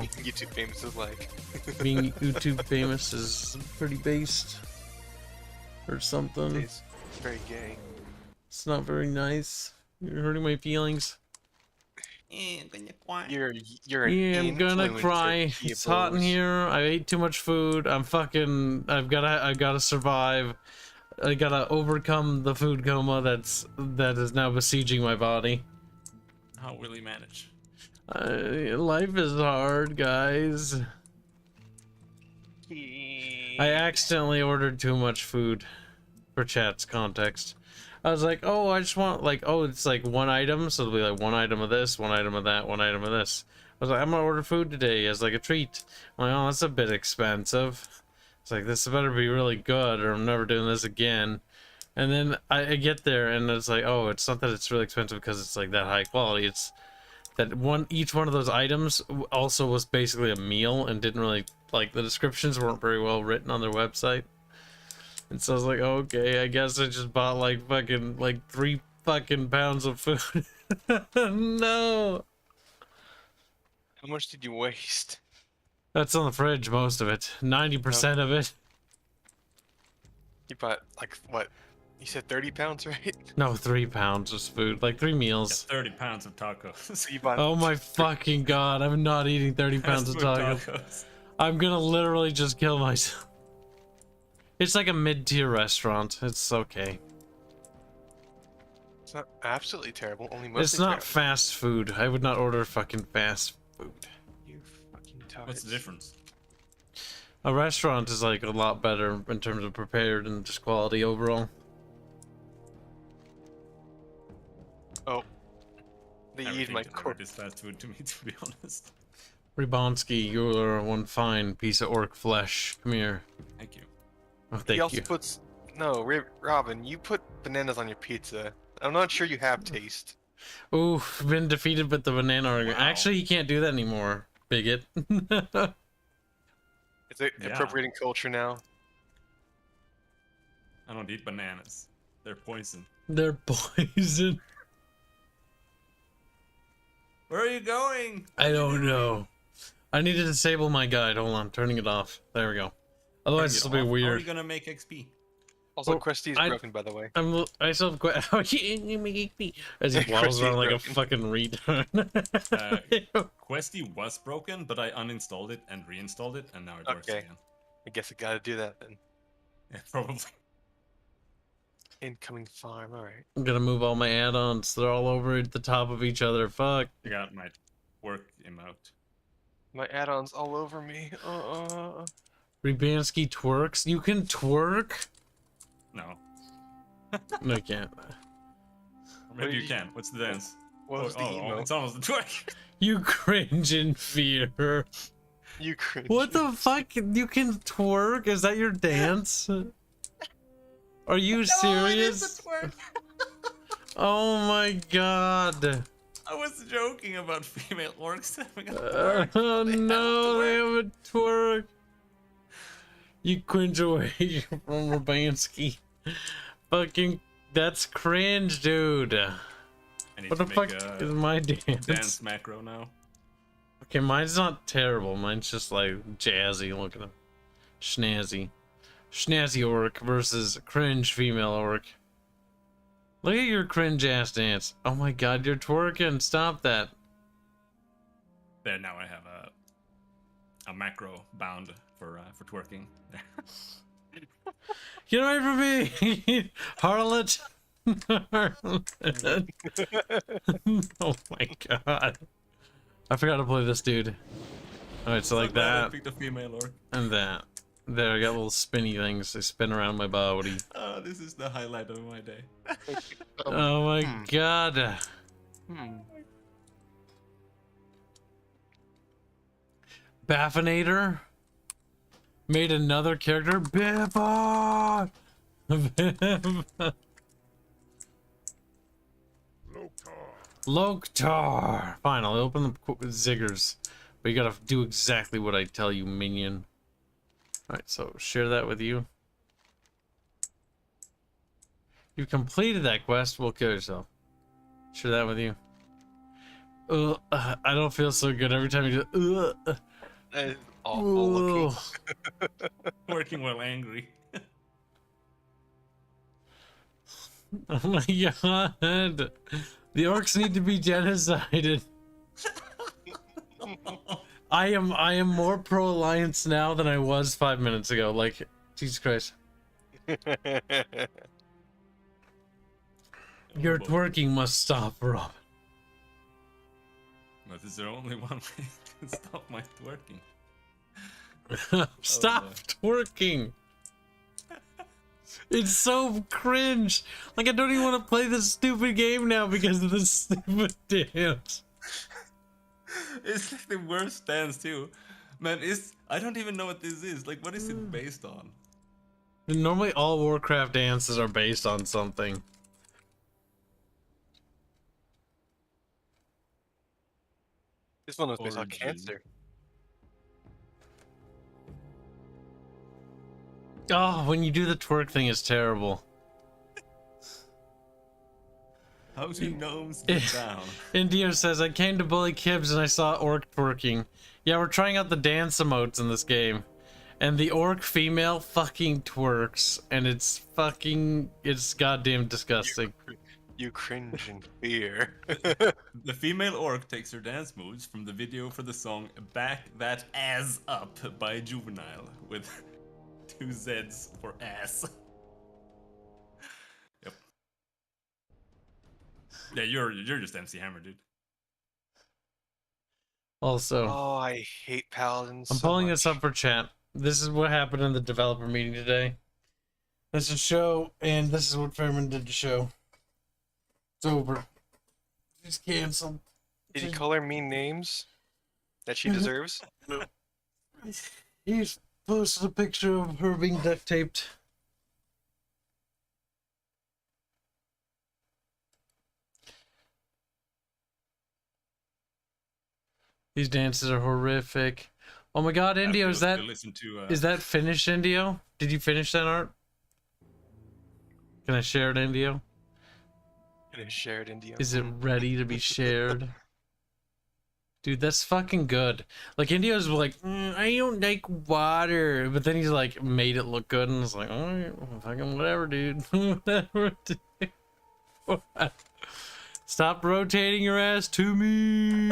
know. being YouTube famous is like. Being YouTube famous is pretty based. Or something. It's very gay. It's not very nice. You're hurting my feelings. You're an Yeah, I'm gonna influencer, cry. It's hot in Weeaboos. here. I ate too much food. I've gotta survive. I gotta overcome the food coma that is now besieging my body. How will you manage? Life is hard, guys. I accidentally ordered too much food for chat's context. I was like, oh, I just want, like, oh, it's like one item, so it'll be like one item of this, one item of that, one item of this. I was like, I'm gonna order food today as like a treat. I'm like, oh, that's a bit expensive. It's like, this better be really good or I'm never doing this again. And then I get there and it's like, oh, it's not that it's really expensive because it's like that high quality. It's that each one of those items also was basically a meal and didn't really, like, the descriptions weren't very well written on their website. And so I was like, okay, I guess I just bought like fucking, like 3 fucking pounds of food. No. How much did you waste? That's on the fridge, most of it. 90% of it. You bought like what? You said 30 pounds, right? No, 3 pounds of food. Like 3 meals. Yeah, 30 pounds of tacos. So you bought. Oh my fucking god, I'm not eating 30 pounds of tacos. I'm gonna literally just kill myself. It's like a mid-tier restaurant. It's okay. It's not absolutely terrible. Only mostly It's not terrible. fast food. I would not order fucking fast food. You fucking tards. What's the difference? A restaurant is like a lot better in terms of prepared and just quality overall. Oh. They eat Everything my delivered corpse. is fast food to me, to be honest. Rebansky, you're one fine piece of orc flesh. Come here. Thank you. Oh, He thank also you. puts. No, Robin, you put bananas on your pizza. I'm not sure you have taste. Ooh, been defeated with the banana argument. Wow. Actually, you can't do that anymore, bigot. Is it Yeah. appropriating culture now? I don't eat bananas. They're poison. They're poison. Where are you going? I don't know. I need to disable my guide. Hold on, turning it off. There we go. Otherwise, this will be How are weird. you gonna make XP? Also, Well, Questy is I- broken, by the way. I still have as he waddles around like a fucking retard. Questy was broken, but I uninstalled it and reinstalled it, and now it works Okay. again. I guess I gotta do that then. Yeah, probably. Incoming farm, alright. I'm gonna move all my add-ons. They're all over at the top of each other. Fuck. I got my work emote. My add-ons all over me. Rebansky twerks. You can twerk? No. No, you can't. Or maybe you you- can. What's the dance? What was the emote? It's almost the twerk. You cringe in fear. You cringe. What the fuck? You can twerk? Is that your dance? Are you serious? Oh my god. I was joking about female orcs having a twerk. Oh They have a no, they twerk. have a twerk. You cringe away from Rebansky. Fucking, that's cringe, dude. I need What to the make fuck a is my dance? dance macro now. Okay, mine's not terrible. Mine's just like jazzy looking. Snazzy. Snazzy orc versus cringe female orc. Look at your cringe ass dance. Oh my god, you're twerking. Stop that. There, now I have a macro bound for twerking. Get away from me, harlot. Harlot. Oh my god. I forgot to play this dude. Alright, so like glad I that picked a female orc. and that. There, I got little spinny things. They spin around my body. Oh, this is the highlight of my day. Oh my god. Baffinator made another character. Biffon! Loktar! Fine, I'll open the ziggers. But you gotta do exactly what I tell you, minion. Alright, so share that with you. You completed that quest, well, kill yourself. Share that with you. I don't feel so good every time you do. That is awful looking. Working while angry. Oh my god. The orcs need to be genocided. I am more pro alliance now than I was 5 minutes ago. Like, Jesus Christ. Your twerking must stop, Rob. But is there only one way to stop my twerking? Stop twerking. It's so cringe. Like, I don't even want to play this stupid game now because of this stupid dance. It's like the worst dance too. Man, I don't even know what this is. Like, what is it based on? Normally all Warcraft dances are based on something. This one was based on Origin. cancer. Oh, when you do the twerk thing, it's terrible. How do gnomes get down? Indio says, I came to bully Kibs and I saw orc twerking. Yeah, we're trying out the dance emotes in this game. And the orc female fucking twerks. And it's goddamn disgusting. You cringe in fear. The female orc takes her dance moves from the video for the song Back That Ass Up by Juvenile with 2 Zs for ass. Yep. Yeah, you're just MC Hammer, dude. Also, Oh, I hate paladins. I'm so pulling much. this up for chat. This is what happened in the developer meeting today. This is show, and this is what Fairman did to show. It's over. She's canceled. Did he call her mean names that she deserves? He's posted a picture of her being duct taped. These dances are horrific. Oh my god, Indio, is that finished, Indio? Did you finish that art? Can I share it, Indio? It is shared India. Is it ready to be shared? Dude, that's fucking good. Like, Indio's like, I don't like water. But then he's like, made it look good. And it's like, alright, fucking whatever, dude. Whatever, dude. Stop rotating your ass to me.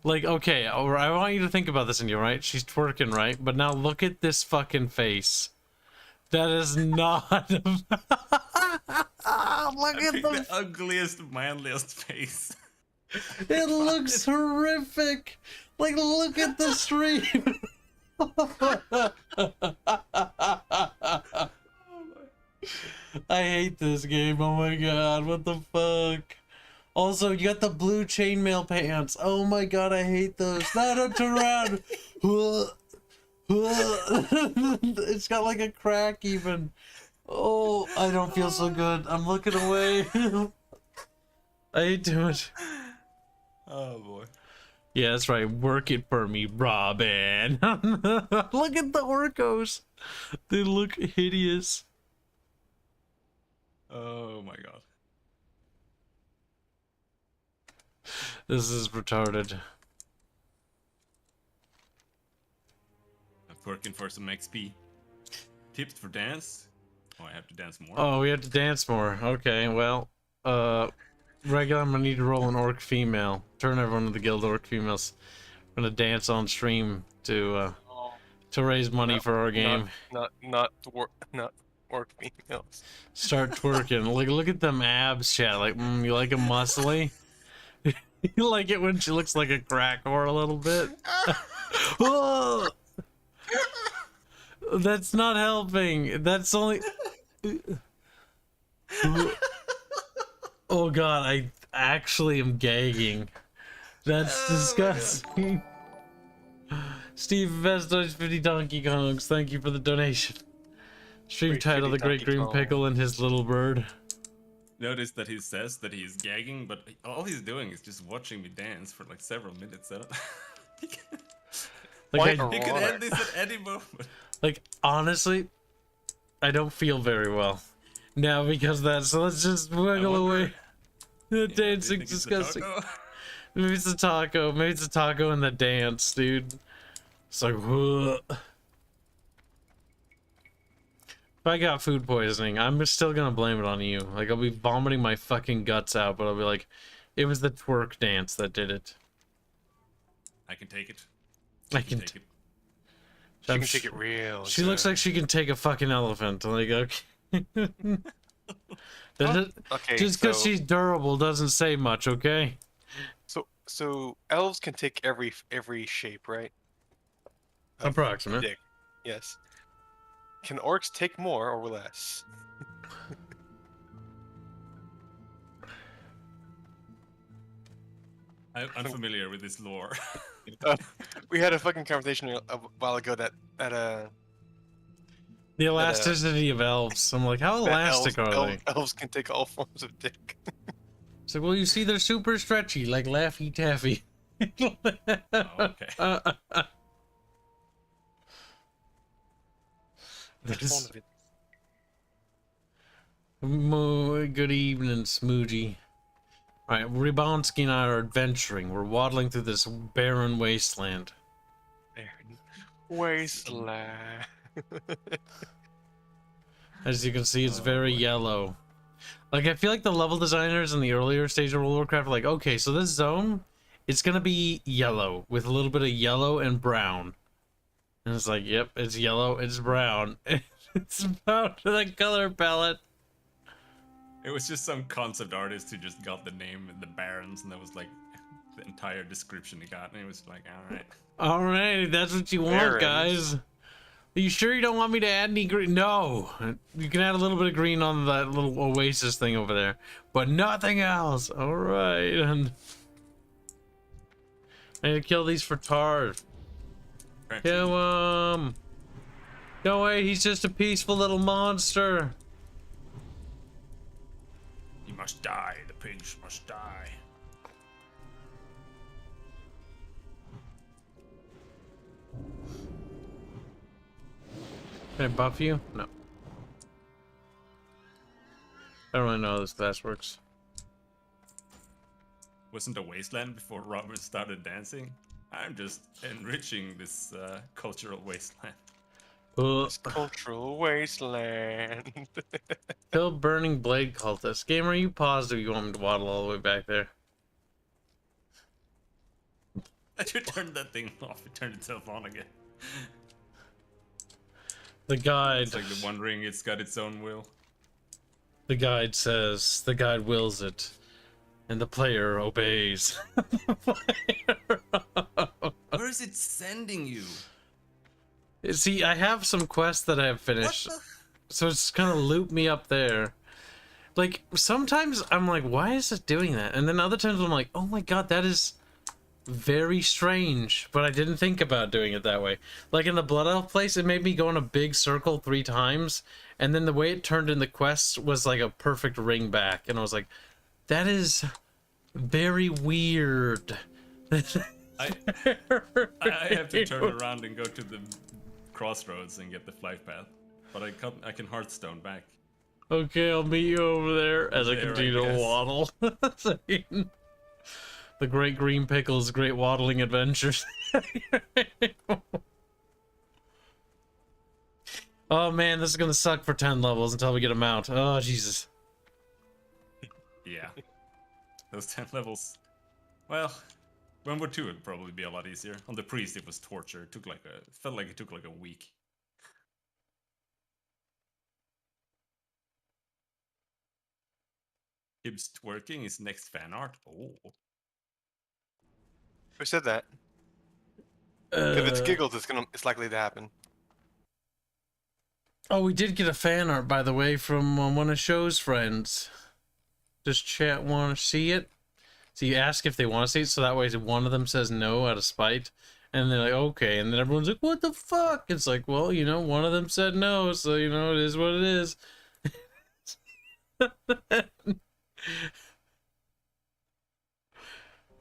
Like, okay, I want you to think about this, Indio, right? She's twerking, right? But now look at this fucking face. That is not. Look at the ugliest, manliest face. It looks horrific. Like, look at the stream. I hate this game. Oh my god, what the fuck? Also, you got the blue chainmail pants. Oh my god, I hate those. No, don't turn around. It's got like a crack even. Oh, I don't feel so good. I'm looking away. I hate too much. Oh boy. Yeah, that's right. Work it for me, Robin. Look at the orcos. They look hideous. Oh my god. This is retarded. I'm working for some XP. Tips for dance? Oh, I have to dance more. Oh, we have to dance more. Okay, well, regular, I'm gonna need to roll an orc female. Turn everyone to the guild orc females. I'm gonna dance on stream to raise money for our game. Not orc females. Start twerking. Look at them abs, chat. Like, you like them muscly? You like it when she looks like a crack whore a little bit? Oh! That's not helping. That's only. Oh god, I actually am gagging. That's disgusting. Steve Vestos 50 Donkey Kongs, thank you for the donation. Stream Great title: The Great Donkey Green Kong. Pickle and His Little Bird. Notice that he says that he's gagging, but all he's doing is just watching me dance for like several minutes. Like, Why He could end this at any moment. like, honestly, I don't feel very well now because of that, so let's just wiggle away. The Yeah, do you dancing's think it's the disgusting. taco? Maybe it's a taco. Maybe it's a taco in the dance, dude. It's like, whoa. If I got food poisoning, I'm still gonna blame it on you. Like, I'll be vomiting my fucking guts out, but I'll be like, it was the twerk dance that did it. I can take it. I You can take it. She I'm can take sh- it real. She looks like she can take a fucking elephant. Like, okay. Okay, Just because so, she's durable doesn't say much, okay? so elves can take every shape, right? Of Approximate. dick. Yes. Can orcs take more or less? I'm familiar with this lore. We had a fucking conversation a while ago that The elasticity of elves. I'm like, how elastic are they? elves can take all forms of dick. It's like, well, you see, they're super stretchy, like Laffy Taffy. Oh, okay. This- Good evening, Smoogie. Alright, Rebansky and I are adventuring. We're waddling through this barren wasteland. Wasteland. As you can see, it's Oh, very boy. yellow. Like, I feel like the level designers in the earlier stage of World of Warcraft are like, okay, so this zone, it's gonna be yellow, with a little bit of yellow and brown. And it's like, yep, it's yellow, it's brown. It's about the color palette. It was just some concept artist who just got the name the Barons, and that was like the entire description he got, and it was like, all right. Alright, that's what you want, Barons. guys. Are you sure you don't want me to add any green? No! You can add a little bit of green on that little oasis thing over there, but nothing else! Alright, and... I need to kill these for tar. Kill him! No way, he's just a peaceful little monster! He must die. The pigs must die. Can I buff you? No. I don't really know how this class works. Wasn't a wasteland before Robert started dancing? I'm just enriching this cultural wasteland. This cultural wasteland. Kill burning blade cultist. Gamer, you positive you want me to waddle all the way back there? I should turn that thing off. It turned itself on again. The guide. It's like the One Ring. It's got its own will. The guide says, the guide wills it, and the player obeys. Where is it sending you? See, I have some quests that I have finished, so it's kind of looped me up there. Like, sometimes I'm like, why is it doing that? And then other times I'm like, oh my god, that is very strange, but I didn't think about doing it that way. Like in the Blood Elf place, it made me go in a big circle 3 times, and then the way it turned in the quests was like a perfect ring back, and I was like, that is very weird. I have to turn around and go to the crossroads and get the flight path, but I can Hearthstone back. Okay, I'll meet you over there as I There, I continue to guess. waddle. The Great Green Pickle's Great Waddling Adventures. Oh man, this is gonna suck for 10 levels until we get them out. Oh, Jesus. Yeah. Those 10 levels. Well, World War II would probably be a lot easier. On the Priest, it was torture. It felt like it took like a week. Kibs twerking is next fan art. Oh. Who said that? If it's giggles, it's likely to happen. Oh, we did get a fan art, by the way, from one of Show's friends. Does chat want to see it? So you ask if they want to see it, so that way one of them says no out of spite. And they're like, okay. And then everyone's like, what the fuck? It's like, well, you know, one of them said no, so, you know, it is what it is.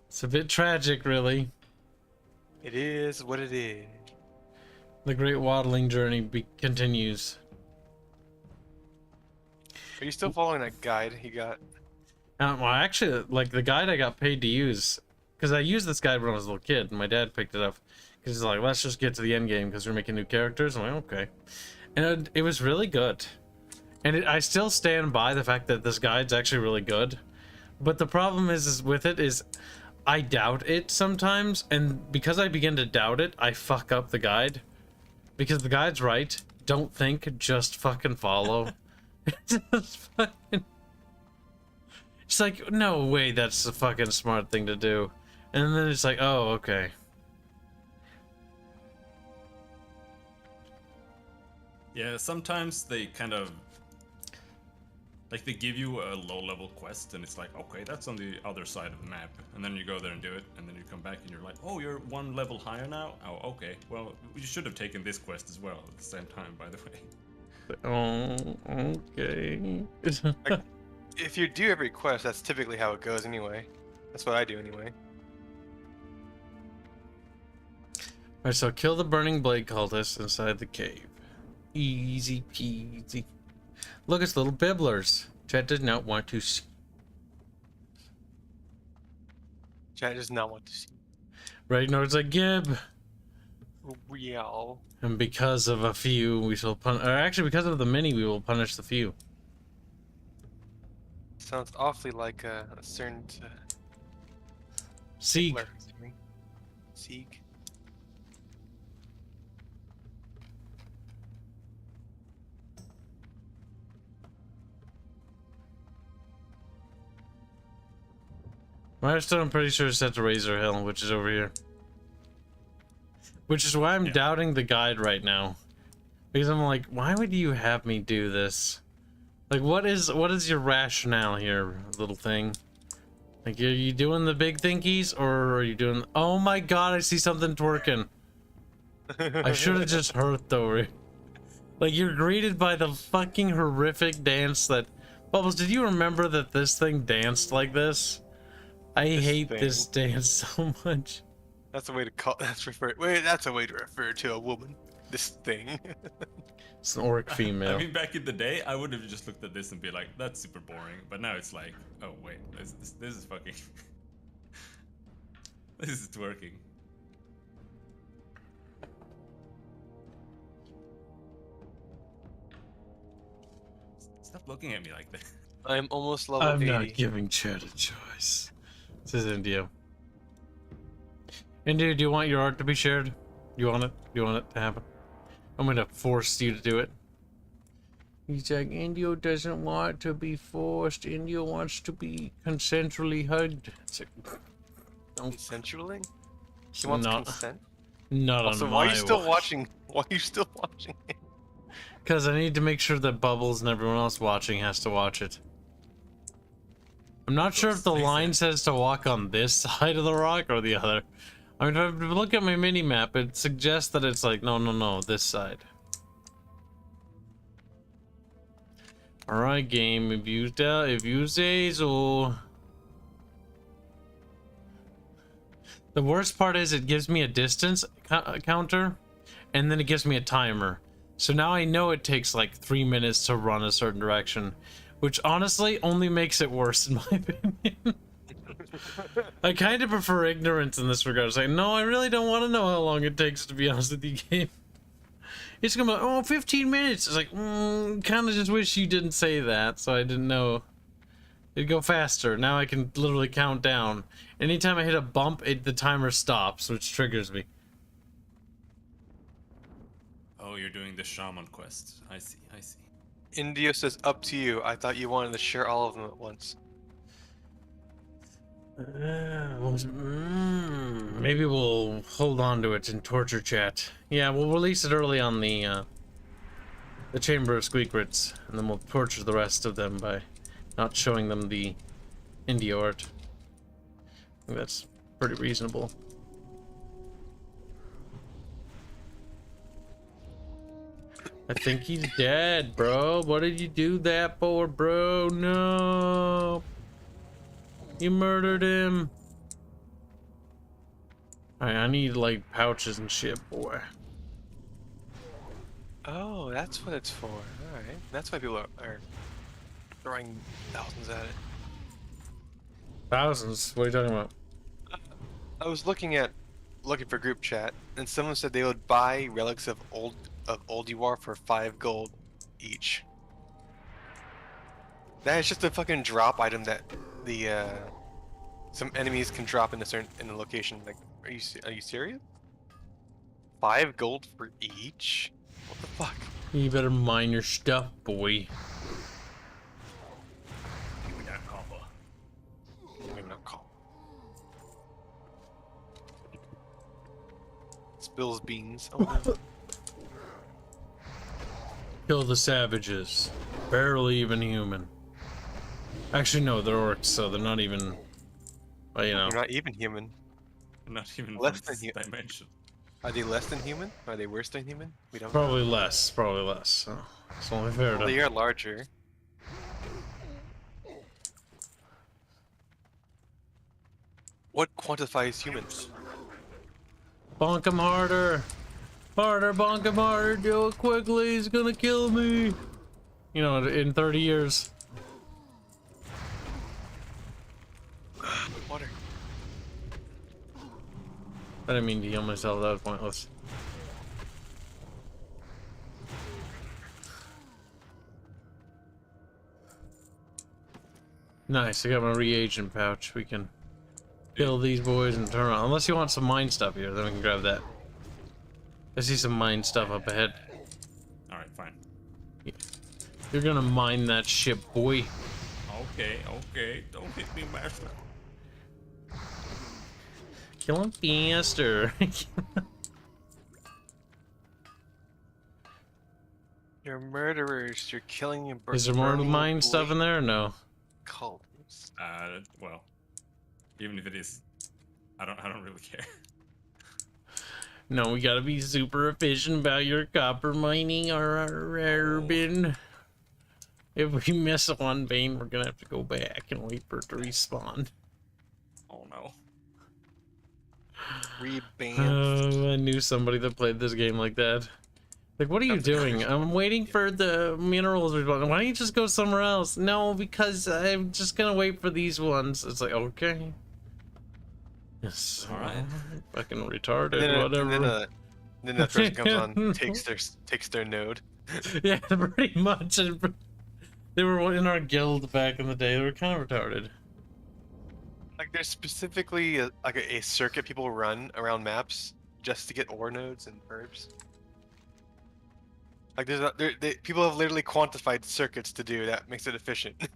It's a bit tragic, really. It is what it is. The great waddling journey continues. Are you still following that guide he got? Well, actually, like the guide I got paid to use, because I used this guide when I was a little kid, and my dad picked it up because he's like, "Let's just get to the end game because we're making new characters." I'm like, "Okay," and it was really good, and I still stand by the fact that this guide's actually really good. But the problem is with it is, I doubt it sometimes, and because I begin to doubt it, I fuck up the guide, because the guide's right. Don't think, just fucking follow. Just fucking. It's like, no way that's a fucking smart thing to do. And then it's like, oh, okay. Yeah, sometimes they kind of like they give you a low-level quest, and it's like, okay, that's on the other side of the map, and then you go there and do it, and then you come back and you're like, oh, you're one level higher now. Oh, okay. Well, you should have taken this quest as well at the same time, by the way. Oh, okay. If you do every quest, that's typically how it goes anyway. That's what I do anyway. Alright, so kill the burning blade cultist inside the cave. Easy peasy. Look, it's little bibblers. Chat does not want to see. Chat does not want to see. Right, no, it's a gib. Real. And because of a few, we shall punish. Or actually, because of the many, we will punish the few. Sounds awfully like a certain Seek. Seek. Milestone, I'm pretty sure, is set to Razor Hill, which is over here. Which is why I'm doubting the guide right now. Because I'm like, why would you have me do this? Like, what is your rationale here, little thing? Like, are you doing the big thinkies, or are you doing... Oh my god, I see something twerking. I should have just heard, though. Like, you're greeted by the fucking horrific dance that... Bubbles, did you remember that this thing danced like this? I hate this dance so much. That's a way to call. That's a way to refer to a woman. This thing. It's an orc female. I mean, back in the day, I would have just looked at this and be like, "That's super boring." But now it's like, "Oh wait, this is fucking. This is twerking." Stop looking at me like that. I'm almost level I'm 80. not giving Chad a choice. This is Indio. Indio, do you want your art to be shared? You want it? Do you want it to happen? I'm gonna force you to do it. He's like, Indio doesn't want to be forced. Indio wants to be consensually hugged. It's like, Consensually? He wants not, consent? not Also, on why are my you still watch. watching? Why are you still watching it? Because I need to make sure that Bubbles and everyone else watching has to watch it. I'm not sure if the line says to walk on this side of the rock or the other. I mean, if I look at my mini-map, it suggests that it's like, no, this side. Alright, game, if you say so. The worst part is it gives me a distance counter, and then it gives me a timer. So now I know it takes like 3 minutes to run a certain direction, which honestly only makes it worse in my opinion. I kind of prefer ignorance in this regard. It's like, no, I really don't want to know how long it takes, to be honest with you, game. It's gonna be like, oh, 15 minutes. It's like, kind of just wish you didn't say that, so I didn't know. It'd go faster. Now I can literally count down. Anytime I hit a bump, the timer stops, which triggers me. Oh, you're doing the Shaman Quest. I see. Indio says, up to you. I thought you wanted to share all of them at once. Maybe we'll hold on to it in torture chat. Yeah, we'll release it early on the Chamber of Squeakrits, and then we'll torture the rest of them by not showing them the indie art. I think that's pretty reasonable. I think he's dead, bro. What did you do that for, bro? No. You murdered him. Alright, I need, like, pouches and shit, boy. Oh, that's what it's for. Alright. That's why people are throwing thousands at it. Thousands? What are you talking about? I was looking for group chat, and someone said they would buy relics of Ulduar for 5 gold each. That is just a fucking drop item that the some enemies can drop in a location. Like, are you serious? 5 gold for each? What the fuck? You better mine your stuff, boy. We got copper. Maybe not call. Spills beans. Oh, no. Kill the savages. Barely even human. Actually, no, they're orcs, so they're not even. Well, you know. They're not even human. Not even Less from than this dimension. Are they less than human? Are they worse than human? We don't Probably less. Probably less. So it's only fair know. to. They are larger. What quantifies humans? Bonk him harder. Harder, bonk him harder. Do it quickly. He's gonna kill me. You know, in 30 years. Water. I didn't mean to heal myself. That was pointless. Nice. I got my reagent pouch. We can kill these boys and turn around. Unless you want some mine stuff here, then we can grab that. I see some mine stuff up ahead. Alright, fine. You're gonna mine that ship, boy. Okay, okay. Don't hit me, master. Kill him faster. You're murderers. You're killing your Is there more mine stuff in there or no? Cults. Well, even if it is, I don't really care. No, we gotta be super efficient about your copper mining, our bin. If we miss one vein, we're gonna have to go back and wait for it to respawn. Oh no. Rebansky. I knew somebody that played this game like that. Like, what are you doing? I'm waiting for the minerals to respawn. Why don't you just go somewhere else? No, because I'm just gonna wait for these ones. It's like, okay. Yes. Alright. Fucking retarded, whatever. Then that person comes on, takes their node. Yeah, pretty much. They were in our guild back in the day. They were kind of retarded. Like, there's specifically a circuit people run around maps just to get ore nodes and herbs. Like, people have literally quantified circuits to do that makes it efficient.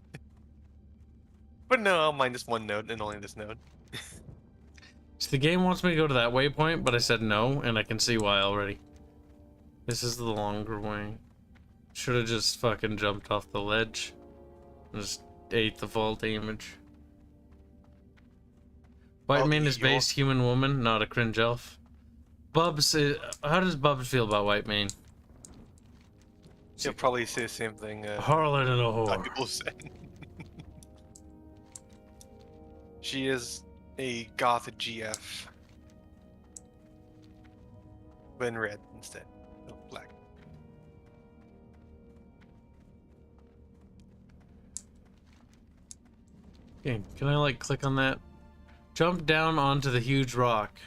But no, I'll mine this one node and only this node. So the game wants me to go to that waypoint, but I said no, and I can see why already. This is the longer way. Should have just fucking jumped off the ledge. Just ate the fall damage. White man is base human woman, not a cringe elf. Bubs, how does Bubs feel about White Mane? He'll probably say the same thing. Harlot and a whore. People say. She is a goth GF. But in red instead. No, black. Okay, can I like click on that? Jump down onto the huge rock.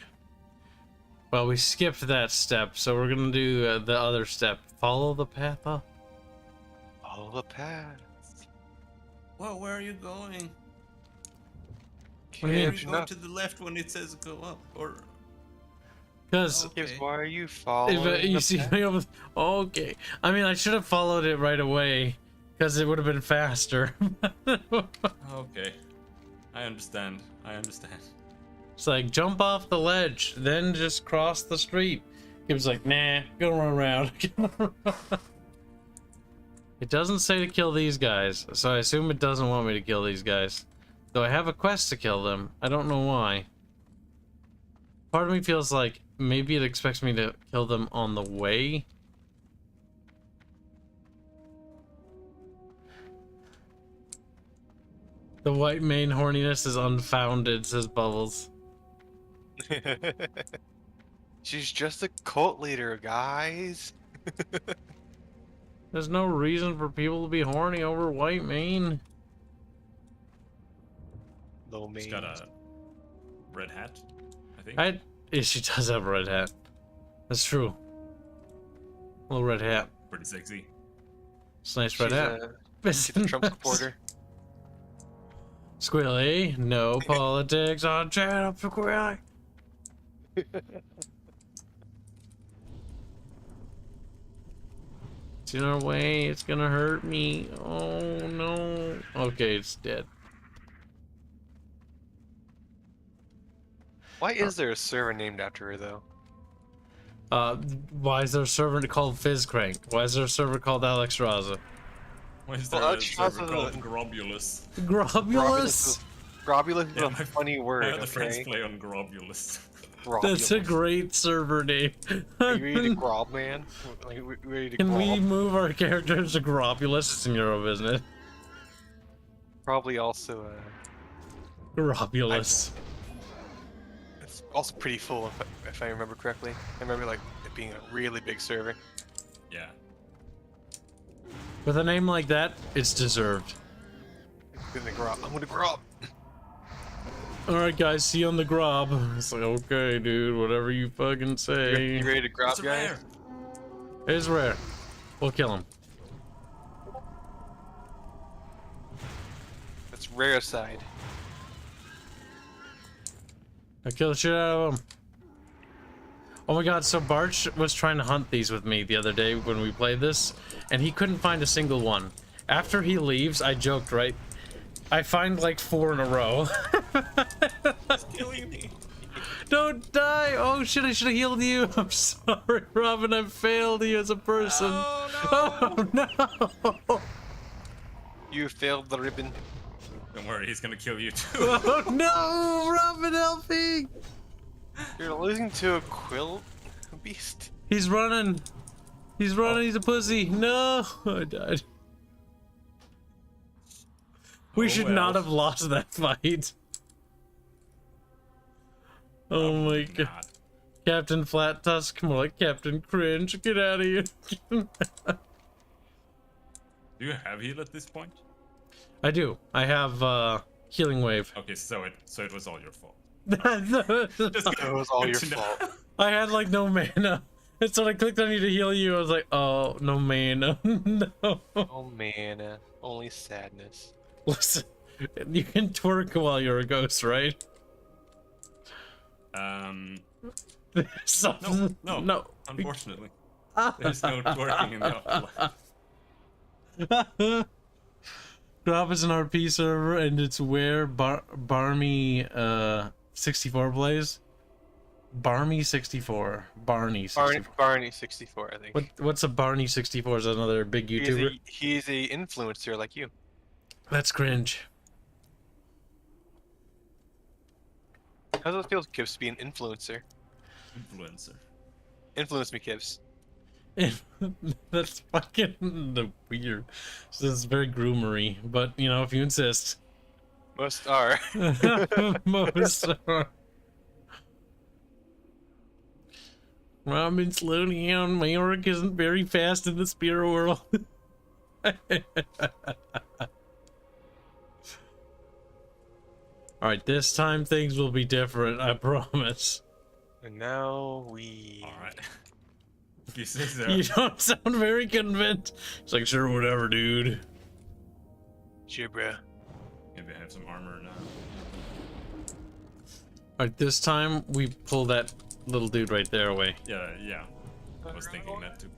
Well, we skipped that step, so we're gonna do the other step. Follow the path up. Follow the path. Well, where are you going? What do you mean? You go to the left when it says go up, or Because Kibs, why are you following you the see path? me over. Okay, I mean I should have followed it right away, because it would have been faster. okay. I understand. I understand. It's like jump off the ledge, then just cross the street. He was like, nah, go run around. It doesn't say to kill these guys, so I assume it doesn't want me to kill these guys. Though I have a quest to kill them. I don't know why. Part of me feels like maybe it expects me to kill them on the way. The white mane horniness is unfounded, says Bubbles. She's just a cult leader, guys. There's no reason for people to be horny over white mane. Low She's main. got a red hat, I think. Yeah, she does have a red hat. That's true. Little red hat. Pretty sexy. It's a nice She's red hat. she's a Trump supporter. Squilly, no politics on channel Squilly. It's in our way, it's gonna hurt me. Oh no. Okay, it's dead. Why is there a server named after her though? Why is there a server called Fizzcrank? Why is there a server called Alex Raza? Why is Well, there a that's server also called the- Grobulus? Grobulus? Grobulus is Yeah, a funny word, My other friends okay? play on Grobulus. That's a Grobulus. great server name. Are you ready to grob, man? Like, we ready to Can grob? we move our characters to Grobulus? It's in Euro, isn't it? Probably also, Grobulus. it's also pretty full if I remember correctly. I remember like it being a really big server. Yeah. With a name like that, it's deserved. I'm gonna grob. I'm gonna grob. Alright guys, see you on the grob. It's like, okay dude, whatever you fucking say. You ready to grob, It's guys? rare. It's rare. We'll kill him. That's rare side. I kill the shit out of him. Oh my god, so Barch was trying to hunt these with me the other day when we played this, and he couldn't find a single one. After he leaves, I joked, right? I find like 4 in a row. It's killing me. Don't die! Oh shit, I should have healed you. I'm sorry, Robin, I failed you as a person. Oh, no. Oh no! You failed the ribbon. Don't worry, he's gonna kill you too. Oh no! Robin, help me! You're losing to a quill beast. He's running. He's running, he's a pussy. No! I died. We Oh, should well. not have lost that fight. Oh my god. God. Captain Flat Tusk, more like Captain Cringe. Get out of here. Do you have heal at this point? I do. I have healing wave. Okay, so it was all your fault. It was all your Good to know. fault. I had like no mana. And so when I clicked on you to heal you, I was like, oh, no mana. No. Oh man, only sadness. Listen, you can twerk while you're a ghost, right? No, unfortunately. There's no twerking in the afterlife. Grab is an RP server, and it's where Barmy 64 plays. Barmy 64. Barney 64. Barney 64, I think. What's a Barney 64? Is that another big YouTuber? He's a influencer like you. That's cringe. How does it feel, Kibs, to be an influencer? Influencer. Influence me, Kibs. That's fucking weird. So this is very groomery, but you know, if you insist. Most are. Most are. Robin, slow down. My orc isn't very fast in the spear world. Alright, this time things will be different, I promise. And now we. Alright. If you say so. You don't sound very convinced. It's like, sure, whatever, dude. Sure, bro. Maybe I have some armor now. Alright, this time we pull that little dude right there away. Yeah. I was thinking that too.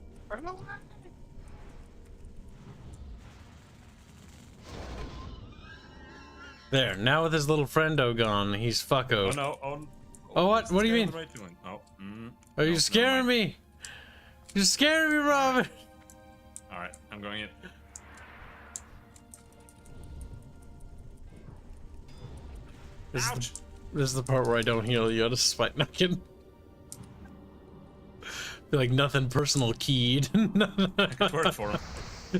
There, now with his little friendo gone, he's fucko. Oh no, oh. Oh, what? What do you mean? The right one. Oh, Are you no, scaring never mind. me? You're scaring me, Robin! Alright, I'm going in. Ouch! This is the part where I don't heal you, I just spite knocking. Feel like nothing personal keyed. Good work for him.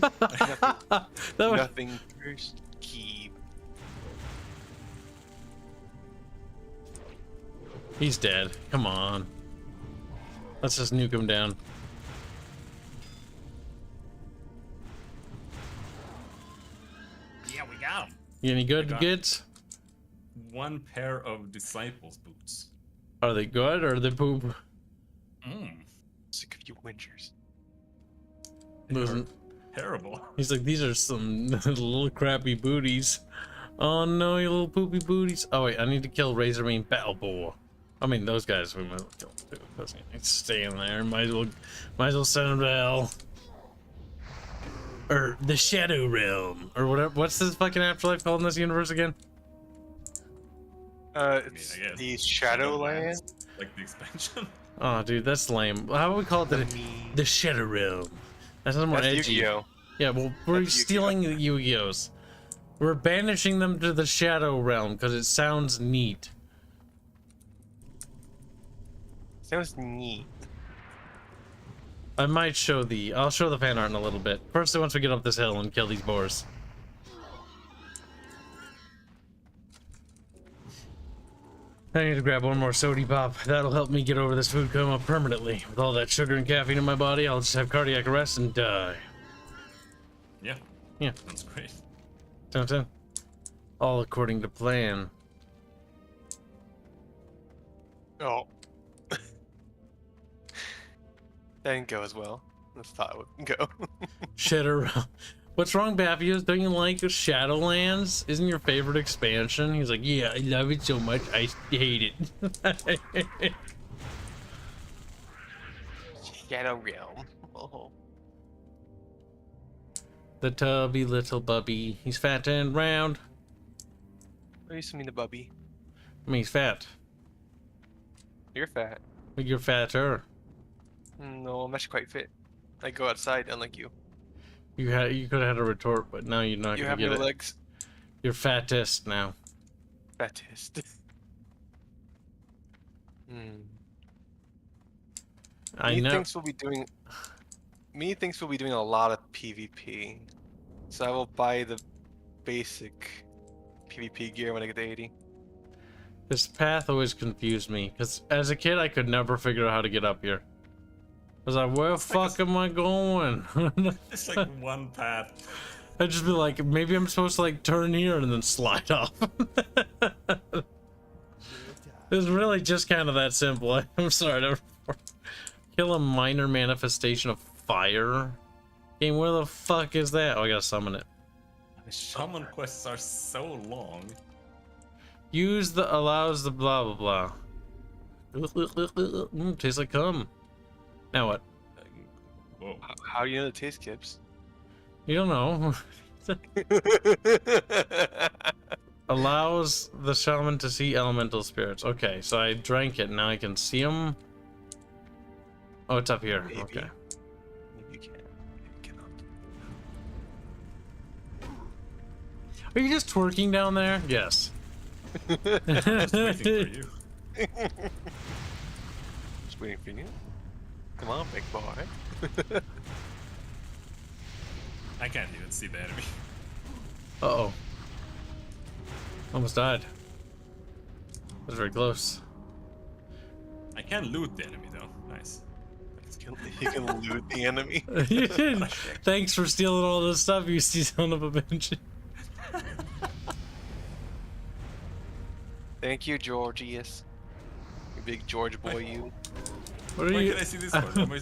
That was- Nothing first. Keep. He's dead. Come on. Let's just nuke him down. Yeah, we got him. You any good got- gits? one pair of disciples boots. Are they good or are they poop? Sick of you whinchers. Listen, Terrible. he's like, these are some little crappy booties. Oh no, you little poopy booties. Oh wait, I need to kill Razormane Battle Boar. I mean, those guys we might kill too. Doesn't stay in there. Might as well send them to hell. Or the Shadow Realm, or whatever. What's this fucking afterlife called in this universe again? It's I guess. the Shadowlands. Like the expansion. Oh, dude, that's lame. How would we call it the Shadow Realm? That's more That's edgy. Yu-Gi-Oh. Yeah, well, we're That's stealing the Yu-Gi-Ohs. We're banishing them to the Shadow Realm because it sounds neat. Sounds neat. I might show I'll show the fan art in a little bit. First, once we get up this hill and kill these boars. I need to grab one more sody pop. That'll help me get over this food coma permanently. With all that sugar and caffeine in my body, I'll just have cardiac arrest and die. Yeah. Yeah. That's great. Dun-dun. All according to plan. Oh. That didn't go as well. I thought it would go. Shadow. What's wrong, Bappius? Don't you like Shadowlands? Isn't your favorite expansion? He's like, yeah, I love it so much, I hate it. Shadow Realm. Oh. The tubby little bubby. He's fat and round. What used to mean the bubby? I mean, he's fat. You're fat. But you're fatter. No, I'm actually quite fit. I go outside, unlike you. You could have had a retort, but now you're not You gonna have get no it. legs. You're fattest now. Fattest. I know. Me thinks we'll be doing a lot of PvP. So I will buy the basic PvP gear when I get to 80. This path always confused me, because as a kid I could never figure out how to get up here. I was like, where the fuck am I going? It's like one path. I'd just be like, maybe I'm supposed to like turn here and then slide off. It's really just kind of that simple. I'm sorry to kill a minor manifestation of fire. Game, where the fuck is that? Oh, I gotta summon it. The Shaman quests are so long. Use the allows the blah blah blah. Tastes like cum. Now what? Whoa. How do you know the taste, Kibs? You don't know. Allows the shaman to see elemental spirits. Okay, so I drank it. Now I can see them. Oh, it's up here. Maybe. Okay. Maybe you can. Maybe you cannot. Are you just twerking down there? Yes. Just waiting for you. Just waiting for you. Come on, big boy. I can't even see the enemy. Uh-oh. Almost died. That was very close. I can loot the enemy though. Nice. You can loot the enemy. You did. Thanks for stealing all this stuff, you son of a bitch. Thank you, Georgius. You big George boy, you. What are Why you? can I see this one? Am I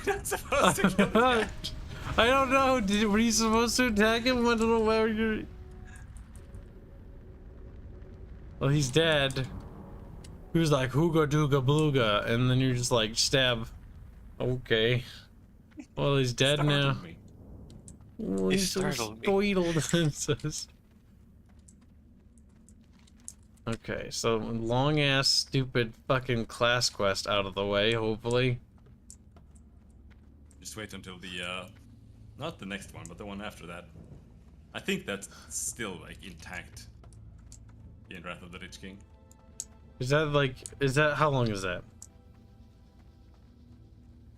not supposed to kill the guy? I don't know. Were you supposed to attack him? I don't know where you're. Well, he's dead. He was like hooga dooga blooga, and then you're just like stab. Okay. Well, he's dead now. Startled me. Oh, He he's so startled me. startled. It says. Okay, so long ass stupid fucking class quest out of the way, hopefully. Just wait until the not the next one, but the one after that. I think that's still like intact in Wrath of the Lich King. Is that how long is that?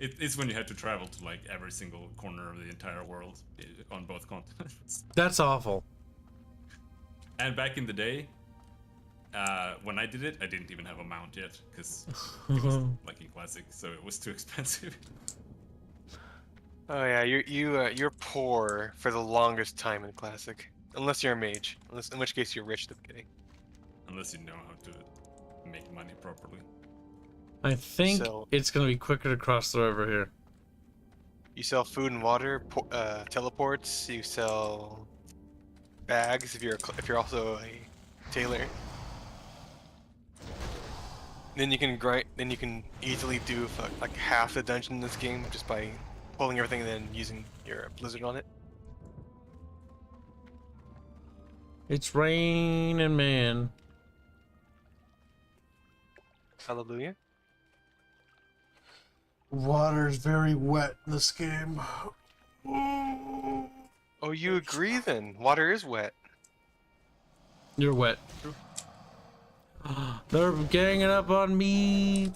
It's when you had to travel to like every single corner of the entire world on both continents. That's awful. And back in the day, when I did it, I didn't even have a mount yet because it was like in Classic, so it was too expensive. Oh yeah, you're poor for the longest time in Classic, unless you're a mage. In which case you're rich at the beginning. Unless you know how to make money properly. I think So- it's gonna be quicker to cross the river here. You sell food and water, teleports. You sell bags if you're also a tailor. Then you can grind. Then you can easily do like half the dungeon in this game just by pulling everything and then using your blizzard on it. It's raining, man. Hallelujah. Water's very wet in this game. Oh, you agree then? Water is wet. You're wet. They're ganging up on me.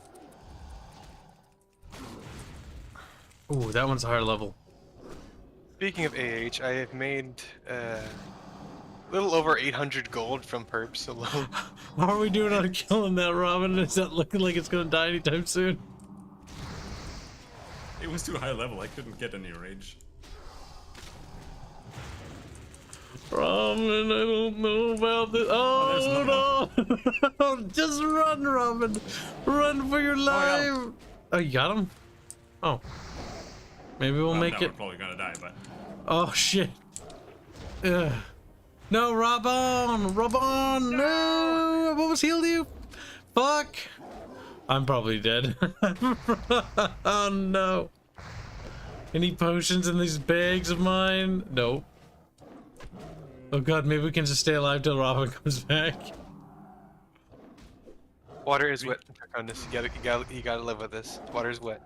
Ooh, that one's a higher level. Speaking of AH, I have made a little over 800 gold from perps alone. How are we doing on killing that Robin? Is that looking like it's gonna die anytime soon? It was too high level, I couldn't get any rage. Robin, I don't know about this. Oh, no! Just run, Robin! Run for your life! Oh, you got him? Oh. Maybe we'll make now it. we're probably gonna die, but... Oh, shit. Ugh. No, Robin! Robin! No! I've almost healed you! Fuck! I'm probably dead. Oh, no. Any potions in these bags of mine? Nope. Oh god, maybe we can just stay alive till Robin comes back. Water is wet. On this, you gotta live with this. Water is wet.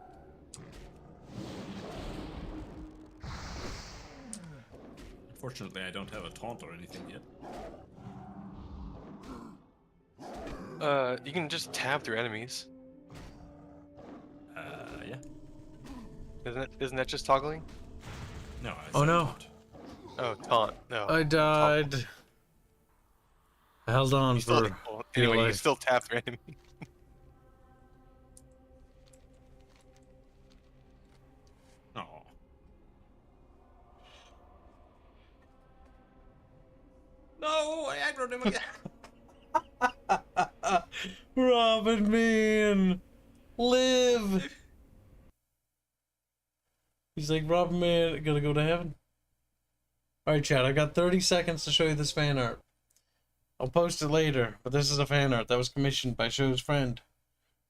Unfortunately, I don't have a taunt or anything yet. You can just tab through enemies. Yeah. Isn't that just toggling? No, I Oh, said no. taunt. Oh, taunt. No. I died. I held on You still, for well, dear anyway, you life. still tap through enemy. Oh. No, I aggroed him again. Robin, man, live. He's like, Robin, man, gonna go to heaven. All right, Chad, I got 30 seconds to show you this fan art. I'll post it later, but this is a fan art that was commissioned by Show's friend,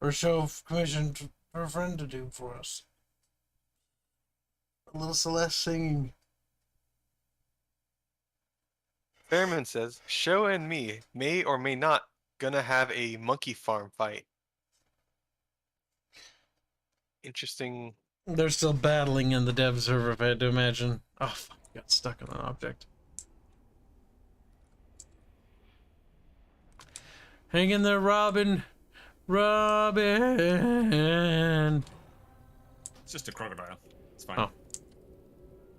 or Show commissioned her friend to do for us. A little Celeste singing. Fairman says, Show and me may or may not gonna have a monkey farm fight. Interesting. They're still battling in the dev server, if I had to imagine. Oh, fuck, got stuck on an object. Hang in there, Robin. Robin. It's just a crocodile. It's fine. Oh.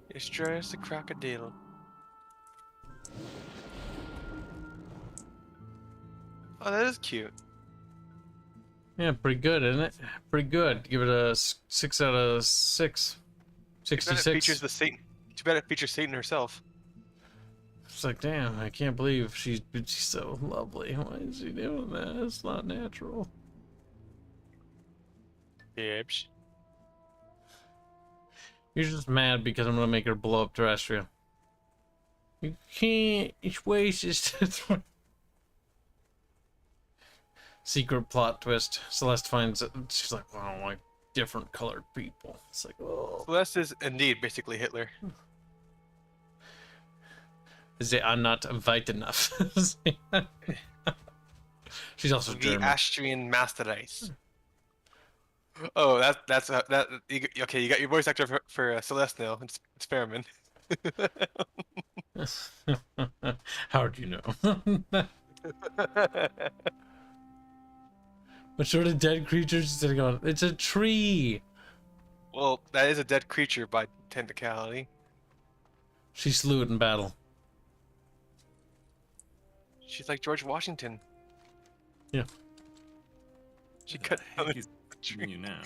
It's just a crocodile. Oh, that is cute. Yeah, pretty good, isn't it? Pretty good. Give it a 6 out of 6. Too bad it 66. features the Satan. Too bad it features Satan herself. It's like, damn, I can't believe she's so lovely. Why is she doing that? It's not natural. Yep. You're just mad because I'm gonna make her blow up terrestrial. You can't. It's racist. Secret plot twist. Celeste finds it. She's like, well, I don't like different colored people. It's like, oh. Celeste is indeed basically Hitler. They are not white enough. She's also The German. Astrian Master Race. Oh, okay, you got your voice actor for Celeste now. It's Fairman. How do you know? What sort of dead creatures instead of going? It's a tree. Well, that is a dead creature by technicality. She slew it in battle. She's like George Washington. Yeah. She cut What down the heck is doing you now?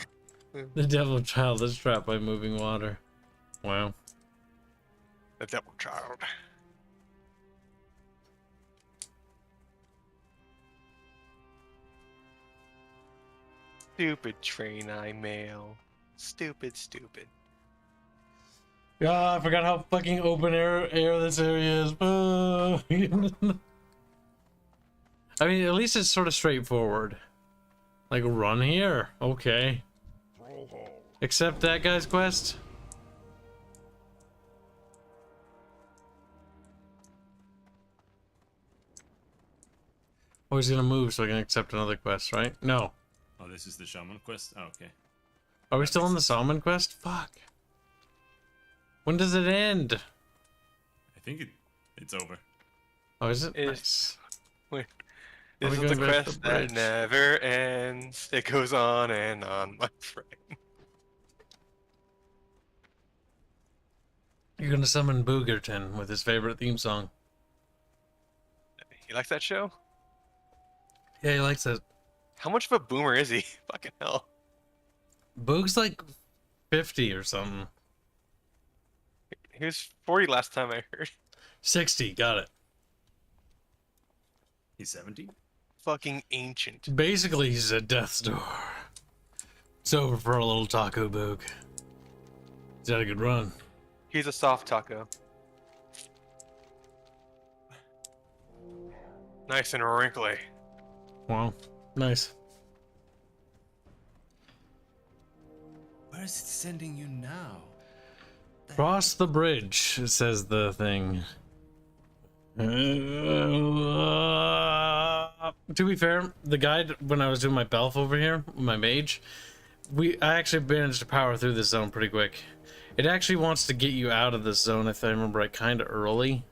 The devil child is trapped by moving water. Wow. the devil child. Stupid train I mail. Stupid, stupid. God, I forgot how fucking open air this area is. I mean, at least it's sort of straightforward. Like, run here. Okay. Accept that guy's quest. Oh, he's gonna move so I can accept another quest, right? No. Oh, this is the Shaman Quest? Oh, okay. Are we still on the Shaman Quest? Fuck. When does it end? I think it's over. Oh, is it? It's- Nice. Wait. Are This we is the going back to quest the that bridge? never ends. It goes on and on, my friend. You're gonna summon Boogerton with his favorite theme song. You like that show? Yeah, he likes it. How much of a boomer is he? Fucking hell. Boog's like 50 or something. He was 40 last time I heard. 60, got it. He's 70? Fucking ancient. Basically, he's at death's door. It's over for a little taco Boog. He's had a good run. He's a soft taco. Nice and wrinkly. Wow, nice. Where is it sending you now? Cross the bridge, says the thing. To be fair, the guide when I was doing my Belf over here, my mage, I actually managed to power through this zone pretty quick. It actually wants to get you out of this zone, if I remember right, kind of early.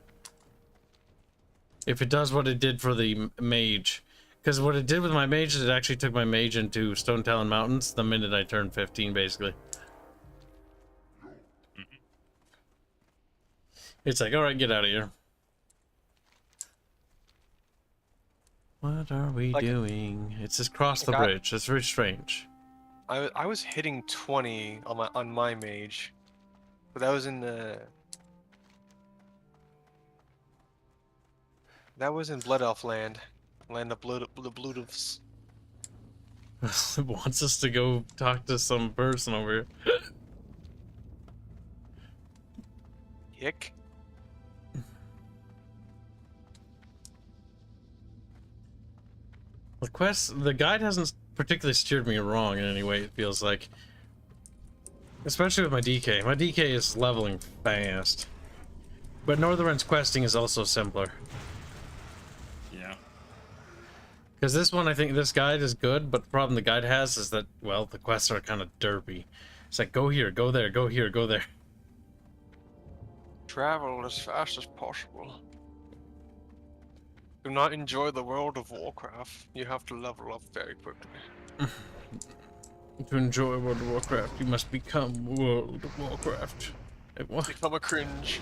If it does what it did for the mage. Because what it did with my mage is it actually took my mage into Stone Talon Mountains the minute I turned 15, basically. It's like, alright, get out of here. What are we doing? It's just cross the bridge. It's very strange. I was hitting 20 on my mage, but that was in the Blood Elf land of blood, the Bloodolfs. It wants us to go talk to some person over here. Hick. The guide hasn't particularly steered me wrong in any way, it feels like. Especially with my DK. My DK is leveling fast. But Northrend's questing is also simpler. Yeah. Because this one, I think this guide is good, but the problem the guide has is that, well, the quests are kind of derpy. It's like, go here, go there, go here, go there. Travel as fast as possible. Do not enjoy the world of Warcraft. You have to level up very quickly. To enjoy World of Warcraft, you must become World of Warcraft. What? Become a cringe.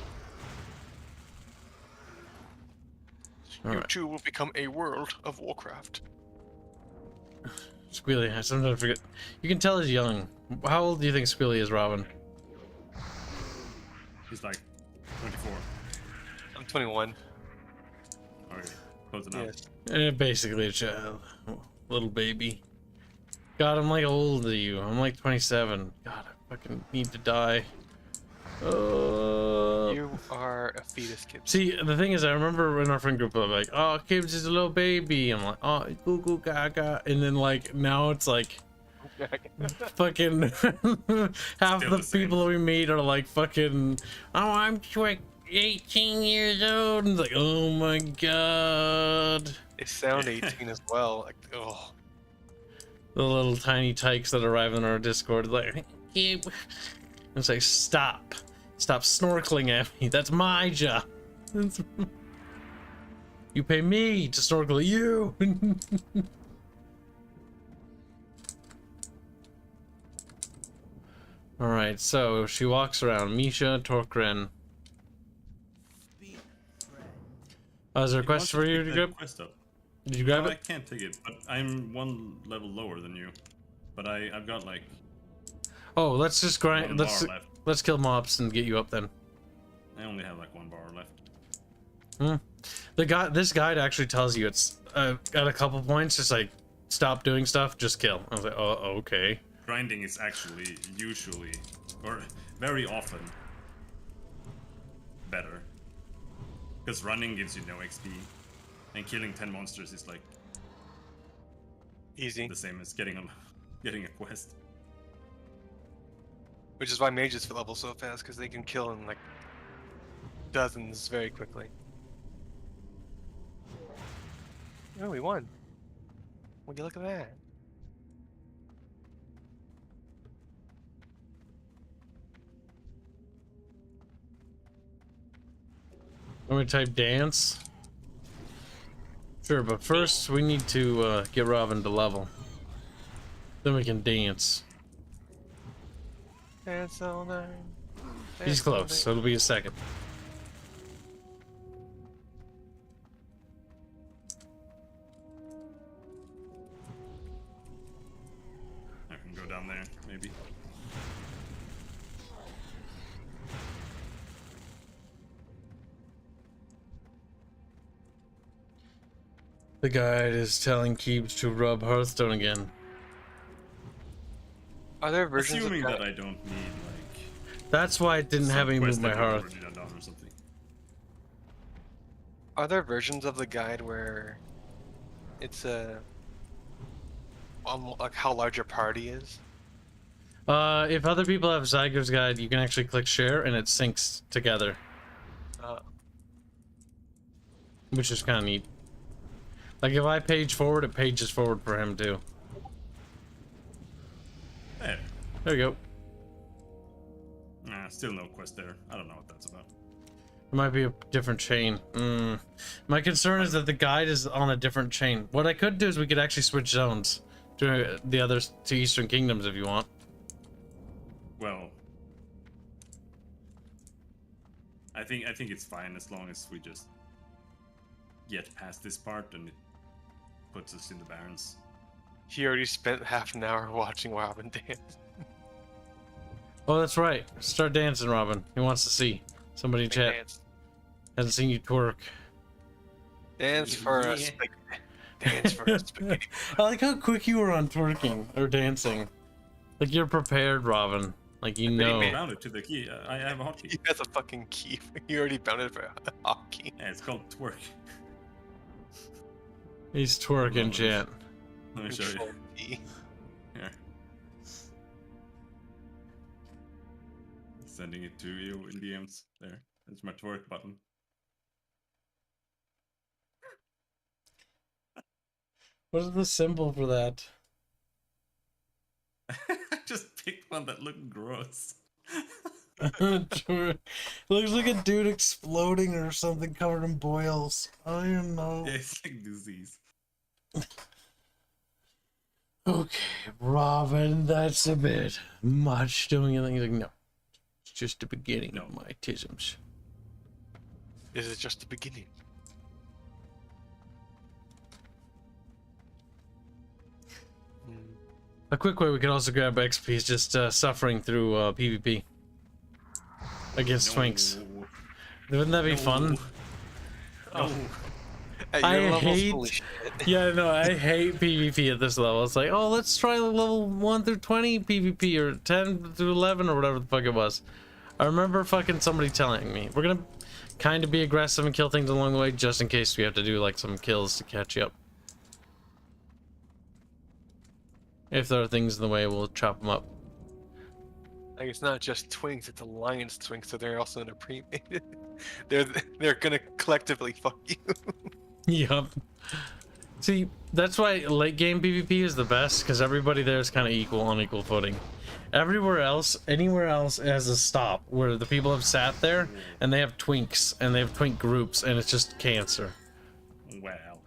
You Alright. too will become a world of Warcraft. Squealy, I sometimes forget. You can tell he's young. How old do you think Squealy is, Robin? He's like 24. I'm 21. Okay, close enough. Yes. Basically a child. Little baby. God, I'm like old to you. I'm like 27. God, I fucking need to die. You are a fetus, Kibs. See, the thing is, I remember in our friend group, I'm like, oh, Kibs is a little baby. I'm like, oh, goo goo gaga. And then, like, now it's like, fucking half Still the the same. people we meet are like, fucking, oh, I'm like 18 years old. And it's like, oh my god. They sound 18 as well. Like, oh. The little tiny tykes that arrive in our Discord, like, Kib. It's like, stop. Stop snorkeling at me. That's my job. You pay me to snorkel at you. Alright, so she walks around. Misha, Torkren. Is there a quest for you to grab? Quest up. Did you grab No, I it? can't take it, but I'm one level lower than you. But I've got like Oh, let's just grind. one Let's bar left. let's kill mobs and get you up then. I only have like one bar left. This guide actually tells you it's at a couple points, just like stop doing stuff, just kill. I was like, oh, okay. Grinding is actually usually, or very often, better. Because running gives you no XP, and killing 10 monsters is like Easy. the same as getting a quest. Which is why mages level so fast, because they can kill in like dozens very quickly. Oh, we won. Would you look at that? I'm gonna type dance. Sure, but first we need to get Robin to level. Then we can dance. Dance all night. He's close, so it'll be a second. I can go down there, maybe. The guide is telling Kibs to rub Hearthstone again. Are there versions Assuming of that I don't need like. That's why it didn't have me move my hearth. Or something. Are there versions of the guide where it's like how large your party is? If other people have Zyger's guide, you can actually click share and it syncs together, which is kind of neat. Like if I page forward, it pages forward for him too. There. There you go. Nah, still no quest there. I don't know what that's about. It might be a different chain. My concern is that the guide is on a different chain. What I could do is we could actually switch zones to the other to Eastern Kingdoms if you want. Well, I think it's fine as long as we just get past this part and it puts us in the Barrens. He already spent half an hour watching Robin dance. Oh, that's right. Start dancing, Robin. He wants to see. Somebody in chat Dance, hasn't seen you twerk. dance for Yeah. us. Dance for us. I like how quick you were on twerking or dancing. Like you're prepared, Robin. Like you know. man. Bound it to the key. I have a hotkey. He has a fucking key. He already bounded for a hotkey. Yeah, it's called twerk. He's twerking, chat. Let me show you. Control key. Here. Sending it to you in DMs. There. That's my twerk button. What is the symbol for that? I just picked one that looked gross. Looks like a dude exploding or something covered in boils. I don't know. Yeah, it's like disease. Okay, Robin, that's a bit much doing anything. He's like, no. It's just the beginning of my tisms. This is just the beginning. A quick way we can also grab XP is just suffering through PvP against Twinks. Wouldn't that be fun? No. At I your levels, hate- holy shit. Yeah, no, I hate PvP at this level. It's like, oh, let's try level 1 through 20 PvP or 10 through 11 or whatever the fuck it was. I remember fucking somebody telling me, we're gonna kind of be aggressive and kill things along the way just in case we have to do like some kills to catch you up. If there are things in the way, we'll chop them up. Like it's not just twinks, it's alliance twinks, so they're also in a pre-mated. they're gonna collectively fuck you. Yup. See, that's why late game PvP is the best, because everybody there is kind of equal on equal footing. Everywhere else, anywhere else has a stop where the people have sat there and they have twinks and they have twink groups and it's just cancer. Wow.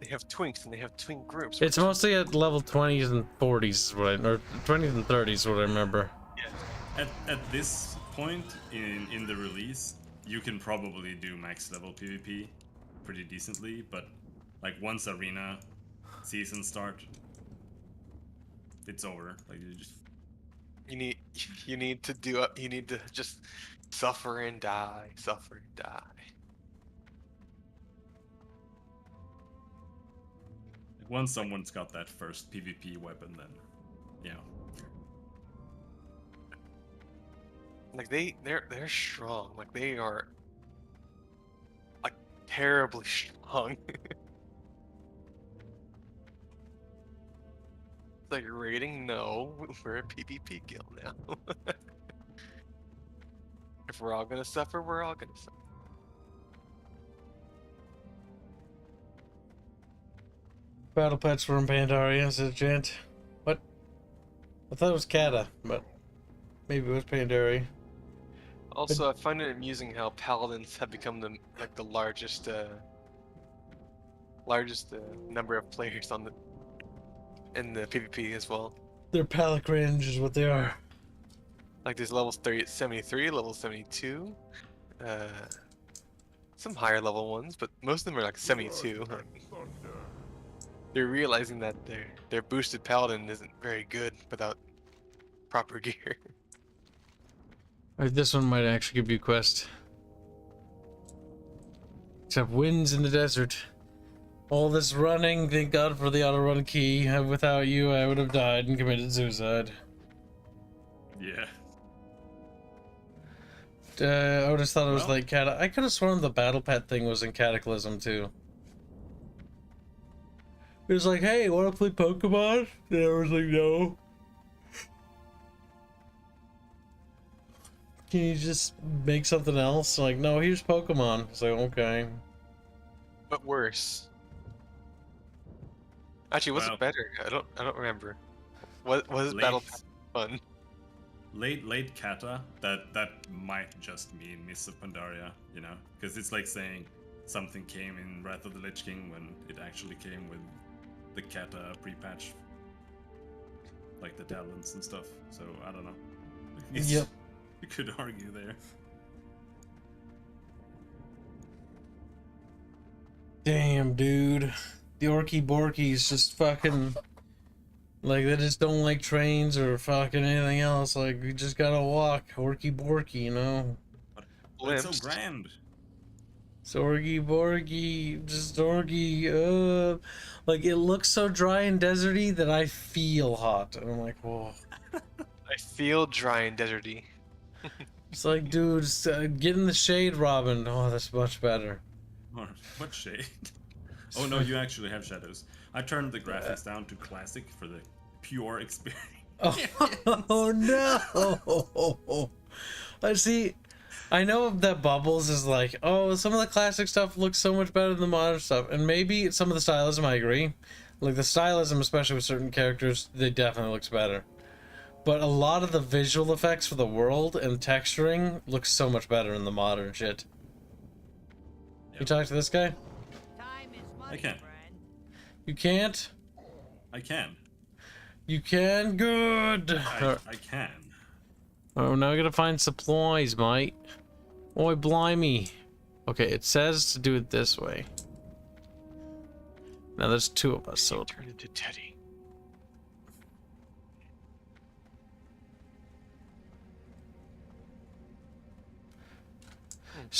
They have twinks and they have twink groups. It's mostly at level 20s and 40s, is what I, or 20s and 30s is what I remember. At this point in the release, you can probably do max level PvP pretty decently, but like once arena season start, it's over. Like You need to just suffer and die, suffer and die. once someone's got that first PvP weapon, then, you know. Like they're strong. Like they are like terribly strong. Like raiding? No, we're a PvP guild now. If we're all gonna suffer, we're all gonna suffer. Battle pets were in Pandaria, said Gent. What? I thought it was Kata, but maybe it was Pandaria. Also, I find it amusing how paladins have become the largest number of players on the in the PvP as well. Their Palic range is what they are. Like there's levels 73, level 72, some higher level ones, but most of them are like 72. They're realizing that their boosted paladin isn't very good without proper gear. Alright, this one might actually give you a quest. Except winds in the desert. All this running, thank God for the auto-run key. Without you, I would have died and committed suicide. Yeah. I would have thought it was Well. like I could have sworn the battle pet thing was in Cataclysm too. It was like, hey, wanna play Pokemon? And I was like, no. Can you just make something else? Like, no, here's Pokemon. It's like, okay. But worse. Actually, was Well. it better? I don't remember. Was battle pass fun? Late kata, that might just mean Mists of Pandaria, you know? Because it's like saying something came in Wrath of the Lich King when it actually came with the kata pre-patch. Like the talents and stuff, so I don't know. Yep. You could argue there. Damn, dude. The Orky Borkies just fucking... Like, they just don't like trains or fucking anything else. Like, we just gotta walk. Orky Borky, you know? It's so Blimps. grand. Sorgy Borgy, just Dorgy, like, it looks so dry and deserty that I feel hot. And I'm like, whoa. I feel dry and deserty. It's like, dude, get in the shade, Robin. Oh, that's much better. Or what shade? Oh no, you actually have shadows. I turned the graphics down to classic for the pure experience. Oh no! I see. I know that Bubbles is like, oh, some of the classic stuff looks so much better than the modern stuff, and maybe some of the stylism I agree. Like the stylism, especially with certain characters, they definitely looks better. But a lot of the visual effects for the world and texturing looks so much better in the modern shit. You talk to this guy? Time is money, I can. friend. You can't? I can. You can? Good! I can. Oh, now I gotta find supplies, mate. Oi, blimey. Okay, it says to do it this way. Now there's two of us, so Turn into Teddy.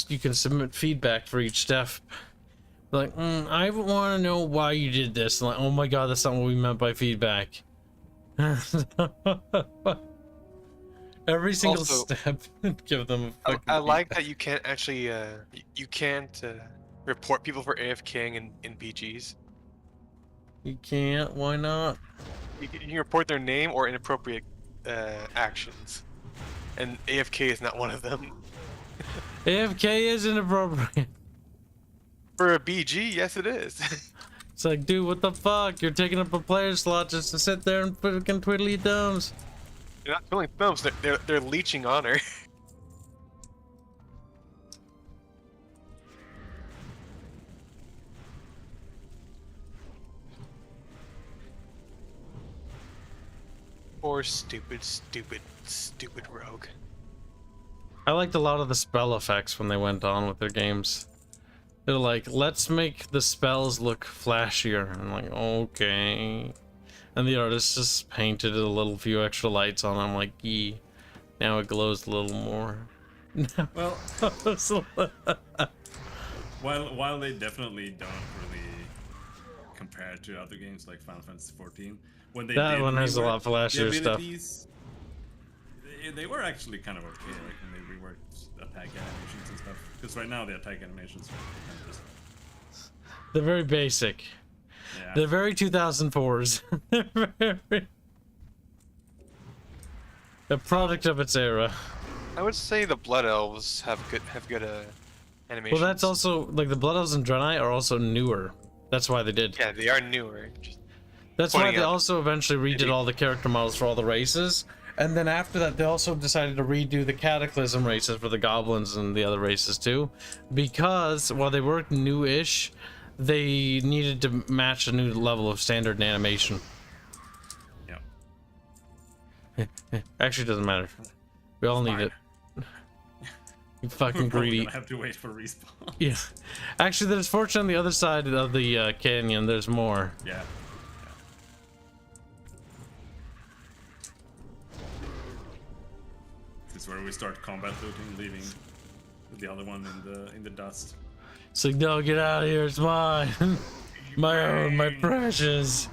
you can submit feedback for each step. Like, I want to know why you did this. Like, oh my god, that's not what we meant by feedback. Every single Also, step, give them a fucking I like feedback. that you can't actually you can't report people for AFKing in PGs. You can't, why not? You can report their name or inappropriate actions, and AFK is not one of them. AFK is inappropriate. For a BG, yes it is. It's like, dude, what the fuck? You're taking up a player slot just to sit there and fucking twiddle your thumbs. They're not twiddling thumbs, they're leeching honor. Poor stupid rogue. I liked a lot of the spell effects when they went on with their games. They're like, let's make the spells look flashier. I'm like, okay. And the artist just painted a little few extra lights on it. I'm like, yee. Now it glows a little more. Well, while they definitely don't really compared to other games like Final Fantasy 14. When they That did one has a rework lot of flashier the stuff. abilities, they were actually kind of okay, like when they reworked attack animations and stuff. Because right now the attack animations are kind of just... They're very basic. Yeah. They're very 2004s. A product of its era. I would say the Blood Elves have good animations. Well, that's also like the Blood Elves and Draenei are also newer. That's why they did. Yeah, they are newer. Just That's why pointing they out also eventually redid maybe- all the character models for all the races. And then after that, they also decided to redo the Cataclysm races for the Goblins and the other races too. Because while they were new-ish, they needed to match a new level of standard in animation. Yeah. Actually, it doesn't matter. We all need it. You fucking We're probably greedy. gonna have to wait for respawn. Yeah. Actually, there's fortune on the other side of the canyon. There's more. Yeah. This is where we start combat looting, leaving the other one in the dust. It's like, no, get out of here. It's mine. My own, my precious.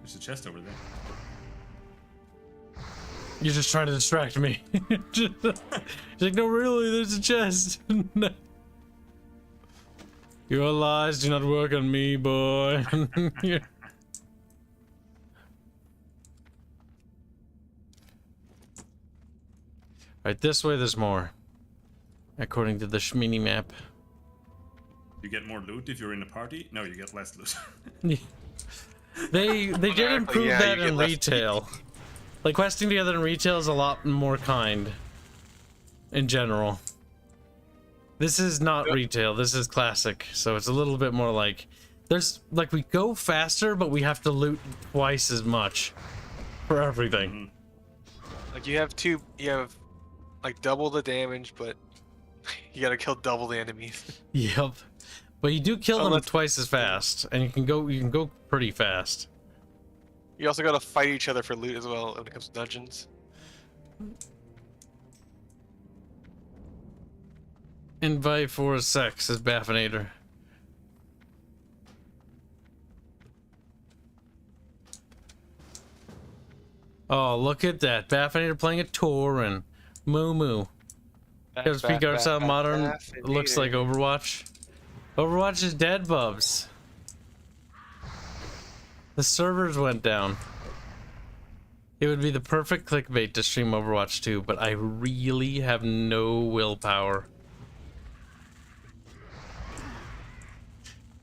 There's a chest over there. You're just trying to distract me. She's like, no, really, there's a chest. Your lies do not work on me, boy. Right, this way there's more. According to the Shmini map. You get more loot if you're in a party? No, you get less loot. They did improve yeah, that you get in less retail. Like, questing together in retail is a lot more kind. In general. This is not retail, this is classic. So it's a little bit more like... There's, like, we go faster, but we have to loot twice as much. For everything. like you have like double the damage, but you gotta kill double the enemies. Yep. But you do kill them Unless- twice as fast. And you can go pretty fast. You also gotta fight each other for loot as well when it comes to dungeons. Invite for sex, says Baffinator. Oh, look at that. Baffinator playing a Tauren. Moo moo. Kibs Peak Arts Out Modern looks like Overwatch. Overwatch is dead, Bubs. The servers went down. It would be the perfect clickbait to stream Overwatch 2, but I really have no willpower.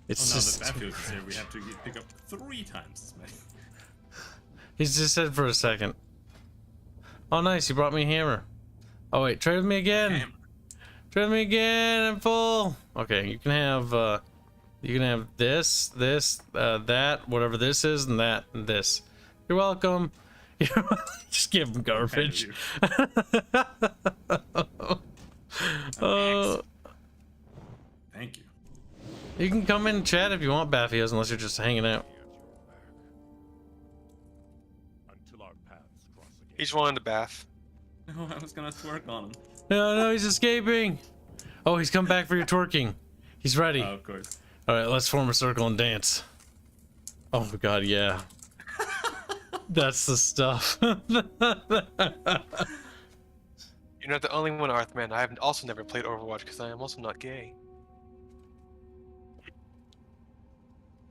It's Oh, now just... that Battlefield is here, we have to pick up 3 times as many. He's just said for a second. Oh, nice. You brought me a hammer. Oh, wait. Trade with me again. Hammer. Trade with me again. I'm full. Okay. You can have this, that, whatever this is, and that, and this. You're welcome. Just give him garbage. Oh. Thank you. You can come in and chat if you want, Baffios, unless you're just hanging out. Each one in the bath. No, I was gonna twerk on him. No, he's escaping. Oh, he's come back for your twerking. He's ready. Oh, of course. All right, let's form a circle and dance. Oh my god, yeah. That's the stuff. You're not the only one, Arthman. I have also never played Overwatch because I am also not gay.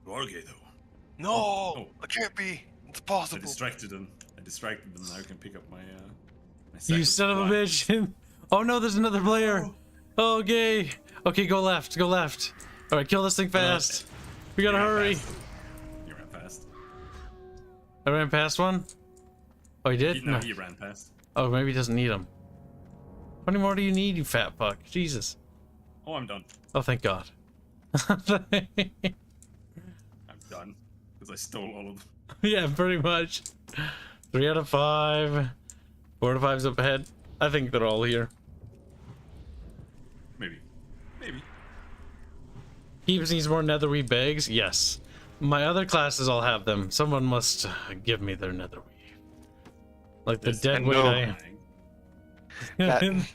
You are gay though. No, Oh. I can't be. It's I possible. distracted them. Now I can pick up my my You second son of a supply. bitch. Oh no, there's another player. Oh, gay. Okay, go left, go left. All right, kill this thing fast. We gotta You ran hurry. past. You ran past. I ran past one. Oh, he did? No, he ran past. Oh, maybe he doesn't need them. How many more do you need, you fat fuck? Jesus. Oh, I'm done. Oh, thank God. I'm done. Because I stole all of them. Yeah, pretty much. 3 out of 5. 4 out of 5's up ahead. I think they're all here. Maybe. Maybe. Kibs needs more netherweave bags? Yes. My other classes all have them. Someone must give me their netherweave. Like the This- dead and weight no- I am. That-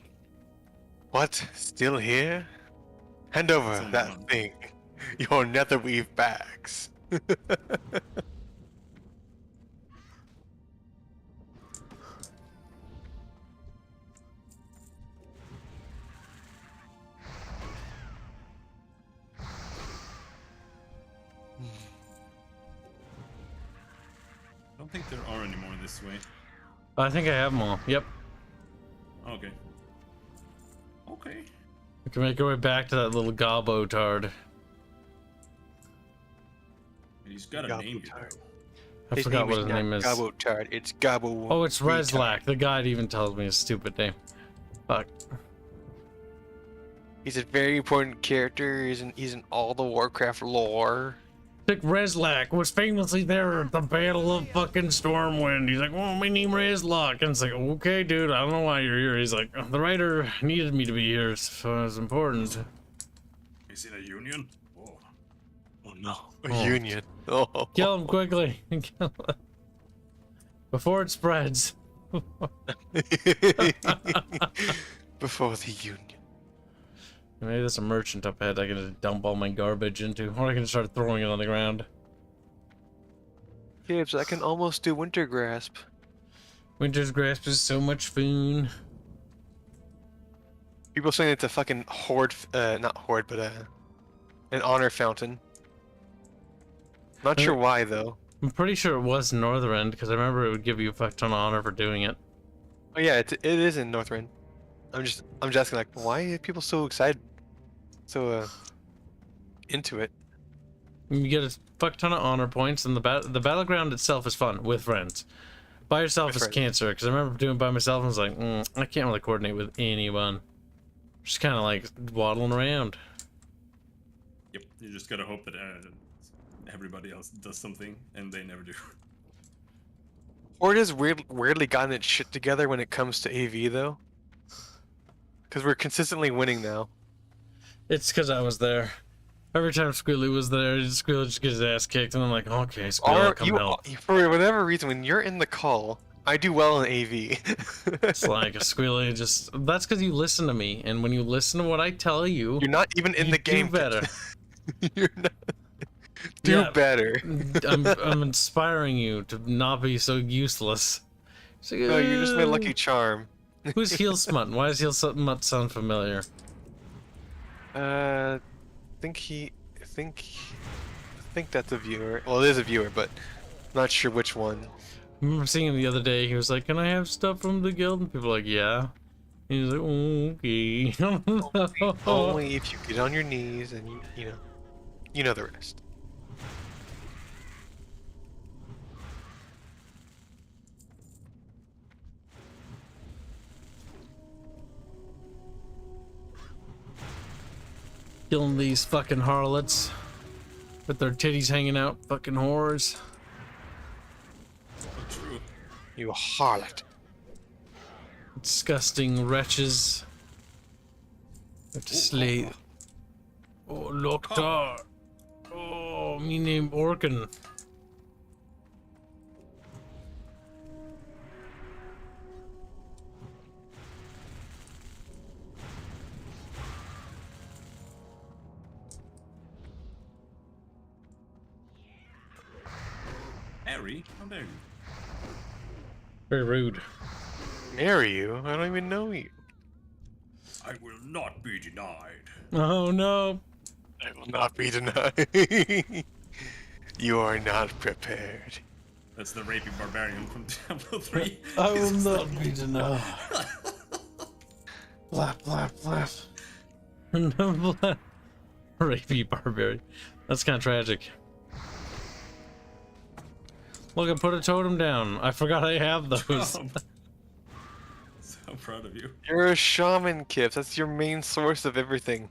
What? Still here? Hand over It's only that one. thing. Your netherweave bags. I don't think there are any more this way. I think I have them all. Yep. Okay. Okay. We can make our way back to that little gobbo tard. He's got a Gobbo name. tard. I forgot what his name is. Gobbo Tard. It's Gobbo. Oh, it's Retard. Reslak. The guide even tells me his stupid name. Fuck. He's a very important character. He's in all the Warcraft lore. Dick Reslak was famously there at the Battle of fucking Stormwind. He's like, oh, my name Reslak. And it's like, okay, dude, I don't know why you're here. He's like, the writer needed me to be here, so it's important. Is it a union? Oh. Oh no. A Oh. union. Oh. Kill him quickly. Before it spreads. Before the union. Maybe there's a merchant up ahead I can just dump all my garbage into. Or I can start throwing it on the ground. Kibs, I can almost do Winter Grasp. Winter's Grasp is so much fun. People saying it's a fucking horde, not horde, but an honor fountain. Not sure why though. I'm pretty sure it was Northrend, because I remember it would give you a fuck ton of honor for doing it. Oh yeah, it is in Northrend. I'm just asking, like, why are people so excited, so into it? You get a fuck ton of honor points, and the battleground itself is fun with friends. By yourself With is friends. cancer, because I remember doing it by myself and I was like, I can't really coordinate with anyone. Just kind of like waddling around. Yep. You just gotta hope that everybody else does something, and they never do. Horde has weirdly gotten its shit together when it comes to AV though. Because we're consistently winning now. It's because I was there. Every time Squealy was there, Squealy just gets his ass kicked, and I'm like, okay, Squealy, come help. For whatever reason, when you're in the call, I do well in AV. It's like a Squealy just. That's because you listen to me, and when you listen to what I tell you, You're not even in you the game. do better. You're not. Do Yeah. better. I'm inspiring you to not be so useless. So, No, you're just my lucky charm. Who's Heel Smut? Why does Heel Smut sound familiar? I think that's a viewer. Well, it is a viewer, but not sure which one. I remember seeing him the other day. He was like, "Can I have stuff from the guild?" And people were like, "Yeah." He was like, "Oh, okay." Only if you get on your knees and you know the rest. Killing these fucking harlots with their titties hanging out, fucking whores. True. You harlot. Disgusting wretches. Have to slay. Oh, Loktar. Oh, me name Orkin. Harry, how dare you? Very rude. Marry you? I don't even know you. I will not be denied. Oh no. I will not be denied. You are not prepared. That's the rapey barbarian from Diablo 3. I will not be denied. Blap, blap, blap. Blap. Rapey barbarian. That's kind of tragic. Look, I put a totem down. I forgot I have those. So proud of you. You're a shaman, Kibs. That's your main source of everything.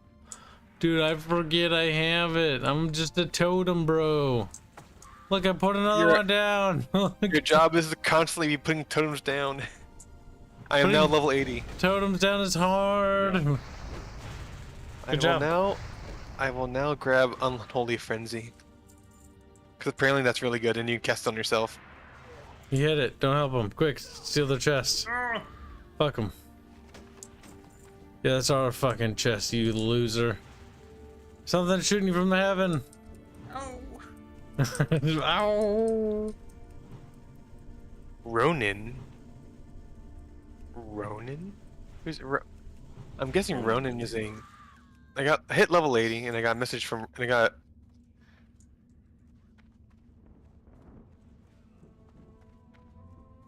Dude, I forget I have it. I'm just a totem, bro. Look, I put another one down. Your job is to constantly be putting totems down. I am now Putting- level 80. Totems down is hard. Good job. I will now grab Unholy Frenzy. Because apparently that's really good and you can cast it on yourself. You hit it. Don't help them. Quick, steal their chest. Fuck them. Yeah, that's our fucking chest, you loser. Something shooting you from the heaven. Oh. Ow. Ronin? Who's I'm guessing Ronin is a... I hit level 80 and I got a message from... And I got...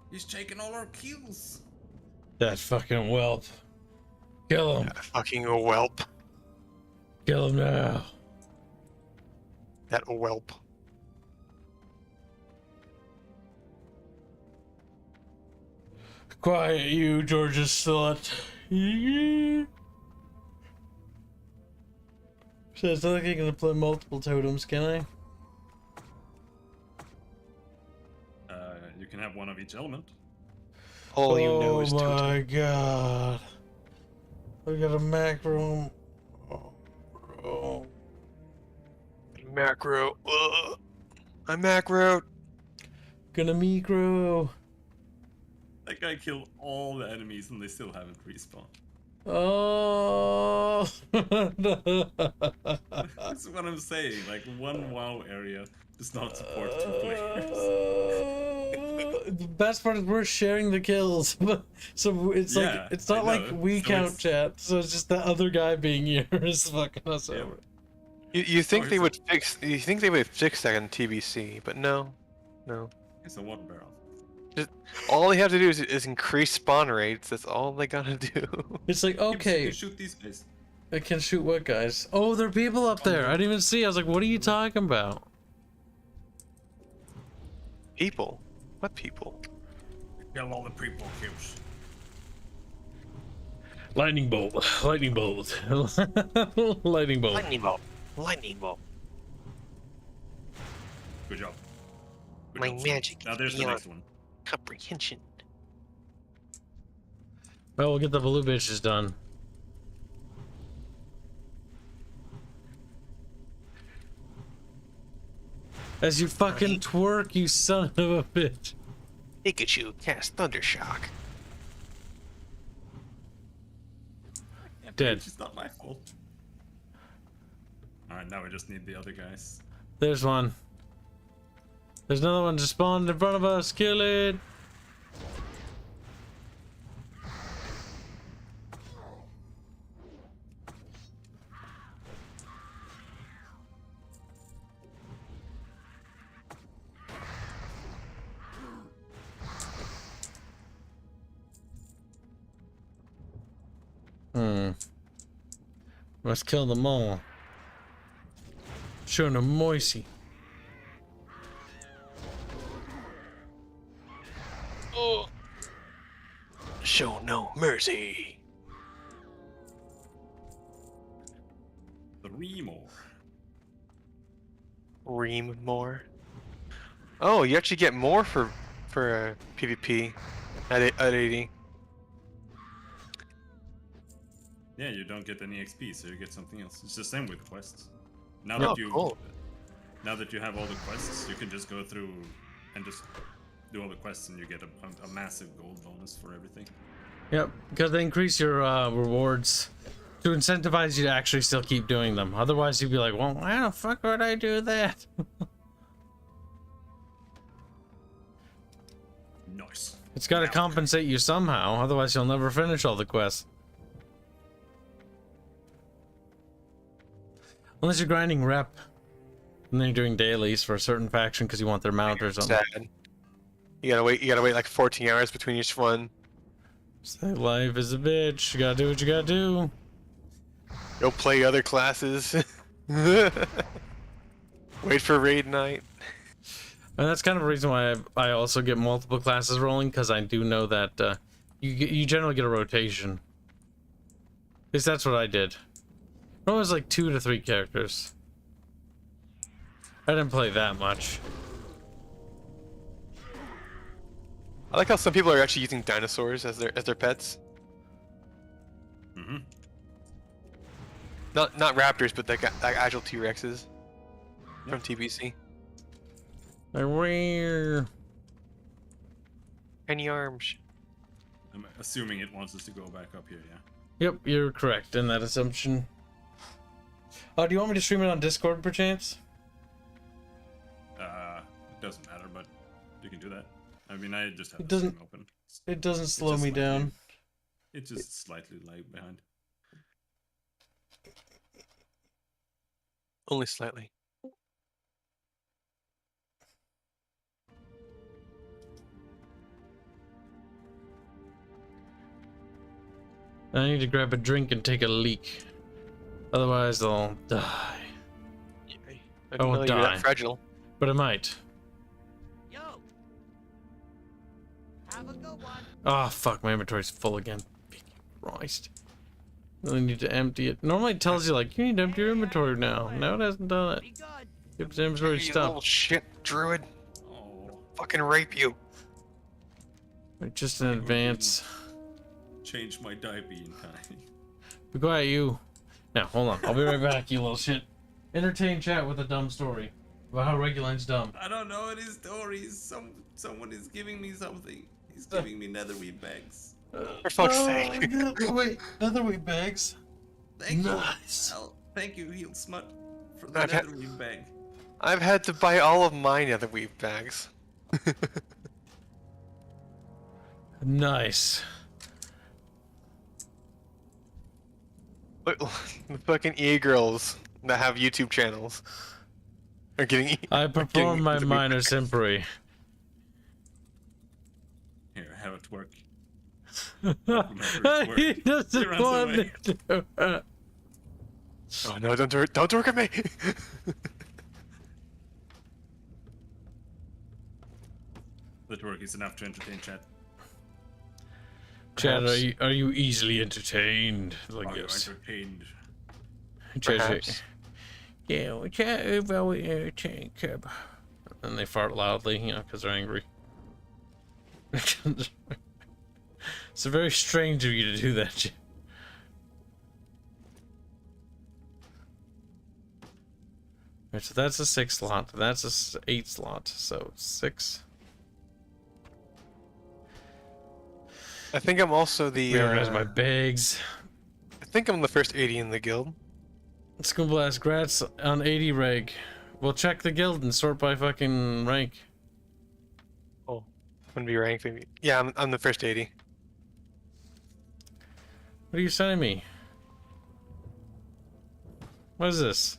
He's taking all our kills. That fucking whelp. Kill him. Fucking whelp. Kill him now. That whelp. Quiet, you Georgia slut. So it's not like I can play multiple totems, can I? You can have one of each element. All you know is oh totem. my god. I got a macro. Oh. Macro. Ugh. I'm macro. Gonna micro. That guy killed all the enemies and they still haven't respawned. Oh. That's what I'm saying. Like, one WoW area does not support 2 players. The best part is we're sharing the kills, so it's Yeah, like it's not I like know. we So count it's- chat. So it's just the other guy being here is fucking us Yeah. over. You think Or they is would fix? You think they would fix that in TBC? But no. It's a water barrel. All they have to do is increase spawn rates. That's all they gotta do. It's like Kibs, you okay, can shoot these guys. I can shoot what guys? Oh, there are people up there. I didn't even see. I was like, what are you talking about? People? What people? Kill all the people, Kibs. Lightning bolt. Lightning bolt. Lightning bolt. Lightning bolt. Lightning bolt. Good job. Good My job, son. magic Now there's the beyond next one. comprehension. Well, we'll get the blue bitches done. As you fucking twerk, you son of a bitch. Pikachu cast Thundershock. Dead. It's not my fault. Alright, now we just need the other guys. There's one. There's another one just spawned in front of us. Kill it. Must kill them all. Show them moisty. Oh. Show no mercy. 3 more. Ream more. Oh, you actually get more for PvP at 80. Yeah, you don't get any XP, so you get something else. It's the same with quests. Now Oh, that you cool. now that you have all the quests, you can just go through and just do all the quests, and you get a massive gold bonus for everything. Yep, because they increase your rewards to incentivize you to actually still keep doing them. Otherwise, you'd be like, well, why the fuck would I do that? Nice. It's got to compensate you somehow. Otherwise, you'll never finish all the quests. Unless you're grinding rep, and then you're doing dailies for a certain faction because you want their mount or something. Sad. You gotta wait like 14 hours between each one. So life is a bitch. You gotta do what you gotta do. Go play other classes. Wait for raid night. And that's kind of a reason why I also get multiple classes rolling, because I do know that you generally get a rotation. At least that's what I did. It was like 2 to 3 characters. I didn't play that much. I like how some people are actually using dinosaurs as their pets. Mm-hmm. Not raptors, but like agile T-Rexes from TBC. They're rare. Any arms? I'm assuming it wants us to go back up here, yeah? Yep, you're correct in that assumption. Oh, do you want me to stream it on Discord, perchance? It doesn't matter, but you can do that. I mean, I just have It the stream doesn't. open. It doesn't It's slow just me slightly- down. It's just slightly lag behind. Only slightly. I need to grab a drink and take a leak. Otherwise, I'll die. I didn't won't know you were die. that fragile. But I might. Yo. Have a good one. Oh, fuck. My inventory's full again. Christ. Really need to empty it. Normally it tells you, like, you need to empty your inventory now. Now it hasn't done it. Be good. Gives inventory You little stuff. shit, druid. Oh, Fucking rape you. Just in advance. change my diaper in time. Be quiet, you. Now, hold on. I'll be right back, you little shit. Entertain chat with a dumb story about how Reguline's dumb. I don't know any stories. Someone is giving me something. He's giving me netherweed bags. For fuck's sake. Wait, Netherweed bags? Thank Nice. you. Thank you, Heel Smut, for the I've had- netherweed bag. I've had to buy all of my netherweave bags. Nice. Look, the fucking e-girls that have YouTube channels are getting. I are perform getting my netherweave minor bags. simpery. Here, have it work. He doesn't He runs want away. to do it. Oh no! Don't work at me. That work is enough to entertain chat. Chad, Perhaps. are you easily entertained? Like, Are you yes. entertained? Chad, Perhaps. yeah, we chat very entertained, Kib. And they fart loudly, you know, because they're angry. It's very strange of you to do that, Chad. Alright, so that's a 6 slot. That's a 8 slot. So 6. I think I'm also the. Reorganize my bags. I think I'm the first 80 in the guild. Skull Blast, grats on 80 reg. We'll check the guild and sort by fucking rank. Oh, I'm gonna be ranked. Yeah, I'm the first 80. What are you sending me? What is this?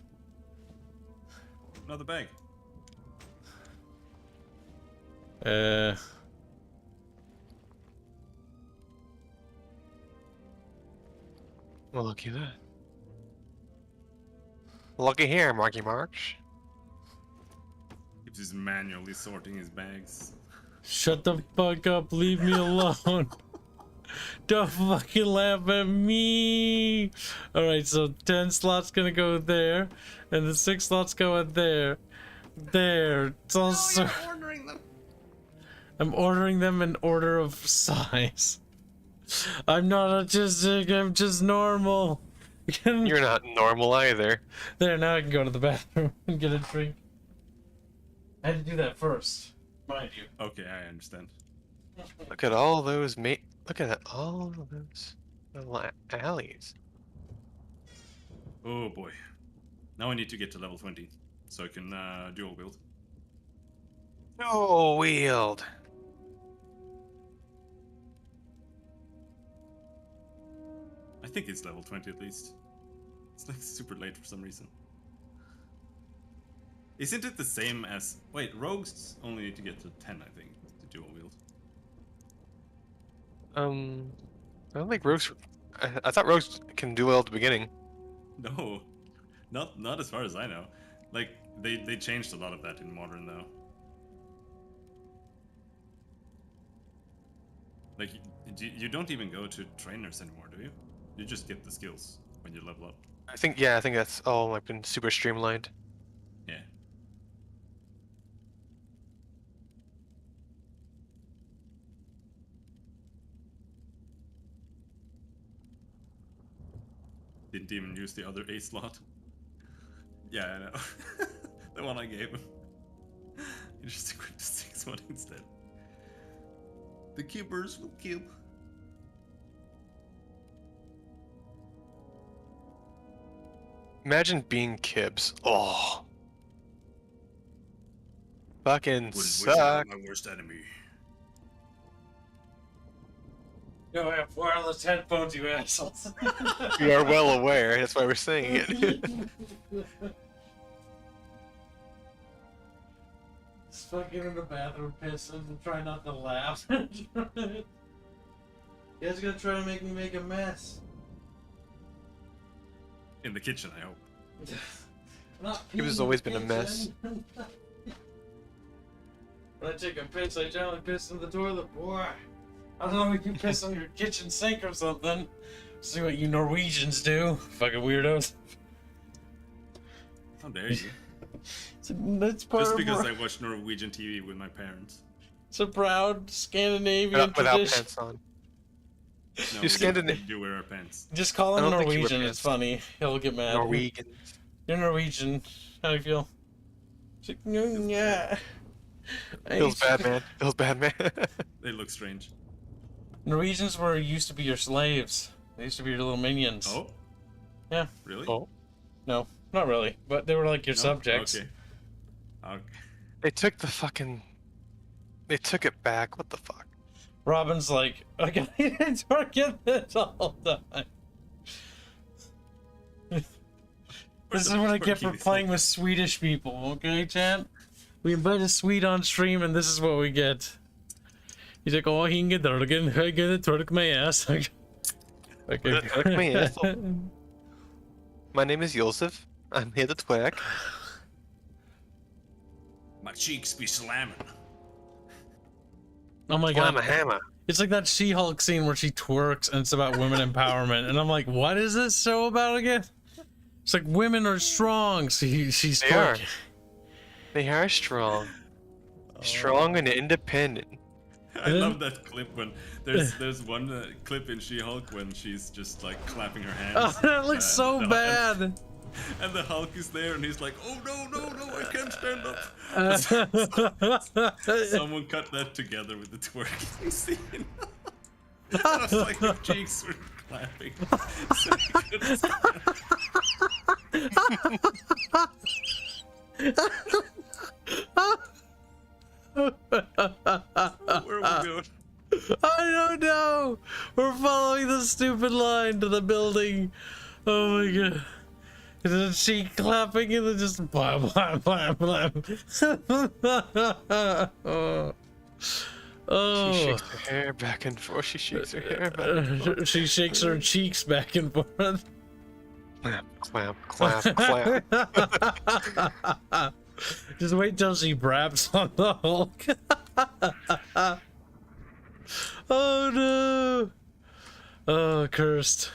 Another bag. Well, looky at that. Looky here, Marky March. He's just manually sorting his bags. Shut the fuck up, leave me alone. Don't fucking laugh at me. Alright, so 10 slots gonna go there, and the 6 slots go in there. There. It's all ordering them. I'm ordering them in order of size. I'm not autistic, I'm just normal. You're not normal either. There, now I can go to the bathroom and get a drink. I had to do that first, mind you. Okay, I understand. Look at all those Look at all of those little alleys. Oh boy. Now I need to get to level 20 so I can dual wield. No wield. I think it's level 20 at least. It's like super late for some reason. Isn't it the same as... Wait, rogues only need to get to 10, I think, to dual wield. I don't think rogues. I thought rogues can duel at the beginning. No, not as far as I know. Like, they changed a lot of that in Modern, though. Like, you don't even go to trainers anymore, do you? You just get the skills when you level up. I think that's all like been super streamlined. Yeah. Didn't even use the other A slot. Yeah, I know. The one I gave him. He just equipped the 6 one instead. The Kibbers will kill. Imagine being Kibs. Oh. Fucking Wouldn't wish suck. on my worst enemy. Yo, I have wireless headphones, you assholes. We are well aware. That's why we're saying it. Just fucking in the bathroom pissing and try not to laugh. You guys gonna try to make me make a mess. In the kitchen, I hope. Kibs has always been a mess. When I take a piss, I generally piss in the toilet, boy. I don't know if you piss on your kitchen sink or something. See what you Norwegians do, fucking weirdos. How dare you? That's part Just of because I watch Norwegian TV with my parents. It's a proud Scandinavian Without tradition. pants on. No, You Scandina- we do wear our pants. Just call him I don't think you were Norwegian. It's pissed. funny. He'll get mad. Norwegian. You're Norwegian. How do you feel? It's like, yeah. Feels bad, man. Feels bad, man. They look strange. Norwegians used to be your slaves. They used to be your little minions. Oh? Yeah. Really? Oh. No, not really. But they were like your No? subjects. Okay. Okay. They took the fucking. They took it back. What the fuck? Robin's like, I can target this all the time. This is what I get for playing with Swedish people, okay, chat? We invite a Swede on stream, and this is what we get. He's like, oh, he can get there again. I get it, torque my ass. Okay. Torque my ass. My name is Josef. I'm here to twerk. My cheeks be slamming. Oh my I'm god. a hammer. It's like that She-Hulk scene where she twerks and it's about women empowerment. And I'm like, what is this show about again? It's like women are strong. So she's They are. twerking. They are strong. Strong and independent. I love that clip when there's one clip in She-Hulk when she's just like clapping her hands. Oh, that looks so bad. And the Hulk is there and he's like, oh no, I can't stand up. Someone cut that together with the twerking scene. I was like, her cheeks were clapping. So he couldn't stand. Where are we going? I don't know. We're following the stupid line to the building. Oh my god. And then she clapping and then just blah blah blah blah. Oh. She shakes her hair back and forth. She shakes her hair back and forth. She shakes her cheeks back and forth. Clap, clap, clap, clap. Just wait till she braps on the Hulk. Oh no. Oh, cursed.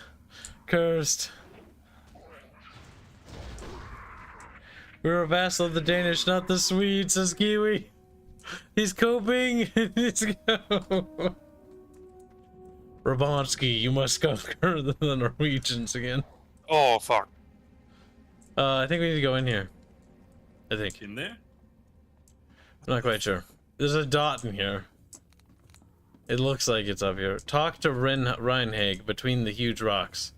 Cursed. We're a vassal of the Danish, not the Swedes, says Kiwi. He's coping. Let's go. Rebansky, you must conquer the Norwegians again. Oh, fuck. I think we need to go in here. I think. In there? I'm not quite sure. There's a dot in here. It looks like it's up here. Talk to Reinhag between the huge rocks.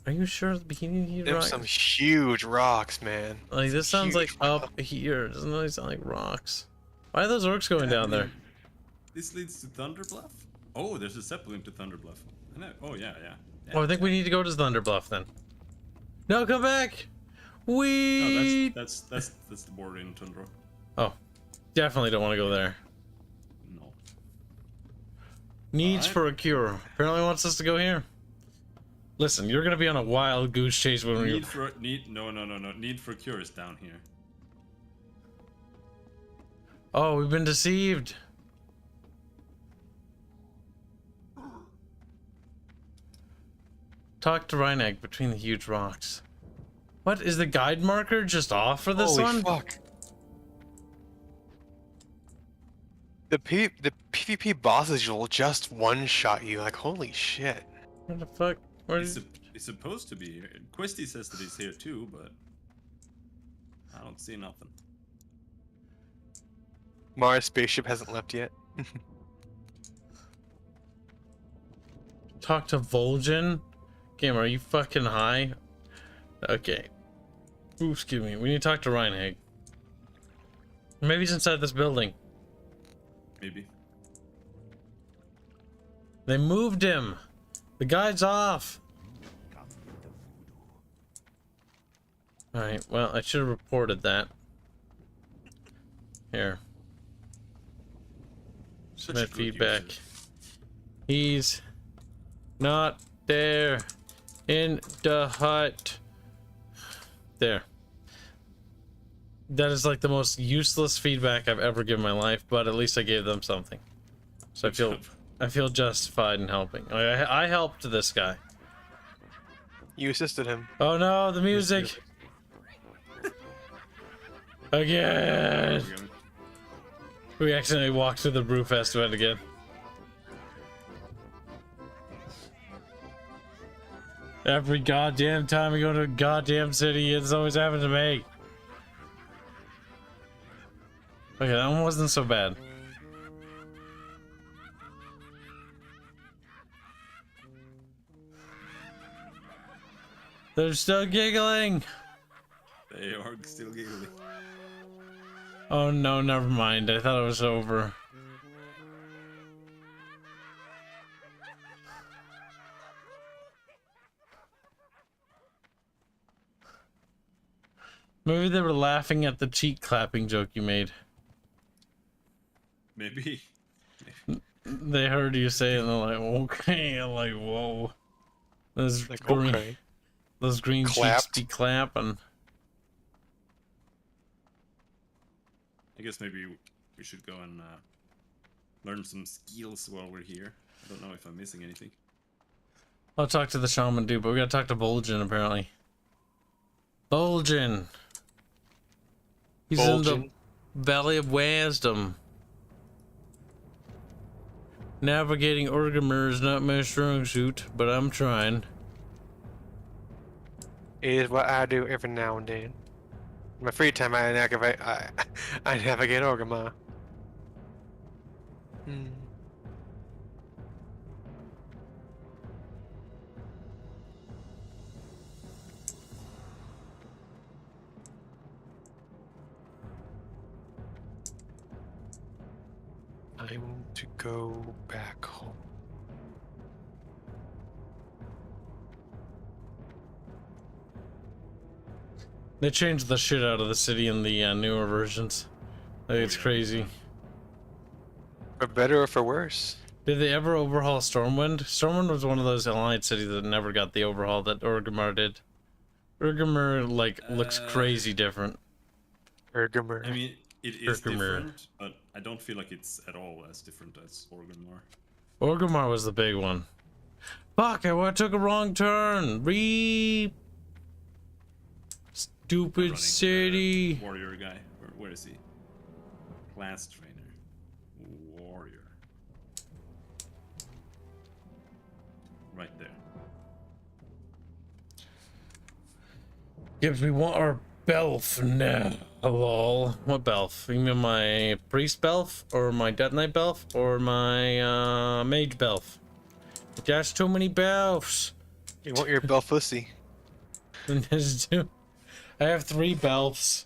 Are you sure the beginning of the huge Them rocks? some huge rocks, man. Like, this sounds like Huge up here. Doesn't really sound like rocks. Why are those orcs going down there? This leads to Thunder Bluff? Oh, there's a Zeppelin to Thunder Bluff. I know. Oh, yeah. Oh, I think we need to go to Thunder Bluff then. No, come back! We. No, that's the border in Tundra. Oh, definitely don't want to go there. No. Needs Alright. for a cure. Apparently wants us to go here. Listen, you're gonna be on a wild goose chase when we. No. Need for cure is down here. Oh, we've been deceived. Talk to Reinhag between the huge rocks. What is the guide marker just off for this Holy one? fuck. The PvP bosses will just one-shot you. Like, holy shit. What the fuck? Where It's, is... it's supposed to be here. Questy says that he's here too, but I don't see nothing. Mars spaceship hasn't left yet. Talk to Vol'jin? Gamer, are you fucking high? Okay. Ooh, excuse me. We need to talk to Reinhag. Maybe he's inside this building. Maybe. They moved him. The guy's off. Alright, well, I should have reported that. Here. Such a Submit good feedback. user. He's not there in the hut. There. That is like the most useless feedback I've ever given in my life, but at least I gave them something. So I feel justified in helping. I helped this guy. You assisted him. Oh no, the music. Again. We accidentally walked through the Brewfest event again. Every goddamn time we go to a goddamn city, it's always happened to me. Okay, that one wasn't so bad. They're still giggling. They are still giggling. Oh no, never mind. I thought it was over. Maybe they were laughing at the cheek clapping joke you made. Maybe. They heard you say it and they're like, okay. I'm like, whoa. Those Like, green, okay. those green cheeks Clapped. be clapping. I guess maybe we should go and learn some skills while we're here. I don't know if I'm missing anything. I'll talk to the shaman dude, but we gotta talk to Bolgen apparently. Bolgen! He's in the Bolgen. Valley of Wisdom. Navigating Orgrimmar is not my strong suit, but I'm trying. It is what I do every now and then. In my free time, I navigate Orgrimmar. Hmm. Time to go back home. They changed the shit out of the city in the newer versions. Like, it's crazy. For better or for worse? Did they ever overhaul Stormwind? Stormwind was one of those allied cities that never got the overhaul that Orgrimmar did. Orgrimmar, like, looks crazy different. Orgrimmar. I mean, it is Orgrimmar. different, but I don't feel like it's at all as different as Orgrimmar. Orgrimmar was the big one. Fuck, I took a wrong turn. Stupid Running, city. Warrior guy. Where is he? Class trainer. Warrior. Right there. Gibbs, we want our Belf now. Lol. What Belf? You mean my Priest Belf? Or my Death Knight Belf? Or my Mage Belf? That's too many Belfs. You want your Belfussy. I have 3 Belfs.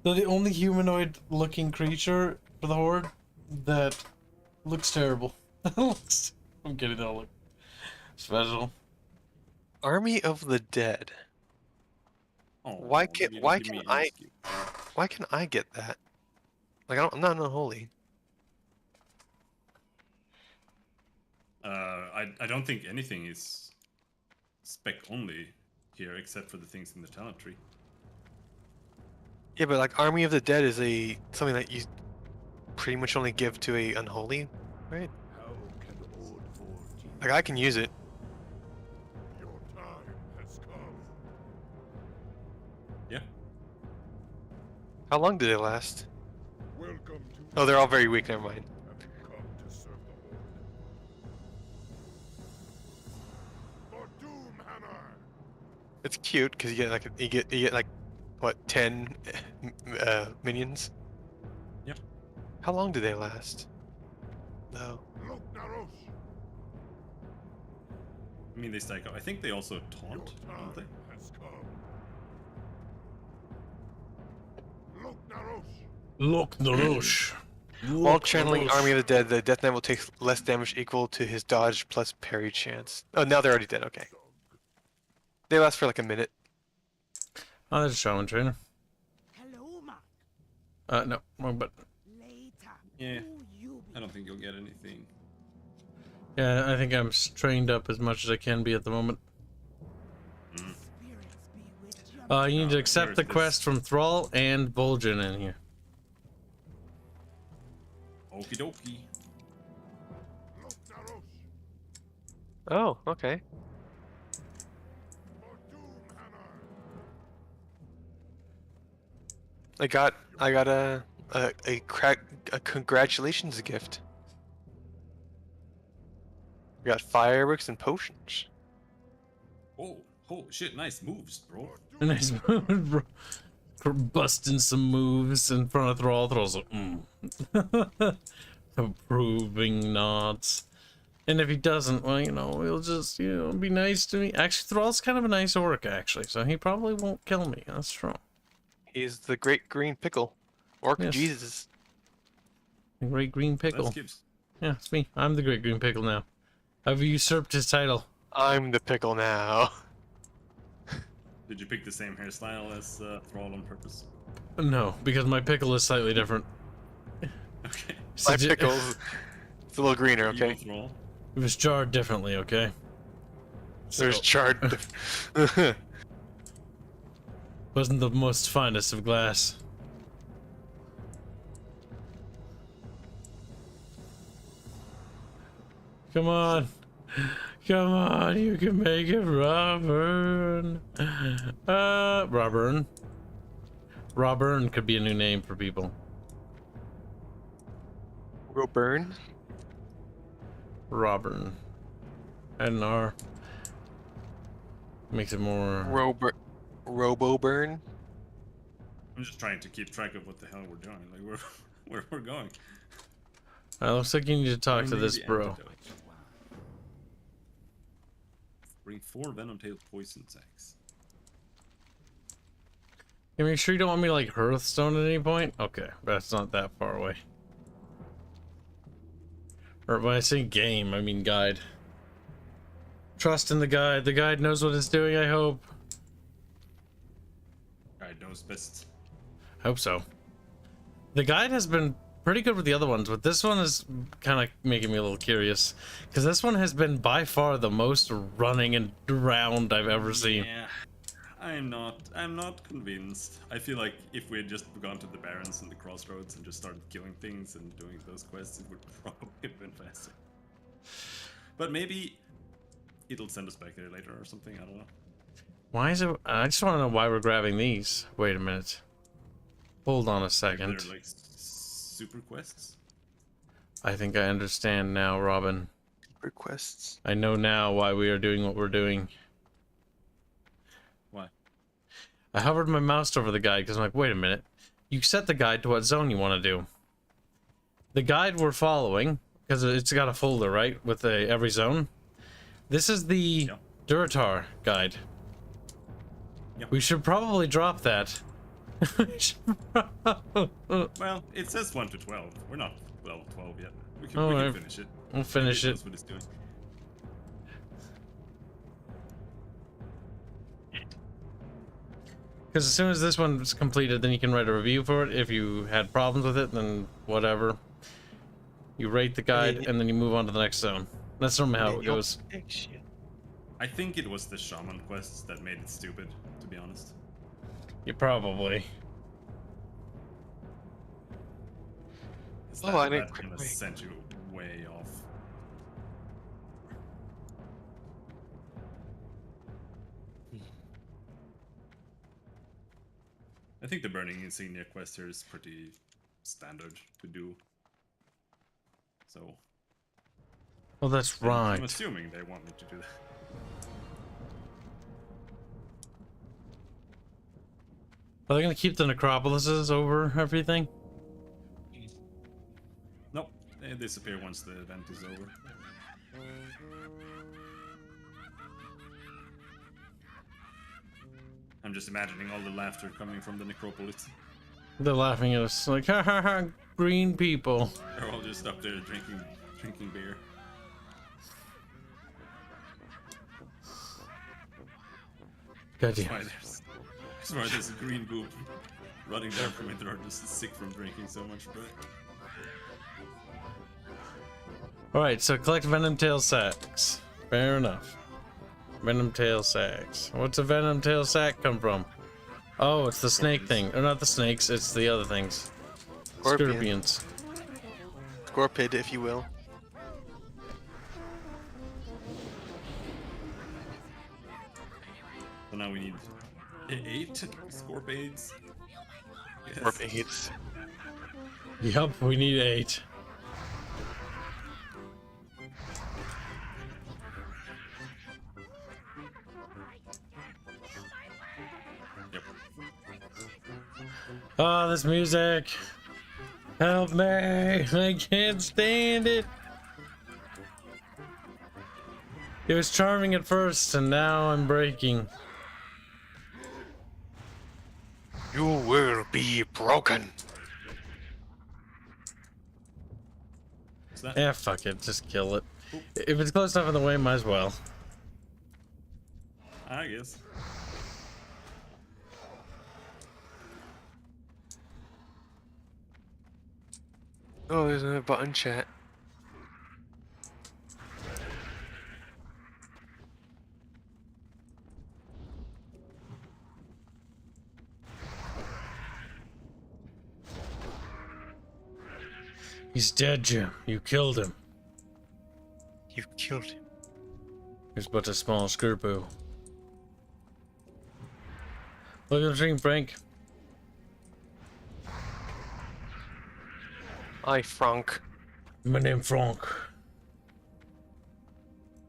They're the only humanoid looking creature for the Horde that looks terrible. I'm kidding, they don't look special. Army of the Dead. Oh, Why you can didn't why give can me I any skill. why can I get that? Like I'm not unholy. I don't think anything is spec only here except for the things in the talent tree. Yeah, but like Army of the Dead is something that you pretty much only give to a unholy, right? How can Horde forge in? Like I can use it. Your time has come. Yeah. How long do they last? Welcome to Oh, they're all very weak. Never mind. have you come to serve the Horde? For Doomhammer! It's cute because you get like what 10 minions. Yep. How long do they last? No. Look, Narosh! I mean, they stack up. I think they also Your taunt, don't they? time has come. Look, Narosh. While channeling Army of the Dead, the Death Knight will take less damage equal to his dodge plus parry chance. Oh, now they're already dead. Okay. They last for like a minute. Oh, there's a Shaman trainer. Hello, Mark. No, wrong button. Later. Yeah. Who you be? I don't think you'll get anything. Yeah, I think I'm trained up as much as I can be at the moment. Spirits be with you. You need to accept where's the this? quest from Thrall and Bulgin in here. Okie dokie. Oh, okay. I got a congratulations gift. We got fireworks and potions. Oh shit! Nice moves, bro. Nice move, bro. For busting some moves in front of Thrall. Thrall's like, approving nods. And if he doesn't, well, you know, he'll just, you know, be nice to me. Actually, Thrall's kind of a nice orc, actually, so he probably won't kill me. That's true. He's the great green pickle. Orc Yes. Jesus. The Great Green Pickle. That's Kibs. Yeah, it's me. I'm the Great Green Pickle now. I've usurped his title. I'm the pickle now. Did you pick the same hairstyle as Thrall on purpose? No, because my pickle is slightly different. Okay. My pickle's it's a little greener, okay? Evil Thrall. It was jarred differently, okay? There's So, charred. wasn't the most finest of glass. Come on. Come on, you can make it, Robern. Robern. Robern could be a new name for people. Roburn. Robern. Add an R. Makes it more... Roboburn. I'm just trying to keep track of what the hell we're doing. Like where we're going. looks like you need to talk to Only this the bro. antidote. Bring 4 venom-tailed poison sacks. Can you make sure you don't want me to, like, Hearthstone at any point? Okay, that's not that far away. Or when I say game, I mean guide. Trust in the guide. The guide knows what it's doing, I hope. Guide knows best. I hope so. The guide has been pretty good with the other ones, but this one is kind of making me a little curious. Because this one has been by far the most running and round I've ever seen. Yeah. I'm not convinced. I feel like if we had just gone to the Barrens and the Crossroads and just started killing things and doing those quests, it would probably have been faster. But maybe it'll send us back there later or something, I don't know. Why is it... I just want to know why we're grabbing these. Wait a minute. Hold on a second. They're like super quests. I think I understand now, Robin. Requests. I know now why we are doing what we're doing. Why? I hovered my mouse over the guide because I'm like, wait a minute. You set the guide to what zone you want to do. The guide we're following, because it's got a folder, right? With every zone. This is the Yeah. Duratar guide. Yeah. We should probably drop that. Well, it says 1 to 12. We're not level 12 yet. We can, Oh, we can I've- finish it. We'll finish Maybe it. That's what it's doing. Because as soon as this one's completed, then you can write a review for it. If you had problems with it, then whatever. You rate the guide, and then you move on to the next zone. That's normally how it goes. I think it was the Shaman quests that made it stupid, to be honest. You probably. It's Oh, I didn't that kind of quite- sent you way off. I think the Burning Insignia quest here is pretty standard to do. So, Well, that's I'm right. assuming they want me to do that. Are they gonna keep the necropolises over everything? Nope, they disappear once the event is over. I'm just imagining all the laughter coming from the necropolis. They're laughing at us like, ha ha ha, green people. They're all just up there drinking beer. God That's damn. why there's a green boob running down from it. They're just sick from drinking so much bread. Alright, so collect venom tail sacks. Fair enough. Venom tail sacks. What's a venom tail sack come from? Oh, it's the snake thing. Or not the snakes, it's the other things. Scorpion. Scorpions. Scorpid, if you will. So now we need 8 Scorpades. Yes. Scorpids. Yup, we need 8. Yep. Oh, this music. Help me. I can't stand it. It was charming at first, and now I'm breaking. You will be broken. What's that? Yeah, fuck it. Just kill it. If it's close enough in the way, might as well. I guess. Oh, there's a button chat. He's dead, Jim. You killed him. You killed him. He's but a small scurpoo. Look at the stream, Frank. Hi, Frank. My name Frank.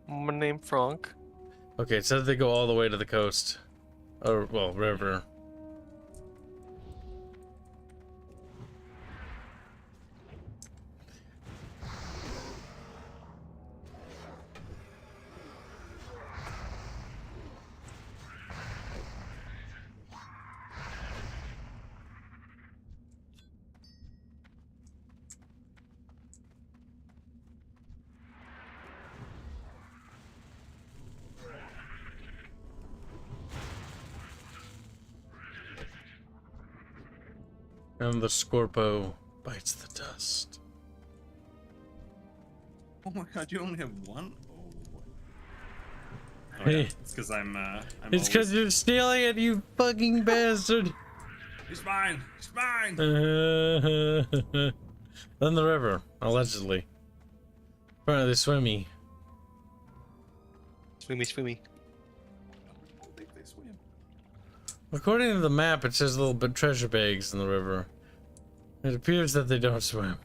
My name Frank. Okay, it says they go all the way to the coast. Or, well, river. And the Scorpo bites the dust. Oh my god, you only have one? Oh, Hey. yeah. It's because I'm It's because you're stealing it, you fucking bastard! He's mine! He's mine! In the river, allegedly. Apparently swimmy. Swimmy, swimmy. I think they swim. According to the map, it says little bit treasure bags in the river. It appears that they don't swim.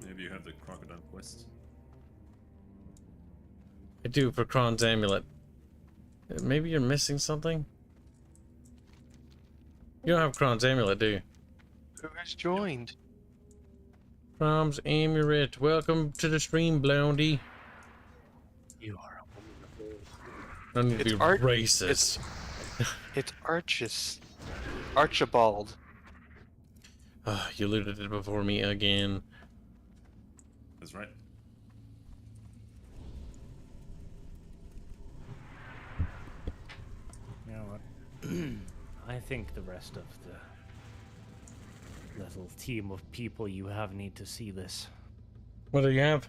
Maybe you have the crocodile quest. I do for Kron's amulet. Maybe you're missing something? You don't have Kron's amulet, do you? Who has joined? Kron's amulet. Welcome to the stream, Blondie. You are a woman. Don't need to It's be art- racist. It's Archis. Archibald. Ah, you looted it before me again. That's right. You know what? I think the rest of the little team of people you have need to see this. What do you have?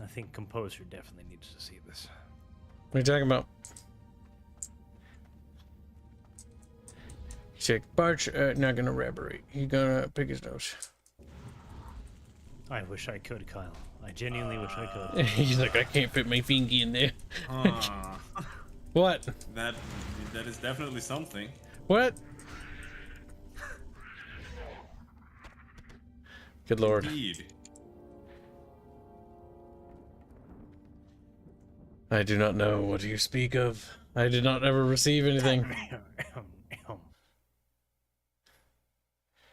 I think Composer definitely needs to see this. What are you talking about? Check. Barch not gonna elaborate. He's gonna pick his nose. I wish I could, Kyle. I genuinely wish I could. He's like, I can't fit my fingy in there. Ah, What? that is definitely something. What? Good lord. Indeed. I do not know what you speak of. I did not ever receive anything.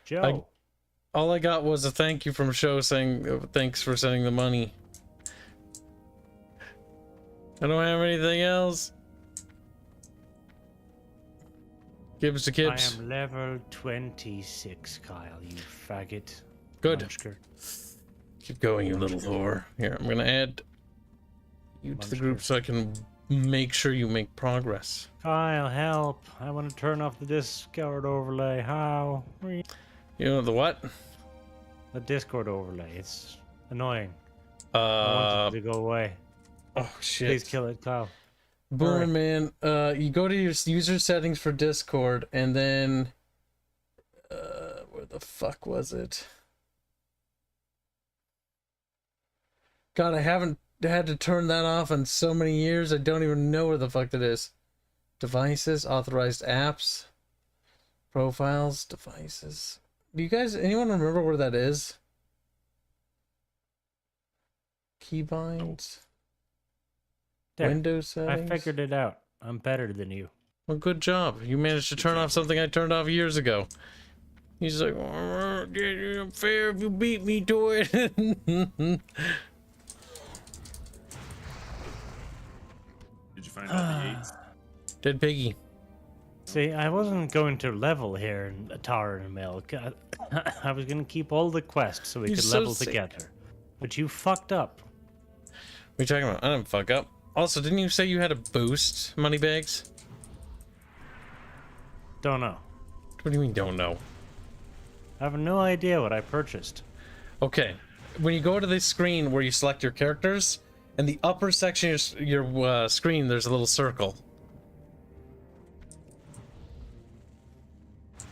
Joe, All I got was a thank you from Show saying thanks for sending the money. I don't have anything else. Kibs to I Kibs. am level 26, Kyle, you faggot. Good. Munchker. Keep going, you little whore. Here, I'm gonna add you to the group so I can make sure you make progress. Kyle, help. I want to turn off the Discord overlay. How? You know the what? The Discord overlay. It's annoying. I want it to go away. Oh shit. Please kill it, Kyle. Boomer man, you go to your user settings for Discord and then where the fuck was it? God, I haven't had to turn that off in so many years. I don't even know where the fuck that is. Devices, authorized apps, profiles, devices. Do you guys, anyone remember where that is? Keybinds. There. Windows settings. I figured it out. I'm better than you. Well, good job. You managed to turn off something I turned off years ago. He's like, oh, it's unfair if you beat me to it. Did you find out the 8s? Dead piggy. See, I wasn't going to level here in Tower and Milk. I was going to keep all the quests so we You're could so level sick. together. But you fucked up. What are you talking about? I didn't fuck up. Also, didn't you say you had a boost, Moneybags? Don't know. What do you mean, don't know? I have no idea what I purchased. Okay. When you go to this screen where you select your characters, in the upper section of your screen, there's a little circle.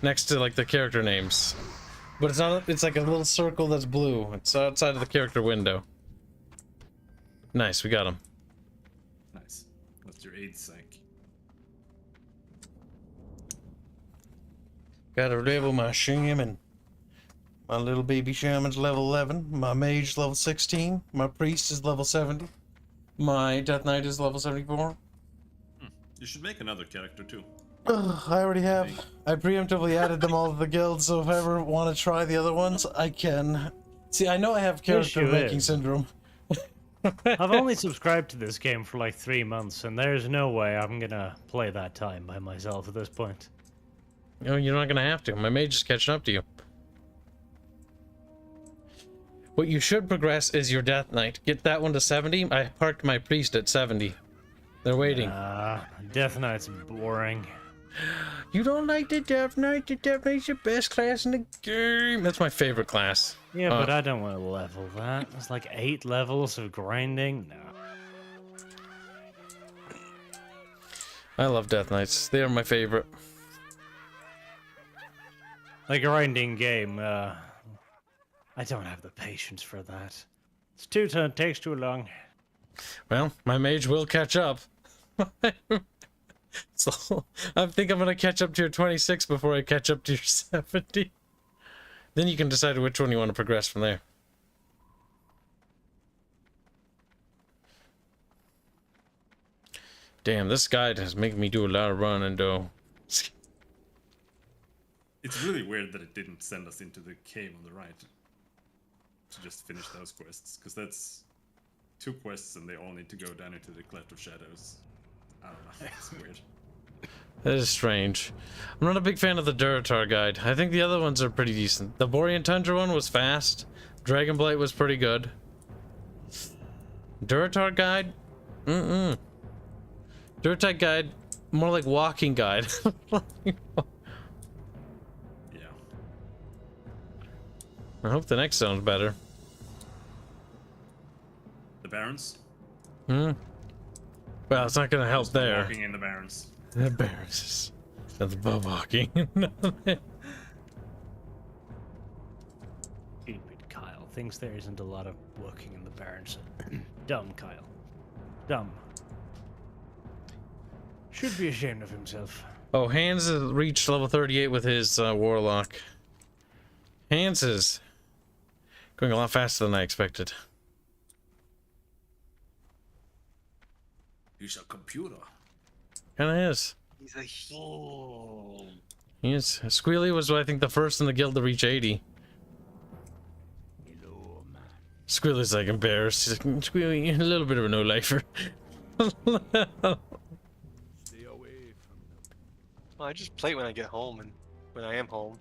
Next to, like, the character names. But it's not, it's like a little circle that's blue. It's outside of the character window. Nice, we got him. Nice. That's your 8 psych. Gotta level my shaman. My little baby shaman's level 11. My mage is level 16. My priest is level 70. My death knight is level 74. You should make another character too. Ugh, I already have. I preemptively added them all to the guild, so if I ever want to try the other ones, I can. See, I know I have character Issue making is- syndrome. I've only subscribed to this game for like 3 months, and there's no way I'm gonna play that time by myself at this point. No, you're not gonna have to. My mage is catching up to you. What you should progress is your death knight. Get that one to 70. I parked my priest at 70. They're waiting. Death Knight's boring. You don't like the death knight? The death knight's the best class in the game. That's my favorite class. Yeah, but I don't want to level that. It's like 8 levels of grinding. No. I love death knights. They are my favorite. The grinding game, I don't have the patience for that. It's takes too long. Well, my mage will catch up. So I think I'm gonna catch up to your 26 before I catch up to your 70. Then you can decide which one you want to progress from there. Damn, this guide is making me do a lot of running, though. It's really weird that it didn't send us into the cave on the right to just finish those quests, because that's 2 quests and they all need to go down into the Cleft of Shadows. I don't know, it's weird. That is strange. I'm not a big fan of the Duratar guide. I think the other ones are pretty decent. The Borean Tundra one was fast. Dragonblight was pretty good. Duratar guide? Duratar guide, more like walking guide. Yeah. I hope the next zone's better. The Barrens? Well, it's not gonna help there. Walking in the Barrens. The Barrens. That's above walking. Stupid Kyle thinks there isn't a lot of working in the Barrens. Dumb Kyle. Dumb. Should be ashamed of himself. Oh, Hanse has reached level 38 with his warlock. Hanse is going a lot faster than I expected. He's a computer. Kinda is. He's a heel. He is. Squealy was, I think, the first in the guild to reach 80. Hello, man. Squealy's like embarrassed. He's like, Squealy, you're a little bit of a no-lifer. Stay away from them. Well, I just play it when I get home and when I am home.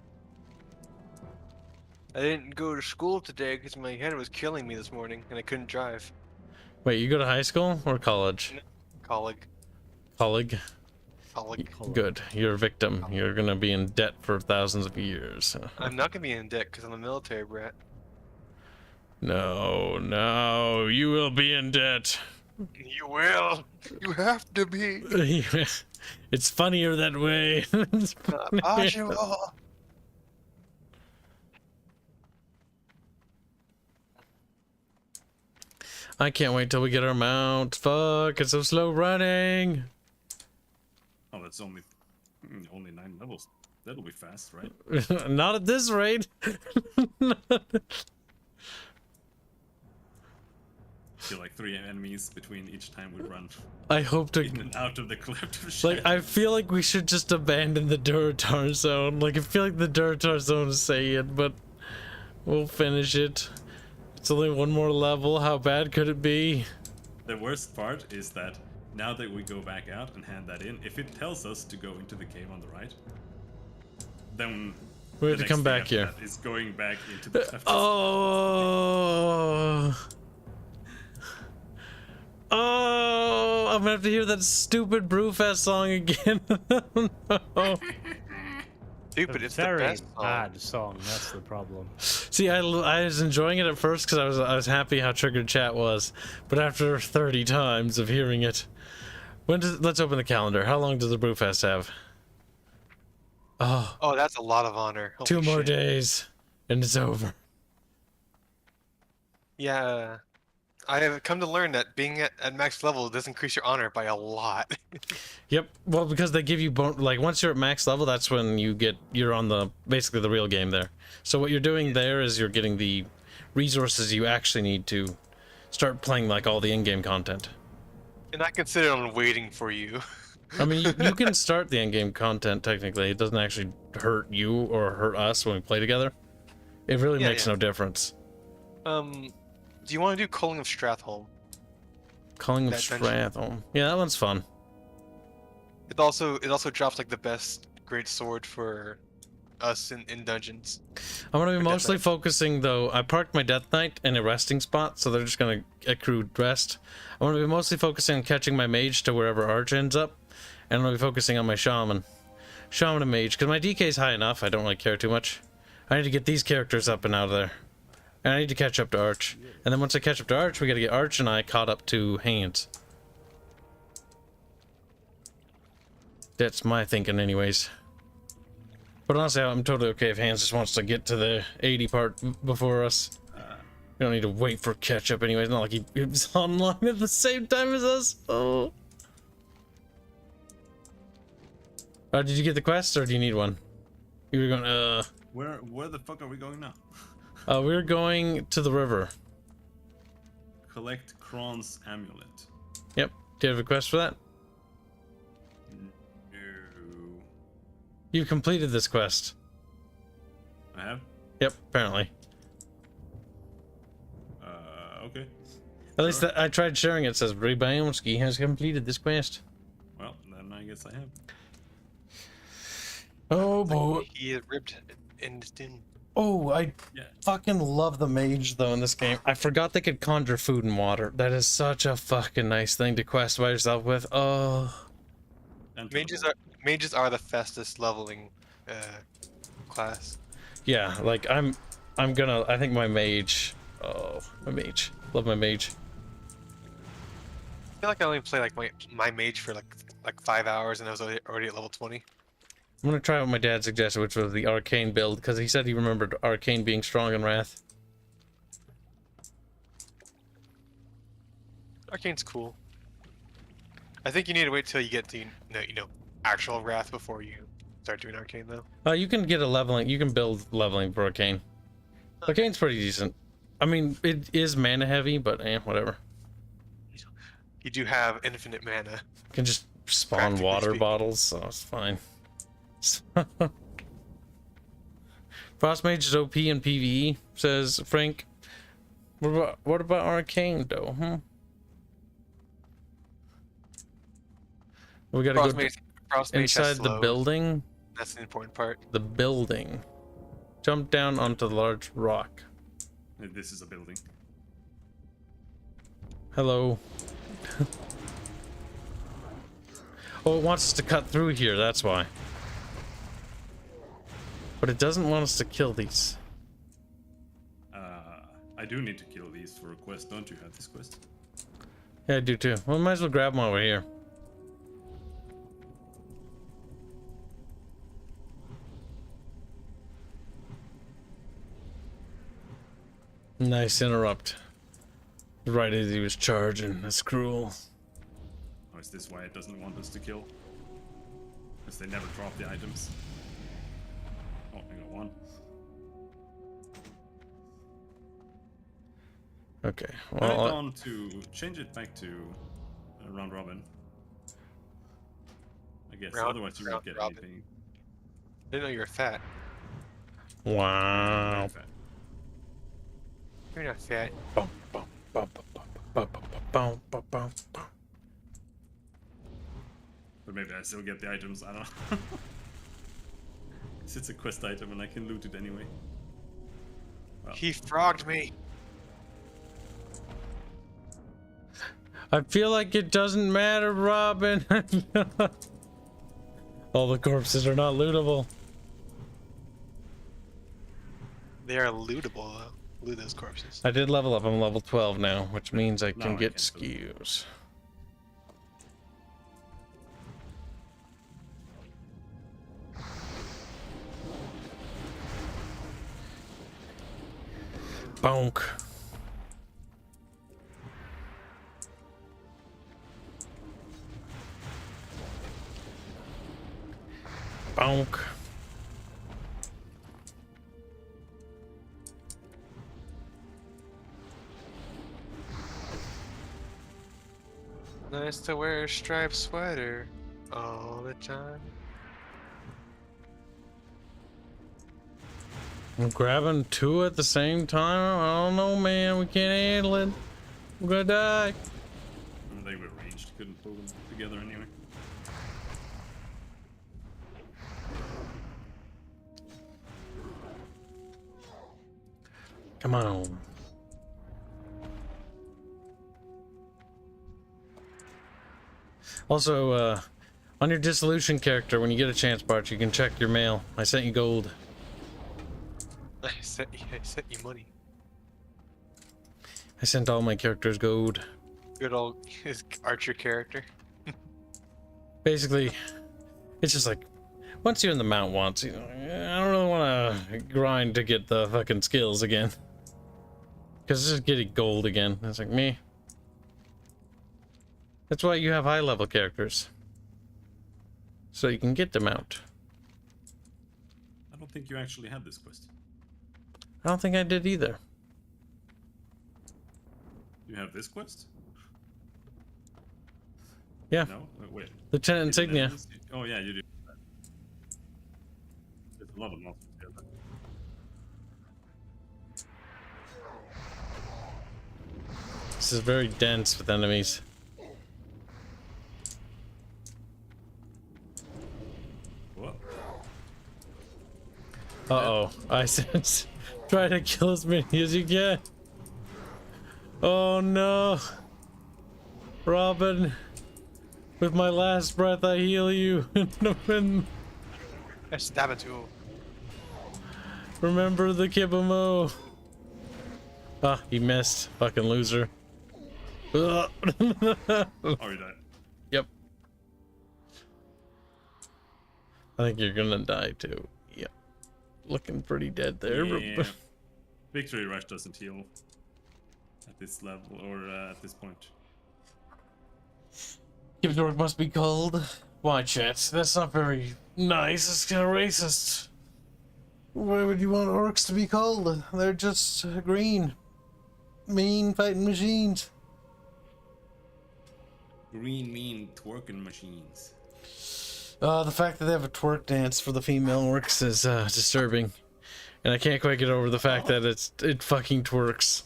I didn't go to school today because my head was killing me this morning and I couldn't drive. Wait, you go to high school or college? Colleague. Colleague. Colleague. Good. You're a victim. You're gonna be in debt for thousands of years. I'm not gonna be in debt because I'm a military brat. No, no, you will be in debt. You will. You have to be. It's funnier that way. It's funnier. Possible. I can't wait till we get our mount. Fuck, it's so slow running. Oh, that's only 9 levels. That'll be fast, right? Not at this rate. Feel like 3 enemies between each time we run I hope to. in and out of the collective Like, shaft. I feel like we should just abandon the Duratar zone. Like, I feel like the Duratar zone is saying, but we'll finish it. It's only one more level. How bad could it be? The worst part is that now that we go back out and hand that in, if it tells us to go into the cave on the right, then We the have to next come thing back after here. that is going back into the cleft. Oh. Oh, I'm gonna have to hear that stupid Brewfest song again. No. Stupid. It's the Very best song. bad song. That's the problem. See, I was enjoying it at first because I was happy how triggered chat was, but after 30 times of hearing it, let's open the calendar. How long does the Brewfest have? Oh, Oh, that's a lot of honor. Holy 2 more shit. days, and it's over. Yeah. I have come to learn that being at max level does increase your honor by a lot. Yep. Well, because they give you like once you're at max level, that's when you're on the basically the real game there. So what you're doing there is you're getting the resources you actually need to start playing like all the in-game content. And I consider on waiting for you. I mean, you can start the in-game content technically. It doesn't actually hurt you or hurt us when we play together. It really Yeah, makes yeah. no difference. Do you want to do Culling of Strathholm? Calling of That dungeon. Strathholm. Yeah, that one's fun. It also drops like the best great sword for us in dungeons. I'm gonna be Death mostly Knight. focusing though. I parked my Death Knight in a resting spot, so they're just gonna accrue rest. I'm gonna be mostly focusing on catching my mage to wherever Arch ends up, and I'm gonna be focusing on my shaman and mage, because my DK is high enough. I don't really care too much. I need to get these characters up and out of there, and I need to catch up to Arch. And then once I catch up to Arch, we gotta get Arch and I caught up to Hanse. That's my thinking, anyways. But honestly, I'm totally okay if Hanse just wants to get to the 80 part before us. We don't need to wait for catch up anyways. Not like he was online at the same time as us. Oh. Did you get the quest or do you need one? You were going, Where the fuck are we going now? we're going to the river. Collect Kron's amulet. Yep. Do you have a quest for that? No. You completed this quest. I have? Yep, apparently. Okay. At least I tried sharing it. It says Rebansky has completed this quest. Well, then I guess I have. Oh boy. He is ripped in his tin. Oh, I Yeah. fucking love the mage though in this game. I forgot they could conjure food and water. That is such a fucking nice thing to quest by yourself with. Oh. And Mages are the fastest leveling class. Yeah, like I think my mage. Oh, my mage. Love my mage. I feel like I only play like my mage for like 5 hours and I was already at level 20. I'm gonna try what my dad suggested, which was the Arcane build, because he said he remembered Arcane being strong in Wrath. Arcane's cool. I think you need to wait till you get to actual Wrath before you start doing Arcane though. You can get a leveling. You can build leveling for Arcane. Arcane's pretty decent. I mean, it is mana heavy, but whatever. You do have infinite mana. You can just spawn Practically water speaking. bottles, so it's fine. Frost Mage is OP in PvE, says Frank. What about Arcane though? We gotta Frost go. Mage, Frost Mage has inside the slows. building. That's the important part. The building. Jump down onto the large rock. This is a building. Hello. Oh, it wants us to cut through here, that's why. But it doesn't want us to kill these. I do need to kill these for a quest. Don't you have this quest? Yeah, I do too. Well, might as well grab them while we're here. Nice interrupt. Right as he was charging. That's cruel. Or is this why it doesn't want us to kill? Because they never drop the items. Oh, I got one. Okay. Put Well, it on to change it back to round robin. I guess. Otherwise, you won't get robin. anything. I didn't know you were fat. wow. You're not fat. Bum, bum, bum, bum, bum, bum, bum, bum, bum, bum. But maybe I still get the items. I don't know. It's a quest item and I can loot it anyway. Well, He frogged me. I feel like it doesn't matter, Robin. All the corpses are not lootable. They are lootable though. Loot those corpses. I did level up. I'm level 12 now, which means I can I get can't do skews. Bonk. Bonk. Nice to wear a striped sweater all the time. I'm grabbing two at the same time. I don't know, man. We can't handle it. We're gonna die. they were ranged. Couldn't pull them together anyway. Come on. Also, on your dissolution character, when you get a chance, Bart, you can check your mail. I sent you gold. I sent you money. I sent all my characters gold. Good old his archer character. Basically, it's just like, once you're in the mount once, you know, I don't really want to grind to get the fucking skills again. Because it's just getting gold again. It's like, me. That's why you have high level characters. So you can get the mount. I don't think you actually had this quest. I don't think I did either. You have this quest? Yeah. No? Wait. Lieutenant You didn't Insignia. have this? Oh yeah, you do. There's a lot of monsters here. But... This is very dense with enemies. Whoa. Uh-oh. I said, try to kill as many as you can. Oh no. Robin. With my last breath, I heal you. I stab it too. Remember the Kibamo. Ah, he missed. Fucking loser. Ugh. Oh, you died. Yep. I think you're gonna die too. Yep. Looking pretty dead there. Yeah. Victory Rush doesn't heal at this level or at this point. Kibs work must be cold. Why, chat? That's not very nice. It's kind of racist. Why would you want orcs to be cold? They're just green. Mean fighting machines. Green mean twerking machines. The fact that they have a twerk dance for the female orcs is disturbing. And I can't quite get over the fact that it fucking twerks.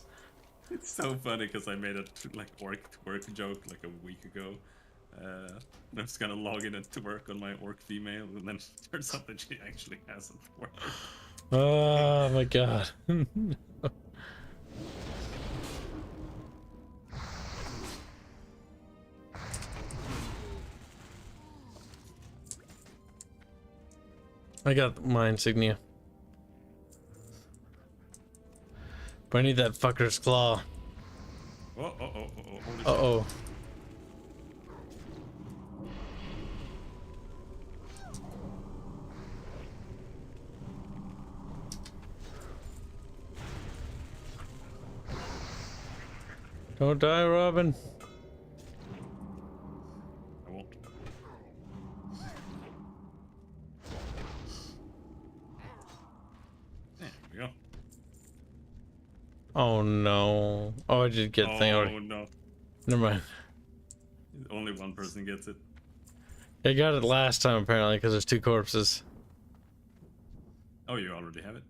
It's so funny because I made a like orc twerk joke like a week ago. I'm just gonna log in to work on my orc female, and then turns out that she actually hasn't worked. Oh my god. I got my insignia. But I need that fucker's claw. Holy shit. Uh-oh. Don't die, Robin. I won't. There we go. Oh no. Oh, I did get the thing Oh already. no. Never mind. Only one person gets it. I got it last time apparently because there's 2 corpses. Oh, you already have it?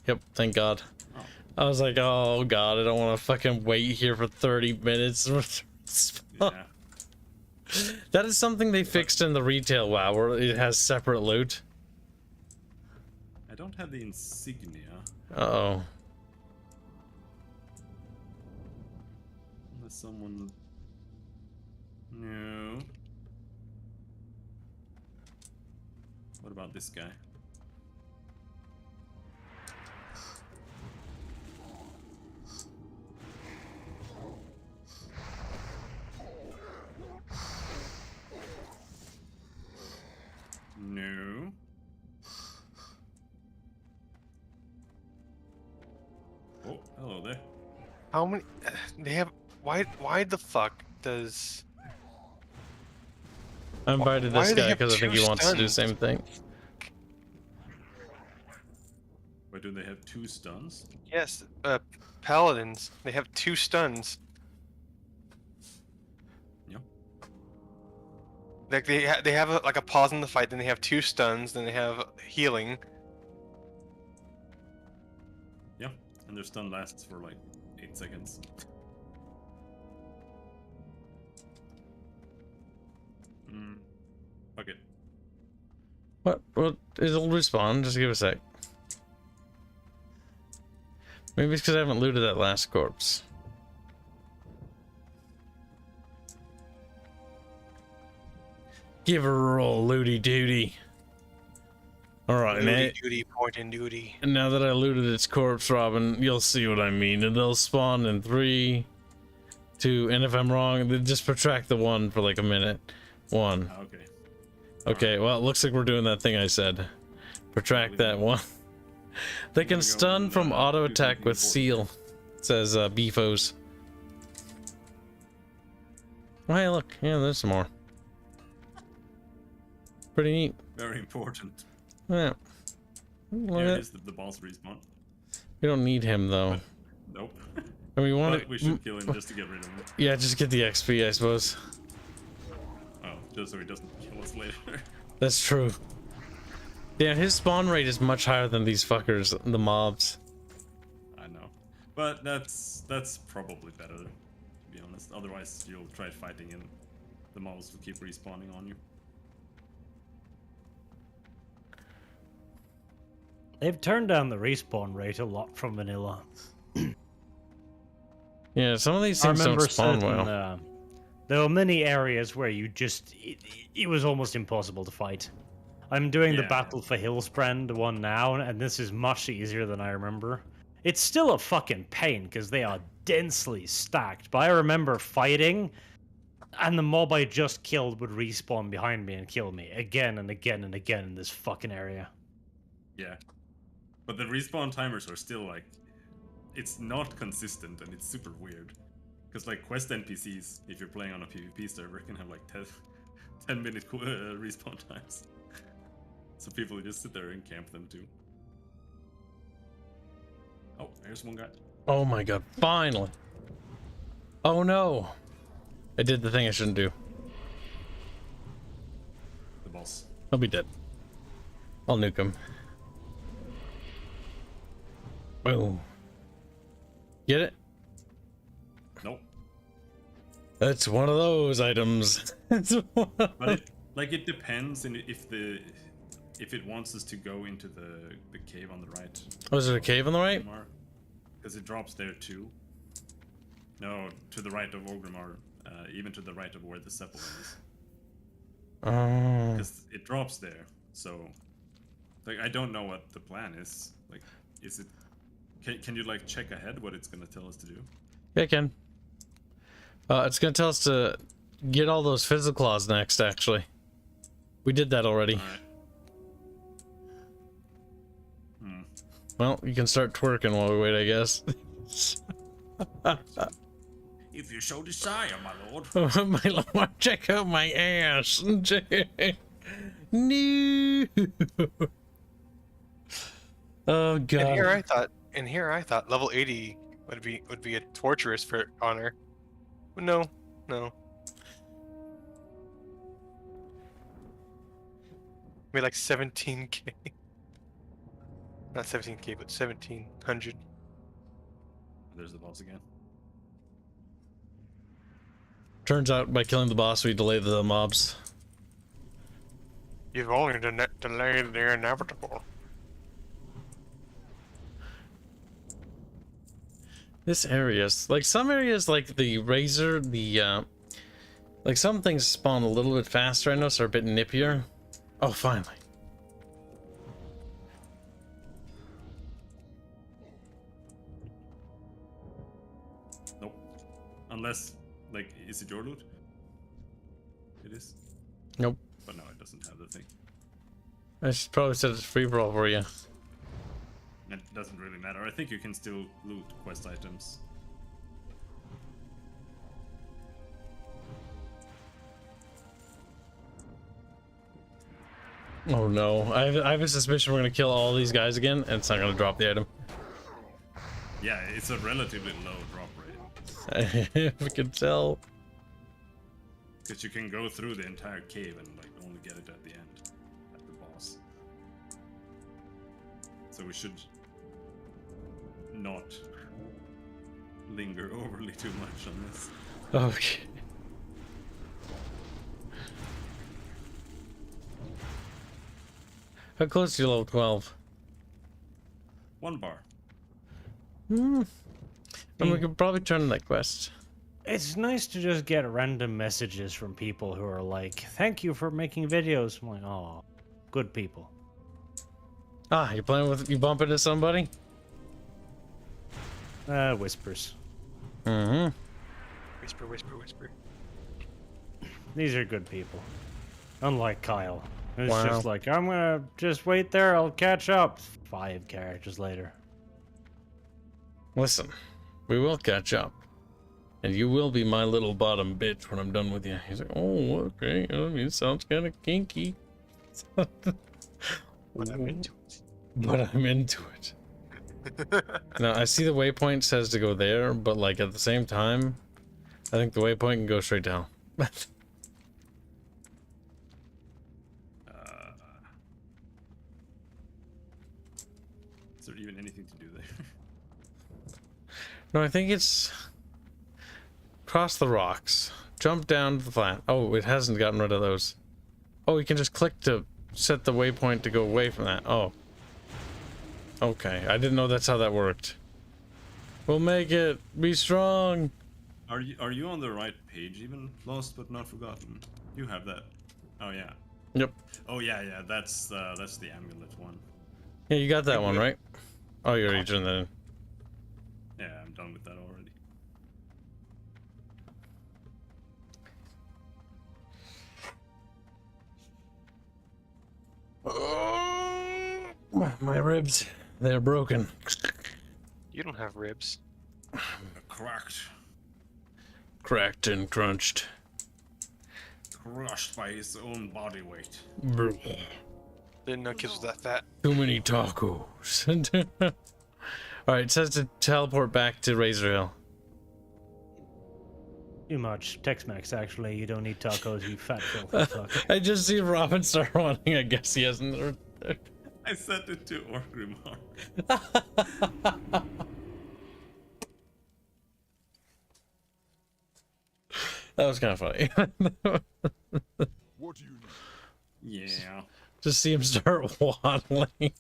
Yep, thank God. Oh. I was like, oh God, I don't want to fucking wait here for 30 minutes. Yeah. That is something they fixed in the retail WoW where it has separate loot. I don't have the insignia. Uh-oh. Unless someone... No. What about this guy? No. Oh, hello there. How many? They have. Why the fuck does? I invited Why this do they guy have because I think he 2 wants to do the stuns? same thing. Wait, do they have 2 stuns? Yes, paladins. They have 2 stuns. Yep. Like they have like a pause in the fight, then they have 2 stuns, then they have healing. Yeah, and their stun lasts for like 8 seconds. Fuck it. What? Well, it'll respawn. Just give a sec. Maybe it's because I haven't looted that last corpse. Give her a roll, looty duty. Alright, Duty, duty, point and duty. and now that I looted its corpse, Robin, you'll see what I mean. And they'll spawn in 3, 2, and if I'm wrong, then just protract the 1 for like a minute. 1. Okay. Okay, well, it looks like we're doing that thing I said. Protract that 1. They can go stun on, from auto attack 2, with 4. seal. It says Beefos. Oh, hey, look. Yeah, there's some more. Pretty neat. Very important. Yeah. Look Here at it it. is, the boss respawn. We don't need him, though. Nope. And we want But we should kill him just to get rid of him. Yeah, just get the XP, I suppose. Oh, just so he doesn't kill us later. That's true. Yeah, his spawn rate is much higher than these fuckers, the mobs. I know. But that's probably better, to be honest. Otherwise, you'll try fighting and the mobs will keep respawning on you. They've turned down the respawn rate a lot from vanilla. Yeah, some of these I things don't remember spawn certain, well. there were many areas where you just it was almost impossible to fight. I'm doing the Yeah. Battle for Hillsbrand one now, and this is much easier than I remember. It's still a fucking pain because they are densely stacked, but I remember fighting, and the mob I just killed would respawn behind me and kill me again and again and again in this fucking area. Yeah. But the respawn timers are still like... It's not consistent and it's super weird. Because like quest NPCs, if you're playing on a PvP server, can have like 10 minute respawn times. So people just sit there and camp them too. Oh, there's one guy. Oh my god, finally. Oh no. I did the thing I shouldn't do. The boss. He'll be dead. I'll nuke him. Boom. Get it? Nope. It's one of those items. But it depends in if it wants us to go into the cave on the right. Oh, is there a cave on the right? Because it drops there too. No, to the right of Orgrimmar, even to the right of where the Zeppelin is. Oh. Because it drops there, so like I don't know what the plan is. Like, is it? Can you like check ahead what it's gonna tell us to do? Yeah, I can. It's gonna tell us to get all those physical claws next. Actually, we did that already. All right. Well, you can start twerking while we wait, I guess. If you so desire, my lord. My lord, check out my ass. No. Oh god. And here I thought level 80 would be a torturous for honor. But no. Maybe like 17k. Not 17k, but 1700. There's the boss again. Turns out by killing the boss, we delay the mobs. You've only delayed the inevitable. This area's like some areas, like the razor, like some things spawn a little bit faster. I know, so are a bit nippier. Oh, finally. Nope. Unless, like, is it your loot? It is. Nope. But no, it doesn't have the thing. I should probably set it free for all for you. It doesn't really matter. I think you can still loot quest items. Oh no, I have a suspicion we're gonna kill all these guys again, and it's not gonna drop the item. Yeah, it's a relatively low drop rate. We can tell. Because you can go through the entire cave and like only get it at the end, at the boss. So we should not linger overly too much on this. Okay. How close to level 12? 1 bar. And we could probably turn that quest. It's nice to just get random messages from people who are like, "Thank you for making videos." I'm like, "Oh, good people." Ah, you bump into somebody? Whispers. Mm-hmm. Whisper, whisper, whisper. These are good people. Unlike Kyle. It's Wow. just like, "I'm gonna just wait there, I'll catch up." 5 characters later. Listen, we will catch up. And you will be my little bottom bitch when I'm done with you. He's like, oh, okay. I mean, it sounds kind of kinky. But I'm into it. But I'm into it. Now, I see the waypoint says to go there, but like at the same time, I think the waypoint can go straight down. Is there even anything to do there? No, I think it's cross the rocks, jump down to the flat. Oh, it hasn't gotten rid of those. Oh, you can just click to set the waypoint to go away from that. Oh. Okay, I didn't know that's how that worked. We'll make it. Be strong. Are you on the right page even? Lost but not forgotten. You have that. Oh yeah. Yep. Oh yeah, that's the amulet one. Yeah, you got that one, right? Oh, you already turned that in. Yeah, I'm done with that already. My ribs, they're broken. You don't have ribs. Cracked. Cracked and crunched. Crushed by his own body weight. Didn't know Kibs was that fat. Too many tacos. Alright, it says to teleport back to Razor Hill. Too much. Tex-Mex, actually. You don't need tacos, you fat filthy fuck. I just see Robin start running. I guess he hasn't heard there. I sent it to Orgrimmar. That was kind of funny. What do you need? Yeah. Just see him start waddling.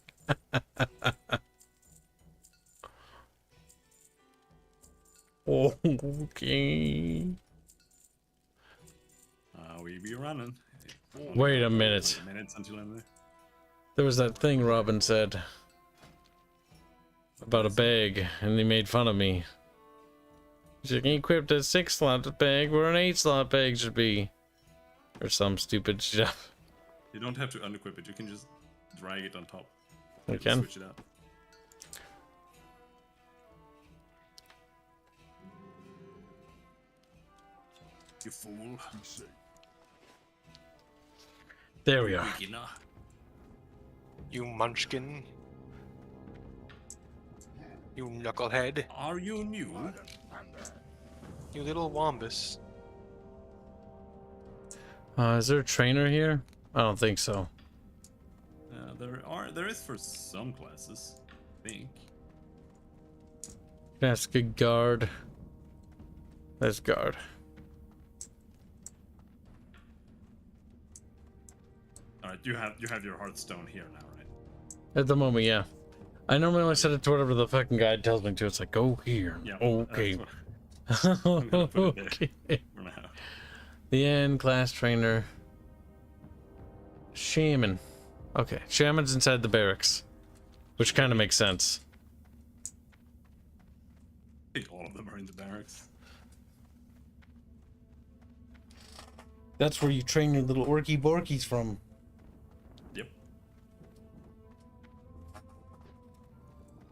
Okay. We be running. Wait a minute. Minutes until I'm there. There was that thing Robin said about a bag, and he made fun of me. You can equip a 6-slot bag where an 8-slot bag should be. Or some stupid stuff. You don't have to unequip it, you can just drag it on top. You Just can? switch it out. You fool. Be safe. There we are. Beginner. You munchkin. You knucklehead. Are you new? You little wombus. Is there a trainer here? I don't think so. There is for some classes, I think. That's good guard. That's guard. Alright, you have your Hearthstone here now, right? At the moment, yeah. I normally only set it to whatever the fucking guide tells me to. It's like, go here. Yeah. Okay. that's what- I'm gonna put it Okay. there for now. The end class trainer. Shaman. Okay, Shaman's inside the barracks. Which kind of makes sense. I think all of them are in the barracks. That's where you train your little orky borkies from. Yep.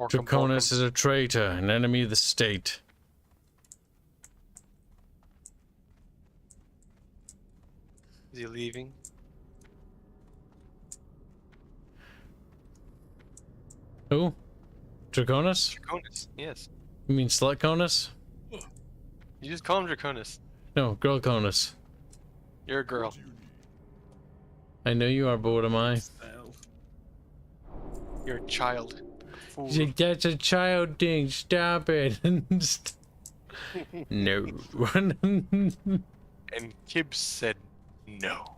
Draconis is a traitor, an enemy of the state. Is he leaving? Who? Draconis? Draconis, yes. You mean Slutconus? You just call him Draconis. No, Girlconus. You're a girl. What do you need? I know you are, but what am I? Spell. You're a child. Fool. That's a child thing. Stop it. No. And Kibs said no.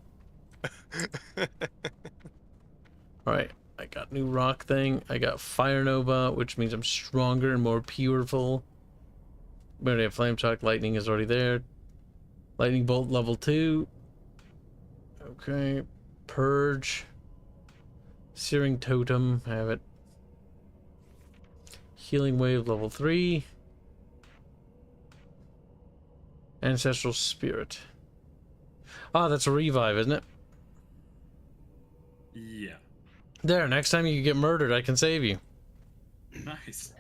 Alright, I got new rock thing. I got Fire Nova, which means I'm stronger and more pureful. We already have Flame Shock. Lightning is already there. Lightning Bolt level 2. Okay. Purge. Searing Totem. I have it. Healing Wave level 3. Ancestral Spirit. Ah, that's a revive, isn't it? Yeah. There, next time you get murdered, I can save you. Nice.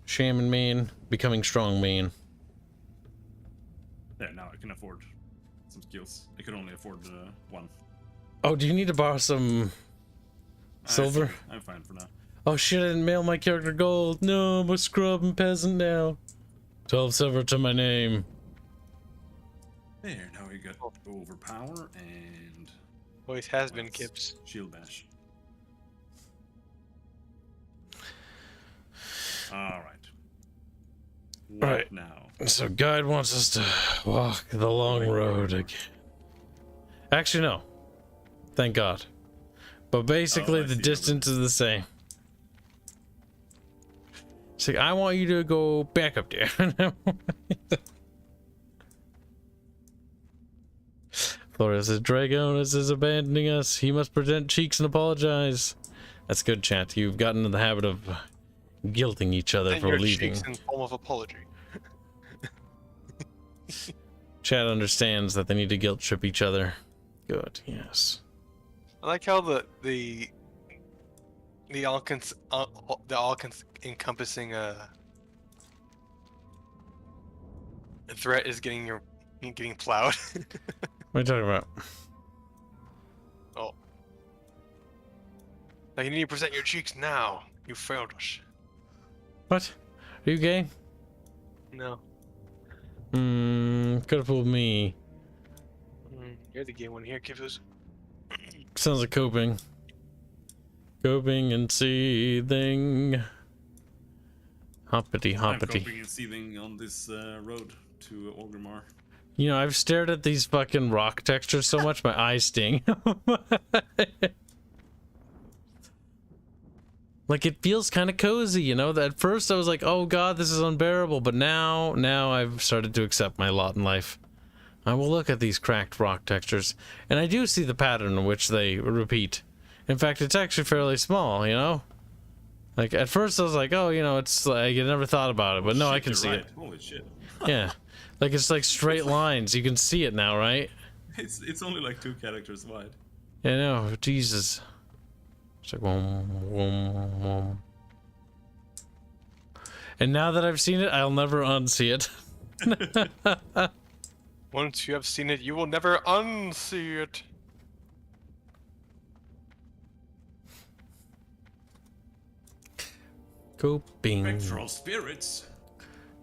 Shaman main, becoming strong main. Yeah, now I can afford some skills. I could only afford one. Oh, do you need to borrow some silver? I'm fine for now. Oh shit, I didn't mail my character gold. No, I'm a scrub and peasant now. 12 silver to my name. There, now we got Overpower and Always has been Kibs. Shield Bash. Alright. What Alright. now? So guide wants us to walk the long road again. Actually, no. Thank God. But basically, Oh, I the see. distance is the same. It's like, I want you to go back up there. Flores says, Dragonis is abandoning us. He must present cheeks and apologize. That's good, chat. You've gotten in the habit of guilting each other And for your leaving. cheeks in form of apology. Chat understands that they need to guilt trip each other. Good, yes. I like how the all encompassing threat is getting plowed. What are you talking about? Oh. Like, you need to present your cheeks now. You failed us. What? Are you gay? No. Could have fooled me. You're the gay one here, Kibs. Sounds like coping. Coping and seething. Hoppity I'm hoppity. coping and seething on this road to Orgrimmar. You know, I've stared at these fucking rock textures so much my eyes sting. Like, it feels kind of cozy, you know? At first I was like, oh god, this is unbearable, but now I've started to accept my lot in life. I will look at these cracked rock textures, and I do see the pattern in which they repeat. In fact, it's actually fairly small, you know? Like, at first I was like, oh, you know, it's like, I never thought about it, but no, I can see it. Holy shit. Yeah. Like, it's like straight lines. You can see it now, right? It's only like 2 characters wide. Yeah, no, Jesus. It's like, whoom, whoom, whoom. And now that I've seen it, I'll never unsee it. Once you have seen it, you will never unsee it. Coping. Spectral spirits.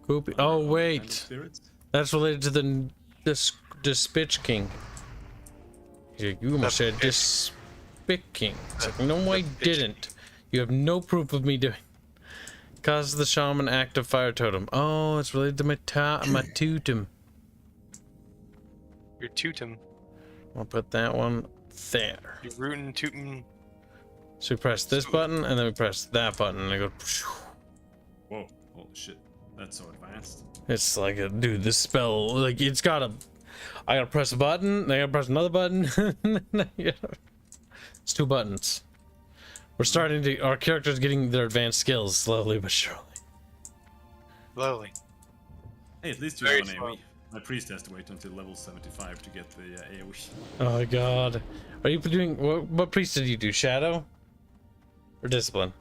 Coping. Oh, Other kind of wait. spirits? That's related to the Spitch King. You must have said Spitch King. It's like, no, I didn't. You have no proof of me doing. Causes the shaman active fire totem. Oh, it's related to my totem. Your tutum. I'll put that one there. Your rootin' tootin'. So we press this button, and then we press that button, and I go. Whoa, holy shit. That's so advanced. It's like, dude, this spell, like, it's gotta. I gotta press a button, then I gotta press another button. It's 2 buttons. We're starting to. Our characters getting their advanced skills slowly but surely. Slowly. Hey, at least you Very have an slow. AoE. My priest has to wait until level 75 to get the AoE. Oh my god. Are you doing. What priest did you do? Shadow? Or Discipline?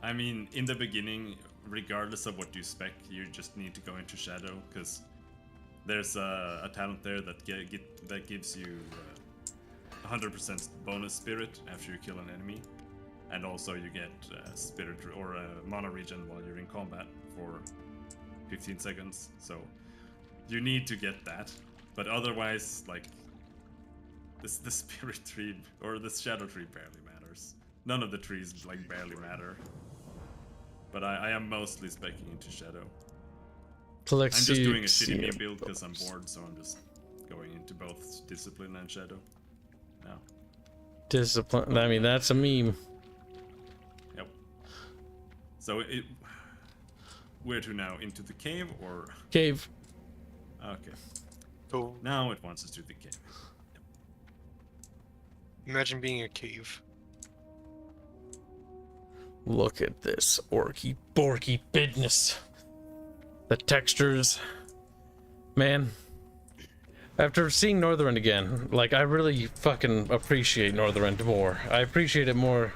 I mean, in the beginning, regardless of what you spec, you just need to go into Shadow, because there's a talent there that gives you 100% bonus spirit after you kill an enemy, and also you get spirit or mana regen while you're in combat for 15 seconds. So you need to get that, but otherwise, like, the spirit tree or the shadow tree barely matters. None of the trees like barely matter. But I am mostly specking into shadow. I'm just doing a shitty meme build because I'm bored, so I'm just going into both discipline and shadow now. Discipline. I mean, that's a meme. Yep. So where to now? Into the cave or? Cave. Okay. Oh, Now it wants us to the cave. imagine being a cave. Look at this orky borky business. The textures. Man. After seeing Northrend again, like, I really fucking appreciate Northrend more. I appreciate it more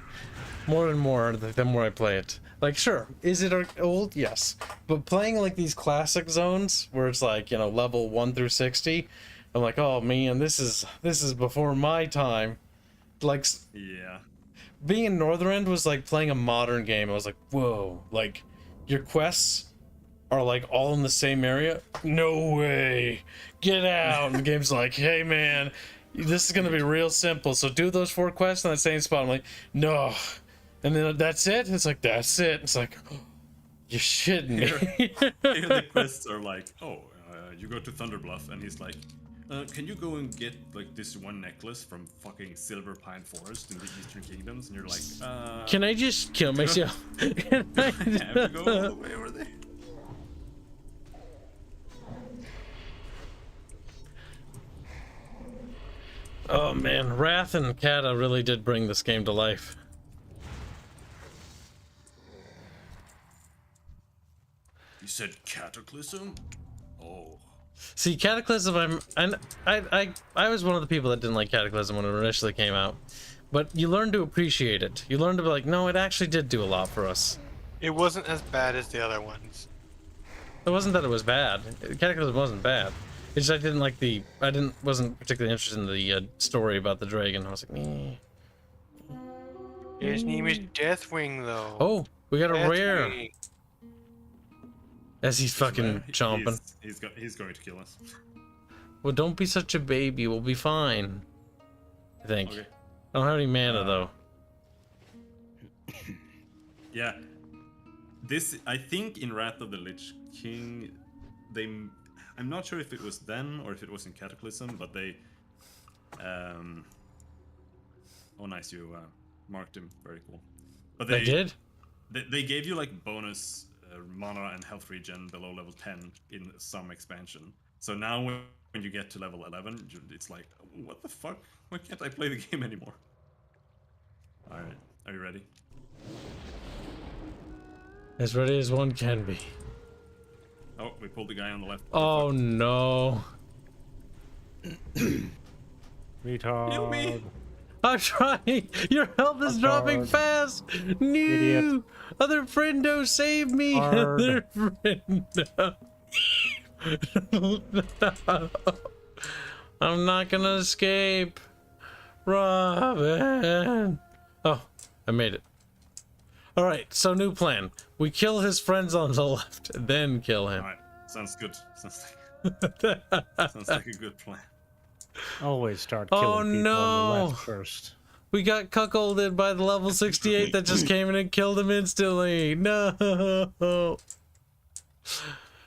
and more the more I play it. Like, sure, is it old? Yes. But playing like these classic zones where it's like, you know, level 1 through 60, I'm like, oh man, this is before my time. Like, Yeah. being in Northrend was like playing a modern game. I was like, whoa, like, your quests are like all in the same area? No way. Get out. And the game's like, hey man, this is gonna be real simple, so do those 4 quests in that same spot. I'm like, no. And then that's it? It's like, that's it. It's like, oh, you're shitting me. Here the quests are like, oh, you go to Thunder Bluff, and he's like, can you go and get like this one necklace from fucking Silver Pine Forest in the Eastern Kingdoms? And you're like, Can I just kill myself? Can I I have to go all the way over there. Oh man, Wrath and Kata really did bring this game to life. You said Cataclysm? Oh. See, Cataclysm, I was one of the people that didn't like Cataclysm when it initially came out. But you learn to appreciate it. You learn to be like, no, it actually did do a lot for us. It wasn't as bad as the other ones. It wasn't that it was bad. Cataclysm wasn't bad. It's just I didn't like wasn't particularly interested in the story about the dragon. I was like, eh. His name is Deathwing, though. Oh, we got a rare. Deathwing. As he's fucking chomping. He's going to kill us. Well, don't be such a baby. We'll be fine. I think. Okay. I don't have any mana though. Yeah. This, I think, in Wrath of the Lich King, I'm not sure if it was then or if it was in Cataclysm, but they. Oh, nice! You marked him. Very cool. But They did? They gave you like bonus mana and health regen below level 10 in some expansion. So now when you get to level 11, it's like, what the fuck? Why can't I play the game anymore? All right, are you ready? As ready as one can be. Oh, we pulled the guy on the left. Oh no. Retard. Kill me! I'm trying! Your health is dropping fast! No! Idiot. Other friendo, save me! Hard. Other friendo! No. I'm not gonna escape! Robin! Oh, I made it. Alright, so new plan. We kill his friends on the left, then kill him. Alright, sounds good. Sounds like a good plan. Always start killing people on the left first. We got cuckolded by the level 68 that just came in and killed him instantly. No.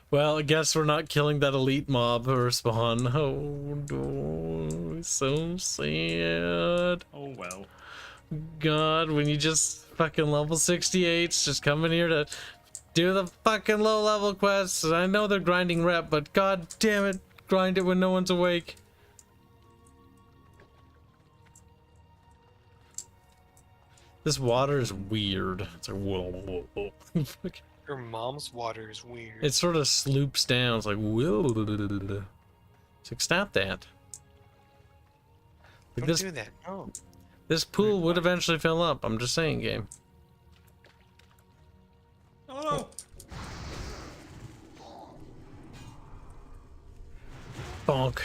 Well, I guess we're not killing that elite mob or spawn. Oh no, so sad. Oh well. God, when you just fucking level 68s just coming here to do the fucking low level quests. I know they're grinding rep, but god damn it, grind it when no one's awake. This water is weird. It's like whoa. Your mom's water is weird. It sort of sloops down. It's like whoa. It's like stop that. Like Don't do that. No. this pool would eventually fill up. I'm just saying, game. Oh no! Bonk.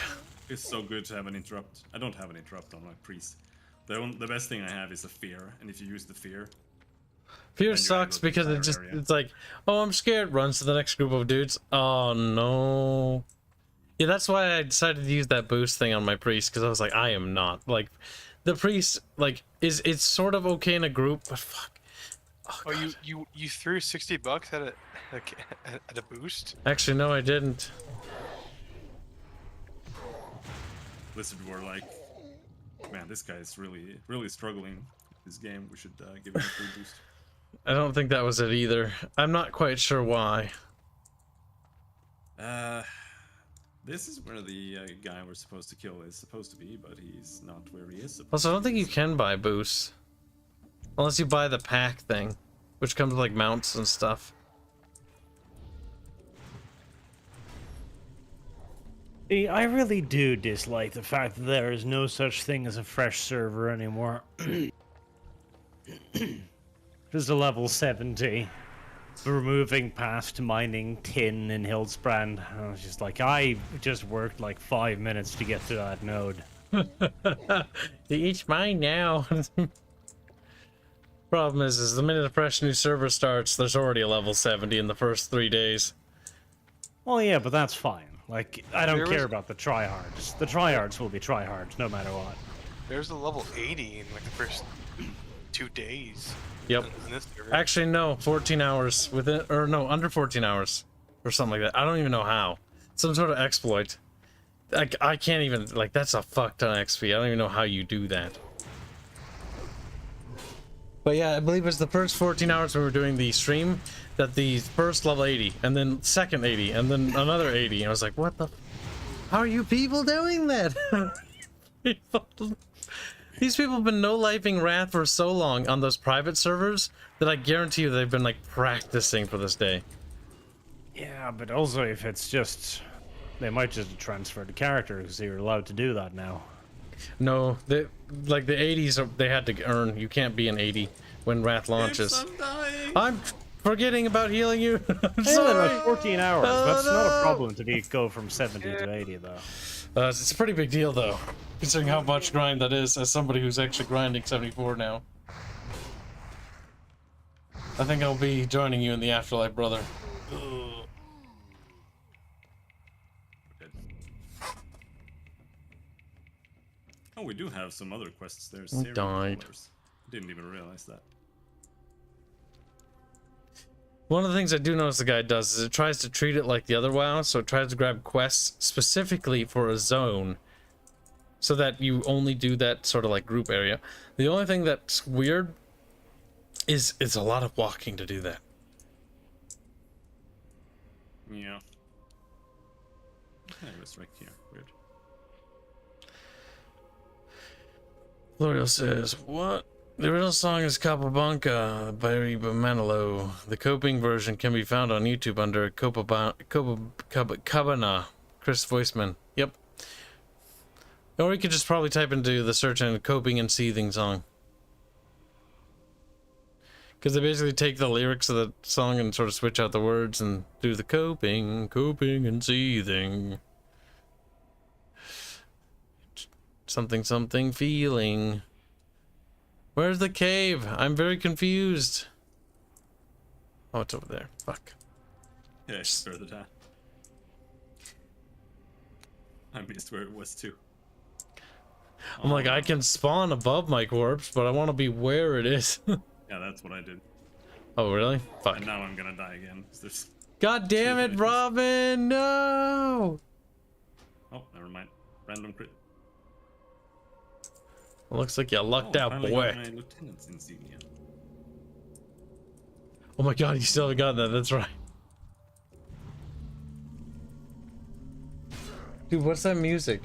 It's so good to have an interrupt. I don't have an interrupt on my priest. The best thing I have is a fear, and if you use the fear, Fear you're sucks able to because it entire just area. it's like, oh, I'm scared, runs to the next group of dudes. Oh no. Yeah, that's why I decided to use that boost thing on my priest, because I was like, I am not. Like, the priest, like, it's sort of okay in a group, but fuck. Oh, you threw $60 at a boost? Actually, no, I didn't. Blizzard were like, man, this guy is really struggling with this game. We should give him a free boost. I don't think that was it either. I'm not quite sure why. This is where the guy we're supposed to kill is supposed to be, but he's not where he is supposed Also, I don't to think be. you can buy boosts. Unless you buy the pack thing, which comes with, like, mounts and stuff. See, I really do dislike the fact that there is no such thing as a fresh server anymore. Just a level 70. We're moving past mining tin in Hildesbrand. I was just like, I just worked like 5 minutes to get to that node. Each mine now. Problem is the minute a fresh new server starts, there's already a level 70 in the first 3 days. Well, yeah, but that's fine. Like, I don't There care was- about the tryhards. The tryhards will be tryhards no matter what. There's a level 80 in like the first 2 days. Yep. In this server. Actually, no, 14 hours within, or no, under 14 hours, or something like that. I don't even know how. Some sort of exploit. I can't even, like, that's a fuck ton of XP. I don't even know how you do that. But yeah, I believe it was the first 14 hours we were doing the stream that the first level 80, and then second 80, and then another 80. And I was like, what the? How are you people doing that? These people have been no-lifing Wrath for so long on those private servers that I guarantee you they've been, like, practicing for this day. Yeah, but also if it's just... They might just transfer the character because you're allowed to do that now. No, like the 80s, they had to earn. You can't be an 80 when Wrath launches. I'm dying. I'm forgetting about healing you. I'm Yeah, sorry. like 14 hours. Oh, That's not no. a problem to go from 70 to 80, though. It's a pretty big deal, though, considering how much grind that is, as somebody who's actually grinding 74 now. I think I'll be joining you in the afterlife, brother. Good. Oh, we do have some other quests there. I Serial died. killers. Didn't even realize that. One of the things I do notice the guy does is it tries to treat it like the other WoW, so it tries to grab quests specifically for a zone, so that you only do that sort of like group area. The only thing that's weird is it's a lot of walking to do that. Yeah. Yeah, it was right here. Weird. L'Oreal says, what? The original song is Capablanca by Rebansky. The coping version can be found on YouTube under Cabana. Chris Voiceman. Yep. Or you could just probably type into the search engine coping and seething song. Because they basically take the lyrics of the song and sort of switch out the words and do the coping and seething. Something, something, feeling. Where's the cave? I'm very confused. Oh, it's over there. Fuck. Yeah, it's further down. I missed where it was too. I'm like, I can spawn above my corpse, but I want to be where it is. Yeah, that's what I did. Oh, really? Fuck. And now I'm gonna die again. There's... God damn it, Robin! No! Oh, never mind. Random crit. Well, looks like you lucked out, finally boy. got my lieutenant's insignia. Oh my god, you still haven't got that. That's right. Dude, what's that music?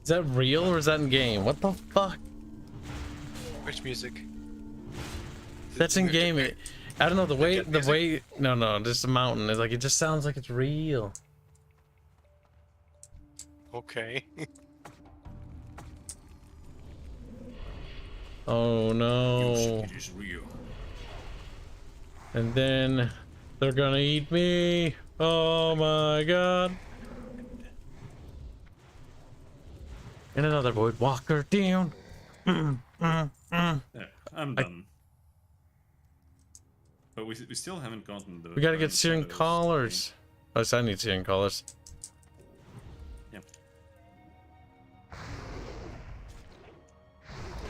Is that real or is that in game? What the fuck? Which music? That's in game. I don't know, the way, music? no, just a mountain. It's like, it just sounds like it's real. Okay. Oh no. It is real. And then they're gonna eat me. Oh my god. And another void walker down. There, I'm done. But we still haven't gotten the... We gotta get burning searing shadows collars. Oh, so I need searing collars.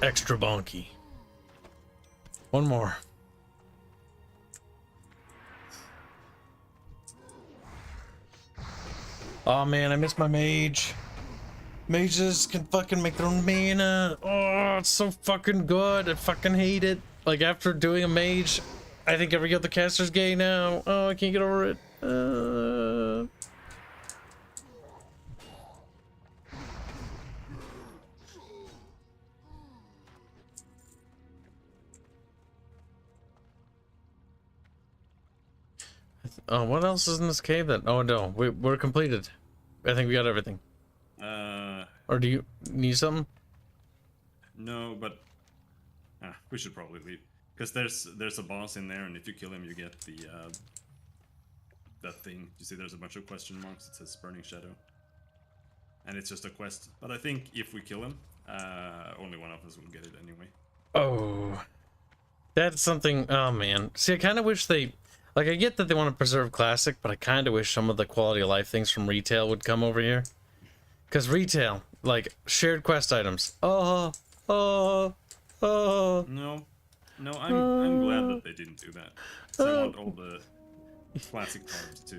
thing. Extra bonky. One more. Oh man, I missed my mage. Mages can fucking make their own mana. Oh, it's so fucking good. I fucking hate it. Like, after doing a mage, I think every other caster's gay now. Oh, I can't get over it. Oh, what else is in this cave then? Oh no, we're completed. I think we got everything. Or do you need something? No, but we should probably leave because there's a boss in there, and if you kill him, you get the that thing. You see, there's a bunch of question marks. It says Burning Shadow, and it's just a quest. But I think if we kill him, only one of us will get it anyway. Oh, that's something. Oh man, see, I kind of wish they. Like, I get that they want to preserve classic, but I kind of wish some of the quality of life things from retail would come over here. Because retail, like, shared quest items. Oh. No, I'm glad that they didn't do that. 'Cause I want all the classic parts to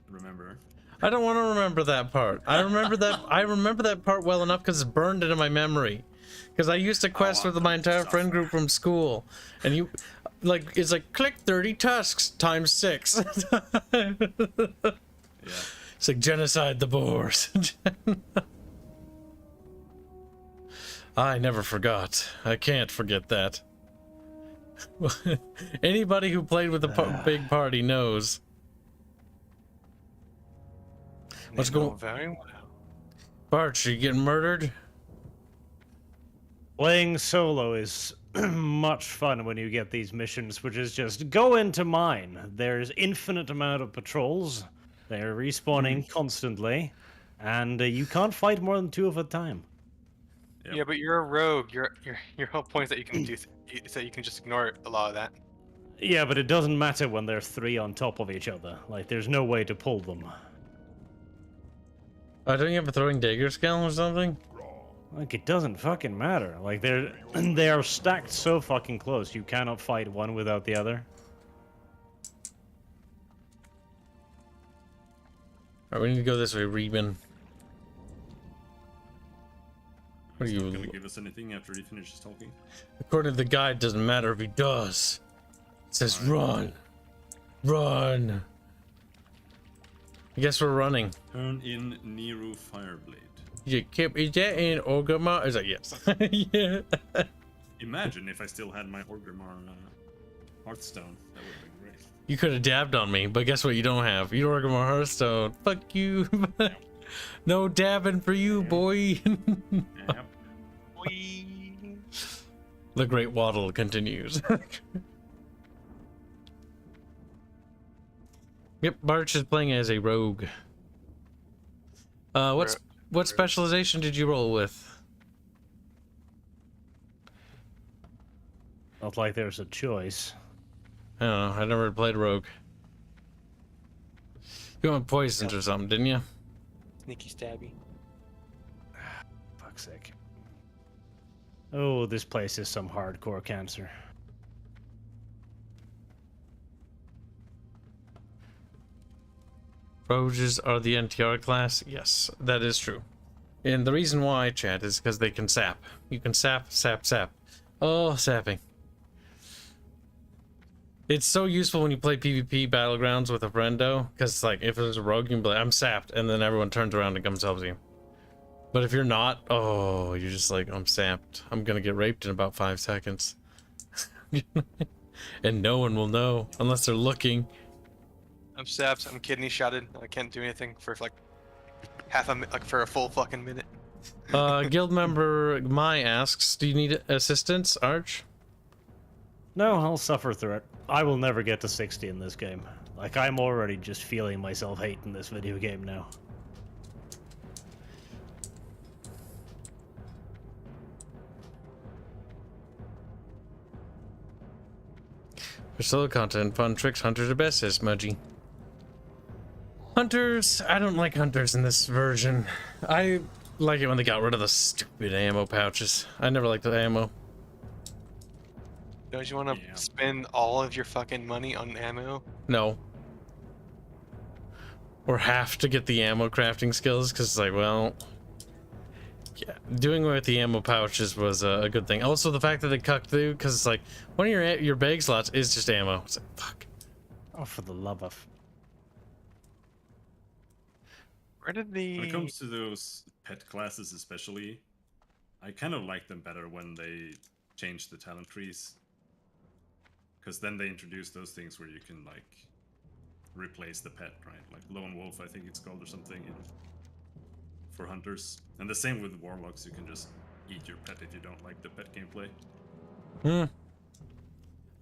remember. I don't want to remember that part. I remember that part well enough because it's burned into my memory. Because I used to quest with my entire friend group from school. And you... Like, it's like, click 30 tusks times 6. Yeah. It's like, genocide the boars. I never forgot. I can't forget that. Anybody who played with a big party knows. What's going... Very well. Barch, are you getting murdered? Playing solo is much fun when you get these missions, which is just go into mine. There's infinite amount of patrols. They're respawning constantly, and you can't fight more than 2 at a time. Yep. Yeah, but you're a rogue. Your whole point is that you can do is that you can just ignore a lot of that. Yeah, but it doesn't matter when they're 3 on top of each other. Like, there's no way to pull them. Don't you have a throwing dagger skill or something? Like, it doesn't fucking matter. Like, they are stacked so fucking close, you cannot fight one without the other. Alright, we need to go this way, Reban. What are He's not you? gonna give us anything after he finishes talking. According to the guide, doesn't matter if he does. It says run. Run. I guess we're running. Turn in Nero Fireblade. You keep is that in Orgrimmar? Is that yes? Yeah. Imagine if I still had my Orgrimmar Hearthstone. That would have been great. You could have dabbed on me, but guess what? You don't have. You Orgrimmar Hearthstone. Fuck you. No dabbing for you, boy. Yep. Whee! The great WOTLK continues. Yep, Barch is playing as a rogue. What specialization did you roll with? Not like there's a choice. I don't know. I never played rogue. You went poisons or something, didn't you? Sneaky stabby. Fuck's sake. Oh, this place is some hardcore cancer. Rogues are the NTR class. Yes, that is true. And the reason why, chat, is because they can sap. You can sap, sap, sap. Oh, sapping. It's so useful when you play PvP Battlegrounds with a friendo, because like if there's a rogue, you can be like, I'm sapped, and then everyone turns around and comes helps you. But if you're not, oh, you're just like, I'm sapped. I'm gonna get raped in about 5 seconds. And no one will know unless they're looking. I'm sapped. I'm kidney shotted. I can't do anything for like for a full fucking minute. Guild member Mai asks, do you need assistance, Arch? No, I'll suffer through it. I will never get to 60 in this game. Like, I'm already just feeling myself hating this video game now. For solo content, fun tricks, hunters are best, says Smudgy. Hunters, I don't like hunters in this version. I like it when they got rid of the stupid ammo pouches. I never liked the ammo. Don't you want to Yeah. spend all of your fucking money on ammo? No. Or have to get the ammo crafting skills, because it's like, well... Yeah, doing away with the ammo pouches was a good thing. Also, the fact that they cut through, because it's like, one of your bag slots is just ammo. It's like, fuck. Oh, for the love of... Where did the... When it comes to those pet classes especially, I kind of like them better when they change the talent trees. Because then they introduce those things where you can, like, replace the pet, right? Like Lone Wolf, I think it's called, or something, for hunters. And the same with warlocks, you can just eat your pet if you don't like the pet gameplay.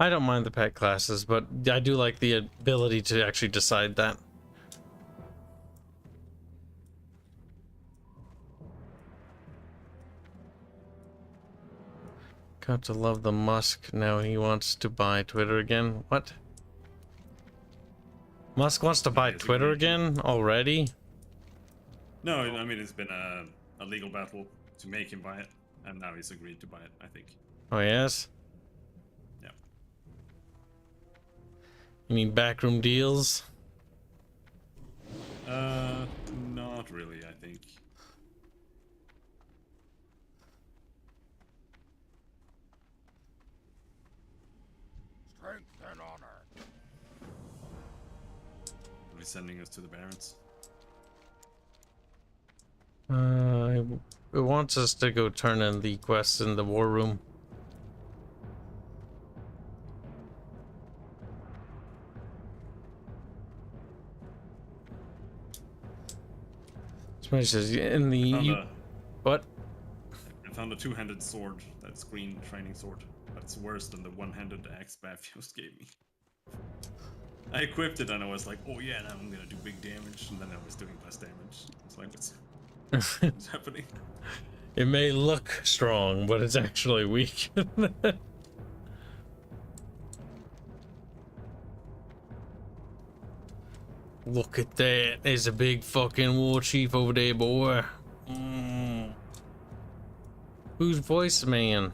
I don't mind the pet classes, but I do like the ability to actually decide that. Got to love the Musk. Now he wants to buy Twitter again. What? Musk wants to buy Twitter again already? No, I mean, it's been a legal battle to make him buy it, and now he's agreed to buy it, I think. Oh, yes? Yeah. You mean backroom deals? Not really, I think. Strength and honor. He's sending us to the Barrens. It wants us to go turn in the quests in the war room. Somebody says in the what? I found a two-handed sword. That's green training sword. That's worse than the one-handed axe Bathios gave me. I equipped it and I was like, oh yeah, now I'm gonna do big damage, and then I was doing less damage. It's like, what's happening? It may look strong, but it's actually weak. Look at that. There's a big fucking war chief over there, boy. Who's voice man?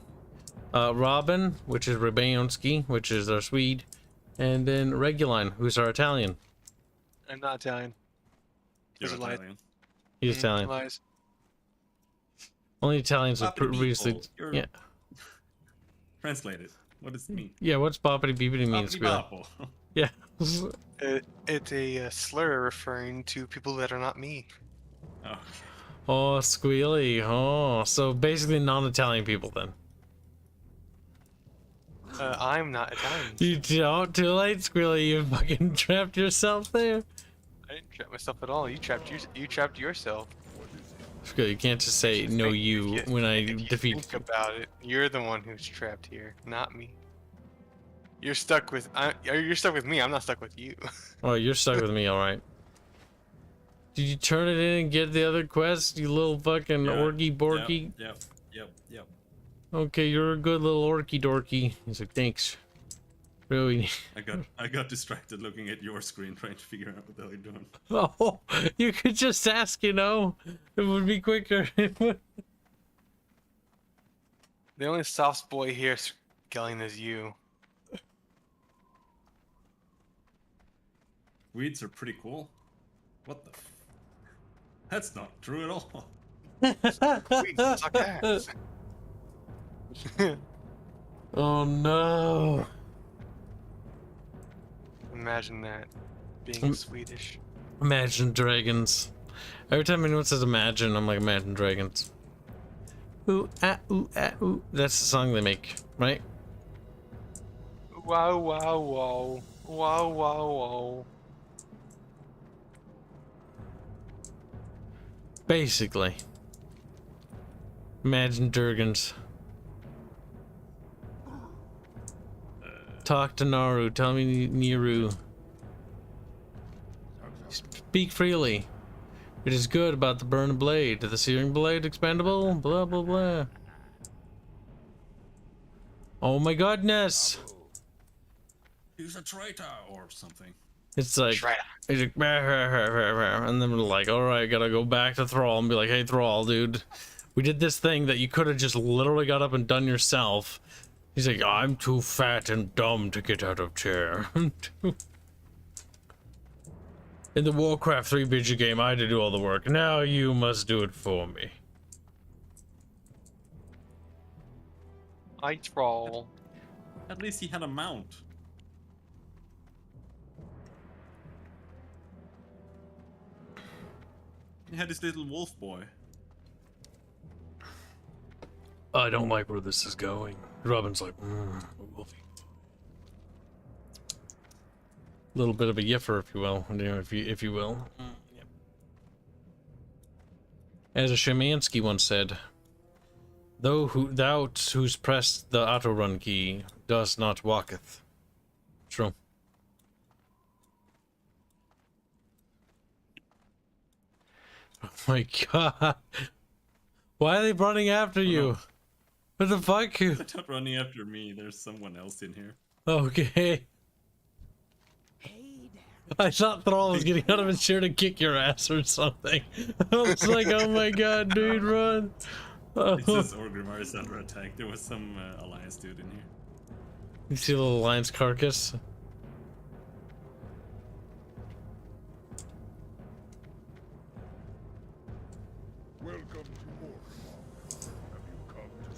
Robin, which is Rebansky, which is our Swede. And then Reguline, who's our Italian. I'm not Italian. Those are lies. Italian. He's Italian. Lies. Only Italians have Boppity previously. beeple. You're- Yeah. Translate it. What does it mean? Yeah. What's boppity beepity mean? Boppity Squeal? bopple. Yeah. It's a slur referring to people that are not me. Oh, Oh, squealy. Oh, so basically non-Italian people then. I'm not Italian. You don't. Too late, squealy. You fucking trapped yourself there. I didn't trap myself at all. You trapped yourself. Squealy, you can't just say no. You when I If you defeat. think about it, you're the one who's trapped here, not me. You're stuck with you're stuck with me. I'm not stuck with you. Oh, you're stuck with me, all right. Did you turn it in and get the other quest, you little fucking orky borky? Yep. Okay, you're a good little orky dorky. He's like, thanks. Really? I got distracted looking at your screen trying to figure out what the hell you're doing. Oh, you could just ask, you know? It would be quicker. The only soft boy here scaling is you. Weeds are pretty cool. What the? That's not true at all. We suck ass. Oh no. Imagine that being Swedish. Imagine Dragons. Every time anyone says imagine, I'm like, Imagine Dragons. Ooh, ah, ooh, ah, ooh. That's the song they make, right? Wow, wow, wow. Wow, wow, wow. Basically. Imagine Dragons. Talk to Naru. Tell me Niru. Speak freely. It is good about the burn blade. The searing blade expendable? Blah blah blah. Oh my goodness! He's a traitor or something. It's like, it's like, and then we're like, all right, gotta go back to Thrall and be like, hey Thrall, dude, we did this thing that you could have just literally got up and done yourself. He's like, I'm too fat and dumb to get out of chair. In the Warcraft 3 video game, I had to do all the work. Now you must do it for me. I Thrall. At least he had a mount. He had his little wolf boy. I don't like where this is going. Robin's like, wolfie. A little bit of a yiffer, if you will, if you will. Yep. As a Shemansky once said, thou who's pressed the auto run key does not walketh. True. Oh my god. Why are they running after you? What the fuck? They're not running after me. There's someone else in here. Okay. Hey there. I thought Thrall was getting out of his chair to kick your ass or something. I was like, oh my god, dude, run. Oh. It says Orgrimmar is under attack. There was some Alliance dude in here. You see the little lion's carcass? Welcome to Mordor. Have you come to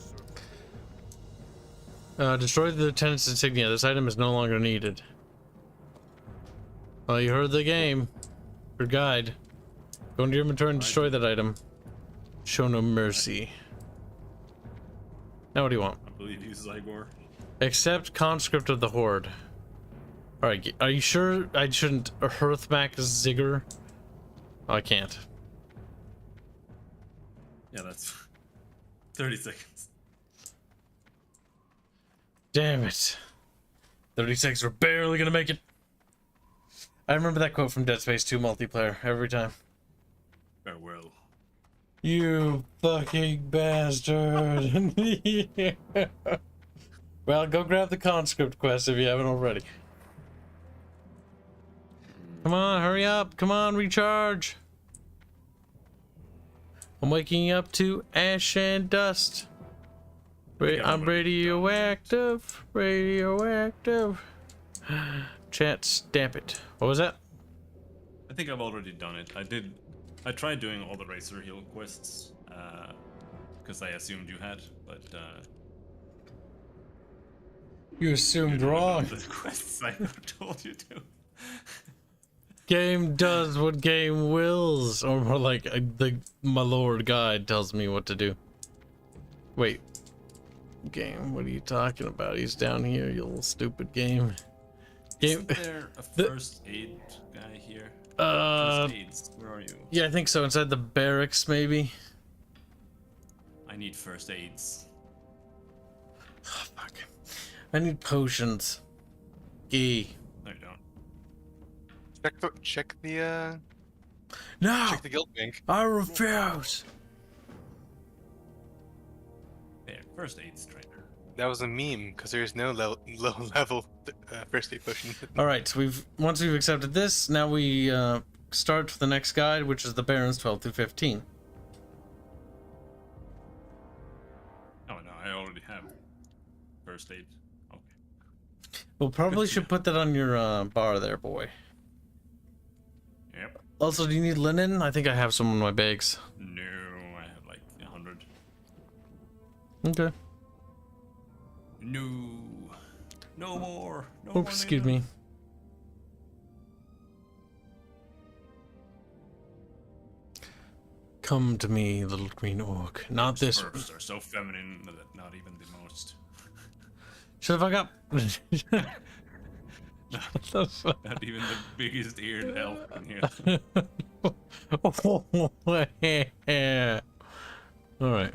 serve? Destroy the lieutenant's insignia. This item is no longer needed. Well, you heard the game. Your guide. Go into your inventory and destroy that item. Show no mercy. Now what do you want? I believe he's Zygor. Accept conscript of the Horde. Alright, are you sure I shouldn't Hearthback Zigger? Oh, I can't. Yeah, that's 30 seconds. Damn it. 30 seconds, we're barely gonna make it. I remember that quote from Dead Space 2 multiplayer every time. Farewell. You fucking bastard. Yeah. Well, go grab the conscript quest if you haven't already. Come on, hurry up. Come on, recharge. I'm waking up to ash and dust. I'm radioactive. Radioactive. Chat, stamp it. What was that? I think I've already done it. I tried doing all the Razor Heal quests, because I assumed you had, but You assumed you wrong. the quests I told you to. Game does what game wills, or more like my lord guide tells me what to do. Wait, game, what are you talking about? He's down here, you little stupid game. Isn't there a first aid guy here? First aids, where are you? Yeah, I think so. Inside the barracks, maybe. I need first aids. Oh, fuck. I need potions. Gee. No, you don't. Check the No! check the guild bank. I refuse! There, first aids trainer. That was a meme because there's no low level first aid potion. Alright, so once we've accepted this, now we start with the next guide, which is the Barons 12 through 15. Oh no, I already have first aid. Okay. We'll probably should put that on your bar there, boy. Yep. Also, do you need linen? I think I have some in my bags. No, I have like 100. Okay. No. No more. No Oops, more excuse linen. me. Come to me, little green orc. Not this. First are so feminine that not even the most. Shut the fuck up. What the fuck? Not even the biggest eared elf in here. Alright.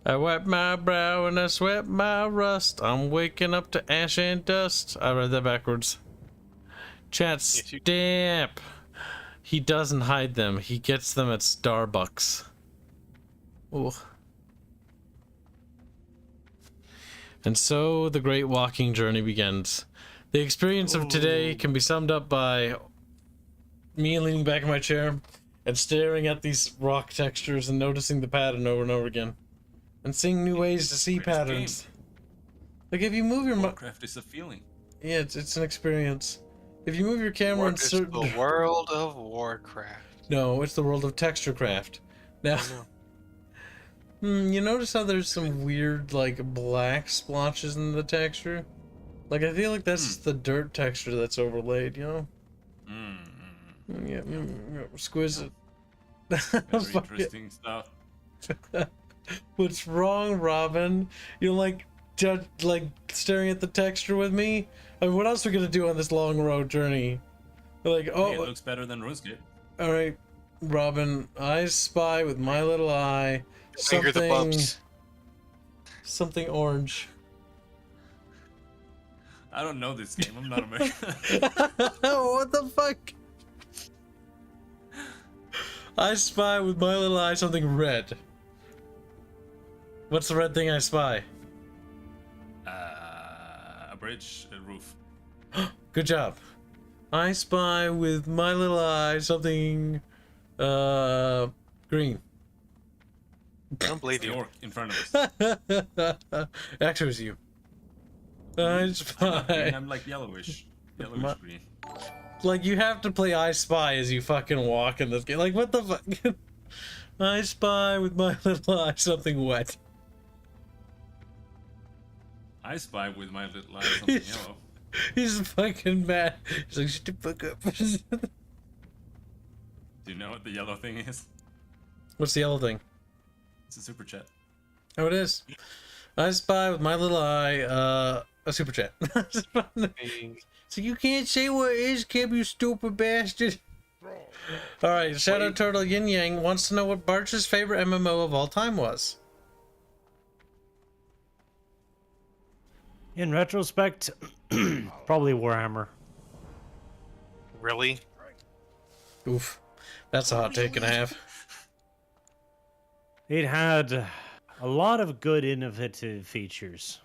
I wipe my brow and I sweat my rust. I'm waking up to ash and dust. I read that backwards. Chat, stamp. He doesn't hide them. He gets them at Starbucks. Ooh. And so the great walking journey begins. The experience of today can be summed up by me leaning back in my chair and staring at these rock textures and noticing the pattern over and over again. And seeing new ways to see Greatest patterns. Like if you move your Warcraft is a feeling. yeah, it's an experience. If you move your camera in It's certain the world of Warcraft. No, it's the world of texture craft. Now Oh, no. you notice how there's some weird like black splotches in the texture? Like I feel like that's the dirt texture that's overlaid, you know? Yeah, exquisite. Very Fuck it. interesting stuff. What's wrong, Robin? You're like staring at the texture with me? I mean, what else are we gonna do on this long road journey? Like, Hey, oh, it looks better than RuneScape. all right, Robin. I spy with my little eye Finger the bumps. something orange. I don't know this game. I'm not American. What the fuck? I spy with my little eye something red. What's the red thing I spy? A bridge, a roof. Good job. I spy with my little eye something green. I don't believe The you. orc in front of us. Actually, it was you. I Green, spy. I'm like yellowish. Yellowish My- green. Like, you have to play I Spy as you fucking walk in this game. Like, what the fuck? I spy with my little eye something wet. I spy with my little eye something yellow. He's fucking mad. He's like, shut the fuck up. Do you know what the yellow thing is? What's the yellow thing? It's a super chat. Oh, it is. I spy with my little eye, a super chat. So you can't say what it is, Kib, you stupid bastard. Alright, Shadow Turtle Yin Yang wants to know what Barch's favorite MMO of all time was. In retrospect, probably Warhammer. Really? Oof. That's a hot take and a half. It had a lot of good innovative features.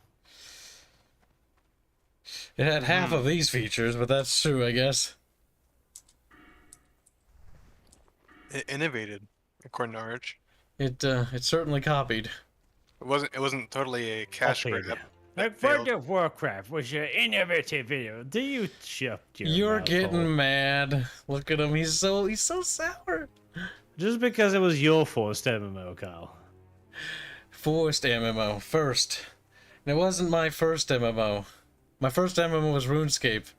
It had half of these features, but that's true, I guess. It innovated, according to Arch. It certainly copied. It wasn't totally a cash Copied. grab. Like World of Warcraft was your innovative video. Do you shut your You're mouth getting hole? mad. Look at him. He's so sour. Just because it was your first MMO, Kyle. Forced MMO first. And it wasn't my first MMO. My first MMO was RuneScape.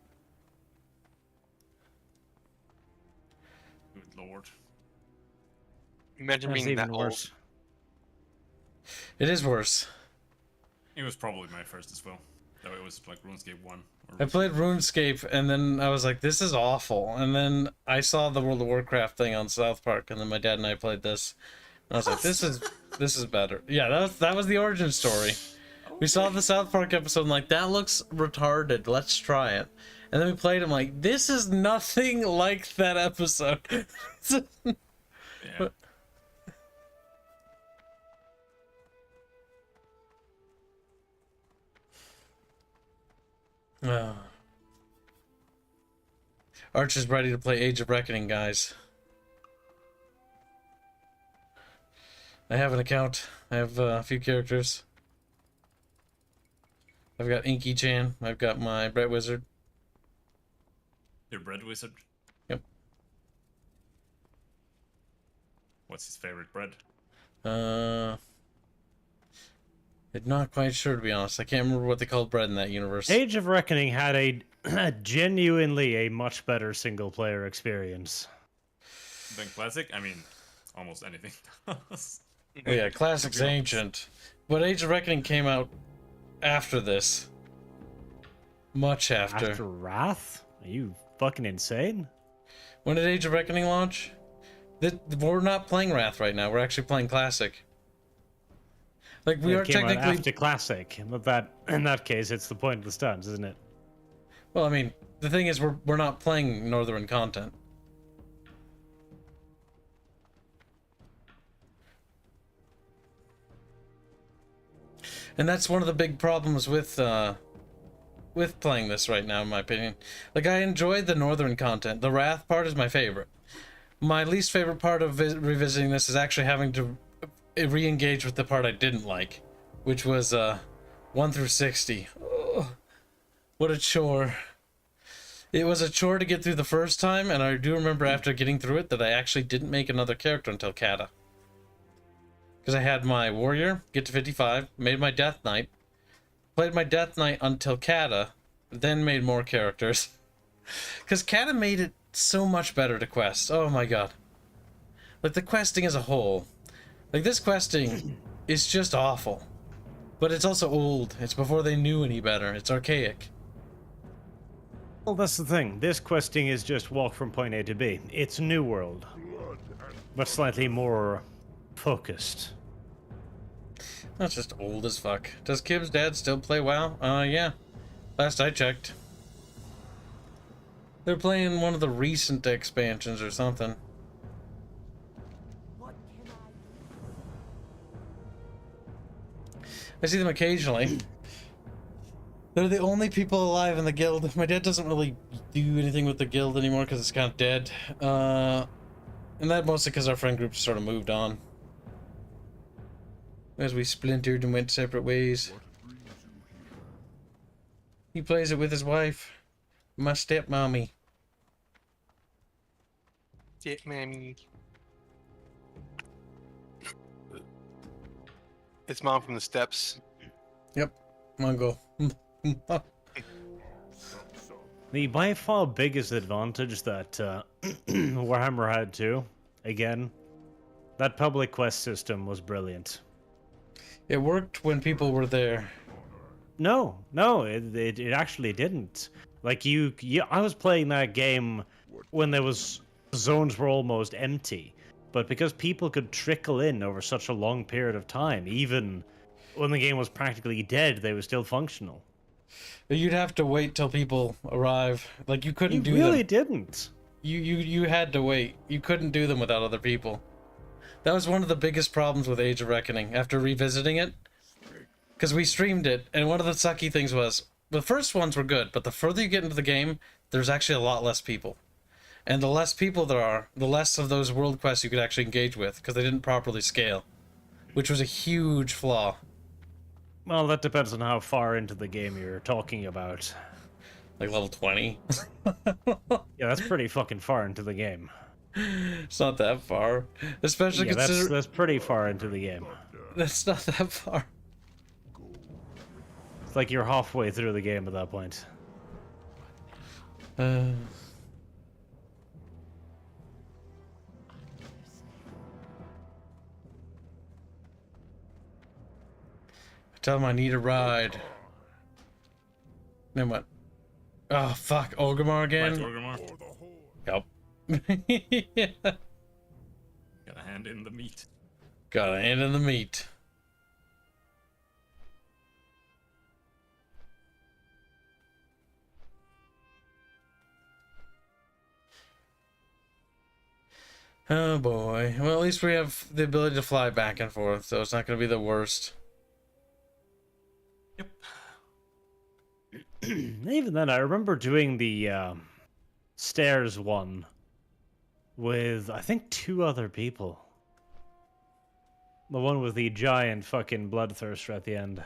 Good lord. Imagine That's being that even old. worse. It is worse. It was probably my first as well. Though it was like RuneScape 1. Or I played RuneScape and then I was like, this is awful. And then I saw the World of Warcraft thing on South Park, and then my dad and I played this. And I was like, this is better. Yeah, that was the origin story. We saw the South Park episode and like, that looks retarded. Let's try it. And then we played him like, this is nothing like that episode. Yeah. Arch is ready to play Age of Reckoning, guys. I have an account. I have a few characters. I've got Inky Chan. I've got my Brett Wizard. Your bread wizard? Yep. What's his favorite bread? I'm not quite sure, to be honest. I can't remember what they called bread in that universe. Age of Reckoning had a genuinely a much better single player experience. Then classic? I mean, almost anything does. Oh yeah, Classic's ancient. But Age of Reckoning came out after this. Much after. After Wrath? Are you fucking insane? When did Age of Reckoning launch? We're not playing Wrath right now. We're actually playing Classic. Like, we It are came out technically... after Classic, but that in that case, it's the point of the stunts, isn't it? Well, I mean, the thing is, we're not playing Northern content. And that's one of the big problems with playing this right now, in my opinion. Like, I enjoy the Northern content. The Wrath part is my favorite. My least favorite part of revisiting this is actually having to re-engage with the part I didn't like, which was 1 through 60. Oh, what a chore. It was a chore to get through the first time, and I do remember after getting through it that I actually didn't make another character until Kata. Because I had my warrior, get to 55, made my Death Knight, played my Death Knight until Kata, then made more characters. Because Kata made it so much better to quest. Oh my god. Like, the questing as a whole. Like, this questing is just awful. But it's also old. It's before they knew any better. It's archaic. Well, that's the thing. This questing is just walk from point A to B. It's New World, but slightly more focused. That's just old as fuck. Does Kibs' dad still play WoW? Yeah. Last I checked. They're playing one of the recent expansions or something. What can I I see them occasionally. They're the only people alive in the guild. My dad doesn't really do anything with the guild anymore because it's kind of dead. And that mostly because our friend group sort of moved on. As we splintered and went separate ways. He plays it with his wife. My stepmommy. Yeah, mammy. It's mom from the steps. Yep. Mongo. The by far biggest advantage that Warhammer had too, again, that public quest system was brilliant. It worked when people were there. No, it actually didn't. Like I was playing that game when there was zones were almost empty, but because people could trickle in over such a long period of time, even when the game was practically dead, they were still functional. You'd have to wait till people arrive. Like, you couldn't do You really them. didn't. You had to wait. You couldn't do them without other people. That was one of the biggest problems with Age of Reckoning after revisiting it. Because we streamed it, and one of the sucky things was, the first ones were good, but the further you get into the game, there's actually a lot less people. And the less people there are, the less of those world quests you could actually engage with, because they didn't properly scale. Which was a huge flaw. Well, that depends on how far into the game you're talking about. Like level 20. Yeah, that's pretty fucking far into the game. It's not that far. Especially Yeah, considering that's pretty far into the game. that's not that far. It's like you're halfway through the game at that point. Tell him I need a ride. Then what? Oh fuck, Orgrimmar Right, again? Orgrimmar. For the Horde. Yep. Yeah. Got a hand in the meat. Got a hand in the meat. Oh boy. Well, at least we have the ability to fly back and forth, so it's not going to be the worst. Yep. Even then, I remember doing the stairs one with, I think, 2 other people. The one with the giant fucking bloodthirster at the end.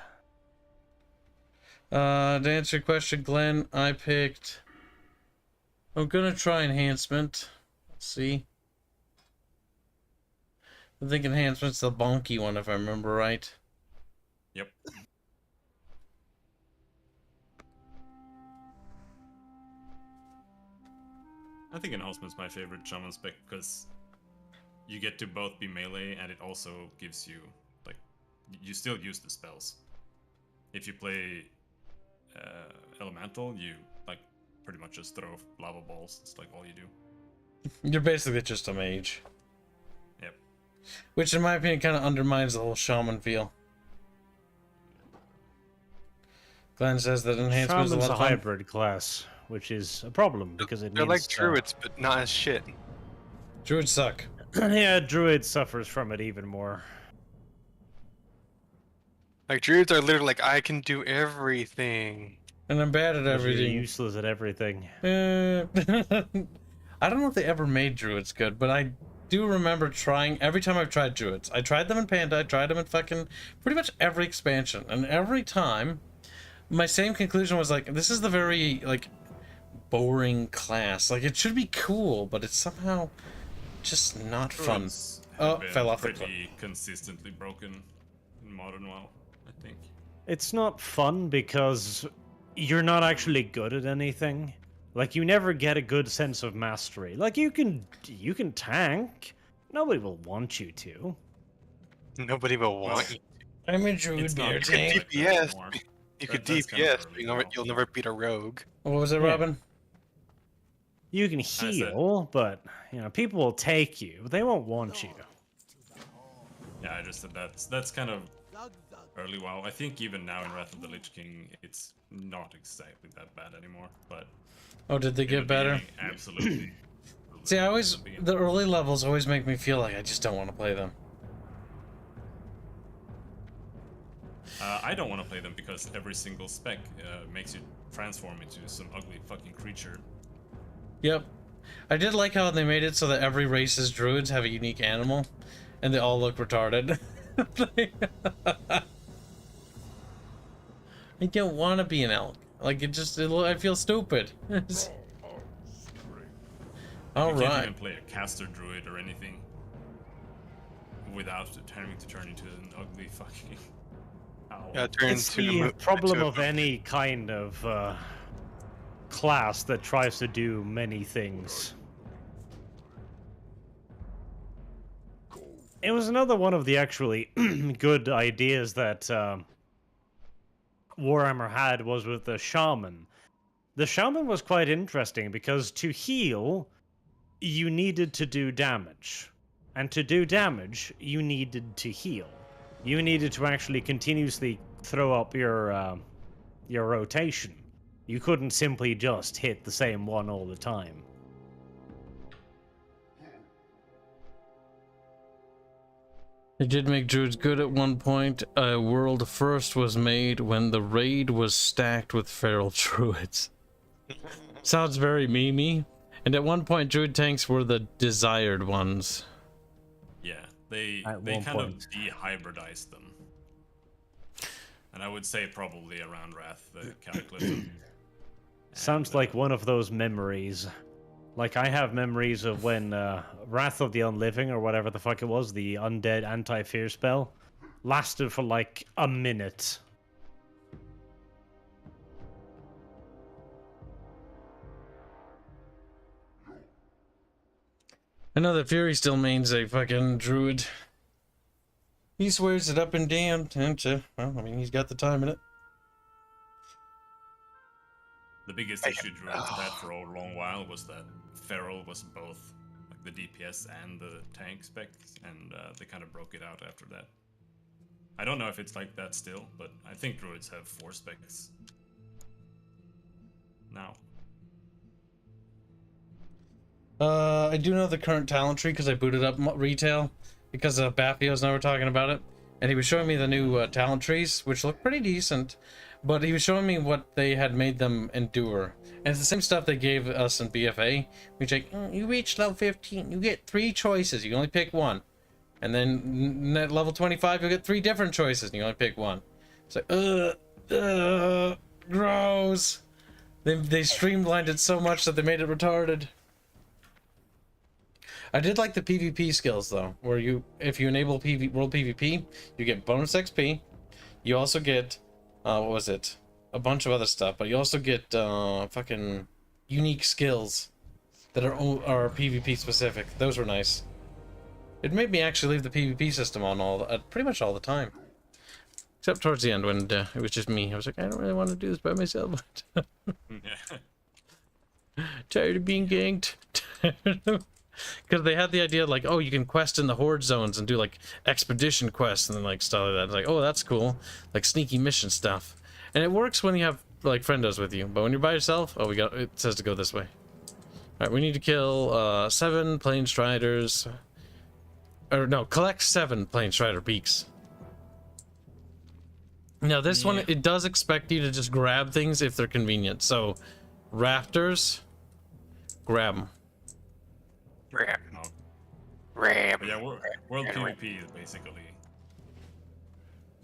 To answer your question, Glenn, I picked... I'm gonna try enhancement. Let's see. I think enhancement's the bonky one, if I remember right. Yep. I think enhancement's my favorite shaman spec because you get to both be melee and it also gives you, like, you still use the spells. If you play elemental, you like pretty much just throw lava balls. It's like all you do. You're basically just a mage. Yep. Which, in my opinion, kind of undermines the whole shaman feel. Glenn says that enhancement is a Shaman's lot a of fun. hybrid class, which is a problem because it They're needs like druids, but not as shit. Druids suck. yeah, druid suffers from it even more. Like druids are literally like, I can do everything. And I'm bad at 'Cause you're everything. useless at everything. I don't know if they ever made druids good, but I do remember trying every time I've tried druids. I tried them in Panda, I tried them in fucking pretty much every expansion, and every time my same conclusion was like, this is the very like boring class. Like it should be cool, but it's somehow just not fun. Druids Oh, have been fell off the pretty consistently broken in modern WoW, I think. It's not fun because you're not actually good at anything. Like you never get a good sense of mastery. Like you can tank. Nobody will want you to. Nobody will Well, want you. I'm a druid It's not bear exactly tank. like that DPS. anymore. You could That's kind of DPS, early but WoW. you'll never beat a rogue. What was it, Yeah. Robin? You can said- heal, but you know people will take you, but they won't want you. Yeah, I just said that's kind of early WoW. I think even now in Wrath of the Lich King, it's not exactly that bad anymore. But Oh, did they in get the better? beginning, Absolutely. See, I always In the beginning. the early levels always make me feel like I just don't want to play them. I don't want to play them because every single spec makes you transform into some ugly fucking creature. Yep. I did like how they made it so that every race's druids have a unique animal, and they all look retarded. I don't want to be an elk. Like I feel stupid. All You can't right. even play a caster druid or anything without having to turn into an ugly fucking owl. Turn It's into the mo- problem into a- of any kind of class that tries to do many things. It was another one of the actually good ideas that Warhammer had was with the shaman. The shaman was quite interesting because to heal, you needed to do damage. And to do damage, you needed to heal. You needed to actually continuously throw up your rotation. You couldn't simply just hit the same one all the time. They did make druids good at one point. A world first was made when the raid was stacked with feral druids. Sounds very memey. And at one point, druid tanks were the desired ones. Yeah, they At they one kind point. of de-hybridized them. And I would say probably around Wrath, the Cataclysm. Sounds And, like one of those memories. Like, I have memories of when Wrath of the Unliving, or whatever the fuck it was, the undead anti-fear spell, lasted for like a minute. I know that Fury still mains a fucking druid. He swears it up and down, and well, I mean, he's got the time in it. The biggest issue Druids had for a long while was that Feral was both like the DPS and the tank spec, and they kind of broke it out after that. I don't know if it's like that still, but I think Druids have 4 specs now. I do know the current talent tree because I booted up retail because Bathio's and I were talking about it, and he was showing me the new talent trees, which look pretty decent, but he was showing me what they had made them endure, and it's the same stuff they gave us in BFA, which like, you reach level 15, you get 3 choices, you can only pick one, and then at level 25 you'll get 3 different choices, and you only pick one. It's like, gross. They streamlined it so much that they made it retarded. I did like the PvP skills though, where if you enable world PvP, you get bonus XP. You also get, what was it? A bunch of other stuff, but you also get fucking unique skills that are PvP specific. Those were nice. It made me actually leave the PvP system on pretty much all the time, except towards the end when it was just me. I was like, I don't really want to do this by myself. Tired of being ganked. Because they had the idea like, oh, you can quest in the Horde zones and do like expedition quests and then like stuff like that. It's like, oh, that's cool, like sneaky mission stuff. And it works when you have like friendos with you, but when you're by yourself, oh, it says to go this way. All right, we need to kill 7 plane striders, or no, collect 7 plane strider beaks. Now this one, it does expect you to just grab things if they're convenient. So rafters, grab them. Ram. Oh. Ram. But yeah, world PvP is basically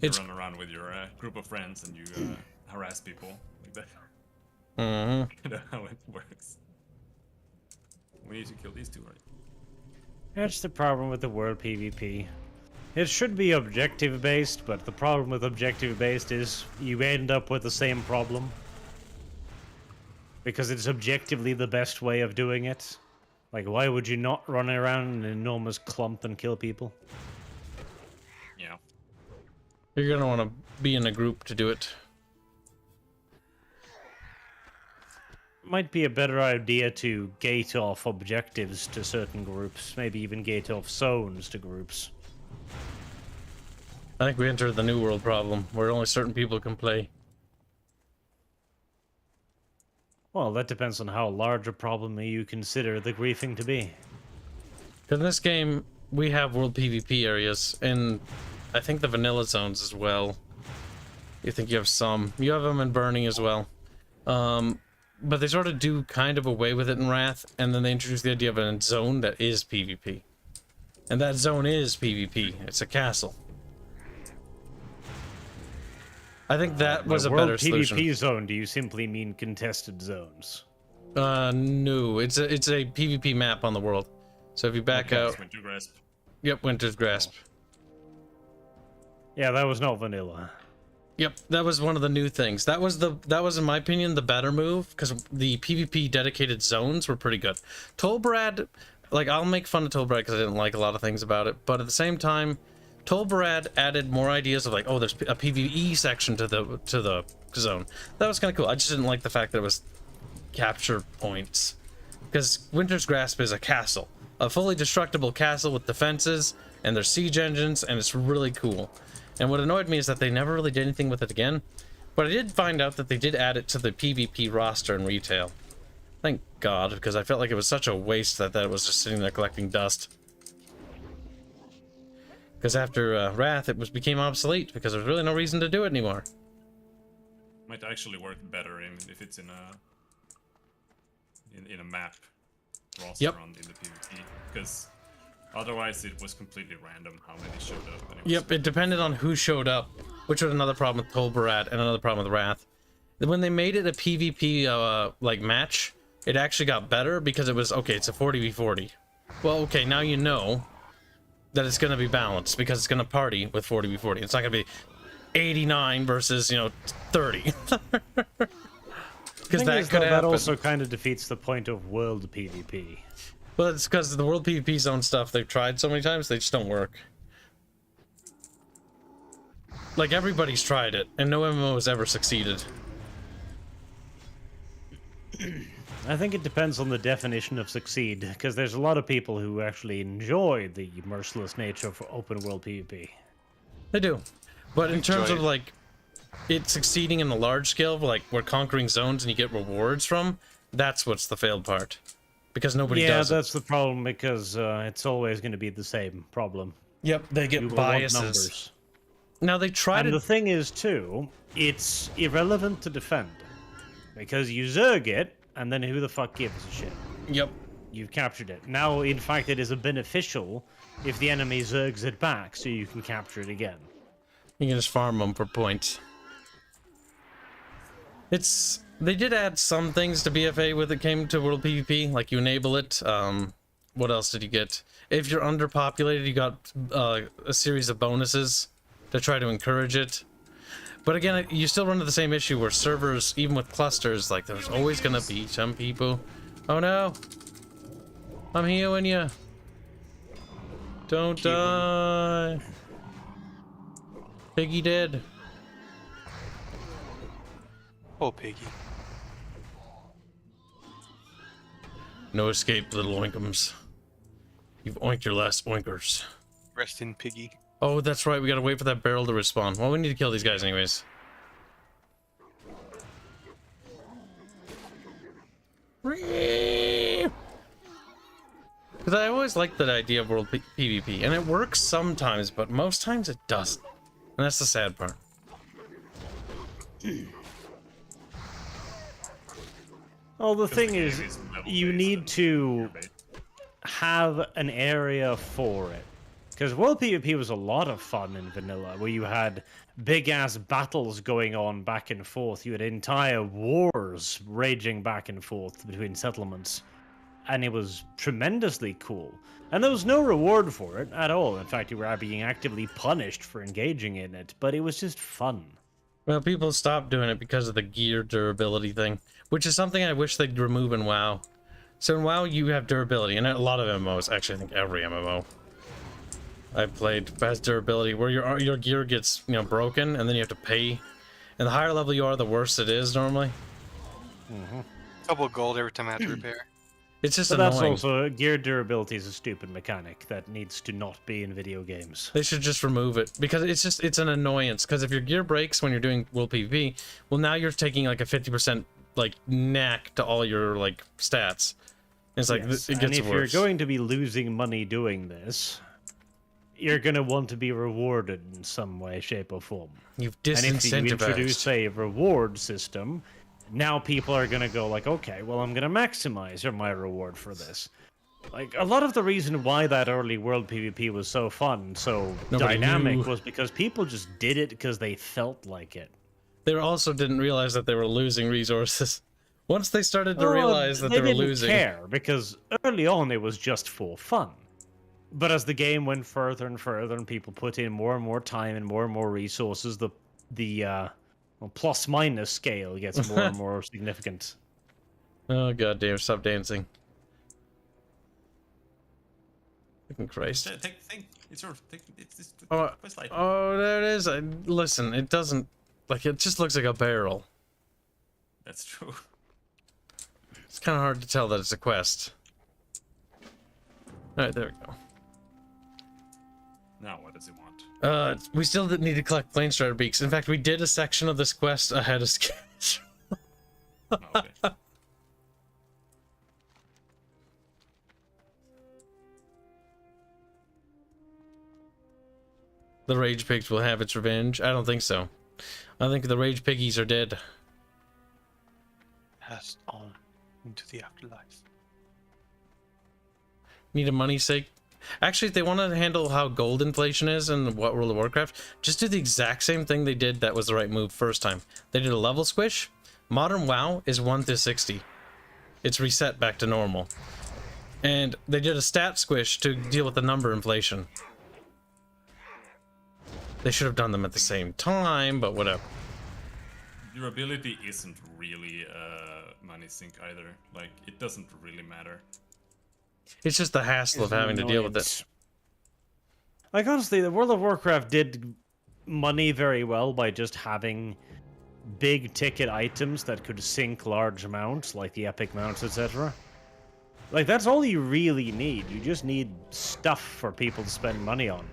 you run around with your group of friends and you harass people like that. Mm-hmm. You know how it works. We need to kill these 2, right? That's the problem with the world PvP. It should be objective based, but the problem with objective based is you end up with the same problem. Because it's objectively the best way of doing it. Like, why would you not run around in an enormous clump and kill people? Yeah. You're gonna want to be in a group to do it. Might be a better idea to gate off objectives to certain groups, maybe even gate off zones to groups. I think we entered the new world problem, where only certain people can play. Well, that depends on how large a problem you consider the griefing to be. Because in this game, we have world PvP areas, and I think the vanilla zones as well. You think you have some. You have them in Burning as well. But they sort of do kind of away with it in Wrath, and then they introduce the idea of a zone that is PvP. And that zone is PvP. It's a castle. I think that was a better solution. PvP zone, do you simply mean contested zones? No. It's a PvP map on the world. So if you back out... Winter Grasp. Yep, Winter's Grasp. Yeah, that was not vanilla. Yep, that was one of the new things. That was in my opinion the better move, because the PvP dedicated zones were pretty good. Tolbarad, like, I'll make fun of Tolbarad because I didn't like a lot of things about it, but at the same time, Tolbarad added more ideas of like, oh, there's a PvE section to the zone. That was kind of cool. I just didn't like the fact that it was capture points, because Winter's Grasp is a castle, a fully destructible castle with defenses and there's siege engines, and it's really cool. And what annoyed me is that they never really did anything with it again. But I did find out that they did add it to the PvP roster in retail. Thank God, because I felt like it was such a waste that was just sitting there collecting dust. Because after Wrath, it became obsolete because there's really no reason to do it anymore. Might actually work better if it's in a map roster in the PvP, because otherwise it was completely random how many showed up. And Yep, it depended on who showed up. which was another problem with Tolbarat and another problem with Wrath. When they made it a PvP like match, it actually got better because it was okay. It's a 40v40. Well, okay, now you know that it's going to be balanced because it's going to party with 40v40. It's not going to be 89 versus 30. Because that could happen. That also kind of defeats the point of world PvP. Well, it's because the world PvP zone stuff they've tried so many times, they just don't work. Like, everybody's tried it, and no MMO has ever succeeded. I think it depends on the definition of succeed, because there's a lot of people who actually enjoy the merciless nature of open world PvP. They do. But in terms of, like, it succeeding in the large scale, like, we're conquering zones and you get rewards from, that's what's the failed part. Because nobody does it. Yeah, that's the problem, because it's always going to be the same problem. Yep, they get biases. Now, they try to... And the thing is, too, it's irrelevant to defend. Because you zerg it, and then who the fuck gives a shit? Yep. You've captured it. Now, in fact, it is beneficial if the enemy zergs it back, so you can capture it again. You can just farm them for points. They did add some things to BFA when it came to World PvP, like you enable it. What else did you get? If you're underpopulated, you got a series of bonuses to try to encourage it. But again, you still run into the same issue where servers, even with clusters, like there's always gonna be some people. Oh no! I'm healing you. Don't die. Piggy dead. Oh, Piggy. No escape, little oinkums. You've oinked your last oinkers. Rest in Piggy. Oh, that's right. We gotta wait for that barrel to respawn. Well, we need to kill these guys anyways. Because I always liked that idea of world PvP, and it works sometimes, but most times it doesn't. And that's the sad part. Well, the thing is, you need to have an area for it. Because World PvP was a lot of fun in vanilla, where you had big-ass battles going on back and forth. You had entire wars raging back and forth between settlements. And it was tremendously cool. And there was no reward for it at all. In fact, you were being actively punished for engaging in it, but it was just fun. Well, people stopped doing it because of the gear durability thing, which is something I wish they'd remove in WoW. So in WoW, you have durability, and a lot of MMOs, actually I think every MMO I've played has durability, where your gear gets, broken, and then you have to pay. And the higher level you are, the worse it is normally. Couple gold every time I have to repair. It's just But annoying. that's also, gear durability is a stupid mechanic that needs to not be in video games. They should just remove it, because it's an annoyance. Because if your gear breaks when you're doing World PvP, well, now you're taking like a 50% knack to all your stats. It's like Yes, it gets and if worse. you're going to be losing money doing this, you're going to want to be rewarded in some way, shape, or form. You've And if you disincentivized. introduce a reward system, now people are going to go like, okay, well, I'm going to maximize my reward for this. A lot of the reason why that early world PvP was so fun, so Nobody dynamic, knew. was because people just did it because they felt like it. They also didn't realize that they were losing resources. Once they started to realize that they were didn't losing. care, because early on it was just for fun. But as the game went further and further, and people put in more and more time and more resources, the plus-minus scale gets more and more significant. Oh god damn! Stop dancing. Fucking Christ. Take it's your it's Oh, quest light. oh, there it is. Listen, it doesn't it just looks like a barrel. That's true. It's kind of hard to tell that it's a quest. All right, there we go. Now what does he want? We still need to collect Plane Strider beaks. In fact, we did a section of this quest ahead of schedule. Oh, okay. The Rage Pigs will have its revenge. I don't think so. I think the Rage Piggies are dead. Passed on into the afterlife. Need a money sake Actually, if they want to handle how gold inflation is in World of Warcraft, just do the exact same thing they did that was the right move first time. They did a level squish. Modern WoW is 1 to 60. It's reset back to normal. And they did a stat squish to deal with the number inflation. They should have done them at the same time, but whatever. Durability isn't really money sink either. Like, it doesn't really matter. It's just the hassle of having to deal with it. Like, honestly, the World of Warcraft did money very well by just having big ticket items that could sink large amounts, like the epic mounts, etc. Like, that's all you really need. You just need stuff for people to spend money on.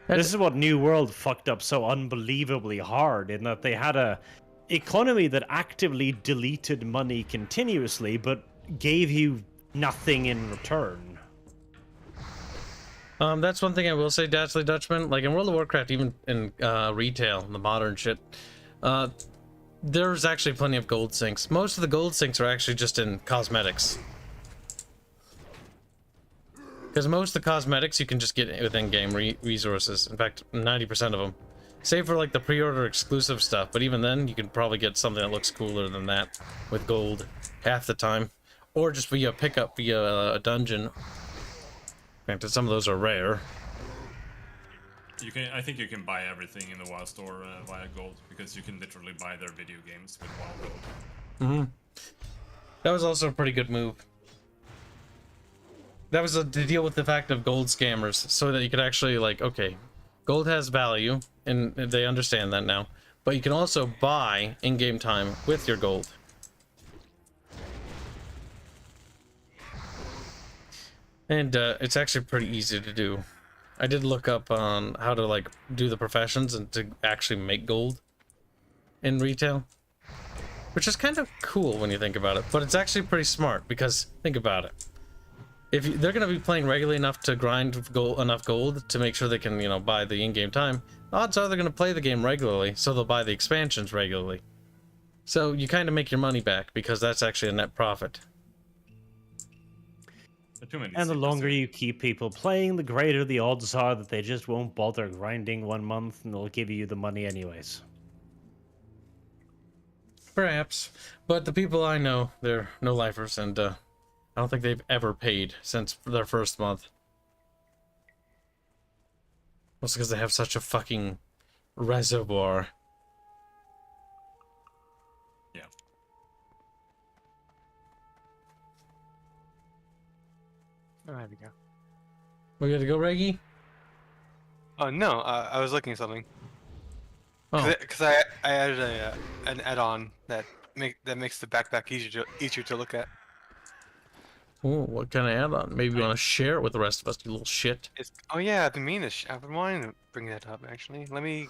This is what New World fucked up so unbelievably hard, in that they had a economy that actively deleted money continuously, but gave you nothing in return. That's one thing I will say, Datsley Dutchman. Like in World of Warcraft, even in retail, the modern shit, there's actually plenty of gold sinks. Most of the gold sinks are actually just in cosmetics. Because most of the cosmetics you can just get within game resources. In fact, 90% of them. Save for like the pre-order exclusive stuff, but even then you can probably get something that looks cooler than that with gold half the time. Or just via pickup via a dungeon. Granted, some of those are rare. You can, I think you can buy everything in the WoW store via gold, because you can literally buy their video games with WoW gold. Mm-hmm. That was also a pretty good move. That was to deal with the fact of gold scammers, so that you could actually, like, okay, gold has value, and they understand that now, but you can also buy in-game time with your gold. And it's actually pretty easy to do. I did look up on how to, like, do the professions and to actually make gold in retail, which is kind of cool when you think about it, but it's actually pretty smart, because think about it. If they're going to be playing regularly enough to grind enough gold to make sure they can, you know, buy the in-game time, odds are they're going to play the game regularly, so they'll buy the expansions regularly. So you kind of make your money back, because that's actually a net profit. And the longer you keep people playing, the greater the odds are that they just won't bother grinding 1 month, and they'll give you the money anyways. Perhaps. But the people I know, they're no-lifers, and I don't think they've ever paid since their first month. Mostly because they have such a fucking reservoir. Yeah. Oh, there we go. We gotta go, Reggie? Oh no, I was looking at something. Oh. Because I added an add-on that makes the backpack easier to look at. Oh, what kind of add-on? Maybe you want to share it with the rest of us, you little shit. Oh yeah, I've been meaning to. I've been wanting to bring that up actually. Let me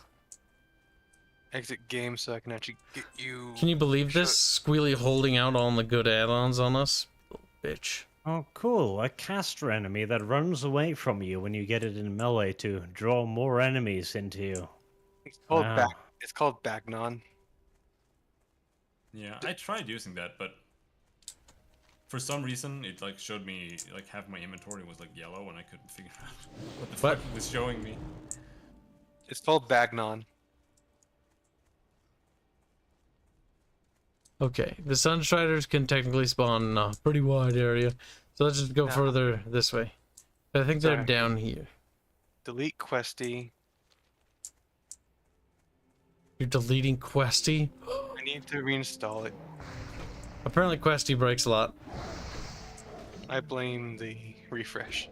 exit game so I can actually get you. Can you believe this? Squealy holding out on the good add-ons on us? Little bitch. Oh, cool. A caster enemy that runs away from you when you get it in melee to draw more enemies into you. It's called Wow. It's called Bagnon. Yeah, I tried using that, but for some reason it like showed me like half my inventory was like yellow, and I couldn't figure out what the fuck it was showing me. It's called Bagnon. Okay, the Sunstriders can technically spawn in a pretty wide area, so let's just go Yeah. further this way. I think they're Sorry. down here. Delete Questy. You're deleting Questy? I need to reinstall it. Apparently Questy breaks a lot. I blame the refresh.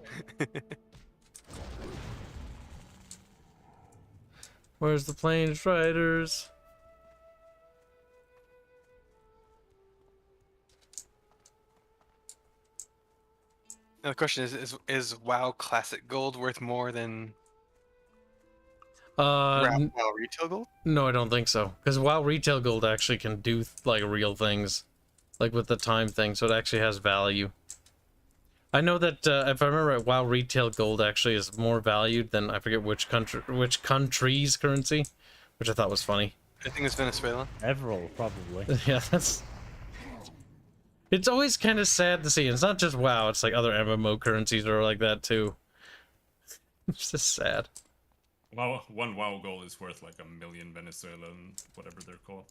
Where's the Plains Riders? Now the question is WoW Classic Gold worth more than WoW Retail Gold? No, I don't think so. Because WoW Retail Gold actually can do like real things, like with the time thing, so it actually has value. I know that if I remember right, WoW Retail Gold actually is more valued than I forget which country's currency, which I thought was funny. I think it's Venezuela. Several, probably. Yeah, that's. It's always kind of sad to see. It's not just WoW; it's like other MMO currencies are like that too. It's just sad. Wow, one WoW gold is worth like 1 million Venezuelan, whatever they're called.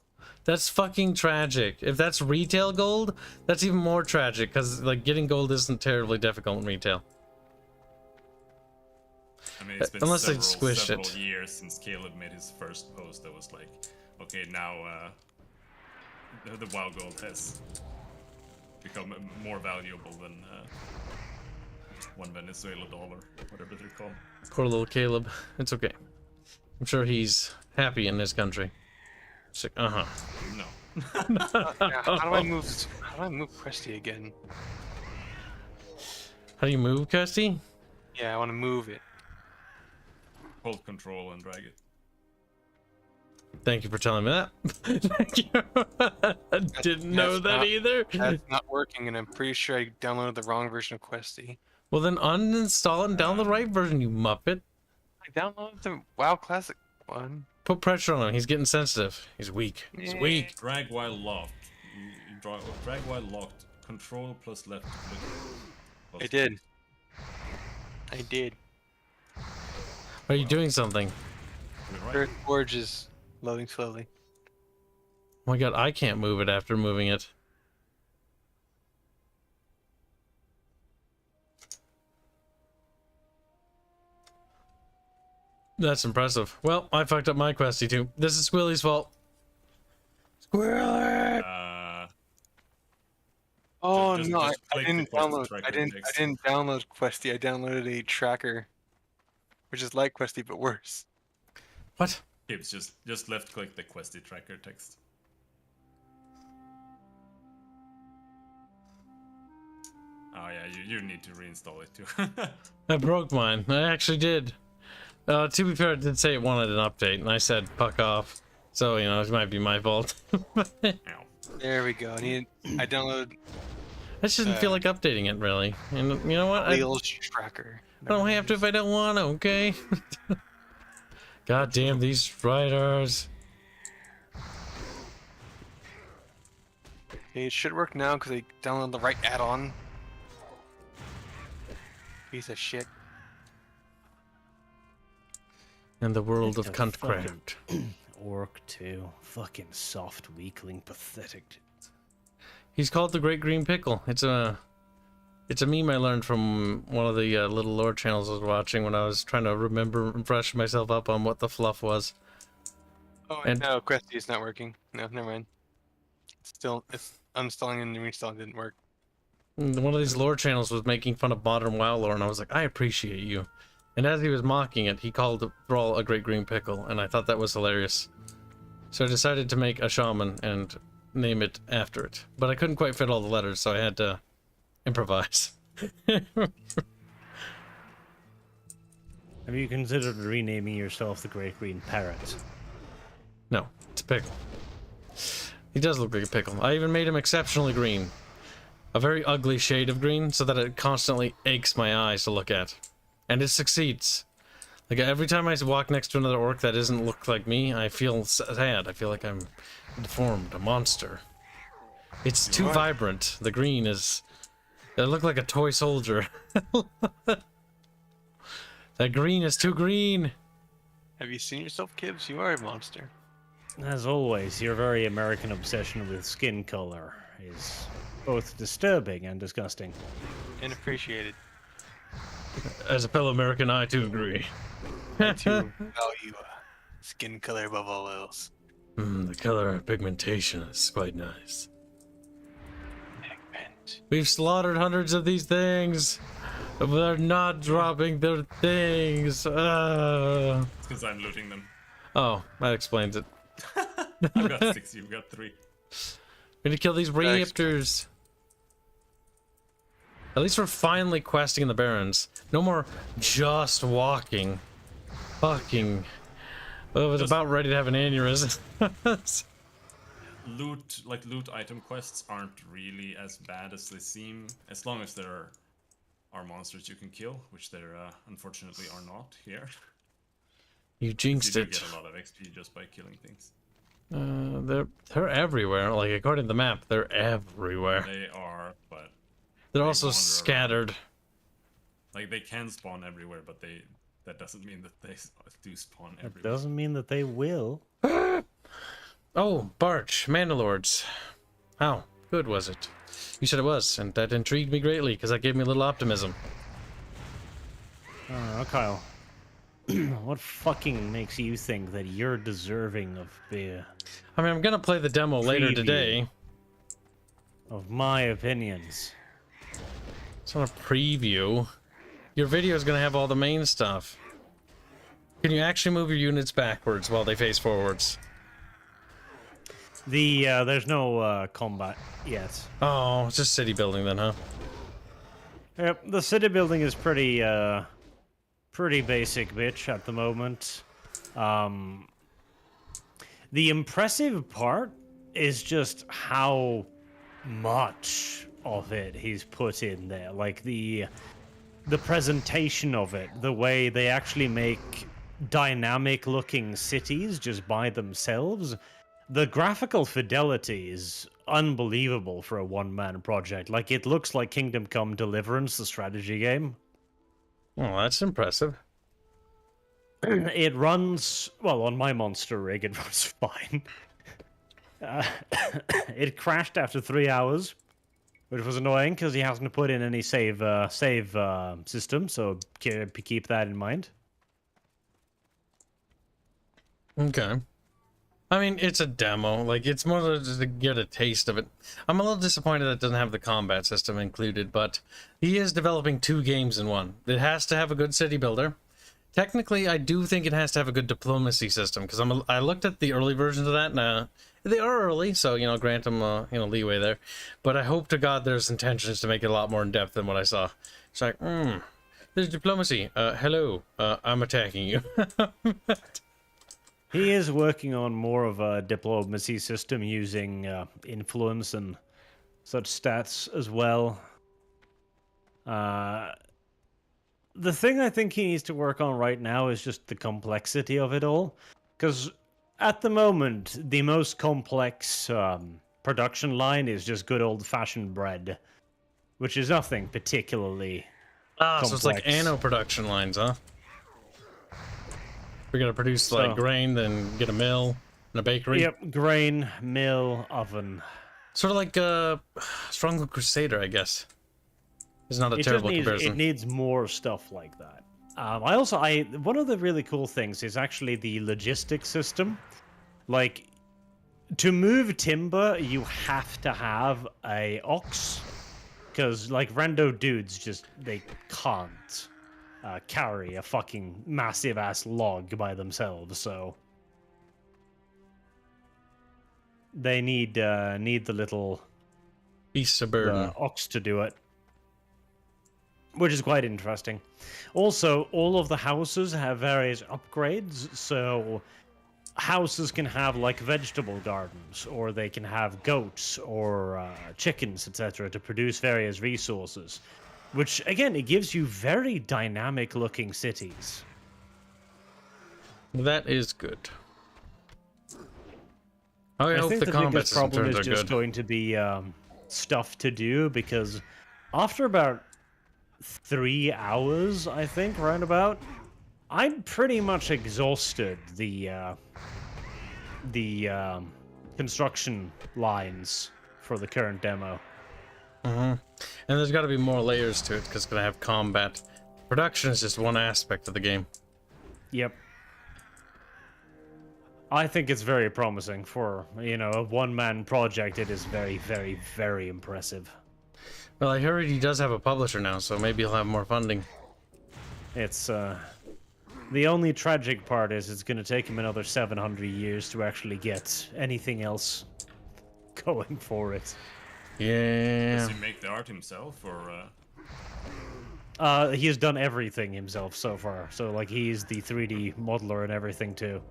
That's fucking tragic. If that's retail gold, that's even more tragic, because like getting gold isn't terribly difficult in retail. I mean, it's been Unless they several squished it. years since Caleb made his first post that was like, okay, now the WoW gold has become more valuable than 1 Venezuela dollar, whatever they're called. Poor little Caleb. It's okay. I'm sure he's happy in his country. It's like, No. How do I move? How do I move Questy again? How do you move, Kirsty? Yeah, I want to move it. Hold control and drag it. Thank you for telling me that. Thank you. I didn't know That's that not- either. That's not working, and I'm pretty sure I downloaded the wrong version of Questy. Well, then uninstall it and download the right version, you muppet. I downloaded the WoW Classic one. Put pressure on him. He's getting sensitive. He's weak. He's Yeah. weak. Drag while locked. You drag while locked. Control plus left click. I did. I did. Are you doing something? Right. Earth Forge is loading slowly. Oh my god, I can't move it after moving it. That's impressive. Well, I fucked up my questy too. This is Squilly's fault. Squilly! Oh Just no, I click the didn't Questy download. tracker I didn't text. download Questy. I downloaded a tracker, which is like Questy but worse. What? Kibs, just left click the Questy tracker text. Oh yeah, you need to reinstall it too. I broke mine. I actually did. To be fair, it did say it wanted an update, and I said, fuck off. So, you know, it might be my fault. Ow. There we go. I downloaded I shouldn't feel like updating it, really. And you know what? I Wheels tracker. don't have to if I don't want to, okay? God damn these writers. Okay, it should work now because I downloaded the right add-on. Piece of shit. In the world of The cuntcraft. Orc too. Fucking soft weakling, pathetic. He's called the Great Green Pickle. It's a meme I learned from one of the little lore channels I was watching when I was trying to remember and brush myself up on what the fluff was. Oh And- no, Questy is not working. No, never mind. It's uninstalling and reinstalling didn't work. And one of these lore channels was making fun of modern WoW lore, and I was like, I appreciate you. And as he was mocking it, he called Thrall a Great Green Pickle, and I thought that was hilarious. So I decided to make a shaman and name it after it. But I couldn't quite fit all the letters, so I had to improvise. Have you considered renaming yourself the Great Green Parrot? No, it's a pickle. He does look like a pickle. I even made him exceptionally green. A very ugly shade of green, so that it constantly aches my eyes to look at. And it succeeds. Like, every time I walk next to another orc that doesn't look like me, I feel sad. I feel like I'm deformed, a monster. It's too vibrant. The green is... I look like a toy soldier. That green is too green. Have you seen yourself, Kibs? You are a monster. As always, your very American obsession with skin color is both disturbing and disgusting. And appreciated. As a fellow American, I too agree. I too value skin color above all else. The color pigmentation is quite nice. Pigment. We've slaughtered hundreds of these things. But they're not dropping their things. It's because I'm looting them. Oh, that explains it. I've got 6, you've got 3. We need to kill these Thanks. raptors. At least we're finally questing in the Barrens. No more just walking. Fucking. I was Just- about ready to have an aneurysm. Loot item quests aren't really as bad as they seem, as long as there are monsters you can kill, which there unfortunately are not here. You You jinxed do it. get a lot of XP just by killing things. They're everywhere. Like, according to the map, they're everywhere. They are, but They're they also wander around. scattered. like they can spawn everywhere, but they that doesn't mean that they do spawn It everywhere. doesn't mean that they will. Oh, Barch, Mandalords. How good was it? You said it was, and that intrigued me greatly because that gave me a little optimism. Kyle. What fucking makes you think that you're deserving of beer? I mean, I'm gonna play the demo later Preview. today. Of my opinions. It's not a preview. Your video is gonna have all the main stuff. Can you actually move your units backwards while they face forwards? There's no combat yet. Oh, it's just city building then, huh? Yep, the city building is pretty basic, bitch, at the moment. The impressive part is just how much of it he's put in there. Like the presentation of it, the way they actually make dynamic looking cities just by themselves. The graphical fidelity is unbelievable for a one-man project. Like, it looks like Kingdom Come Deliverance, the strategy game. Oh, that's impressive. It runs, well, on my monster rig, it runs fine. It crashed after 3 hours, which was annoying because he hasn't put in any save system, so keep that in mind. Okay. I mean, it's a demo. Like, it's more just to get a taste of it. I'm a little disappointed that it doesn't have the combat system included, but he is developing 2 games in one. It has to have a good city builder. Technically, I do think it has to have a good diplomacy system, because I looked at the early versions of that, and they are early, so, you know, grant them, leeway there. But I hope to God there's intentions to make it a lot more in-depth than what I saw. It's like, there's diplomacy. Hello, I'm attacking you. He is working on more of a diplomacy system using influence and such stats as well. The thing I think he needs to work on right now is just the complexity of it all. Because at the moment, the most complex production line is just good old-fashioned bread, which is nothing particularly complex. So it's like anno production lines, huh? We're gonna produce like grain, then get a mill and a bakery. Yep, grain, mill, oven. Sort of like Stronghold Crusader, I guess. It's not a terrible comparison. It needs more stuff like that. One of the really cool things is actually the logistics system. Like, to move timber, you have to have a ox, because like rando dudes they can't carry a fucking massive ass log by themselves. So they need the little beast of burden ox to do it. Which is quite interesting. Also, all of the houses have various upgrades, so houses can have like vegetable gardens, or they can have goats or chickens, etc., to produce various resources. Which, again, it gives you very dynamic looking cities. That is good. I hope think the the combat biggest system problem turns is out just good. going to be stuff to do, because after about 3 hours, I think, roundabout, I'm pretty much exhausted the construction lines for the current demo. And there's got to be more layers to it, because it's going to have combat. Production is just one aspect of the game. Yep. I think it's very promising for, a one-man project. It is very, very, very impressive. Well, I heard he does have a publisher now, so maybe he'll have more funding. It's, the only tragic part is it's going to take him another 700 years to actually get anything else going for it. Yeah. Does he make the art himself, or? He has done everything himself so far. So, like, he's the 3D modeler and everything, too.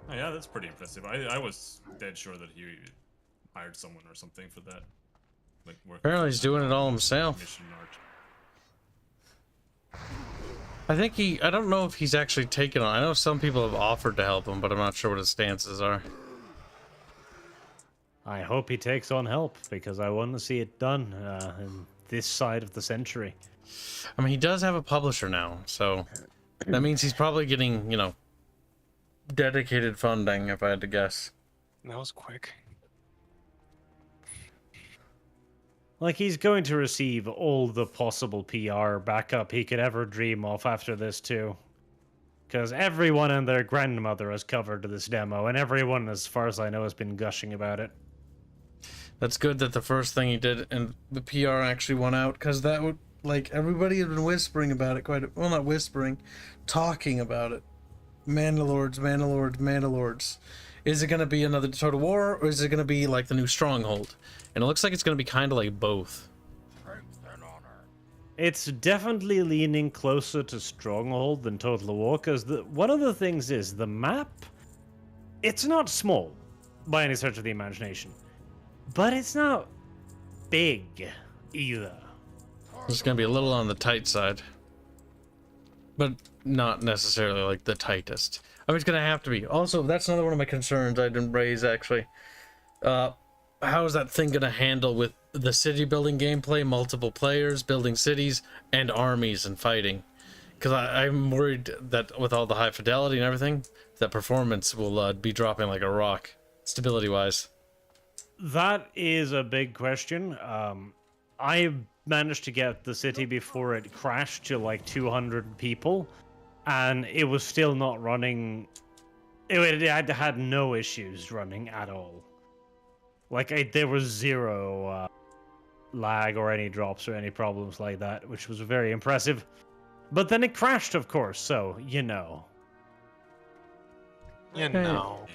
Oh, yeah, that's pretty impressive. I was dead sure that he hired someone or something for that. Like, Apparently he's doing it all himself. Mission art. I think I don't know if he's actually taken on. I know some people have offered to help him, but I'm not sure what his stances are. I hope he takes on help, because I want to see it done in this side of the century. I mean, he does have a publisher now, so That means he's probably getting, you know, dedicated funding, if I had to guess. That was quick. Like, he's going to receive all the possible PR backup he could ever dream of after this, too. Because everyone and their grandmother has covered this demo, and everyone, as far as I know, has been gushing about it. That's good that the first thing he did and the PR actually went out, because that would, like, everybody had been whispering about it well, not whispering, talking about it. Mandalords, Mandalords, Mandalords. Is it going to be another Total War, or is it going to be like the new Stronghold? And it looks like it's going to be kind of like both. It's definitely leaning closer to Stronghold than Total War, because one of the things is, the map, it's not small, by any stretch of the imagination. But it's not big, either. It's going to be a little on the tight side. But not necessarily like the tightest. I mean, it's going to have to be. Also, that's another one of my concerns I didn't raise, actually. How is that thing going to handle with the city building gameplay, multiple players, building cities, and armies and fighting? Because I'm worried that with all the high fidelity and everything, that performance will be dropping like a rock, stability-wise. That is a big question. I managed to get the city before it crashed to like 200 people, and it was still not running. It had no issues running at all. Like, there was zero lag or any drops or any problems like that, which was very impressive. But then it crashed, of course, so, you know. You know.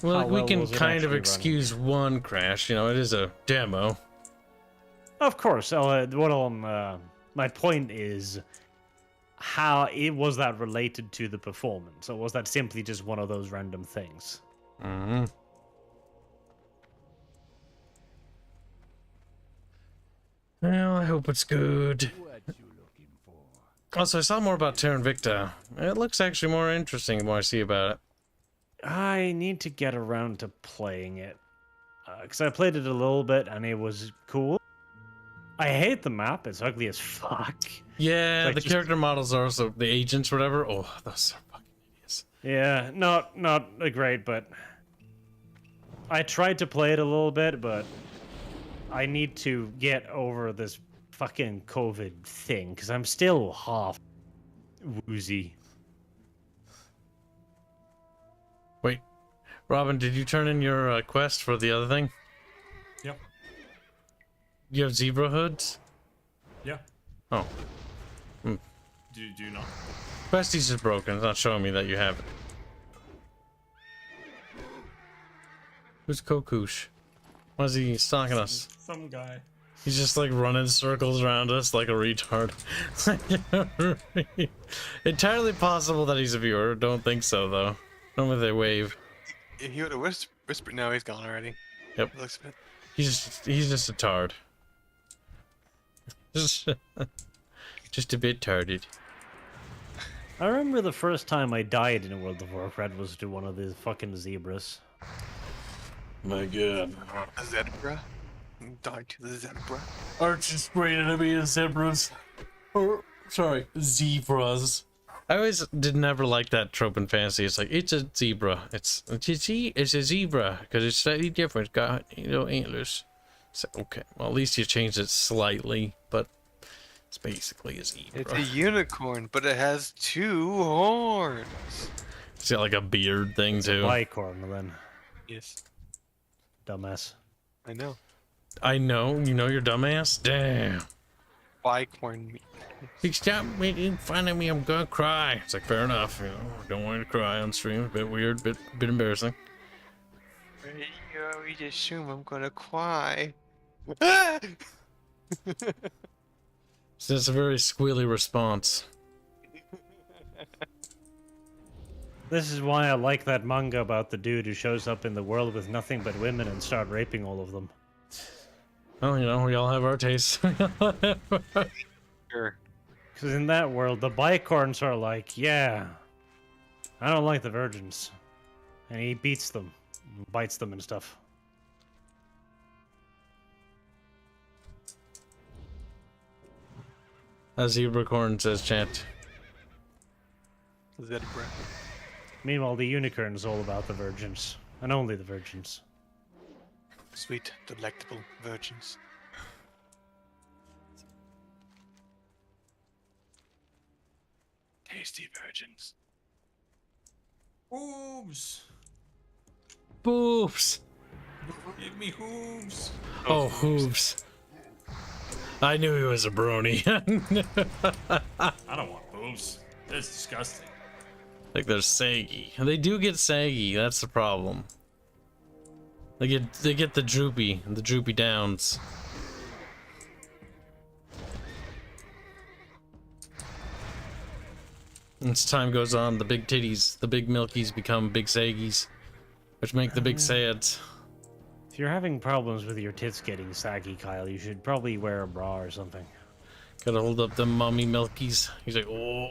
Well, How we well can was it kind of actually excuse one crash, you know, it is a demo. Of course. My point is, how was that related to the performance, or was that simply just one of those random things? Mm-hmm. Well, I hope it's good. Also, I saw more about Terra Invicta. It looks actually more interesting the more I see about it. I need to get around to playing it. Because I played it a little bit, and it was cool. I hate the map. It's ugly as fuck. Yeah, Like, the just- character models are also the agents or whatever. Oh, those are fucking idiots. Yeah, not great, but... I tried to play it a little bit, but... I need to get over this fucking COVID thing, because I'm still half woozy. Wait, Robin, did you turn in your quest for the other thing? Yep. You have zebra hoods? Yeah. Oh. Do you not? Questy's is broken. It's not showing me that you have it. Who's Kokush? Why is he stalking us? Some guy. He's just like running circles around us like a retard. Entirely possible that he's a viewer. Don't think so though. Normally they wave. He would have whispered. No, he's gone already. Yep. Looks a bit. He's just a tard. Just a bit tarded. I remember the first time I died in World of Warcraft was to one of the fucking zebras. My god. A zebra. Die to the zebra. Arch is great enemy of zebras. Or, sorry, zebras. I always did never like that trope in fantasy. It's like, it's a zebra. It's a zebra, because it's slightly different. It's got, you know, antlers. So, okay, well, at least you changed it slightly, but it's basically a zebra. It's a unicorn, but it has 2 horns. It's got like a beard thing, too. Bicorn, then. Yes, Dumbass. I know. I know, you know your dumbass? Damn. Bicorn meat. You stop making fun of me, I'm gonna cry. It's like, fair enough, you know, don't want you to cry on stream. A bit weird, bit embarrassing. You always assume I'm gonna cry. So it's a very squealy response. This is why I like that manga about the dude who shows up in the world with nothing but women and start raping all of them. Well, you know, we all have our tastes. Sure. Because in that world, the bicorns are like, yeah, I don't like the virgins. And he beats them, bites them and stuff. As Zebracorn says, chat. Zebra. Meanwhile, the unicorn's all about the virgins, and only the virgins. Sweet, delectable virgins. Tasty virgins. Hooves! Boobs. Give me hooves! Oh, hooves. I knew he was a brony. I don't want hooves. That's disgusting. Like they're saggy. They do get saggy. That's the problem. They get the droopy downs. As time goes on, the big titties, the big milkies become big saggies, which make the big sads. If you're having problems with your tits getting saggy, Kyle, you should probably wear a bra or something. Gotta hold up the mommy milkies. He's like, oh.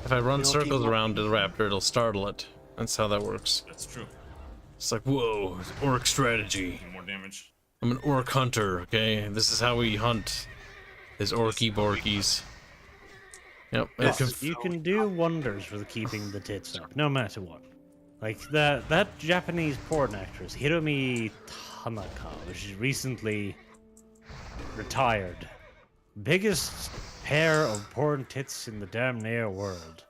If I run circles around the raptor, it'll startle it. That's how that works. That's true. It's like, whoa, orc strategy. More damage. I'm an orc hunter, okay? This is how we hunt. Is orky borkies. Yep. You can do wonders for keeping the tits up, no matter what. Like that Japanese porn actress, Hiromi Tanaka, which is recently retired. Biggest pair of porn tits in the damn near world.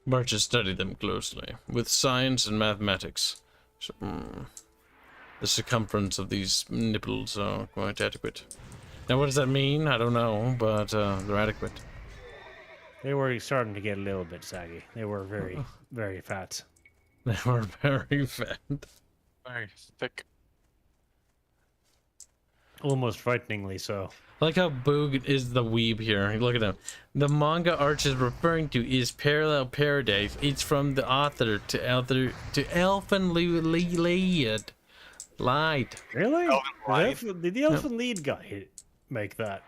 March has studied them closely, with science and mathematics. So, the circumference of these nipples are quite adequate. Now, what does that mean? I don't know, but they're adequate. They were starting to get a little bit saggy. They were very, very fat. They were very fat. Very thick. Almost frighteningly so. I like how Boog is the weeb here. Look at him. The manga Arch is referring to is Parallel Paradise. It's from the author to Elfin Lied. Really? Lied. Did the Elfin Lead guy make that?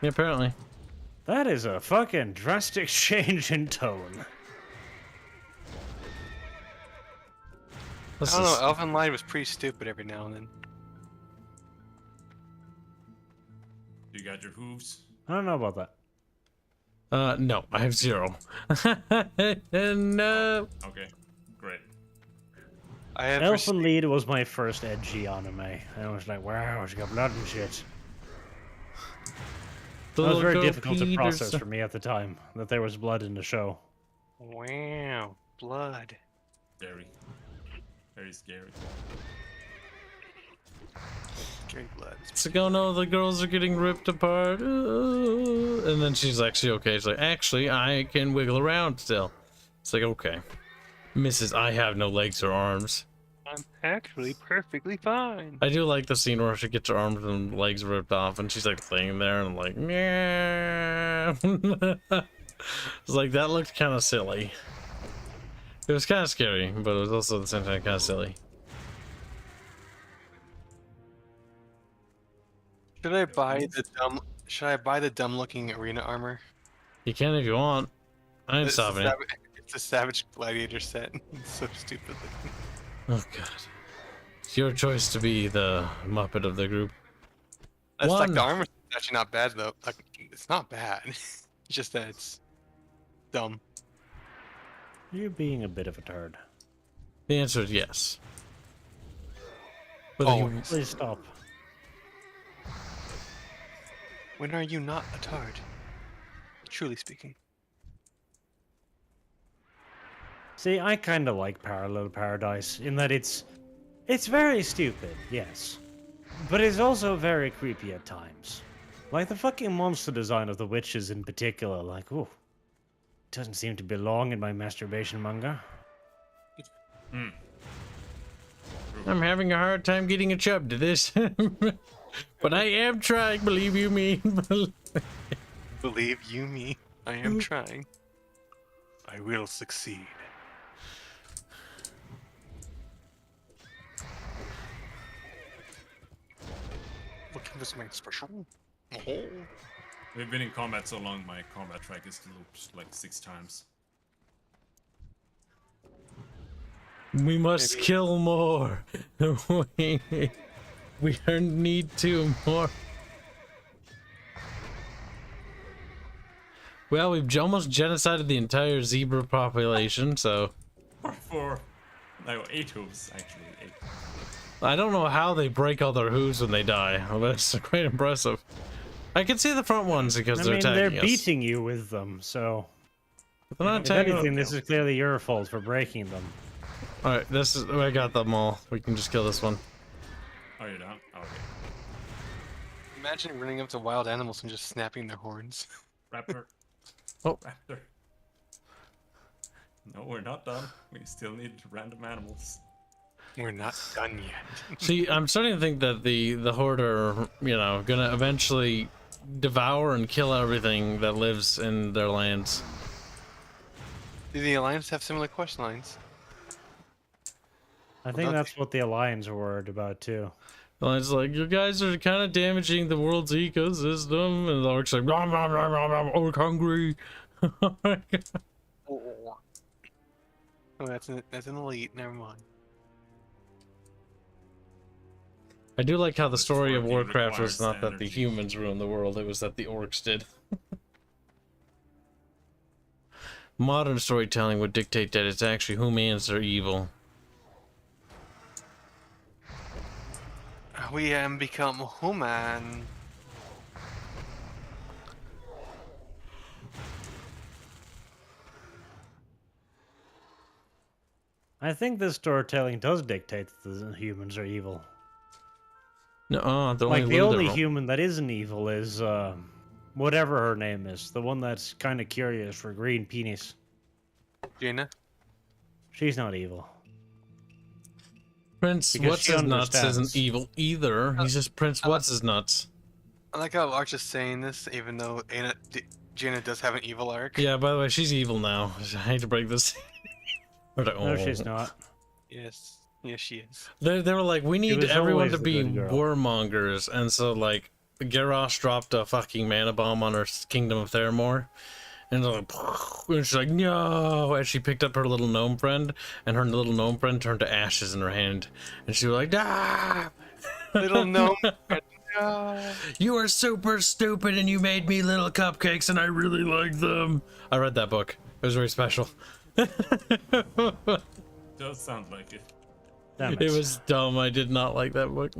Yeah, apparently. That is a fucking drastic change in tone. I don't know, Elfin Lied was pretty stupid every now and then. You got your hooves? I don't know about that. No, I have 0. No. Okay, great. I have Elfin Lead was my first edgy anime. I was like, wow, she got blood and shit. That was very difficult to process for me at the time, that there was blood in the show. Wow, blood. Very. Very scary. Scary blood. It's like, oh no, the girls are getting ripped apart. And then she's actually okay. She's like, actually, I can wiggle around still. It's like, okay. Mrs. I have no legs or arms. I'm actually perfectly fine. I do like the scene where she gets her arms and legs ripped off and she's like laying there and like, yeah. It's like, that looked kind of silly. It was kind of scary, but it was also at the same time kind of silly. Should I buy the dumb looking arena armor? You can if you want. I ain't stopping you. It's a Savage Gladiator set. It's so stupid looking. Oh god. It's your choice to be the Muppet of the group. That's like One. the armor's actually not bad though. Like it's not bad. It's just that it's dumb. You're being a bit of a turd. The answer is yes. Whether Oh. you- Please stop. When are you not a tard? Truly speaking. See, I kind of like Parallel Paradise in that it's very stupid, yes, but it's also very creepy at times. Like the fucking monster design of the witches in particular, like, ooh, doesn't seem to belong in my masturbation manga. I'm having a hard time getting a chub to this. But I am trying, believe you me. Believe you me, I am trying. I will succeed. Looking for something special. Oh. We've been in combat so long, my combat track is looped like 6 times. We must Maybe. kill more. We need to more. Well, we've almost genocided the entire zebra population, so No, 8 hooves actually. 8. I don't know how they break all their hooves when they die. But it's quite impressive. I can see the front ones because they're attacking they're us. beating you with them, so They're not if attacking. anything, this is clearly your fault for breaking them. All right, this is. I got them all. We can just kill this one. Oh, you're done? Oh, okay. Imagine running up to wild animals and just snapping their horns. Raptor. Oh. Raptor. No, we're not done. We still need random animals. We're not done yet. See, I'm starting to think that the Horde are, gonna eventually devour and kill everything that lives in their lands. Do the Alliance have similar quest lines? I think that's what the Alliance are worried about too. It's like, you guys are kind of damaging the world's ecosystem, and the orcs like, rom, rom, rom, rom, rom, orc hungry. Oh, that's an elite. Never mind. I do like how the story of farming Warcraft was requires not that the energy. humans ruined the world, it was that the orcs did. Modern storytelling would dictate that it's actually humans are evil. We become human. I think this storytelling does dictate that the humans are evil. No, the Like, the Luther only wrote- human that isn't evil is, whatever her name is. The one that's kind of curious for green penis. Jaina? She's not evil. Prince because What's she His Nuts understands. isn't evil either. He's just Prince What's His Nuts. I like how Arch is saying this, even though Jaina does have an evil arc. Yeah, by the way, she's evil now. I hate to break this. No, she's not. Yes. Yes, she is. They were like, we need was everyone always to the be good girl. warmongers, and so like Garrosh dropped a fucking mana bomb on her kingdom of Theramore, and they're like, and she's like, no, and she picked up her little gnome friend, and her little gnome friend turned to ashes in her hand, and she was like, ah, Little gnome. No. you are super stupid, and you made me little cupcakes, and I really like them. I read that book. It was very special. Does sound like it. Damn it. It was dumb. I did not like that book.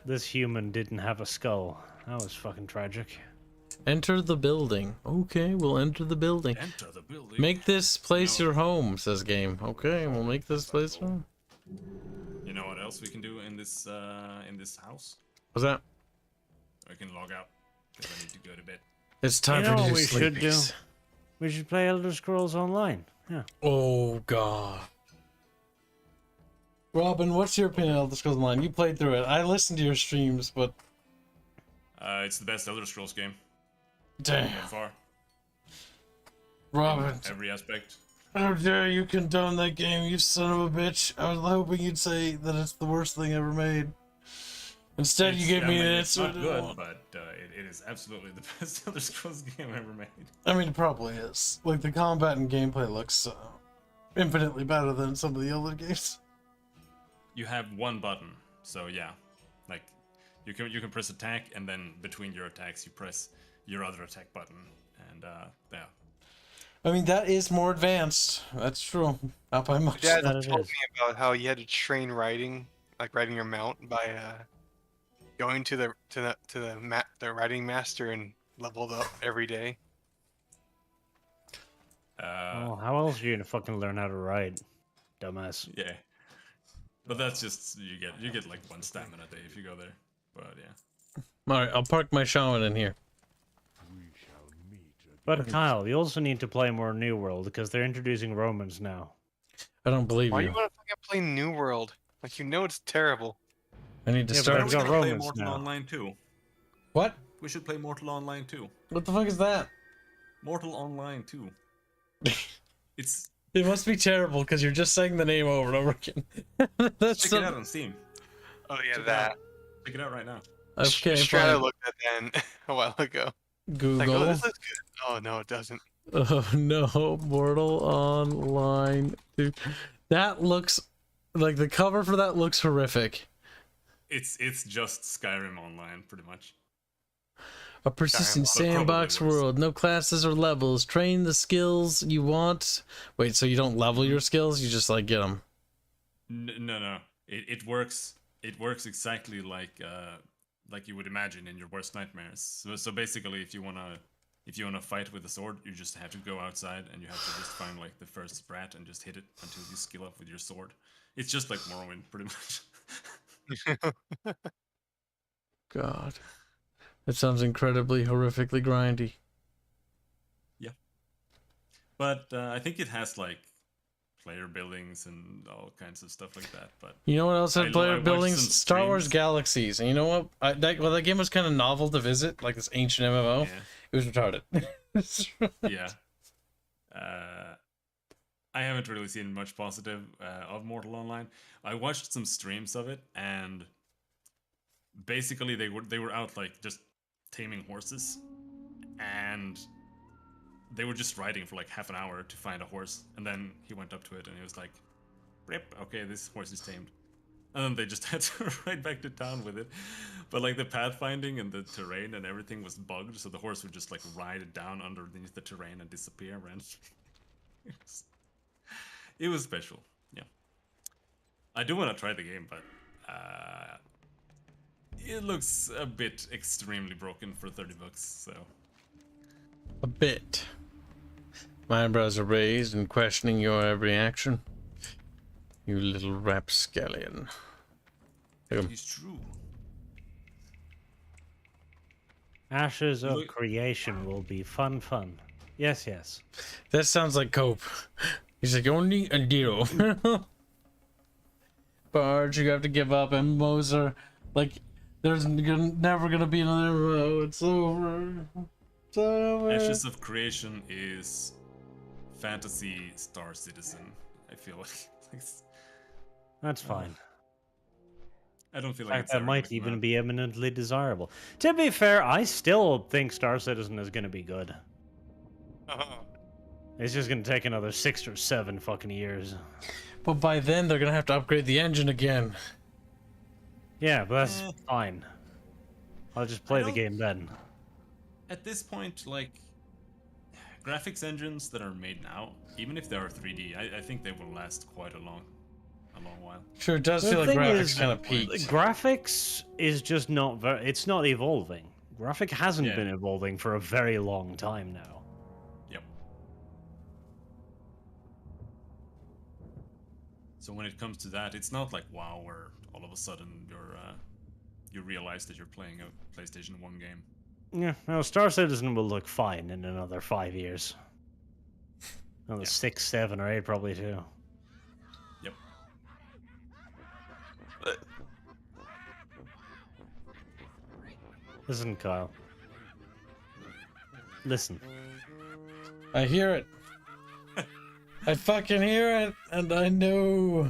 This human didn't have a skull. That was fucking tragic. Enter the building. Okay, we'll enter the building. Enter the building. Make this place No. your home, says game. Okay, we'll make this place your home. You know what else we can do in this house? What's that? We can log out because I need to go to bed. It's time You know for what you we to should do? sleepies. We should play Elder Scrolls Online. Yeah. Oh god. Robin, what's your opinion of Elder Scrolls Online? You played through it. I listened to your streams, but It's the best Elder Scrolls game damn, so far. Robin, Every aspect. how dare you condone that game, you son of a bitch. I was hoping you'd say that it's the worst thing ever made. Instead, you gave me an It's answer. not good, but it is absolutely the best Elder Scrolls game ever made. I mean, it probably is. Like, the combat and gameplay looks infinitely better than some of the other games. You have one button, so yeah, like you can press attack, and then between your attacks you press your other attack button, and yeah. I mean, that is more advanced. That's true. Not by much. Dad That it told is. me about how you had to train riding, like riding your mount, by going to the riding master and leveled up every day. Oh, how else are you gonna fucking learn how to ride? Dumbass. Yeah. But that's just you get like 1 stamina a day if you go there. But yeah. Alright, I'll park my shaman in here. We shall meet again. But Kyle, you also need to play more New World because they're introducing Romans now. I don't believe Why do you. you want to fucking play New World? Like, you know it's terrible. I need to Yeah, but start. I've got We should play Romans Mortal now. Online 2. What? We should play Mortal Online 2. What the fuck is that? Mortal Online 2. It's It must be terrible because you're just saying the name over and over again. That's check it out on Steam. Oh yeah, Check it that. out. Check it out right now. okay. Strata Fine. looked at that a while ago. Like, oh, Google. this looks good. Oh no, it doesn't. Oh no, Mortal Online. Dude, that looks like the cover for that looks horrific. It's just Skyrim Online pretty much. A persistent Probably sandbox worse. world. No classes or levels. Train the skills you want. Wait, so you don't level your skills? You just like get them? No. It works. It works exactly like you would imagine in your worst nightmares. So basically, if you wanna fight with a sword, you just have to go outside and you have to just find like the first sprat and just hit it until you skill up with your sword. It's just like Morrowind, pretty much. God. That sounds incredibly, horrifically grindy. Yeah. But I think it has like player buildings and all kinds of stuff like that. But You know what else I had player watched buildings? some Star Wars streams. Galaxies. And you know what? That game was kind of novel to visit, like this ancient MMO. Yeah. It was retarded. Yeah. I haven't really seen much positive of Mortal Online. I watched some streams of it, and basically they were out like just taming horses, and they were just riding for like half an hour to find a horse, and then he went up to it and he was like, "Rip, okay, this horse is tamed." And then they just had to ride back to town with it. But like the pathfinding and the terrain and everything was bugged, so the horse would just like ride down underneath the terrain and disappear. And it was special. Yeah. I do want to try the game, but it looks a bit extremely broken for $30, so. A bit. My eyebrows are raised and questioning your every action. You little rapscallion. It's true. Ashes of Look- creation will be fun. Yes. That sounds like Cope. He's like, only a deal. Barge, you have to give up, and Moser, like, there's never gonna be another row. It's over. It's over. Ashes of Creation is fantasy Star Citizen. I feel like That's fine. I don't feel In like fact, it's that ever might gonna come even out. be eminently desirable. To be fair, I still think Star Citizen is going to be good. It's just going to take another 6 or 7 fucking years. But by then, they're gonna have to upgrade the engine again. Yeah, but that's fine. I'll just play the don't- game then. At this point, like graphics engines that are made now, even if they are 3D, I think they will last quite a long while. Sure, it does The feel like thing graphics is, kind of peaked. Graphics is just not very. It's not evolving. Graphic hasn't Yeah. been evolving for a very long time now. Yep. So when it comes to that, it's not like WoW where all of a sudden you realize that you're playing a PlayStation 1 game. Yeah, no, Star Citizen will look fine in another 5 years. Another 6, 7, or 8 probably too. Yep. Listen, Kyle. Listen. I hear it. I fucking hear it, and I know.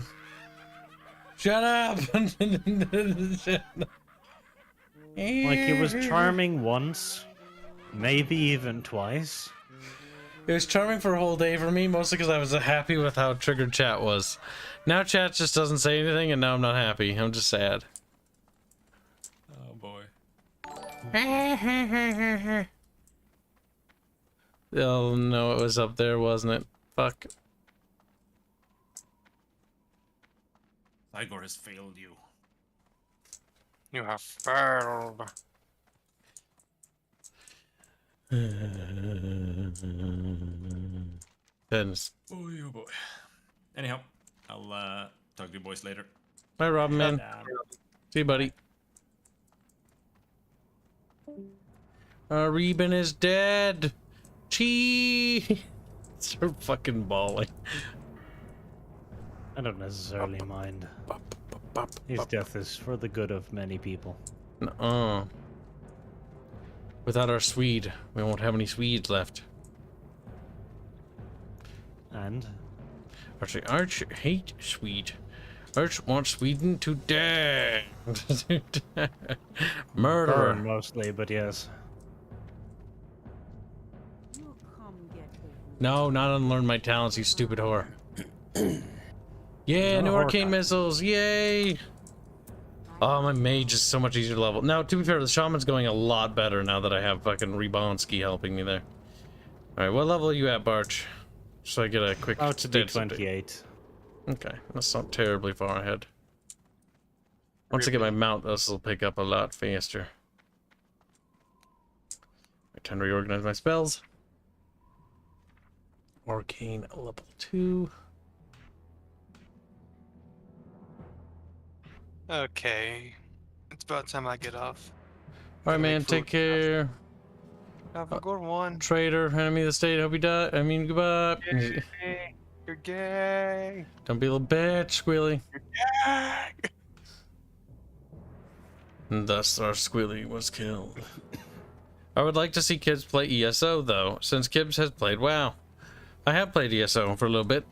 Shut up! Shut up. Like, it was charming once, maybe even twice. It was charming for a whole day for me, mostly because I was happy with how triggered chat was. Now chat just doesn't say anything, and now I'm not happy. I'm just sad. Oh boy. Oh no, it was up there, wasn't it? Fuck. Igor has failed you. You have failed. Goodness. Oh boy. Anyhow, I'll talk to you boys later. Bye, Robin, man. See you, buddy. Reben is dead. Chee. Start fucking bawling. I don't necessarily mind. His death is for the good of many people. Nuh-uh. Without our Swede, we won't have any Swedes left. And? Actually, Arch hate Swede. Arch wants Sweden to die. Murderer. Burn mostly, but yes. You come get over. No, not unlearn my talents, you stupid whore. Yeah, Not new a whore arcane guy. missiles, yay! Oh, my mage is so much easier to level. Now, to be fair, the shaman's going a lot better now that I have fucking Rebansky helping me there. Alright, what level are you at, Barch? So I get a quick About to be stats update. 28. Okay, that's not terribly far ahead. Once I get my mount, this will pick up a lot faster. I tend to reorganize my spells. Arcane level 2. Okay. It's about time I get off. Alright, Gotta make man, food. take care. Have a good one. Traitor, enemy of the state, hope you die. I mean, goodbye. Gay. You're gay. Don't be a little bitch, Squealy. Gay. And thus our Squealy was killed. I would like to see Kibs play ESO, though, since Kibs has played WoW. I have played ESO for a little bit.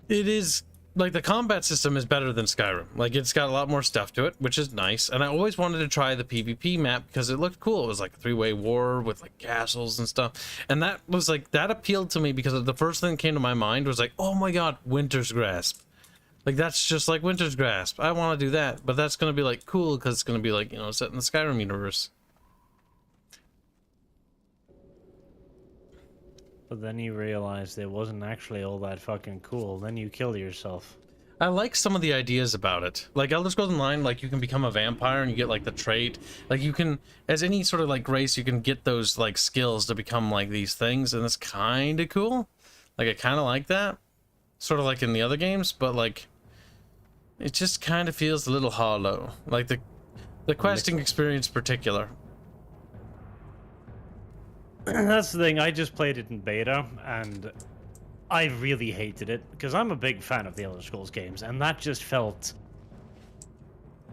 It is, like, the combat system is better than Skyrim. Like, it's got a lot more stuff to it, which is nice. And I always wanted to try the PvP map because it looked cool. It was like a 3-way war with, like, castles and stuff. And that was, like, that appealed to me because the first thing that came to my mind was, like, oh my god, Winter's Grasp. Like, that's just like Winter's Grasp. I want to do that, but that's going to be, like, cool because it's going to be, like, you know, set in the Skyrim universe. But then you realized it wasn't actually all that fucking cool. Then you kill yourself. I like some of the ideas about it. Like Elder Scrolls Online, like you can become a vampire and you get like the trait. Like you can, as any sort of like race, you can get those like skills to become like these things, and it's kind of cool. Like I kind of like that, sort of like in the other games, but like it just kind of feels a little hollow. Like the questing experience in particular. That's the thing, I just played it in beta, and I really hated it, because I'm a big fan of the Elder Scrolls games, and that just felt...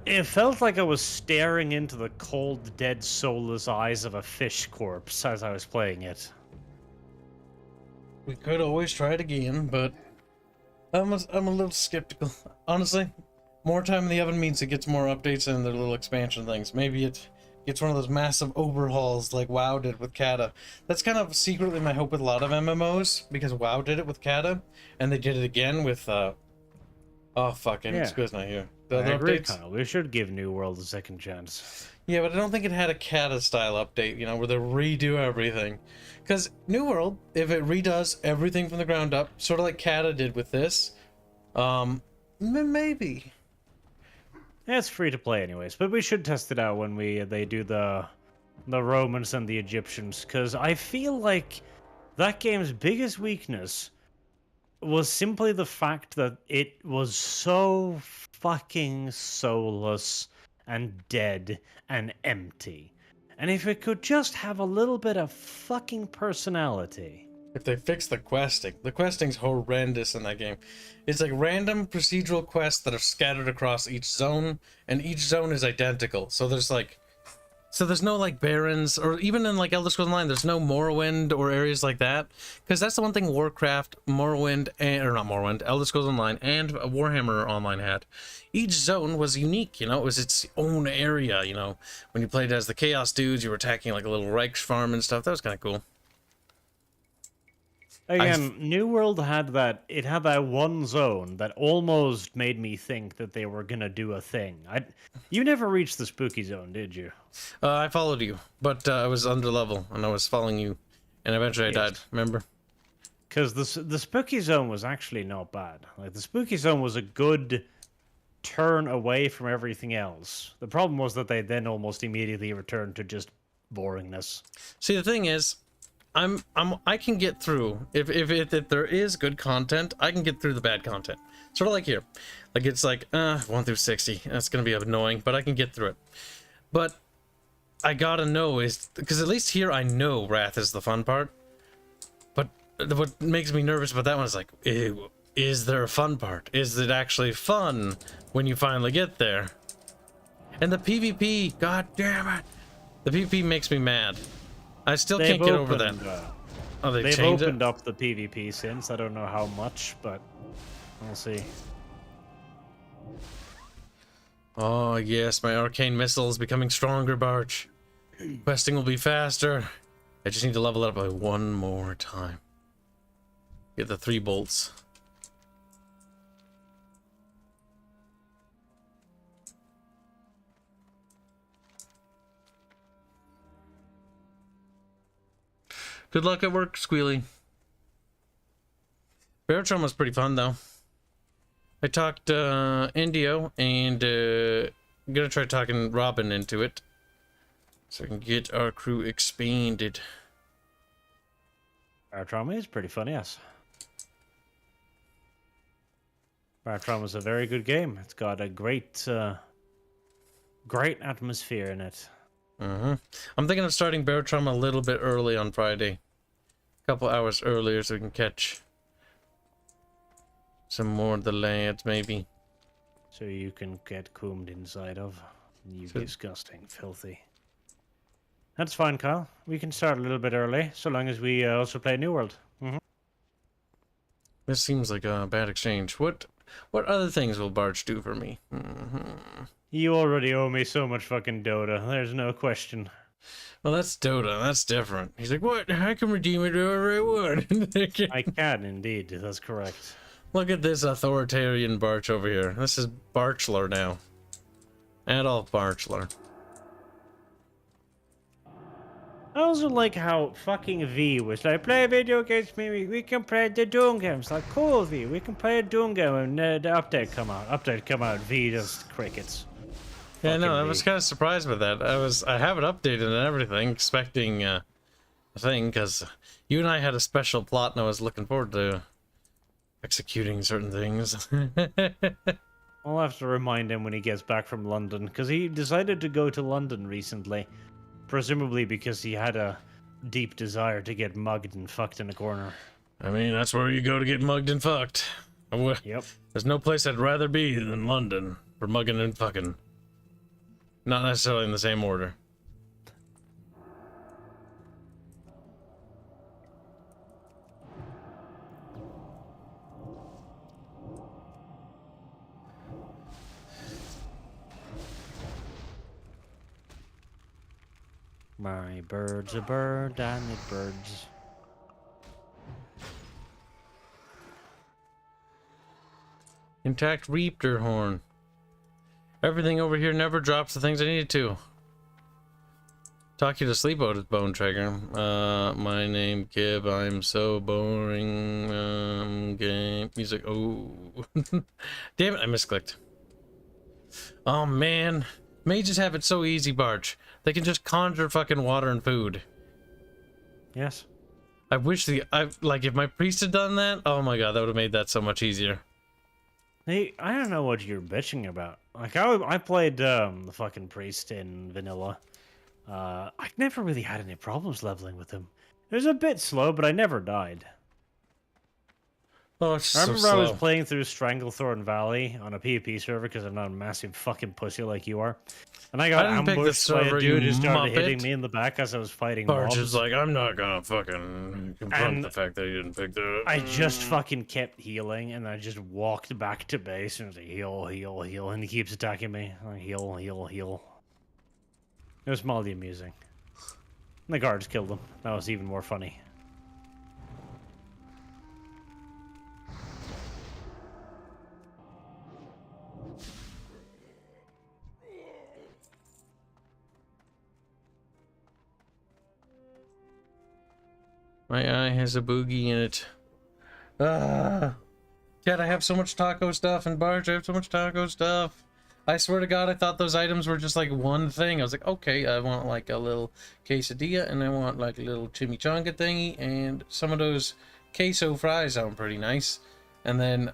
It felt like I was staring into the cold, dead, soulless eyes of a fish corpse as I was playing it. We could always try it again, but I'm a little skeptical. Honestly, more time in the oven means it gets more updates and their little expansion things. Maybe it gets one of those massive overhauls like WoW did with Kata. That's kind of secretly my hope with a lot of MMOs, because WoW did it with Kata, and they did it again with, oh fucking, Yeah. Squid's not here. I The other agree, updates? Kyle. We should give New World a second chance. Yeah, but I don't think it had a Kata-style update, you know, where they redo everything. Because New World, if it redoes everything from the ground up, sort of like Kata did with this, maybe. Yeah, it's free to play anyways, but we should test it out when they do the Romans and the Egyptians, because I feel like that game's biggest weakness was simply the fact that it was so fucking soulless and dead and empty. And if it could just have a little bit of fucking personality. If they fix the questing's horrendous in that game. It's like random procedural quests that are scattered across each zone, and each zone is identical. So there's no like barons, or even in like Elder Scrolls Online, there's no Morrowind or areas like that. Because that's the one thing Warcraft, Morrowind, or not Morrowind, Elder Scrolls Online, and Warhammer Online had. Each zone was unique, you know, it was its own area, you know. When you played as the Chaos Dudes, you were attacking like a little Reichs farm and stuff. That was kind of cool. Again, New World had that. It had that one zone that almost made me think that they were gonna do a thing. You never reached the spooky zone, did you? I followed you, but I was under level, and I was following you, and eventually I died, remember? Because the spooky zone was actually not bad. Like, the spooky zone was a good turn away from everything else. The problem was that they then almost immediately returned to just boringness. See, the thing is, I can get through if there is good content, I can get through the bad content. Sort of like here, like it's like 1 through 60. That's gonna be annoying, but I can get through it. But I gotta know is because at least here I know Wrath is the fun part. But what makes me nervous about that one is like, ew, is there a fun part? Is it actually fun when you finally get there? And the PvP, god damn it, the PvP makes me mad. I still can't get over that. Oh, They've changed opened it? up the PvP since. I don't know how much, but we'll see. Oh, yes, my arcane missile is becoming stronger, Barch. Questing will be faster. I just need to level it up by one more time. Get the 3 bolts. Good luck at work, Squealy. Baritron was pretty fun, though. I talked Indio, and I'm gonna try talking Robin into it, so I can get our crew expanded. Baritron is pretty fun, yes. Baritron was a very good game. It's got a great, great atmosphere in it. I'm thinking of starting Baritron a little bit early on Friday. A couple hours earlier so we can catch some more of the lads, maybe. So you can get coomed inside of. You So- disgusting, filthy. That's fine, Kyle. We can start a little bit early, so long as we also play New World. This seems like a bad exchange. What other things will Barch do for me? You already owe me so much fucking Dota. There's no question. Well, that's Dota. That's different. He's like, what? I can redeem it wherever I want. I can indeed. That's correct. Look at this authoritarian Barch over here. This is Barchler now. Adolf Barchler. I also like how fucking V was like, play video games, maybe we can play the Doom games. Like, cool, V, we can play a Doom game when the update come out. V just crickets. Yeah, no, I Fucking was V. kind of surprised with that. I have it updated and everything, expecting a thing, because you and I had a special plot and I was looking forward to executing certain things. I'll have to remind him when he gets back from London, because he decided to go to London recently. Presumably because he had a deep desire to get mugged and fucked in a corner. I mean, that's where you go to get mugged and fucked. Yep. There's no place I'd rather be than London for mugging and fucking. Not necessarily in the same order. My bird's a bird and it birds. Intact Reaptor horn. Everything over here never drops the things I need it to. Talk you to sleep out at Bone Trigger. My name Kib. I'm so boring. Game music. Oh, damn it! I misclicked. Oh man, mages have it so easy, Barch. They can just conjure fucking water and food. Yes. I wish like if my priest had done that. Oh my god, that would have made that so much easier. Hey, I don't know what you're bitching about. Like, I played the fucking priest in vanilla. I never really had any problems leveling with him. It was a bit slow, but I never died. Oh, it's I so remember I was slow. playing through Stranglethorn Valley on a PvP server because I'm not a massive fucking pussy like you are. And I got I didn't pick the ambushed by server, a you dude who started hitting muppet. me in the back as I was fighting Barch mobs. is like, I'm not gonna fucking confront And the fact that you didn't pick the. I just fucking kept healing, and I just walked back to base and was like, heal, heal, heal, and he keeps attacking me. I'm like, heal, heal, heal. It was mildly amusing. And the guards killed him. That was even more funny. My eye has a boogie in it. Ah. Dad, I have so much taco stuff, and Barge, I have so much taco stuff. I swear to God, I thought those items were just like one thing. I was like, okay, I want like a little quesadilla, and I want like a little chimichanga thingy, and some of those queso fries sound pretty nice. And then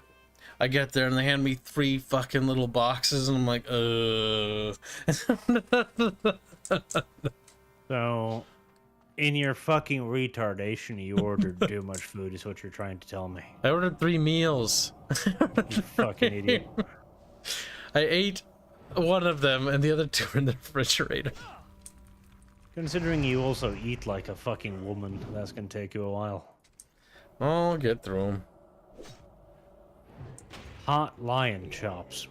I get there, and they hand me 3 fucking little boxes, and I'm like, So, in your fucking retardation, you ordered too much food, is what you're trying to tell me. I ordered 3 meals. You fucking idiot. I ate one of them, and the other 2 are in the refrigerator. Considering you also eat like a fucking woman, that's gonna take you a while. I'll get through them. Hot lion chops.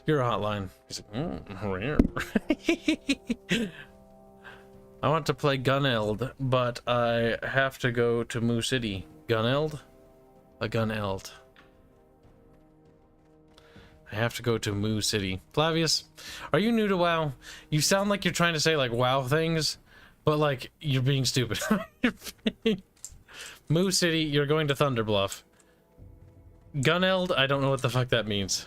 You're a hotline. He's like, rare. I want to play Guneld, but I have to go to Moo City. Guneld? A Guneld. I have to go to Moo City. Flavius, are you new to WoW? You sound like you're trying to say like WoW things, but like you're being stupid. Moo City, you're going to Thunder Bluff. Guneld, I don't know what the fuck that means.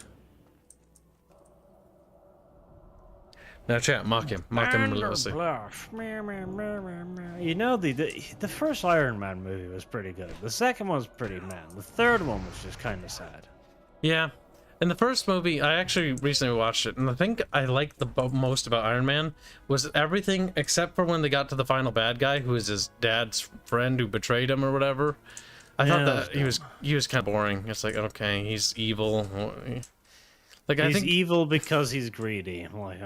Now chat, mock him relentlessly. Bluff. You know, the first Iron Man movie was pretty good. The second one was pretty meh. The third one was just kind of sad. Yeah. In the first movie, I actually recently watched it, and the thing I liked the most about Iron Man was everything except for when they got to the final bad guy, who is his dad's friend who betrayed him or whatever. I thought that he was kind of boring. It's like, okay, he's evil. Like I think he's evil because he's greedy. I'm like,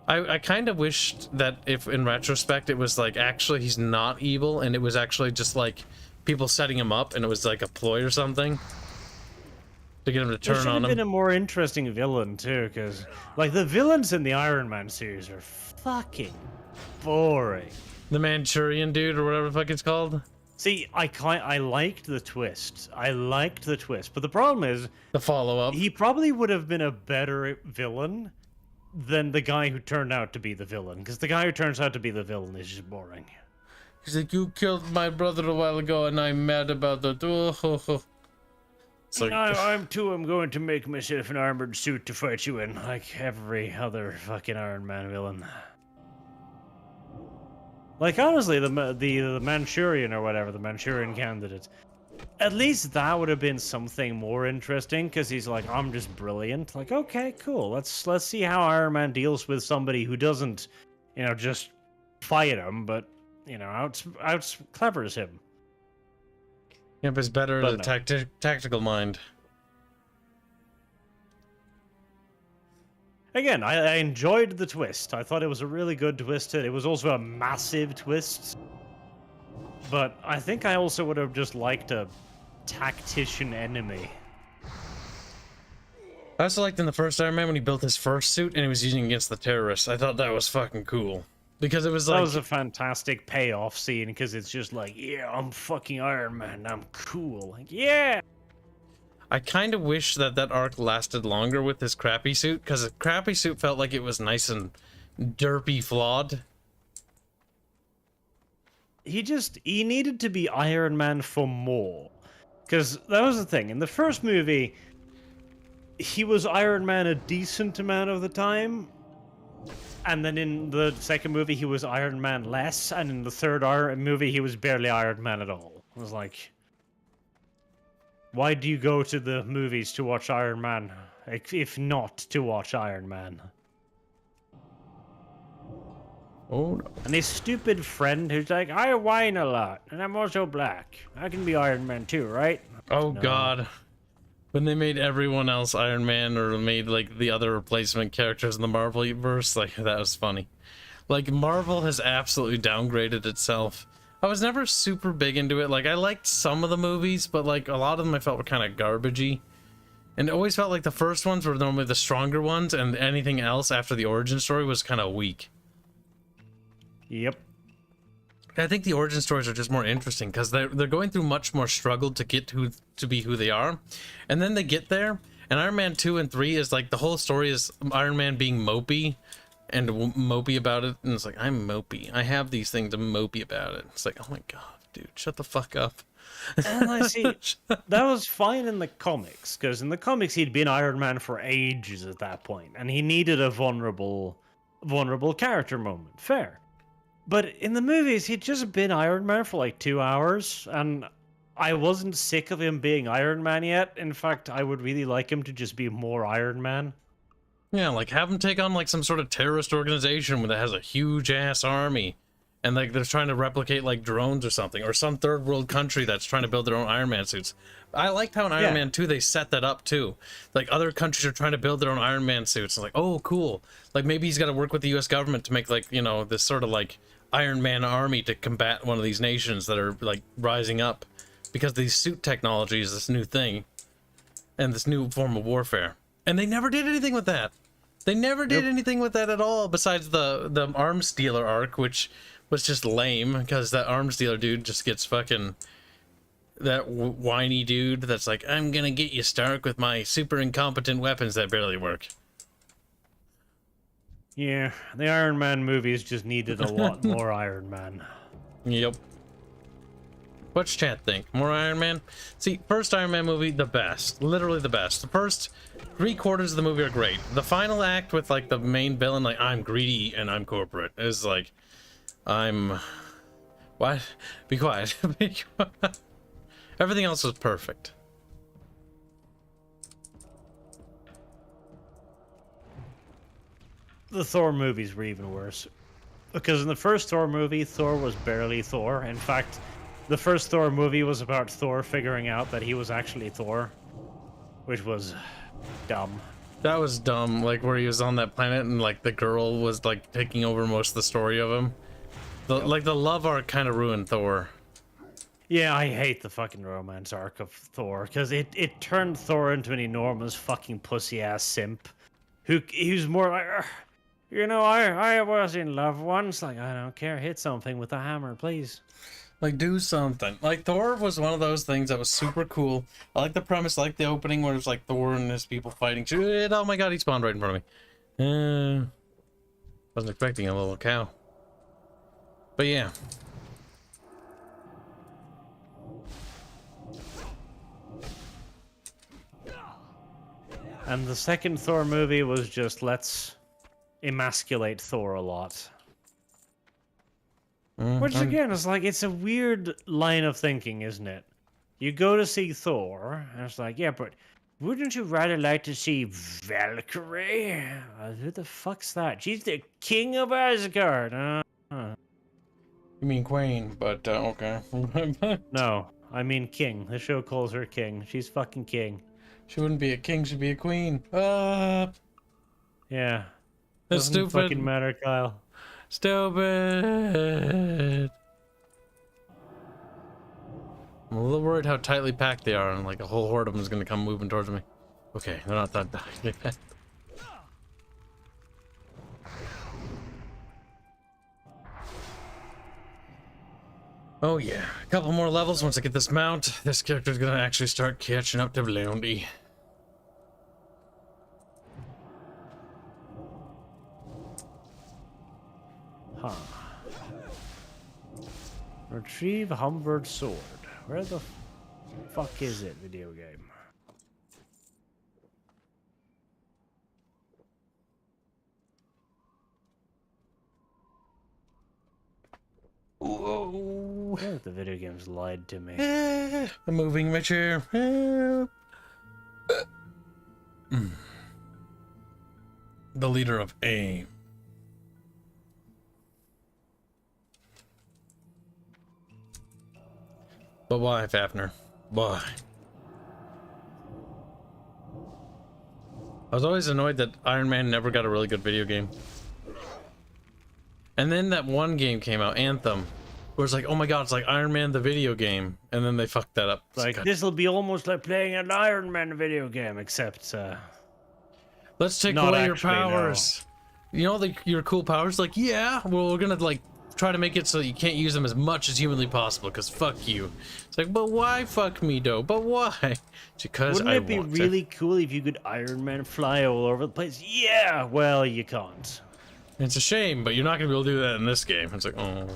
I kind of wished that if in retrospect it was like actually he's not evil and it was actually just like people setting him up and it was like a ploy or something to get him to turn on him. There should have been a more interesting villain too, because like the villains in the Iron Man series are fucking boring. The Manchurian dude or whatever the fuck it's called. See, I liked the twist. I liked the twist, but the problem is the follow-up. He probably would have been a better villain than the guy who turned out to be the villain, because the guy who turns out to be the villain is just boring. He's like, you killed my brother a while ago, and I'm mad about that. It's like, I'm going to make myself an armored suit to fight you in, like every other fucking Iron Man villain. Like, honestly, the Manchurian or whatever, the Manchurian candidate, at least that would have been something more interesting, because he's like, I'm just brilliant. Like, okay, cool. Let's see how Iron Man deals with somebody who doesn't, you know, just fight him, but, you know, out clevers him. Yeah, but it's better as a tactical mind. Again, I enjoyed the twist. I thought it was a really good twist. It was also a massive twist. But I think I also would have just liked a tactician enemy. I also liked in the first Iron Man when he built his first suit and he was using it against the terrorists. I thought that was fucking cool. Because it was like... That was a fantastic payoff scene, because it's just like, yeah, I'm fucking Iron Man, I'm cool. Like, yeah! I kind of wish that arc lasted longer with his crappy suit, because the crappy suit felt like it was nice and derpy flawed. He needed to be Iron Man for more. Because that was the thing. In the first movie, he was Iron Man a decent amount of the time. And then in the second movie, he was Iron Man less. And in the third movie, he was barely Iron Man at all. It was like... Why do you go to the movies to watch Iron Man, if not to watch Iron Man? Oh no. And his stupid friend who's like, I whine a lot, and I'm also black. I can be Iron Man too, right? Oh No. god. When they made everyone else Iron Man, or made like the other replacement characters in the Marvel universe, like that was funny. Like Marvel has absolutely downgraded itself. I was never super big into it. Like, I liked some of the movies, but, like, a lot of them I felt were kind of garbagey. And it always felt like the first ones were normally the stronger ones, and anything else after the origin story was kind of weak. Yep. I think the origin stories are just more interesting, because they're going through much more struggle to get to be who they are. And then they get there, and Iron Man 2 and 3 is, like, the whole story is Iron Man being mopey. And mopey about it, and it's like, I'm mopey. I have these things, I'm mopey about it. It's like, oh my god, dude, shut the fuck up. And I see, that was fine in the comics, because in the comics he'd been Iron Man for ages at that point, and he needed a vulnerable character moment. Fair. But in the movies, he'd just been Iron Man for like 2 hours, and I wasn't sick of him being Iron Man yet. In fact, I would really like him to just be more Iron Man. Yeah, like have him take on like some sort of terrorist organization that has a huge ass army, and like they're trying to replicate like drones or something, or some third world country that's trying to build their own Iron Man suits. I liked how in Iron Man 2 they set that up too. Like other countries are trying to build their own Iron Man suits. It's like, oh cool. Like maybe he's got to work with the U.S. government to make like, you know, this sort of like Iron Man army to combat one of these nations that are like rising up because these suit technology is this new thing and this new form of warfare. And they never did anything with that. They never did anything with that at all, besides the arms dealer arc, which was just lame, because that arms dealer dude just gets fucking that whiny dude that's like, I'm gonna get you, Stark, with my super incompetent weapons that barely work. Yeah, the Iron Man movies just needed a lot more Iron Man. Yep. What's chat think? More Iron Man? See, first Iron Man movie, the best. Literally the best. The first 3/4 of the movie are great. The final act with, like, the main villain, like, I'm greedy and I'm corporate, is like, what? Be quiet. Be quiet. Everything else was perfect. The Thor movies were even worse. Because in the first Thor movie, Thor was barely Thor. In fact, the first Thor movie was about Thor figuring out that he was actually Thor. Which was dumb. That was dumb, like, where he was on that planet and, like, the girl was, like, taking over most of the story of him. Like, the love arc kind of ruined Thor. Yeah, I hate the fucking romance arc of Thor. Because it turned Thor into an enormous fucking pussy-ass simp. He was more like... You know, I was in love once. Like, I don't care. Hit something with a hammer, please. Like, do something. Like, Thor was one of those things that was super cool. I like the premise, I like the opening where it's like Thor and his people fighting. Oh my god, he spawned right in front of me. Wasn't expecting a little cow. But yeah. And the second Thor movie was just, let's emasculate Thor a lot. Which again is like, it's a weird line of thinking, isn't it? You go to see Thor, and it's like, yeah, but wouldn't you rather like to see Valkyrie? Who the fuck's that? She's the king of Asgard. You mean Queen, but okay. No, I mean king. The show calls her king. She's fucking king. She wouldn't be a king, she'd be a queen. Yeah. That's Doesn't stupid. fucking matter, Kyle. Stupid. I'm a little worried how tightly packed they are, and like a whole horde of them is gonna come moving towards me. Okay, they're not that tightly packed. Oh yeah, a couple more levels. Once I get this mount, this character's gonna actually start catching up to Blondie. Huh. Retrieve Humbert Sword. Where the fuck is it, video game? Whoa. Oh, the video game's lied to me. The moving mature. The leader of AIM. But why, Fafnir? Why? I was always annoyed that Iron Man never got a really good video game. And then that one game came out, Anthem, where it's like, oh my god, it's like Iron Man the video game. And then they fucked that up. Like, this'll be almost like playing an Iron Man video game, except, let's take not away your actually, no. powers. You know, like, your cool powers? Like, yeah, well, we're gonna, like, try to make it so that you can't use them as much as humanly possible, because fuck you. It's like, but why fuck me, though? But why? It's because wouldn't it be really cool if you could Iron Man fly all over the place? Yeah, well, you can't. It's a shame, but you're not gonna be able to do that in this game. It's like, oh.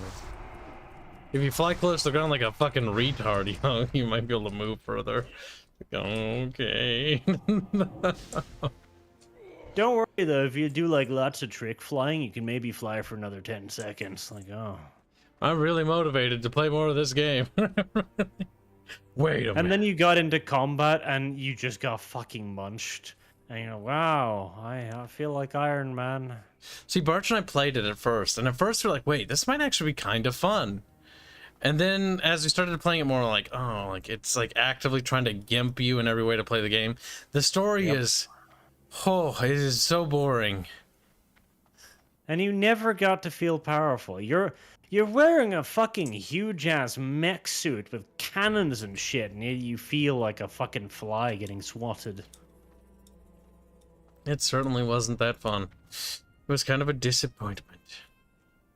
If you fly close to the ground like a fucking retard, you know, you might be able to move further. Like, okay. Don't worry though, if you do like lots of trick flying, you can maybe fly for another 10 seconds. Like, oh. I'm really motivated to play more of this game. Wait a minute. And then you got into combat and you just got fucking munched. And you know, wow, I feel like Iron Man. See, Barch and I played it at first, and at first we're like, wait, this might actually be kind of fun. And then as we started playing it more, like, oh, like it's like actively trying to gimp you in every way to play the game. The story is, oh, it is so boring. And you never got to feel powerful. You're wearing a fucking huge ass mech suit with cannons and shit, and yet you feel like a fucking fly getting swatted. It certainly wasn't that fun. It was kind of a disappointment.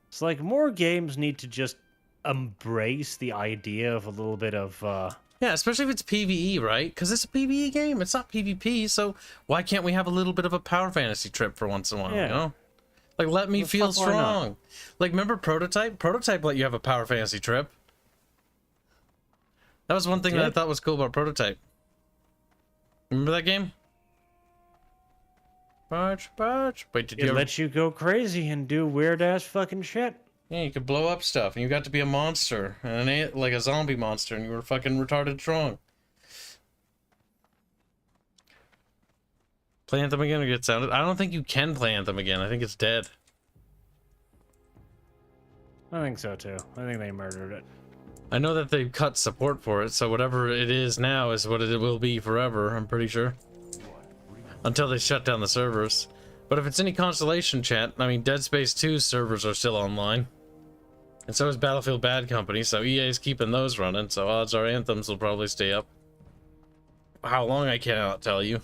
It's like more games need to just embrace the idea of a little bit of Yeah, especially if it's PvE, right? Because it's a PvE game. It's not PvP, so why can't we have a little bit of a power fantasy trip for once in a while, Yeah. you know? Like, let me The feel fuck, why not? strong. Like, remember Prototype? Prototype let you have a power fantasy trip. That was one thing that I did? thought was cool about Prototype. Remember that game? Wait, did you It ever... lets you go crazy and do weird ass fucking shit. Yeah, you could blow up stuff, and you got to be a monster, like a zombie monster, and you were fucking retarded strong. Play Anthem again or get sounded? I don't think you can play Anthem again. I think it's dead. I think so too. I think they murdered it. I know that they've cut support for it, so whatever it is now is what it will be forever, I'm pretty sure. Until they shut down the servers. But if it's any consolation, chat, I mean, Dead Space 2's servers are still online. And so is Battlefield Bad Company, so EA is keeping those running, so odds are Anthems will probably stay up. How long, I cannot tell you.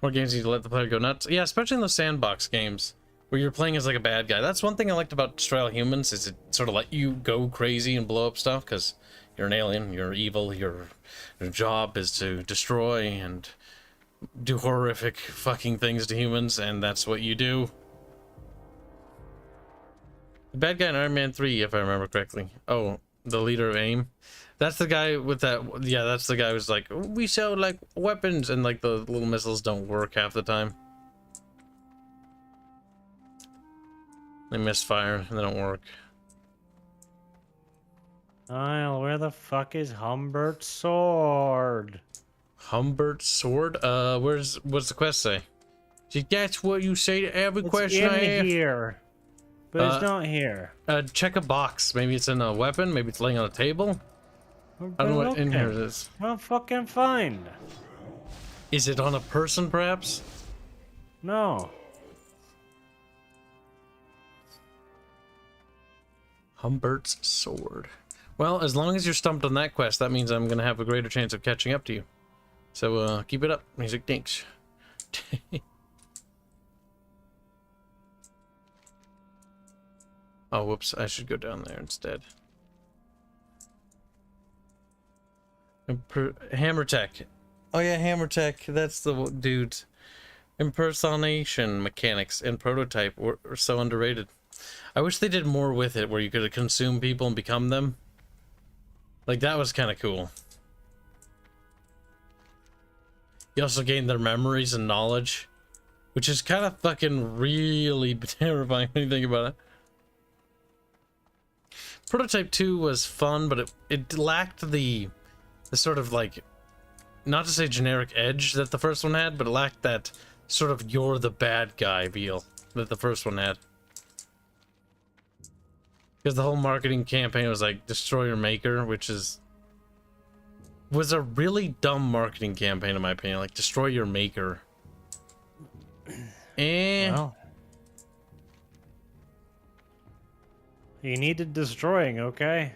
More games need to let the player go nuts. Yeah, especially in those sandbox games, where you're playing as like a bad guy. That's one thing I liked about Destroy All Humans, is it sort of let you go crazy and blow up stuff, because you're an alien, you're evil, your job is to destroy and do horrific fucking things to humans, and that's what you do. The bad guy in Iron Man 3, if I remember correctly. Oh, the leader of AIM. That's the guy with that... Yeah, that's the guy who's like, we sell, like, weapons, and, like, the little missiles don't work half the time. They misfire, and they don't work. Kyle, where the fuck is Humbert's sword? Humbert's sword? What's the quest say? See, that's what you say to every It's question I in ask. here. But it's not here. Check a box. Maybe it's in a weapon. Maybe it's laying on a table. I don't know what in here it is. I'll fucking find. Is it on a person, perhaps? No. Humbert's sword. Well, as long as you're stumped on that quest, that means I'm going to have a greater chance of catching up to you. So, keep it up. Music dinks. Oh, whoops. I should go down there instead. Hammer Tech. Oh, yeah, Hammer Tech. That's the dude. Impersonation mechanics and Prototype were so underrated. I wish they did more with it, where you could consume people and become them. Like, that was kind of cool. You also gain their memories and knowledge, which is kind of fucking really terrifying when you think about it. Prototype 2 was fun, but it lacked the sort of, like, not to say generic edge that the first one had, but it lacked that sort of you're the bad guy feel that the first one had. Because the whole marketing campaign was like, destroy your maker, which was a really dumb marketing campaign in my opinion. Like, destroy your maker. Well, you needed destroying, okay?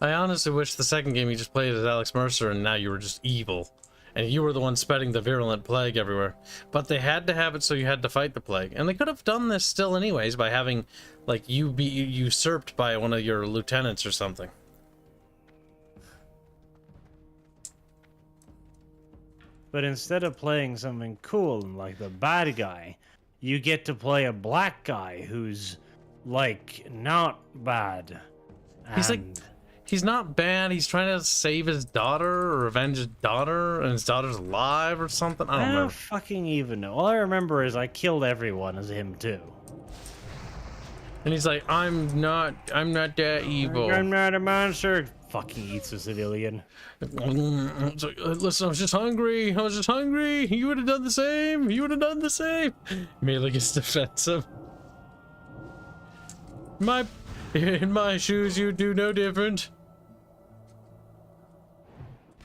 I honestly wish the second game you just played as Alex Mercer and now you were just evil. And you were the one spreading the virulent plague everywhere. But they had to have it so you had to fight the plague. And they could have done this still anyways by having, like, you be usurped by one of your lieutenants or something. But instead of playing something cool and like the bad guy, you get to play a black guy who's, like, not bad. He's like... And He's not bad. He's trying to save his daughter or avenge his daughter, and his daughter's alive or something. I don't I don't remember. fucking even know. All I remember is I killed everyone as him too. And he's like, I'm not that evil. I'm not a monster. Fucking eats a civilian. It's like, listen, I was just hungry. You would have done the same. Merely gets defensive. In my shoes, you do no different.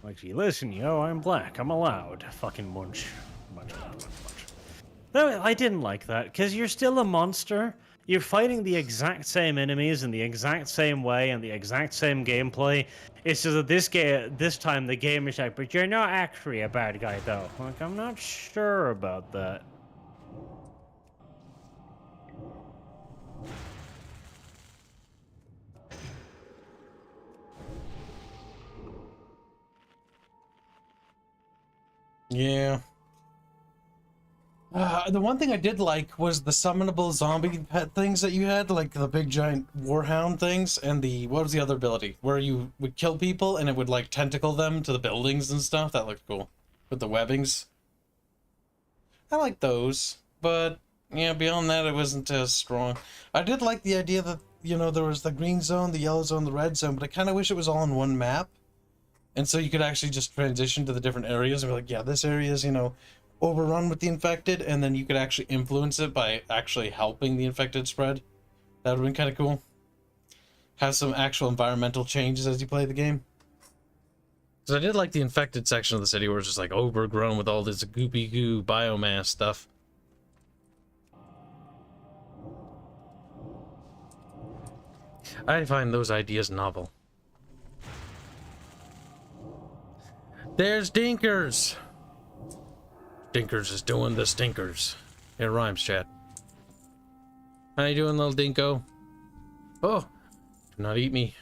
Like, gee, listen, yo, I'm black. I'm allowed. Fucking munch. Munch. No, I didn't like that, because you're still a monster. You're fighting the exact same enemies in the exact same way and the exact same gameplay. It's just that this time the game is like, but you're not actually a bad guy, though. Like, I'm not sure about that. Yeah. The one thing I did like was the summonable zombie pet things that you had, like the big giant warhound things, and the, what was the other ability? Where you would kill people and it would like tentacle them to the buildings and stuff. That looked cool. With the webbings. I like those, but yeah, beyond that it wasn't as strong. I did like the idea that, you know, there was the green zone, the yellow zone, the red zone, but I kind of wish it was all in one map. And so you could actually just transition to the different areas and be like, yeah, this area is, you know, overrun with the infected, and then you could actually influence it by actually helping the infected spread. That would have been kind of cool. Have some actual environmental changes as you play the game. Because I did like the infected section of the city where it's just like overgrown with all this goopy goo biomass stuff. I find those ideas novel. There's Dinkers! Dinkers is doing the stinkers. It rhymes, chat. How you doing, little dinko? Oh, do not eat me.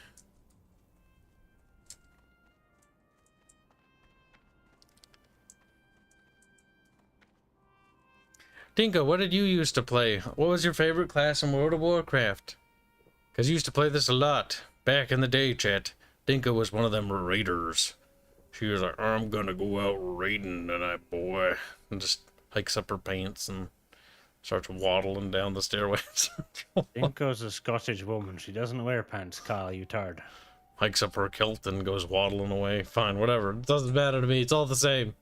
Dinko, what did you used to play? What was your favorite class in World of Warcraft? Because you used to play this a lot. Back in the day, chat. Dinko was one of them raiders. She was like, I'm gonna go out raiding tonight, boy. And just hikes up her pants and starts waddling down the stairways. Dinko's a Scottish woman. She doesn't wear pants, Kyle, you tard. Hikes up her kilt and goes waddling away. Fine, whatever. It doesn't matter to me. It's all the same.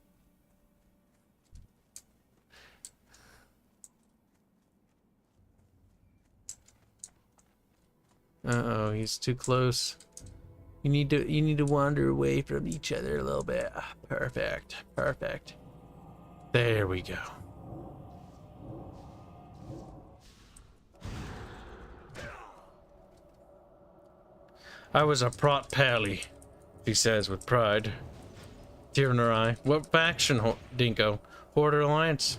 Uh-oh, he's too close. You need to wander away from each other a little bit. Perfect. Perfect. There we go. I was a prot pally, she says with pride. Tear in her eye. What faction, Dinko? Horde or Alliance?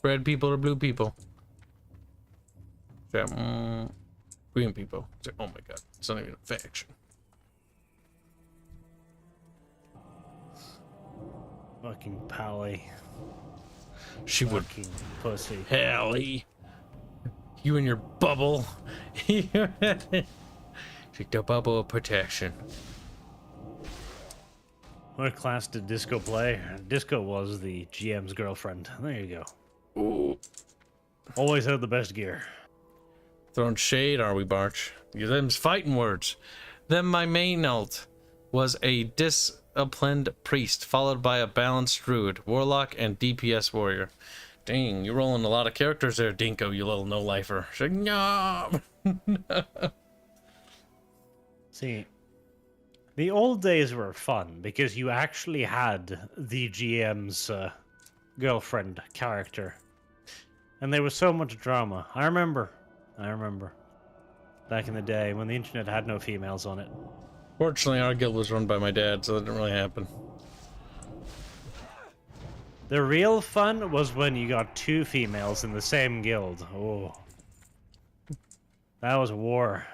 Red people or blue people? Green people. Oh my god, it's not even a faction. Fucking pally. She would. Fucking pussy. Hallie. You and your bubble. She the bubble of protection. What class did Disco play? Disco was the GM's girlfriend. There you go. Ooh. Always had the best gear. Throwing shade, are we, Barch? You them's fighting words. Then my main ult was a disciplined priest, followed by a balanced druid, warlock, and DPS warrior. Dang, you're rolling a lot of characters there, Dinko, you little no-lifer. She's like, no. See, the old days were fun because you actually had the GM's girlfriend character. And there was so much drama. I remember. Back in the day when the internet had no females on it. Fortunately, our guild was run by my dad, so that didn't really happen. The real fun was when you got two females in the same guild. Oh. That was war.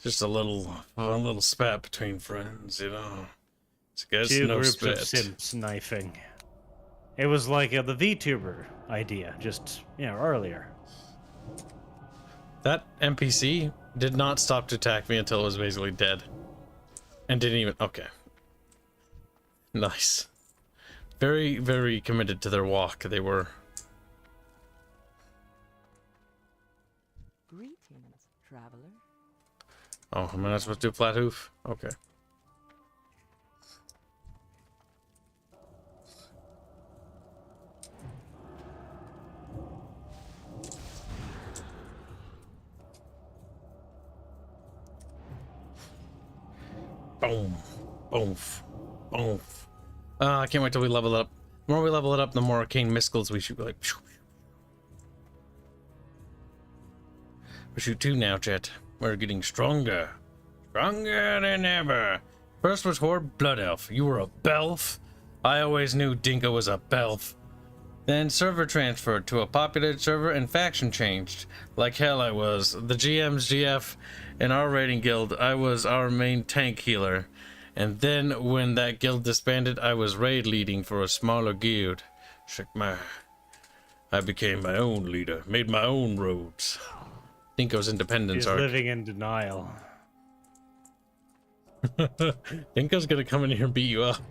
Just a little spat between friends, you know. It's guess Two no groups spit. of simps knifing. It was like the VTuber idea, just, you know, earlier. That NPC did not stop to attack me until it was basically dead. And didn't even... Okay. Nice. Very, very committed to their walk, they were. Greetings, traveler. Oh, am I not supposed to do flat hoof? Okay. Boom. Boom. Boom. I can't wait till we level it up. The more we level it up, the more arcane missiles we shoot. Like, we shoot two now, chat. We're getting stronger. Stronger than ever. First was Horde Blood Elf. You were a Belf? I always knew Dinko was a Belf. Then server transferred to a populated server and faction changed. Like hell I was. The GM's GF in our raiding guild, I was our main tank healer. And then when that guild disbanded, I was raid leading for a smaller guild. I became my own leader, made my own roads. Dinko's independence He's arc. living in denial. Dinko's gonna come in here and beat you up.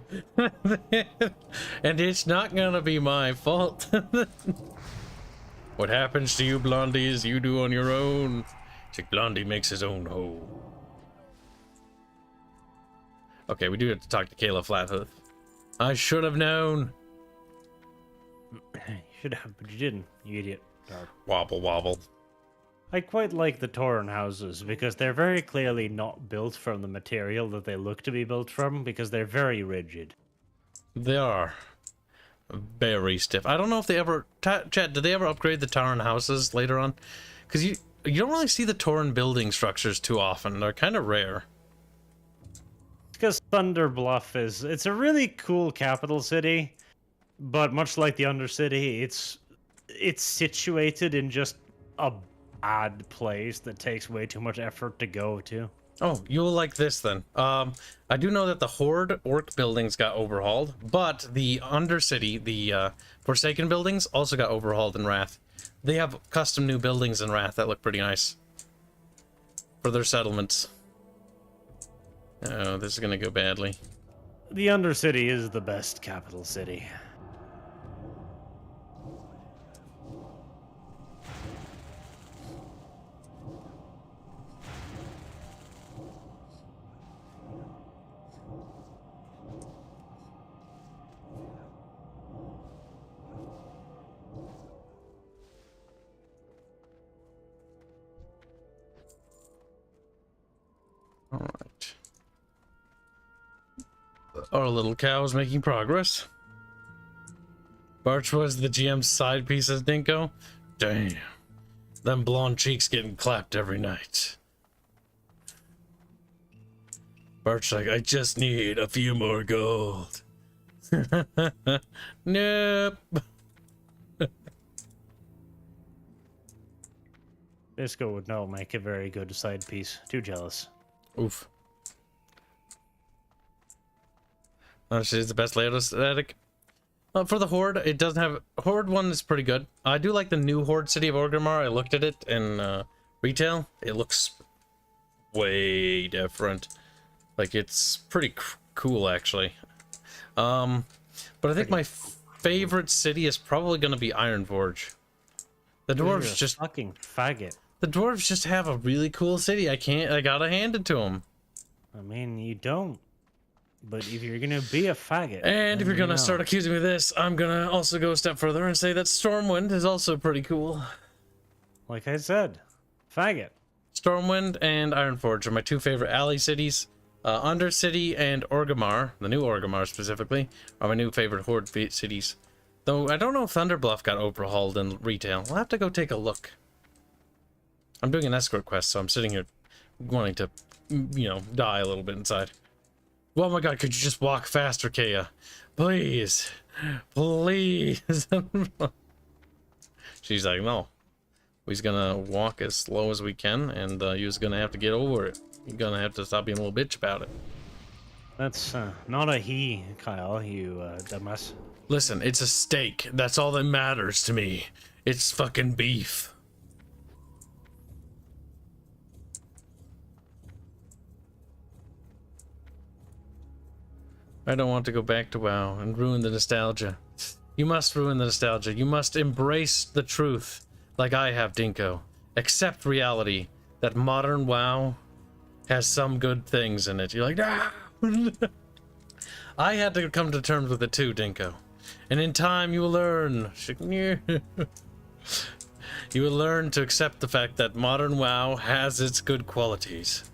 And it's not gonna be my fault. What happens to you, Blondie, is you do on your own. It's like Blondie makes his own hole. Okay, we do have to talk to Kayla Flathoof. I should have known. You should have, but you didn't, you idiot. Wobble, wobble. I quite like the Tauren houses because they're very clearly not built from the material that they look to be built from because they're very rigid. They are very stiff. I don't know if they ever... Chat, did they ever upgrade the Tauren houses later on? Because you don't really see the Tauren building structures too often. They're kind of rare. Because Thunder Bluff it's a really cool capital city, but much like the Undercity, it's situated in just a bad place that takes way too much effort to go to. Oh, you'll like this then. I do know that the Horde orc buildings got overhauled, but the Undercity, the Forsaken buildings, also got overhauled in Wrath. They have custom new buildings in Wrath that look pretty nice for their settlements. Oh, this is gonna go badly. The Undercity is the best capital city. All right. Our little cow is making progress. Barch was the GM's side piece of Dinko. Damn. Them blonde cheeks getting clapped every night. Barch like, I just need a few more gold. Nope. Bisco would not make a very good side piece. Too jealous. Oof. She's the best layout aesthetic. For the Horde, it doesn't have... Horde 1 is pretty good. I do like the new Horde city of Orgrimmar. I looked at it in retail. It looks way different. Like, it's pretty cool, actually. But I think my favorite city is probably going to be Ironforge. The dwarves You're a just... fucking faggot. The dwarves just have a really cool city. I gotta hand it to them. I mean, you don't. But if you're gonna be a faggot... And if then you're gonna you start know. accusing me of this, I'm gonna also go a step further and say that Stormwind is also pretty cool. Like I said, faggot. Stormwind and Ironforge are my two favorite alley cities. Undercity and Orgrimmar, the new Orgrimmar specifically, are my new favorite Horde cities. Though I don't know if Thunderbluff got overhauled in retail. I'll have to go take a look. I'm doing an escort quest, so I'm sitting here wanting to, you know, die a little bit inside. Oh my god, could you just walk faster, Kaya? Please. Please. She's like, no. We're gonna walk as slow as we can, and you're just gonna have to get over it. You're gonna have to stop being a little bitch about it. That's not a he, Kyle, you dumbass. Listen, it's a steak. That's all that matters to me. It's fucking beef. I don't want to go back to WoW and ruin the nostalgia. You must ruin the nostalgia. You must embrace the truth, like I have, Dinko. Accept reality that modern WoW has some good things in it. You're like, ah! I had to come to terms with it too, Dinko. And in time, you will learn. You will learn to accept the fact that modern WoW has its good qualities.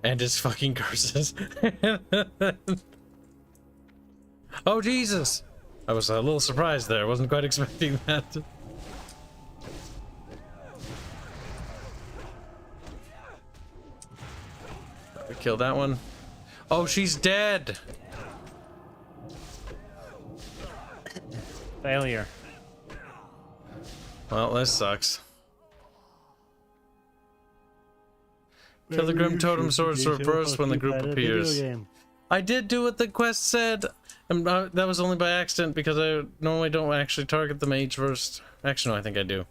And its fucking curses. Oh, Jesus! I was a little surprised there. I wasn't quite expecting that. Kill that one. Oh, she's dead! Failure. Well, this sucks. Kill the Grim Totem Sorcerer first when the group appears. I did do what the quest said, and that was only by accident because I normally don't actually target the mage first. Actually, no, I think I do.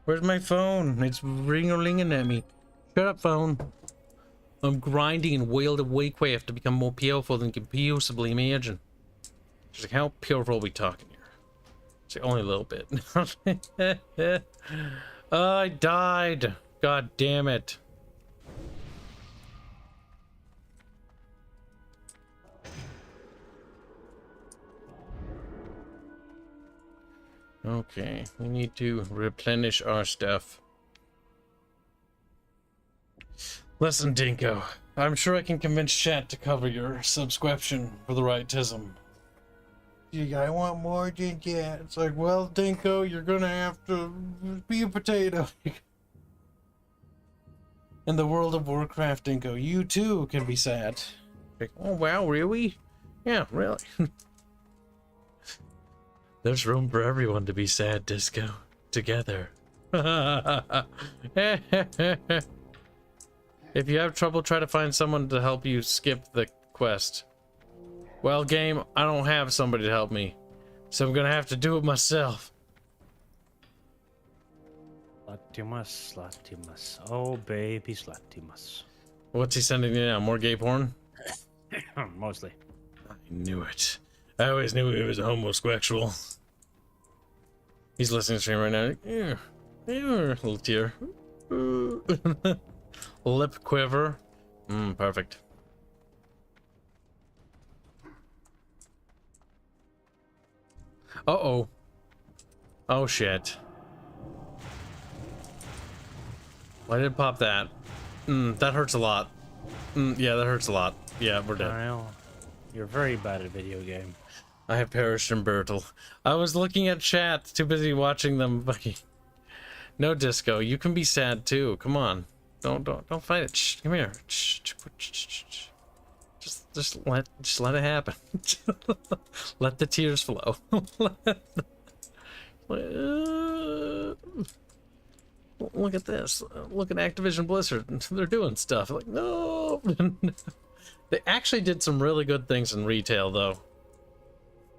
Where's my phone? It's ring-a-linging at me. Shut up, phone. I'm grinding and Wild of Wakewave to become more powerful than you can possibly imagine. Just like, how powerful are we talking here? It's like only a little bit. I died. God damn it. Okay, we need to replenish our stuff. Listen, Dinko, I'm sure I can convince chat to cover your subscription for the right tism. I want more than that. It's like, well, Dinko, you're gonna have to be a potato. In the World of Warcraft, Dinko, you too can be sad. Like, oh wow, really? Yeah, really. There's room for everyone to be sad, Disco. Together. If you have trouble, try to find someone to help you skip the quest. Well, game, I don't have somebody to help me, so I'm gonna have to do it myself. Slatimus, Slatimus. Oh, baby Slatimus. What's he sending you now? More gay porn? Mostly. I knew it. I always knew he was homosexual. He's listening to stream right now. Yeah, little tear. Lip quiver. Perfect. Uh-oh. Oh, shit. Why did it pop that? That hurts a lot. Yeah, that hurts a lot. Yeah, we're dead. Well, you're very bad at video game. I have perished in battle. I was looking at chat, too busy watching them. No, Disco, you can be sad too. Come on, don't fight it. Shh, come here. Shh. Just let it happen. Let the tears flow. Look at this. Look at Activision Blizzard. They're doing stuff. Like, no. They actually did some really good things in retail, though.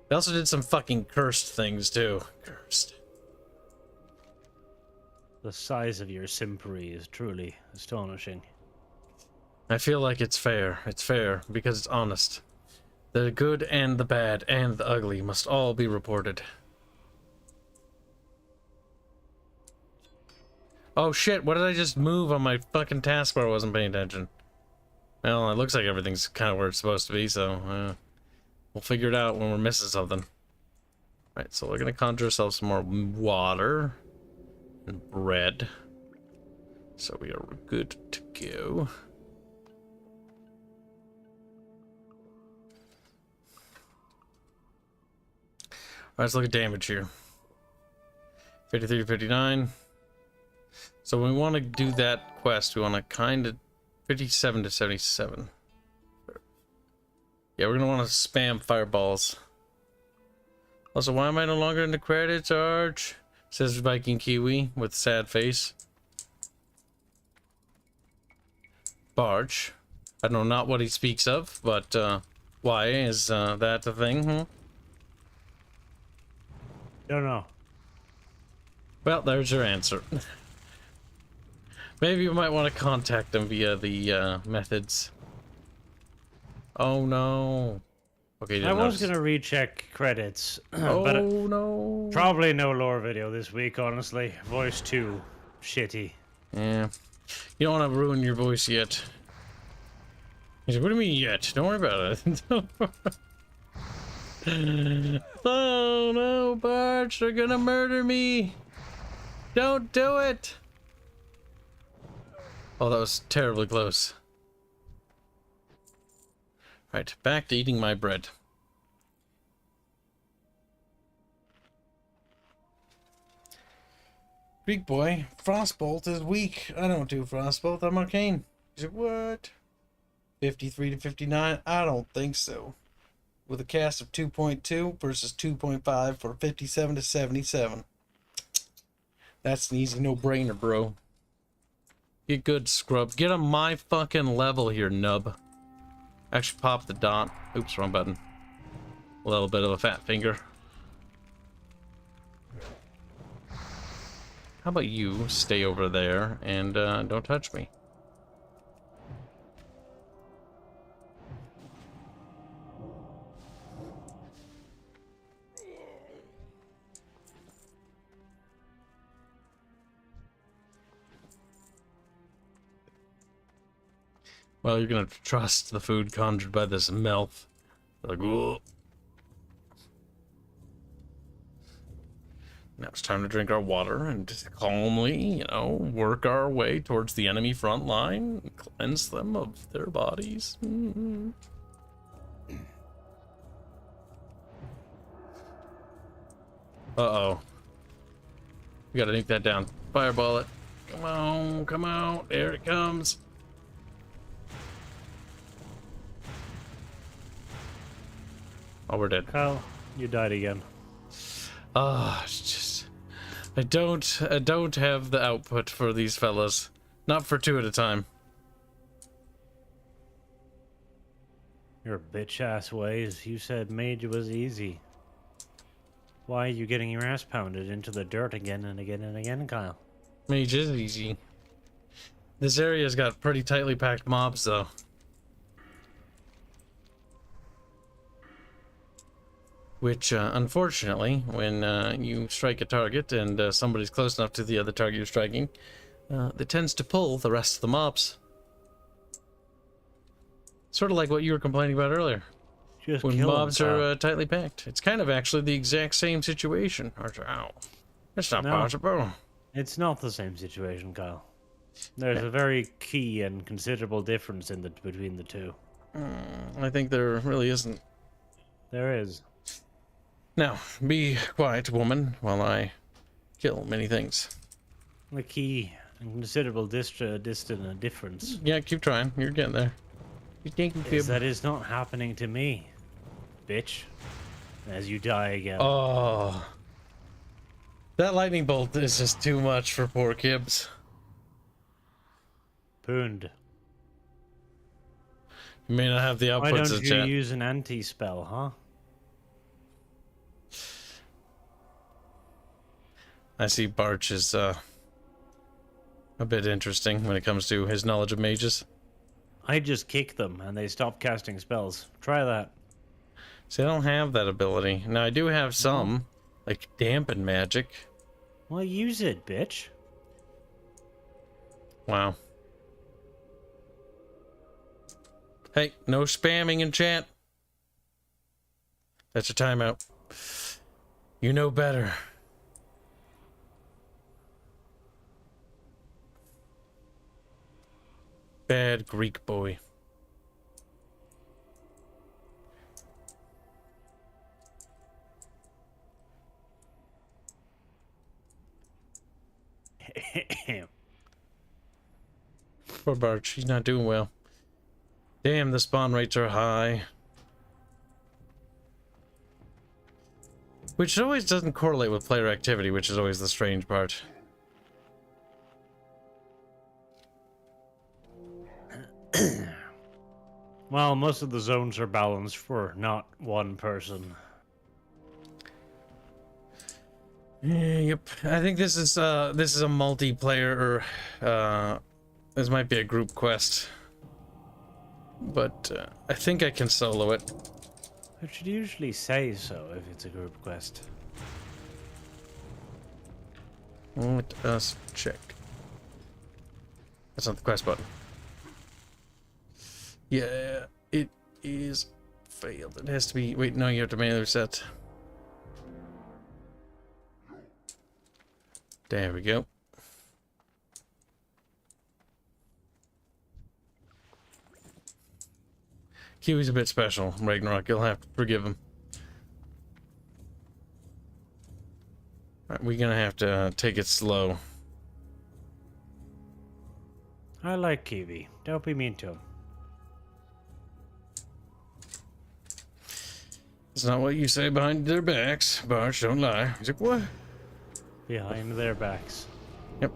They also did some fucking cursed things, too. Cursed. The size of your simpery is truly astonishing. I feel like it's fair. It's fair because it's honest. The good and the bad and the ugly must all be reported. Oh shit, what did I just move on my fucking taskbar? I wasn't paying attention. Well, it looks like everything's kind of where it's supposed to be, so we'll figure it out when we're missing something. Right, so we're gonna conjure ourselves some more water and bread. So we are good to go. Alright, let's look at damage here. 53 to 59. So when we want to do that quest, we want to kind of 57 to 77. Yeah, we're going to want to spam fireballs. Also, why am I no longer in the credits, Arch? Says Viking Kiwi with sad face. Barge. I don't know not what he speaks of, but why is that a thing? Don't know. Well, there's your answer. Maybe you might want to contact them via the methods. Oh no. Okay, I was gonna recheck credits, oh but no. probably no lore video this week, honestly. Voice too shitty. Yeah. You don't want to ruin your voice yet. He's like, what do you mean yet? Don't worry about it. Oh no, Barge, they're gonna murder me. Don't do it. Oh, that was terribly close. Right, back to eating my bread. Greek boy, Frostbolt is weak. I don't do Frostbolt, I'm Arcane. He's like, what? 53 to 59? I don't think so. With a cast of 2.2 versus 2.5 for 57 to 77. That's an easy no-brainer, bro. Get good, scrub. Get on my fucking level here, nub. Actually, pop the dot. Oops, wrong button. A little bit of a fat finger. How about you stay over there and don't touch me? Well, you're gonna have to trust the food conjured by this MILF. Like, whoa. Now it's time to drink our water and just calmly, you know, work our way towards the enemy front line and cleanse them of their bodies. Mm-hmm. Uh-oh. We gotta nuke that down. Fireball it. Come on, come out. There it comes. Oh, we're dead. Kyle, you died again. Ah, it's just I don't have the output for these fellas. Not for 2 at a time. Your bitch ass ways. You said mage was easy. Why are you getting your ass pounded into the dirt again and again and again, Kyle? Mage is easy. This area's got pretty tightly packed mobs, though. Which, unfortunately, when you strike a target and somebody's close enough to the other target you're striking, that tends to pull the rest of the mobs. Sort of like what you were complaining about earlier. Just When kill mobs him, are tightly packed. It's kind of actually the exact same situation. Archer, ow. That's not No. possible. It's not the same situation, Kyle. There's a very key and considerable difference between the two. I think there really isn't. There is. Now, be quiet, woman, while I kill many things. The key and considerable distant difference Yeah, keep trying. You're getting there. You're taking is that it's not happening to me, bitch. As you die again. Oh. That lightning bolt is just too much for poor Kibs. Poond. You may not have the Why outputs don't of you chat. use an anti-spell, huh? I see Barch is a bit interesting when it comes to his knowledge of mages. I just kick them and they stop casting spells. Try that. See, I don't have that ability. Now, I do have some, like dampen magic. Well, use it, bitch. Wow. Hey, no spamming in chat. That's your timeout. You know better. Bad Greek boy. Poor Barch, he's not doing well. Damn, the spawn rates are high. Which always doesn't correlate with player activity, which is always the strange part. Well, most of the zones are balanced for not one person. Yep. I think this is a multiplayer, or this might be a group quest. But I think I can solo it. It should usually say so if it's a group quest. Let us check. That's not the quest button. Yeah, it is failed. It has to be. Wait, no, you have to manually reset. There we go. Kiwi's a bit special, Ragnarok. You'll have to forgive him. Alright, we're gonna have to take it slow. I like Kiwi. Don't be mean to him. It's not what you say behind their backs. Barch, don't lie. He's like, what? Behind their backs. Yep.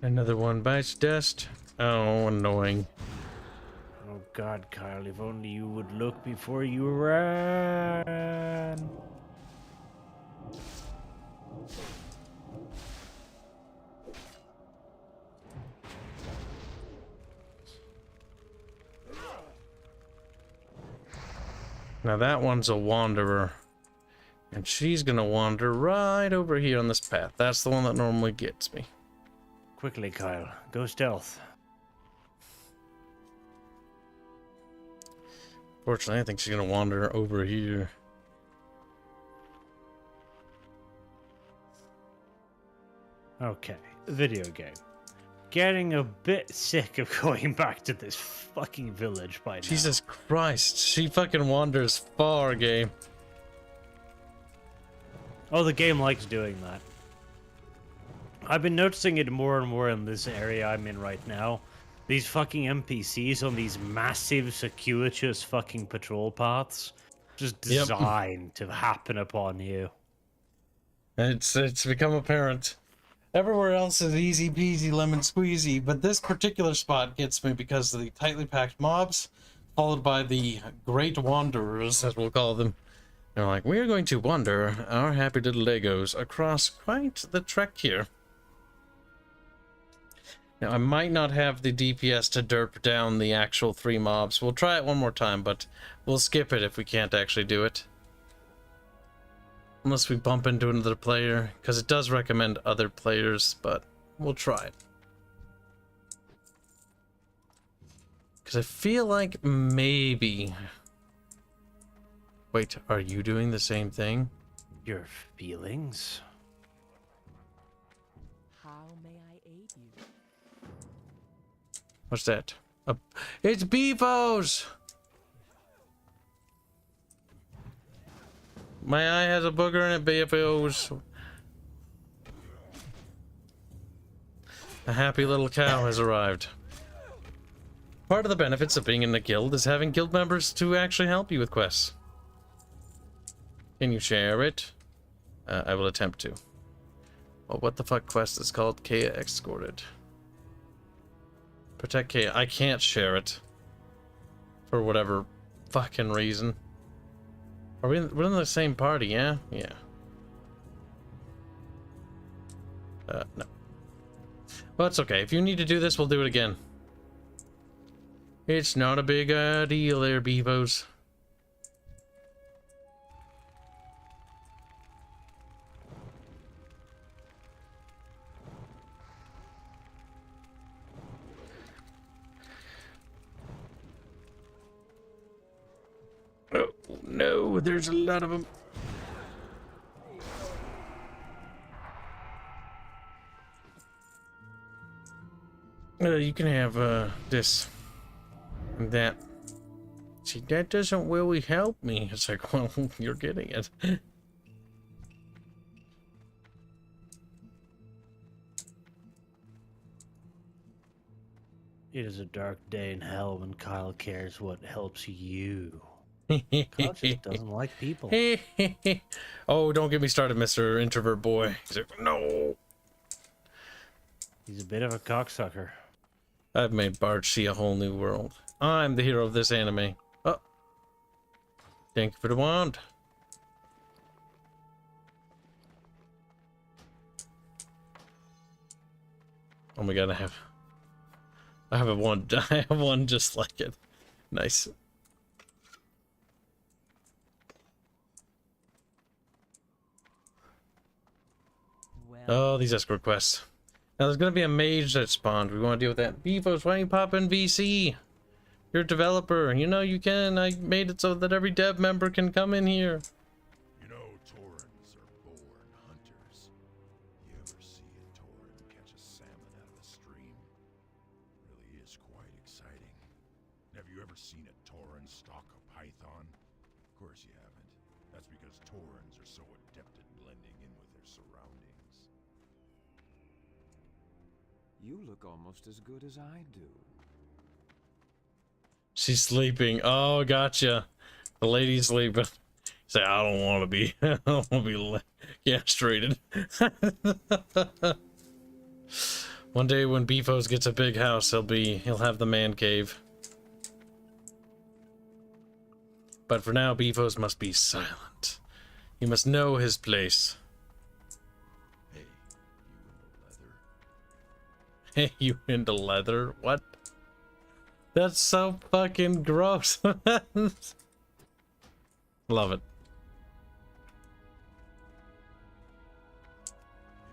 Another one bites dust. Oh, annoying. Oh God, Kyle, if only you would look before you ran. Now that one's a wanderer. And she's gonna wander right over here on this path. That's the one that normally gets me. Quickly, Kyle. Go stealth. Fortunately, I think she's gonna wander over here. Okay, video game. Getting a bit sick of going back to this fucking village by now. Jesus Christ, she fucking wanders far, game. Oh, the game likes doing that. I've been noticing it more and more in this area I'm in right now. These fucking NPCs on these massive, circuitous fucking patrol paths. Just designed to happen upon you. It's become apparent. Everywhere else is easy peasy lemon squeezy, but this particular spot gets me because of the tightly packed mobs, followed by the great wanderers, as we'll call them. They're like, we are going to wander our happy little Legos across quite the trek here. Now, I might not have the DPS to derp down the actual 3 mobs. We'll try it one more time, but we'll skip it if we can't actually do it. Unless we bump into another player, because it does recommend other players, but we'll try it. Because I feel like maybe... Wait, are you doing the same thing? Your feelings? How may I aid you? What's that? It's Beefos! My eye has a booger in it, Beefos. A happy little cow has arrived. Part of the benefits of being in a guild is having guild members to actually help you with quests. Can you share it? I will attempt to. Well, what the fuck quest is called? Kea Escorted. Protect Kea. I can't share it. For whatever fucking reason. Are we we're in the same party, yeah? Yeah. No. Well, it's okay. If you need to do this, we'll do it again. It's not a big deal there, Beavos. Oh, no, there's a lot of them. You can have this and that. See, that doesn't really help me. It's like, well, you're getting it. It is a dark day in hell when Kyle cares what helps you. Kyle just doesn't like people. Oh, don't get me started, Mr. Introvert Boy. He's like, no. He's a bit of a cocksucker. I've made Bart see a whole new world. I'm the hero of this anime. Oh. Thank you for the wand. Oh my god, I have a one. I have one just like it. Nice. Well, Oh, these escort quests. Now there's gonna be a mage that spawned. We want to deal with that. Beavos, why don't you pop in VC? You're a developer. You know you can. I made it so that every dev member can come in here. You know, Taurens are born hunters. You ever see a Tauren catch a salmon out of a stream? Really is quite exciting. Have you ever seen a Tauren stalk a python? Of course you haven't. That's because Taurens are so adept at blending in with their surroundings. You look almost as good as I do. She's sleeping. Oh, gotcha. The lady's sleeping. Say, I don't want to be. I don't want to be castrated. One day when Beefos gets a big house, he'll have the man cave. But for now, Beefos must be silent. He must know his place. Hey, you into leather? Hey, you into leather? What? That's so fucking gross. Love it. You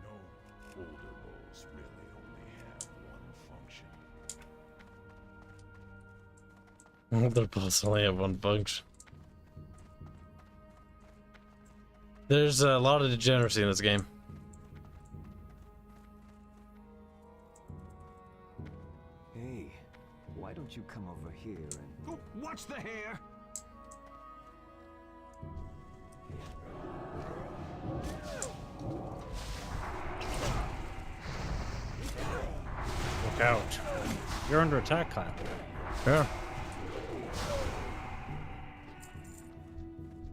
know, older roles really only have one function. Older balls only have one function. There's a lot of degeneracy in this game. Hey, why don't you come over here and... Oh, watch the hair! Look out. You're under attack, Kyle. Yeah.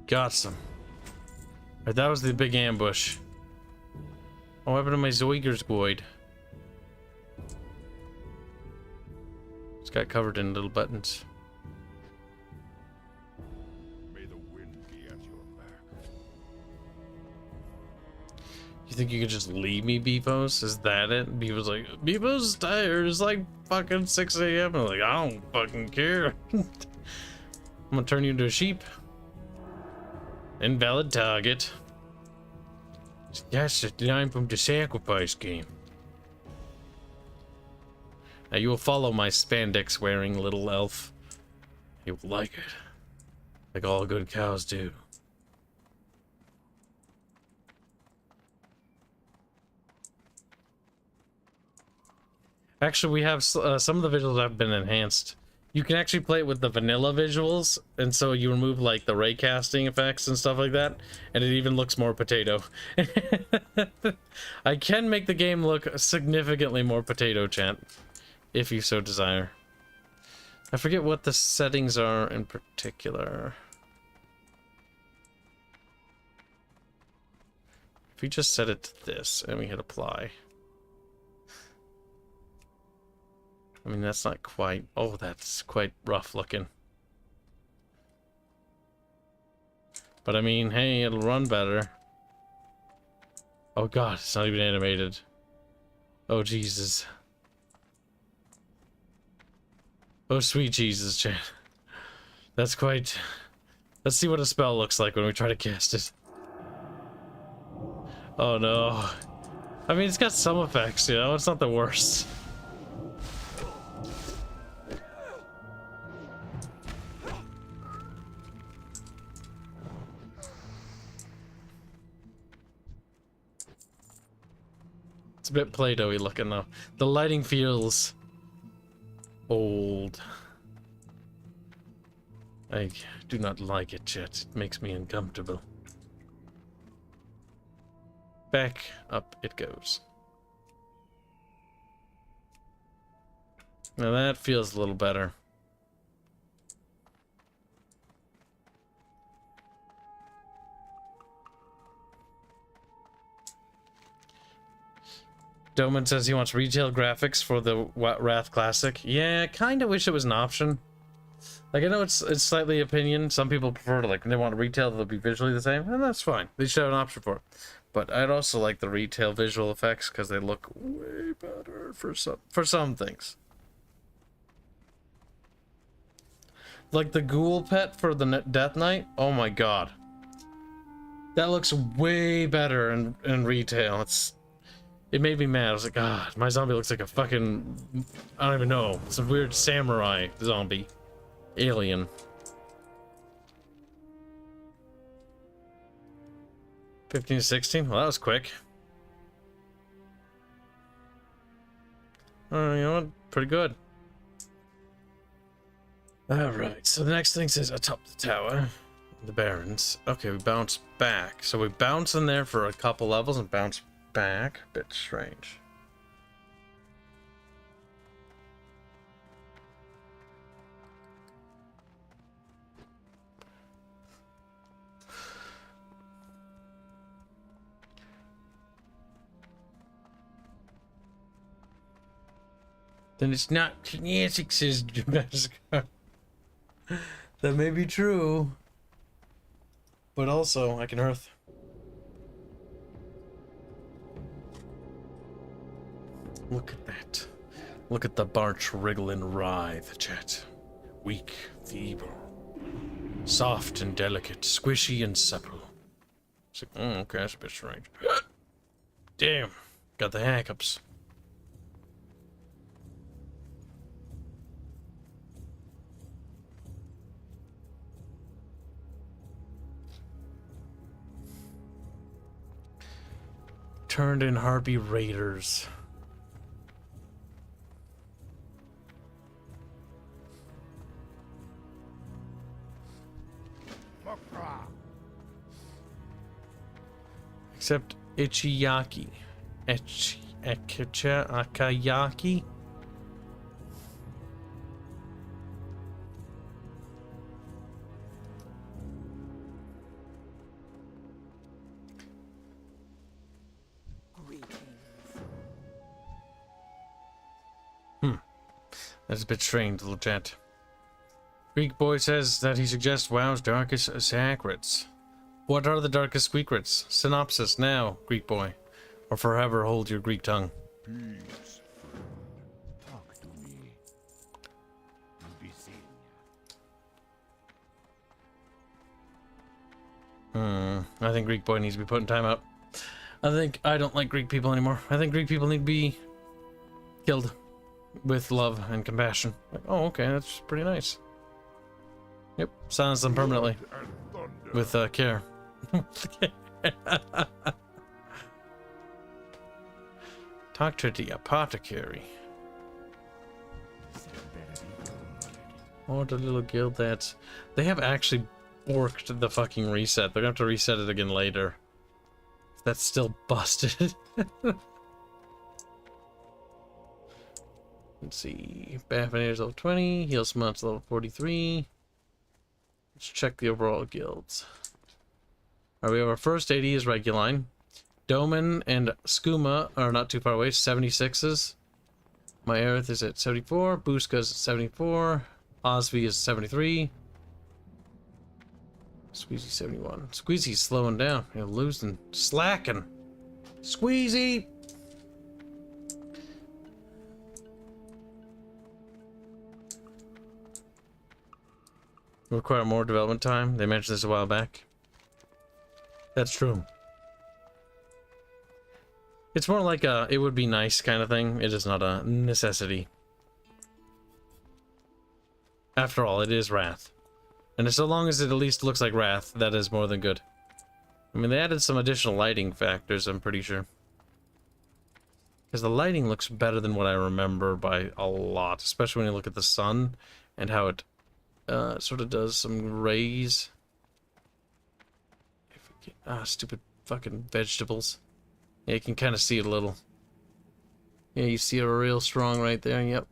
Got some. Right, that was the big ambush. What happened to my Zoiger's Void? It's got covered in little buttons. May the wind be at your back. You think you could just leave me, Beefos? Is that it? Beefos like, Beefos tired. It's like fucking 6 a.m. I'm like, I don't fucking care. I'm gonna turn you into a sheep. Invalid target. That's the time from the sacrifice game. Now you will follow my spandex wearing little elf. You will like it. Like all good cows do. Actually, we have some of the visuals have been enhanced. You can actually play it with the vanilla visuals, and so you remove like the ray casting effects and stuff like that, and it even looks more potato. I can make the game look significantly more potato, chat, if you so desire. I forget what the settings are in particular. If we just set it to this and we hit apply. I mean, that's not quite... Oh, that's quite rough looking. But I mean, hey, it'll run better. Oh god, it's not even animated. Oh Jesus. Oh sweet Jesus, chat. That's quite... Let's see what a spell looks like when we try to cast it. Oh no. I mean, it's got some effects, you know? It's not the worst. It's a bit Play-Doh-y looking though. The lighting feels old. I do not like it, chat. It makes me uncomfortable. Back up it goes. Now that feels a little better. Doman says he wants retail graphics for the Wrath Classic. Yeah, kind of wish it was an option. Like, I know it's slightly opinion. Some people prefer to, like, when they want retail, they'll be visually the same, and that's fine. They should have an option for it. But I'd also like the retail visual effects because they look way better for some things. Like the ghoul pet for the Death Knight. Oh my god, that looks way better in retail. It made me mad. I was like, God, my zombie looks like a fucking... I don't even know. It's a weird samurai zombie. Alien. $15 to $16? Well, that was quick. You know what? Pretty good. Alright, so the next thing says atop the tower. The Barrens. Okay, we bounce back. So we bounce in there for a couple levels and bounce back. A bit strange. Then it's not classic, says Damascus. That may be true. But also, I can hearth. Look at that. Look at the barch wriggle and writhe, chat. Weak, feeble. Soft and delicate, squishy and supple. It's like, okay, that's a bit strange. Damn, got the hiccups. Turned in Harpy Raiders. Except Ichiyaki. Akayaki? That's a bit strange, little chat. Greek boy says that he suggests WoW's darkest secrets. What are the darkest secrets? Synopsis now, Greek boy. Or forever hold your Greek tongue. Peace, friend. Talk to me. I think Greek boy needs to be put in timeout. I don't like Greek people anymore. I think Greek people need to be killed with love and compassion. Like, oh, okay, that's pretty nice. Yep, silence them permanently with care. Talk to the apothecary. Oh, the little guild that's... They have actually borked the fucking reset. They're gonna have to reset it again later. That's still busted. Let's see. Baffinator's level 20. Heal Smut's level 43. Let's check the overall guilds. Alright, we have our first AD is Reguline. Doman and Skooma are not too far away, 76s. My Aerith is at 74. Booska's at 74. Osvi is 73. Squeezy 71. Squeezy's slowing down. You're losing. Slacking. Squeezy! Require more development time. They mentioned this a while back. That's true. It's more like a it would be nice kind of thing. It is not a necessity. After all, it is Wrath. And so long as it at least looks like Wrath, that is more than good. I mean, they added some additional lighting factors, I'm pretty sure. Because the lighting looks better than what I remember by a lot. Especially when you look at the sun and how it sort of does some rays. Stupid fucking vegetables. Yeah, you can kind of see it a little. Yeah, you see it real strong right there, yep.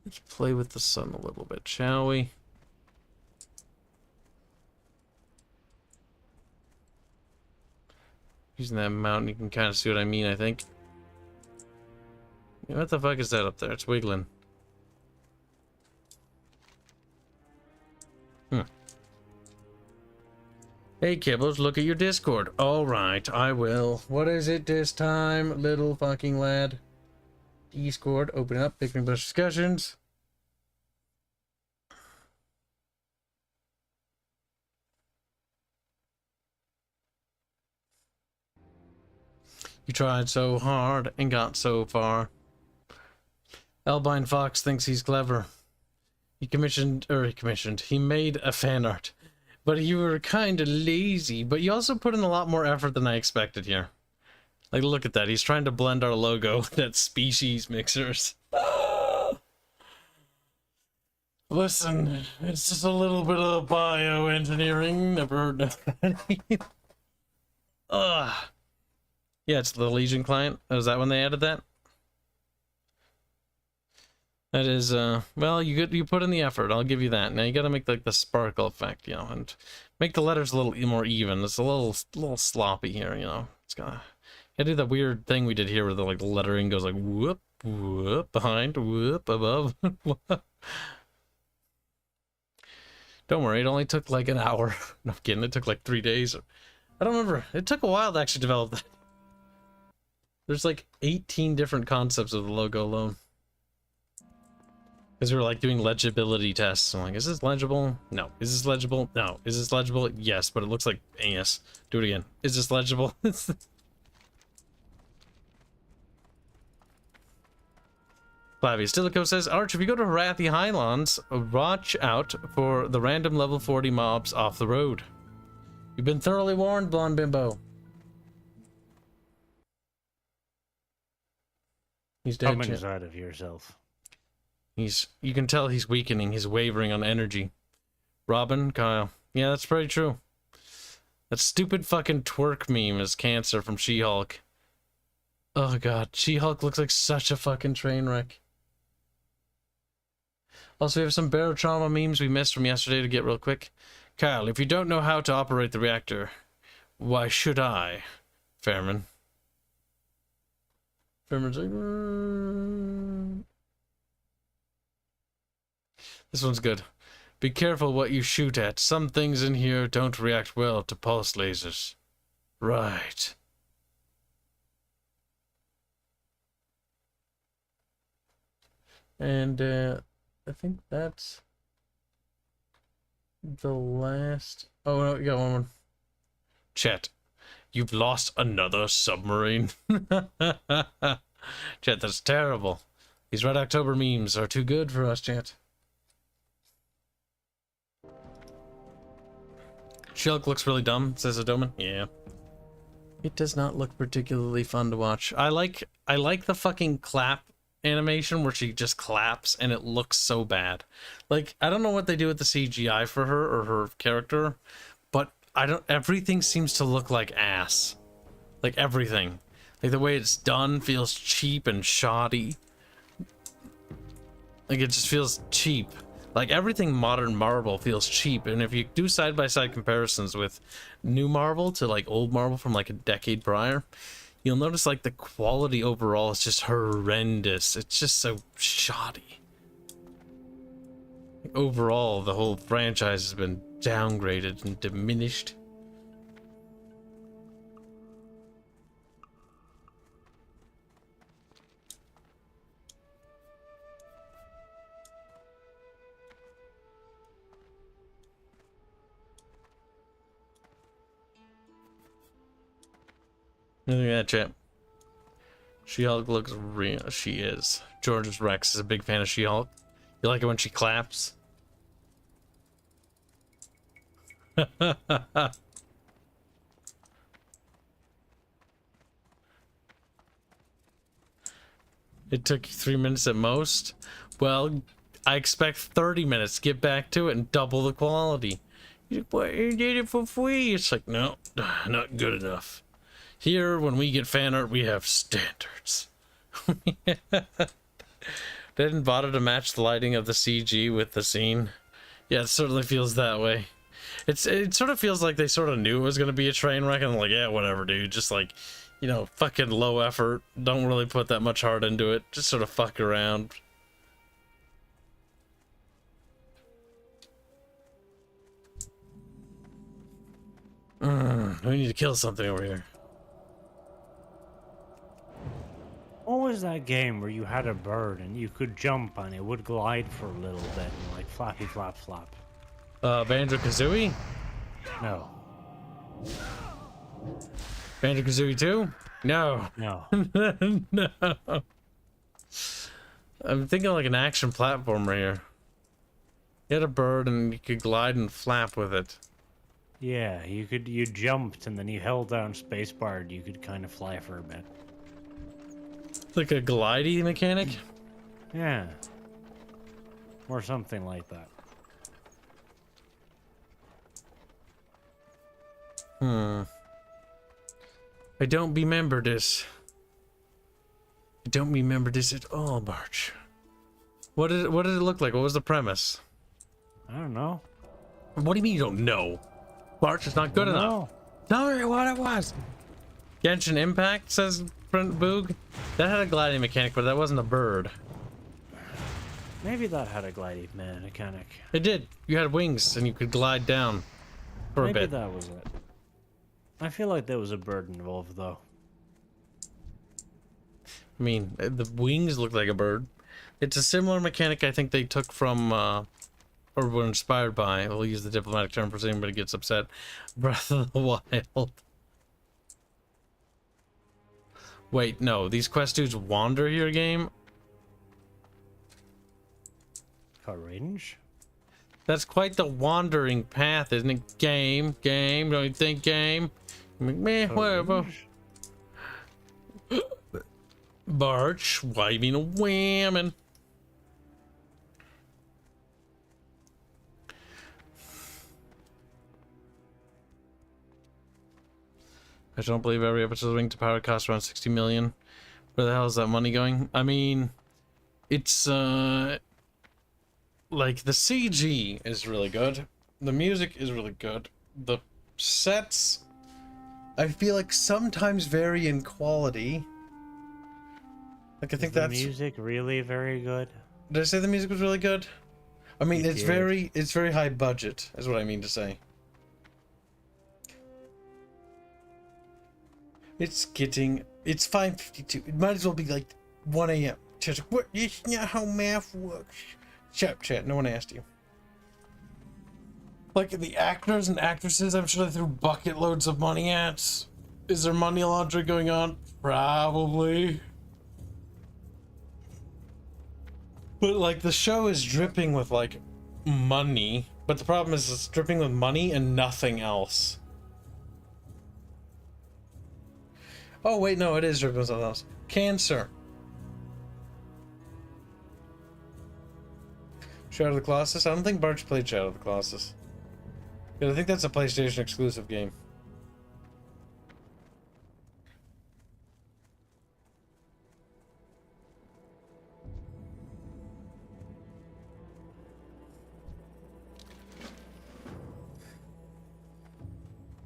Let's play with the sun a little bit, shall we? Using that mountain, you can kind of see what I mean, I think. Yeah, what the fuck is that up there? It's wiggling. Hey, Kibbles, look at your Discord. Alright, I will. What is it this time, little fucking lad? Discord, open up, Bickering Bush discussions. You tried so hard and got so far. Albine Fox thinks he's clever. He made a fan art. But you were kind of lazy, but you also put in a lot more effort than I expected here. Like, look at that. He's trying to blend our logo with that species mixers. Listen, it's just a little bit of bioengineering. Never heard of that. Ugh. Yeah, it's the Legion client. Oh, is that when they added that? That is, well, you put in the effort. I'll give you that. Now you gotta make like the sparkle effect, you know, and make the letters a little more even. It's a little sloppy here, you know. It's gotta do that weird thing we did here where the like lettering goes like whoop Whoop, behind, whoop, above. Don't worry, it only took like an hour. No, I'm kidding, it took like 3 days. I don't remember. It took a while to actually develop that. There's like 18 different concepts of the logo alone. Because we were like doing legibility tests. I'm like, is this legible? No. Is this legible? No. Is this legible? Yes, but it looks like yes. Do it again. Is this legible? Flavia Stilico says, Arch, if you go to Harathi Highlands, watch out for the random level 40 mobs off the road. You've been thoroughly warned, Blonde Bimbo. He's dead. Come inside of yourself. You can tell he's weakening, he's wavering on energy. Robin, Kyle. Yeah, that's pretty true. That stupid fucking twerk meme is Cancer from She-Hulk. Oh god, She-Hulk looks like such a fucking train wreck. Also, we have some barotrauma memes we missed from yesterday to get real quick. Kyle, if you don't know how to operate the reactor, why should I? Fairman. Fairman's like... This one's good. Be careful what you shoot at. Some things in here don't react well to pulse lasers. Right. And, I think that's the last... Oh, no, you got one more. Chet, you've lost another submarine. Chet, that's terrible. These Red October memes are too good for us, Chet. Shulk looks really dumb, says Adoman. Yeah. It does not look particularly fun to watch. I like the fucking clap animation where she just claps and it looks so bad. Like, I don't know what they do with the CGI for her or her character, but everything seems to look like ass. Like everything. Like the way it's done feels cheap and shoddy. Like it just feels cheap. Like everything modern Marvel feels cheap, and if you do side-by-side comparisons with new Marvel to like old Marvel from like a decade prior, you'll notice like the quality overall is just horrendous. It's just so shoddy. Overall, the whole franchise has been downgraded and diminished. Look at that, chat. She-Hulk looks real. She is. George's Rex is a big fan of She-Hulk. You like it when she claps? It took you 3 minutes at most? Well, I expect 30 minutes to get back to it and double the quality. You did it for free. It's like, no, not good enough. Here, when we get fan art, we have standards. Didn't bother to match the lighting of the CG with the scene. Yeah, it certainly feels that way. It sort of feels like they sort of knew it was going to be a train wreck, and they're like, yeah, whatever, dude. Just like, you know, fucking low effort. Don't really put that much heart into it. Just sort of fuck around. We need to kill something over here. What was that game where you had a bird and you could jump and it would glide for a little bit and like flappy flap flap? Banjo-Kazooie? No. Banjo-Kazooie 2? No. No. No. I'm thinking like an action platformer here. You had a bird and you could glide and flap with it. Yeah, you jumped and then you held down spacebar and you could kind of fly for a bit. Like a glidey mechanic? Yeah. Or something like that. I don't remember this. I don't remember this at all, Barch. What did it look like? What was the premise? I don't know. What do you mean you don't know? Barch is not good enough. Tell me what it was. Genshin Impact, says footprint boog? That had a gliding mechanic, but that wasn't a bird. Maybe that had a gliding mechanic. It did. You had wings and you could glide down for a Maybe bit. that was it. I feel like there was a bird involved, though. I mean, the wings look like a bird. It's a similar mechanic I think they took from, or were inspired by. We'll use the diplomatic term for anybody gets upset. Breath of the Wild. Wait, no. These quest dudes wander your game? Car range? That's quite the wandering path, isn't it? Game, don't you think, game? Meh, whatever. Barch, waving a whammon. I don't believe every episode of Ring to Power costs around 60 million. Where the hell is that money going? I mean, it's, like, the CG is really good. The music is really good. The sets, I feel like sometimes vary in quality. Like, I think that's... the music really very good? Did I say the music was really good? I mean, You it's did. very high budget, is what I mean to say. It's 5:52. It might as well be like 1 a.m. Chat's like, what? It's not how math works. Chat, no one asked you. Like, the actors and actresses, I'm sure they threw bucket loads of money at. Is there money laundering going on? Probably. But, like, the show is dripping with, like, money. But the problem is it's dripping with money and nothing else. Oh, wait, no, it is dripping with something else. Cancer. Shadow of the Colossus? I don't think Barch played Shadow of the Colossus. Because I think that's a PlayStation exclusive game.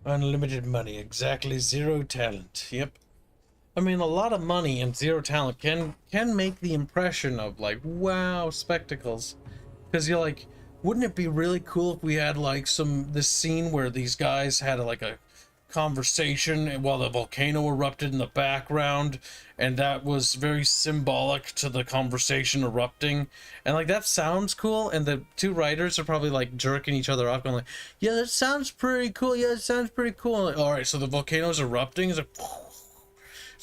Unlimited money, exactly 0 talent. Yep. I mean, a lot of money and 0 talent can make the impression of, like, wow, spectacles. Because you're like, wouldn't it be really cool if we had, like, this scene where these guys had, like, a conversation while the volcano erupted in the background, and that was very symbolic to the conversation erupting, and like that sounds cool, and the two writers are probably like jerking each other off, going like, yeah, that sounds pretty cool, yeah, that sounds pretty cool. Like, all right, so the volcano's erupting. It's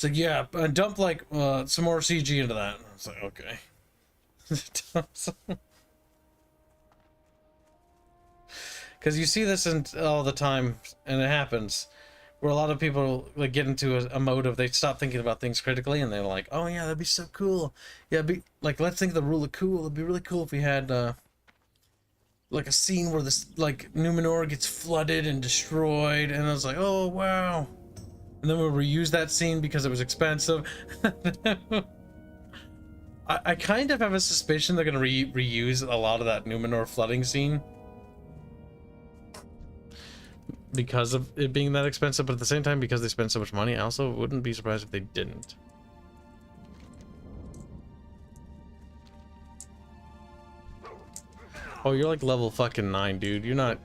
like yeah, and dump like some more CG into that. It's like okay. Because you see this all the time, and it happens, where a lot of people like get into a mode of they stop thinking about things critically, and they're like, "Oh yeah, that'd be so cool. Yeah, be like let's think of the rule of cool. It'd be really cool if we had like a scene where this like Numenor gets flooded and destroyed." And I was like, "Oh wow!" And then we'll reuse that scene because it was expensive. I kind of have a suspicion they're gonna reuse a lot of that Numenor flooding scene. Because of it being that expensive, but at the same time, because they spend so much money, I also wouldn't be surprised if they didn't. Oh, you're like level fucking 9, dude. You're not...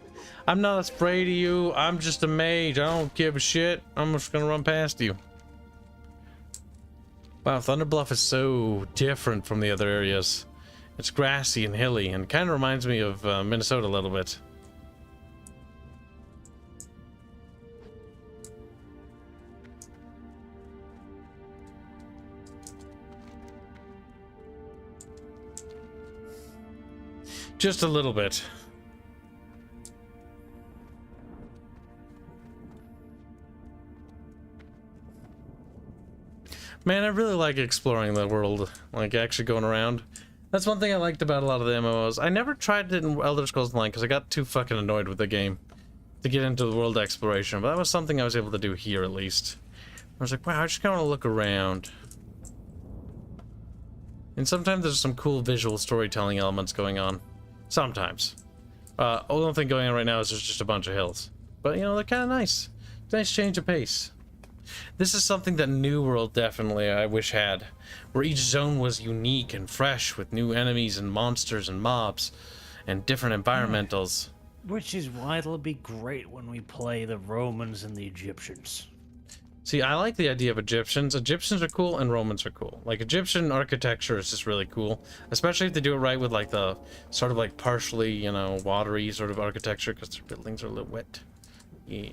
I'm not afraid of you. I'm just a mage. I don't give a shit. I'm just gonna run past you. Wow, Thunder Bluff is so different from the other areas. It's grassy and hilly, and kind of reminds me of Minnesota a little bit. Just a little bit. Man, I really like exploring the world, like actually going around. That's one thing I liked about a lot of the MMOs. I never tried it in Elder Scrolls Online because I got too fucking annoyed with the game to get into the world exploration, but that was something I was able to do here at least. I was like, wow, I just kind of want to look around. And sometimes there's some cool visual storytelling elements going on. Sometimes. Only thing going on right now is there's just a bunch of hills. But, you know, they're kind of nice. Nice change of pace. This is something that New World definitely I wish had, where each zone was unique and fresh with new enemies and monsters and mobs and different environmentals. Which is why it'll be great when we play the Romans and the Egyptians. See, I like the idea of Egyptians. Egyptians are cool and Romans are cool. Like, Egyptian architecture is just really cool, especially if they do it right with, like, the sort of, like, partially, you know, watery sort of architecture, because their buildings are a little wet. Yeah.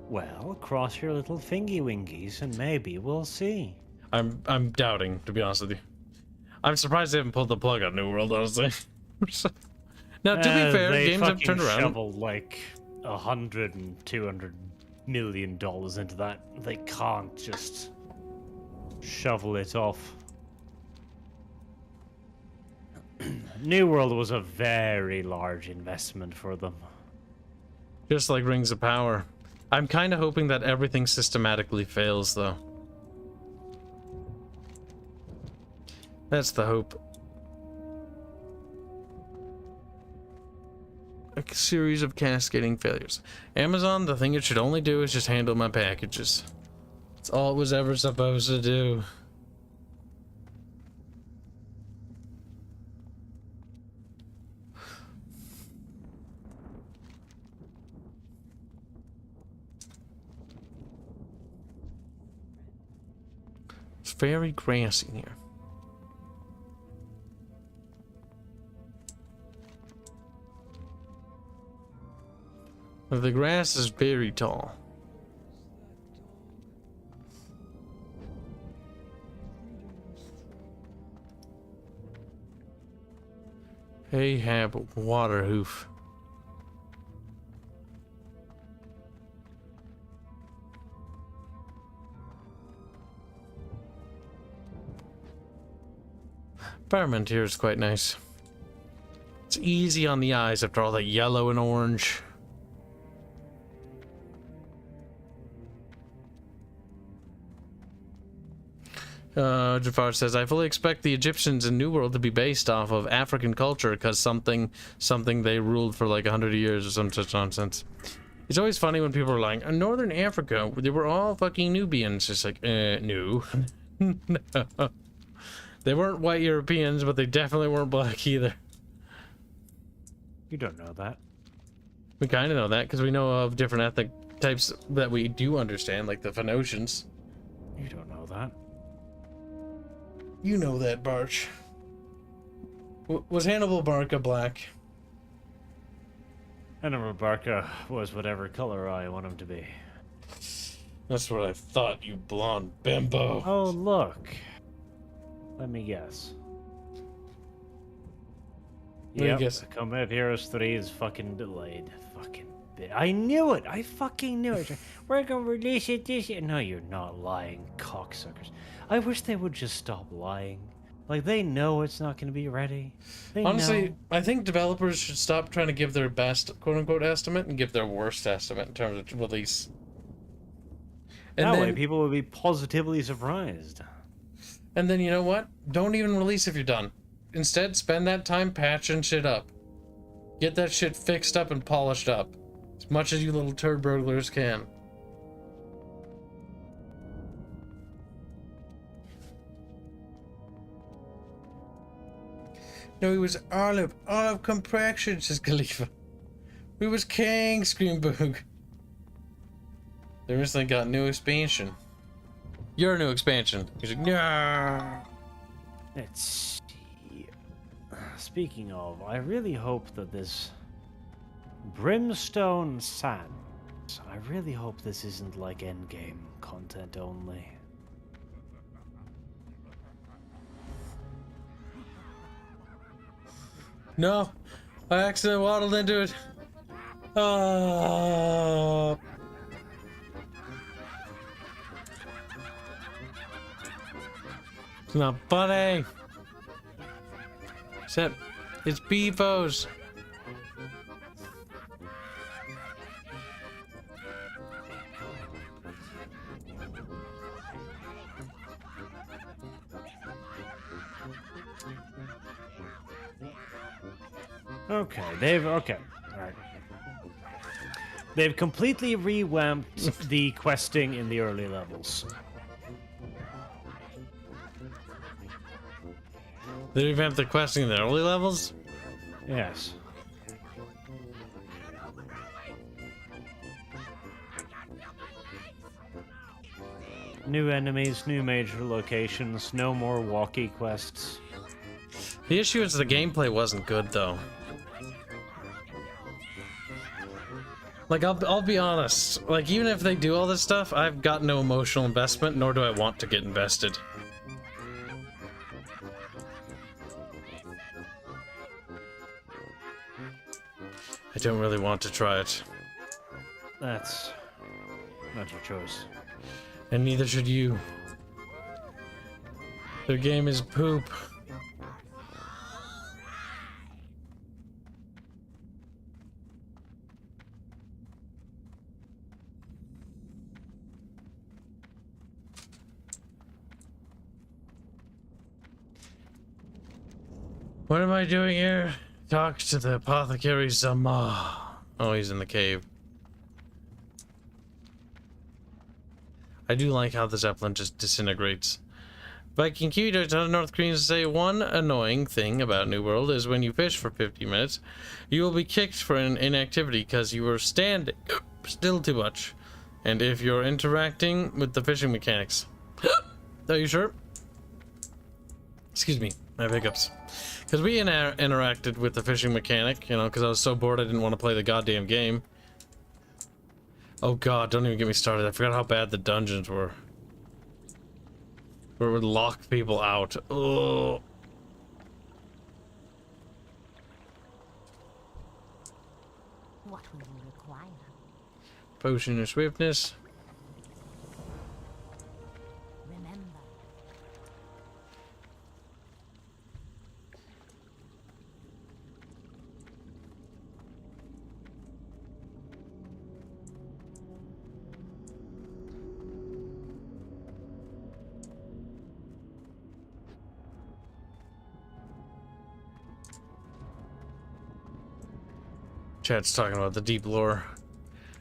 Well, cross your little fingy wingies and maybe we'll see. I'm doubting, to be honest with you. I'm surprised they haven't pulled the plug on New World, honestly. Now, to be fair, they games have turned around. shoveled like $100 and $200 million into that. They can't just shovel it off. New World was a very large investment for them. Just like Rings of Power. I'm kind of hoping that everything systematically fails, though. That's the hope. A series of cascading failures. Amazon, the thing it should only do is just handle my packages. That's all it was ever supposed to do. It's very grassy here. The grass is very tall. Ahab Waterhoof. Environment here is quite nice. It's easy on the eyes after all that yellow and orange. Jafar says, I fully expect the Egyptians in New World to be based off of African culture because something they ruled for like 100 years or some such nonsense. It's always funny when people are like, in Northern Africa, they were all fucking Nubians. Just like, no. No. They weren't white Europeans, but they definitely weren't black either. You don't know that. We kind of know that because we know of different ethnic types that we do understand, like the Phoenicians. You don't know that. You know that, Barch. Was Hannibal Barca black? Hannibal Barca was whatever color I want him to be. That's what I thought, you blonde bimbo. Oh, look. Let me guess. Let me guess. Combat of Heroes 3 is fucking delayed. Fucking bit. I knew it. I fucking knew it. We're gonna release it this year. No, you're not lying, cocksuckers. I wish they would just stop lying. Like, they know it's not gonna be ready. They Honestly, know. I think developers should stop trying to give their best quote-unquote estimate and give their worst estimate in terms of release. And That then, way people will be positively surprised. and then, you know what? Don't even release if you're done. Instead, spend that time patching shit up. Get that shit fixed up and polished up. As much as you little turd burglars can. No, he was olive complexion, says Khalifa. We was king, scream Boog. They recently got new expansion. Your new expansion. He's like, no. Let's see. Speaking of, I really hope that this Brimstone Sands, I really hope this isn't like endgame content only. No, I accidentally waddled into it. Oh. It's not funny. Except it's beefos. Okay, they've okay. Alright. They've completely revamped the questing in the early levels. They revamped the questing in the early levels? Yes. New enemies, new major locations, no more walkie quests. The issue is the gameplay wasn't good, though. Like, I'll be honest. Like, even if they do all this stuff, I've got no emotional investment, nor do I want to get invested. I don't really want to try it. That's not your choice. And neither should you. Their game is poop. What am I doing here? Talk to the apothecary Zama. Oh, he's in the cave. I do like how the Zeppelin just disintegrates. Viking Q to North Koreans say one annoying thing about New World is when you fish for 50 minutes, you will be kicked for an inactivity because you were standing still too much. And if you're interacting with the fishing mechanics. Are you sure? Excuse me, I have hiccups. Because we interacted with the fishing mechanic, you know, because I was so bored I didn't want to play the goddamn game. Oh god, don't even get me started. I forgot how bad the dungeons were. Where it would lock people out. Ugh. What will you require? Potion of swiftness. Remember, Chat's talking about the deep lore.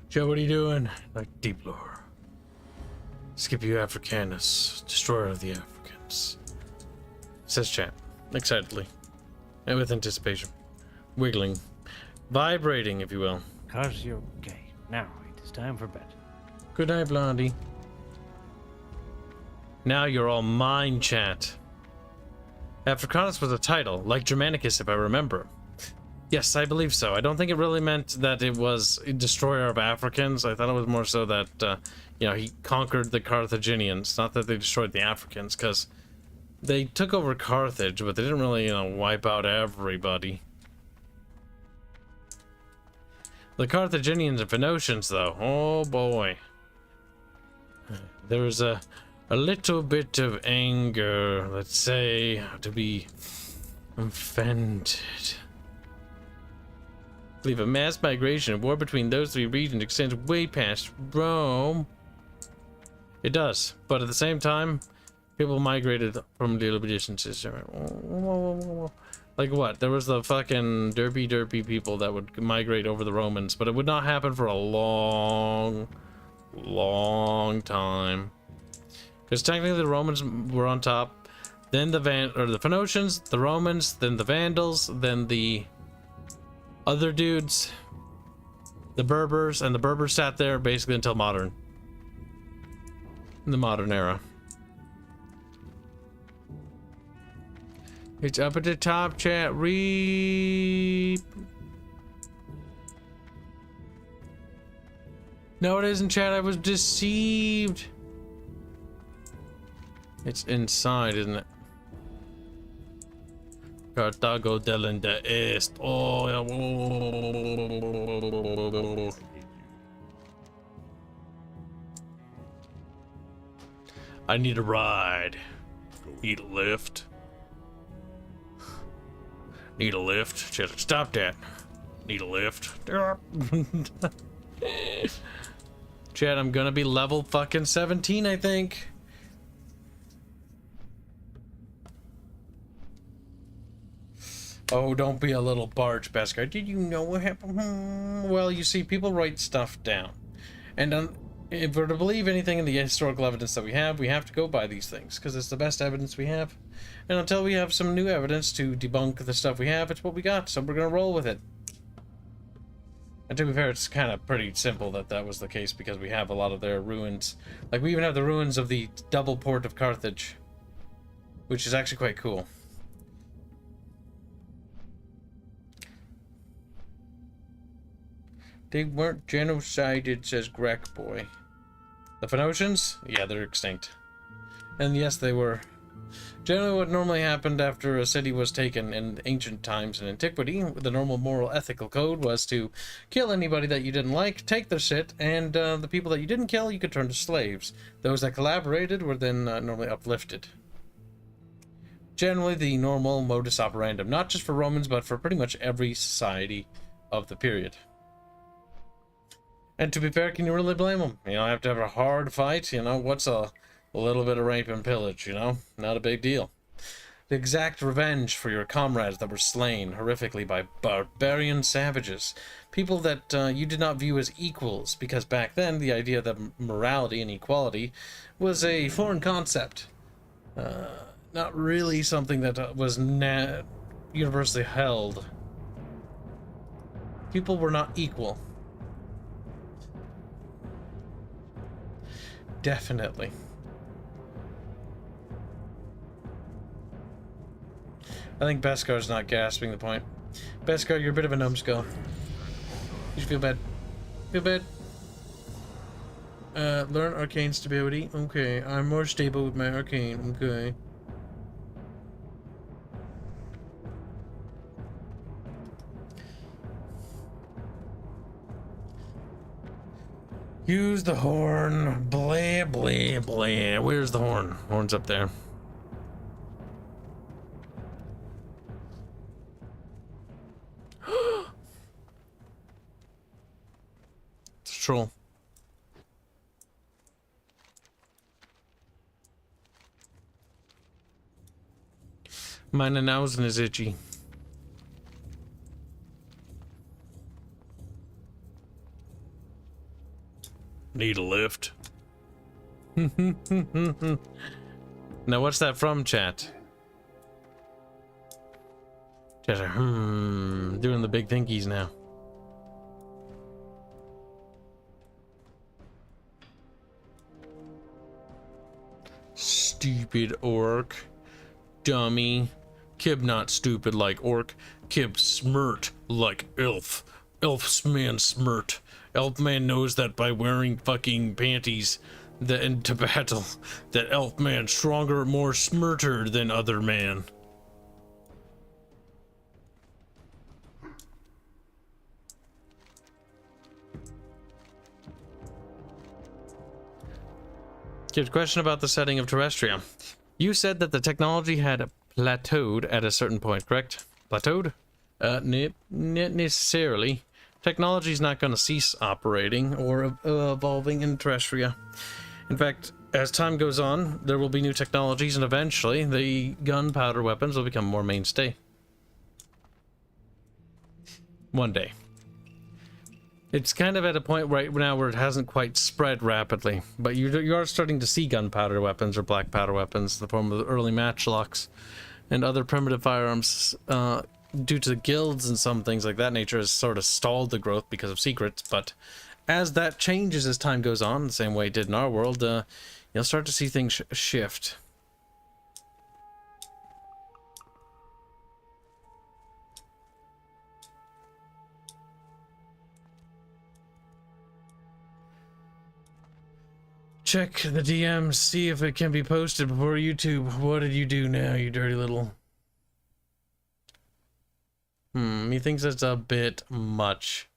Joe, what are you doing? Like deep lore. Scipio Africanus, destroyer of the Africans. Says chat, excitedly. And with anticipation. Wiggling. Vibrating, if you will. Cause you're okay. Now it is time for bed. Good night, Blondie. Now you're all mine, chat. Africanus was a title, like Germanicus, if I remember. Yes, I believe so. I don't think it really meant that it was a destroyer of Africans. I thought it was more so that, you know, he conquered the Carthaginians. Not that they destroyed the Africans, because they took over Carthage, but they didn't really, you know, wipe out everybody. The Carthaginians and Phoenicians, though, oh boy. There was a little bit of anger, let's say, to be offended. I believe a mass migration and war between those three regions extends way past Rome. It does, but at the same time, people migrated from little distances. Like what? There was the fucking derpy people that would migrate over the Romans, but it would not happen for a long time. Because technically the Romans were on top, then the Phoenicians, the Romans, then the Vandals, then the other dudes, the Berbers, and the Berbers sat there basically until modern. In the modern era. It's up at the top, chat. Reap. No, it isn't, chat. I was deceived. It's inside, isn't it? Carthago delenda est. Oh, yeah. I need a ride. Need a lift. Need a lift. Just stop that. Need a lift. Chad, I'm gonna be level fucking 17, I think. Oh, don't be a little barge, Beskar. Did you know what happened? Well, you see, people write stuff down. And if we're to believe anything in the historical evidence that we have to go by these things, because it's the best evidence we have. And until we have some new evidence to debunk the stuff we have, it's what we got, so we're going to roll with it. And to be fair, it's kind of pretty simple that that was the case, because we have a lot of their ruins. Like, we even have the ruins of the double port of Carthage, which is actually quite cool. They weren't genocided, says Grek Boy. The Phoenicians? Yeah, they're extinct. And yes, they were. Generally, what normally happened after a city was taken in ancient times in antiquity, the normal moral ethical code was to kill anybody that you didn't like, take their shit, and the people that you didn't kill, you could turn to slaves. Those that collaborated were then normally uplifted. Generally, the normal modus operandum, not just for Romans, but for pretty much every society of the period. And to be fair, can you really blame them? You know, have to have a hard fight, you know, what's a little bit of rape and pillage, you know? Not a big deal. The exact revenge for your comrades that were slain horrifically by barbarian savages. People that you did not view as equals, because back then the idea that morality and equality was a foreign concept. Not really something that was universally held. People were not equal. Definitely. I think Beskar's not grasping the point. Beskar, you're a bit of a numbskull. You should feel bad. Feel bad. Learn arcane stability. Okay, I'm more stable with my arcane. Okay. Use the horn. Blah, blah, blah. Where's the horn? Horn's up there. It's a troll. Meine Nausen is itchy. Need a lift. Now what's that from, chat? Chat are, doing the big thinkies now. Stupid orc. Dummy. Kib not stupid like orc. Kib smirt like elf. Elf's man smirt. Elf man knows that by wearing fucking panties into battle, that elf man stronger, more smirter than other man. Good question about the setting of Terrestria. You said that the technology had plateaued at a certain point, correct? Plateaued? Not necessarily. Technology is not going to cease operating or evolving in Terrestria. In fact, as time goes on, there will be new technologies, and eventually the gunpowder weapons will become more mainstay. One day. It's kind of at a point right now where it hasn't quite spread rapidly, but you are starting to see gunpowder weapons or black powder weapons in the form of the early matchlocks and other primitive firearms. Due to the guilds and some things like that nature has sort of stalled the growth because of secrets, but as that changes as time goes on, the same way it did in our world, you'll start to see things shift. Check the DMs, see if it can be posted before YouTube. What did you do now, you dirty little... He thinks that's a bit much.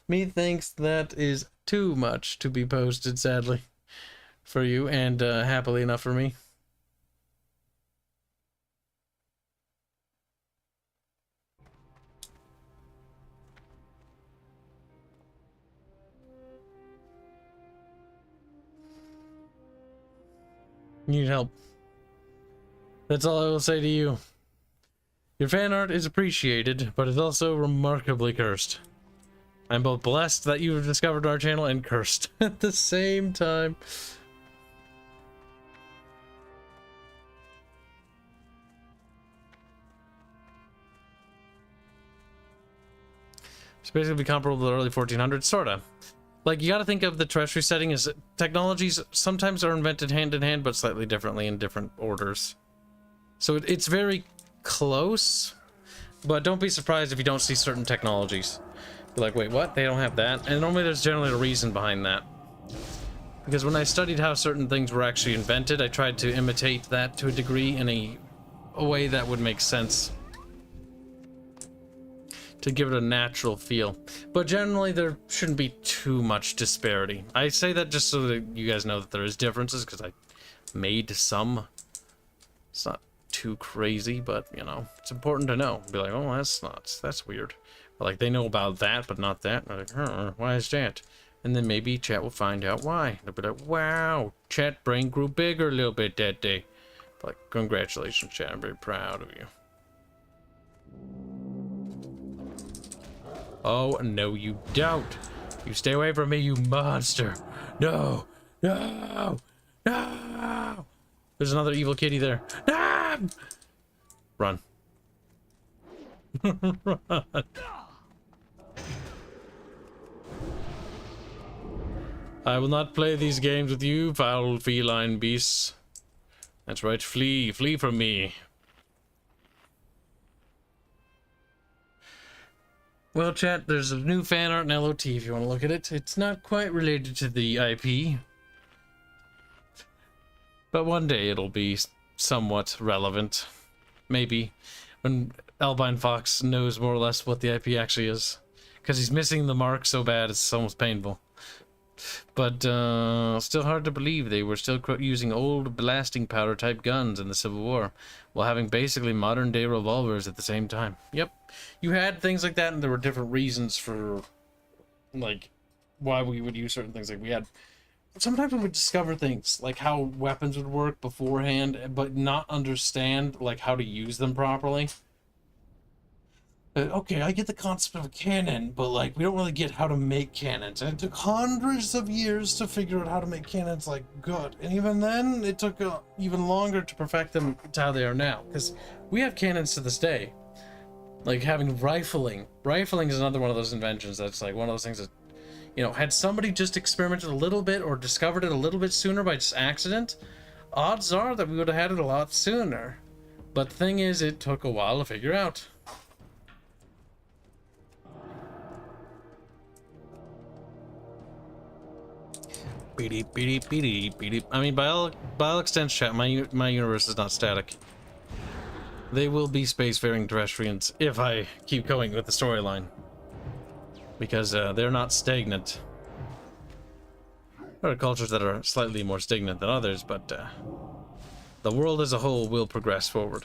Methinks that is too much to be posted, sadly, for you, and happily enough for me. Need help. That's all I will say to you. Your fan art is appreciated, but it's also remarkably cursed. I'm both blessed that you've discovered our channel and cursed at the same time. It's basically comparable to the early 1400s, sorta. Like, you gotta think of the terrestrial setting as technologies sometimes are invented hand in hand, but slightly differently in different orders. So it's very close, but don't be surprised if you don't see certain technologies. You're like, wait, what? They don't have that? And normally there's generally a reason behind that. Because when I studied how certain things were actually invented, I tried to imitate that to a degree in a way that would make sense. To give it a natural feel. But generally there shouldn't be too much disparity. I say that just so that you guys know that there is differences, because I made some. It's not too crazy, but you know, it's important to know. Be like, oh, that's weird. But like, they know about that, but not that. And they're like, why is that? And then maybe chat will find out why. They'll be like, wow, chat brain grew bigger a little bit that day. But like, congratulations, chat. I'm very proud of you. Oh, no, you don't. You stay away from me, you monster. No, no, no. There's another evil kitty there. Ah! Run. Run. I will not play these games with you, foul feline beasts. That's right, flee. Flee from me. Well, chat, there's a new fan art in LOT if you want to look at it. It's not quite related to the IP. But one day it'll be somewhat relevant. Maybe. When Albine Fox knows more or less what the IP actually is. Because he's missing the mark so bad it's almost painful. But still hard to believe they were still using old blasting powder type guns in the Civil War, while having basically modern day revolvers at the same time. Yep, you had things like that, and there were different reasons for, like, why we would use certain things. Like, we had, sometimes we would discover things, like how weapons would work beforehand, but not understand, like, how to use them properly. Okay, I get the concept of a cannon, but like, we don't really get how to make cannons. And it took hundreds of years to figure out how to make cannons like good. And even then, it took even longer to perfect them to how they are now. Because we have cannons to this day. Like having rifling. Rifling is another one of those inventions that's like one of those things that, you know, had somebody just experimented a little bit or discovered it a little bit sooner by just accident, odds are that we would have had it a lot sooner. But the thing is, it took a while to figure out. Beep, beep, beep, beep. I mean, by all extents, chat, my universe is not static. They will be spacefaring terrestrians if I keep going with the storyline, because they're not stagnant. There are cultures that are slightly more stagnant than others, but the world as a whole will progress forward.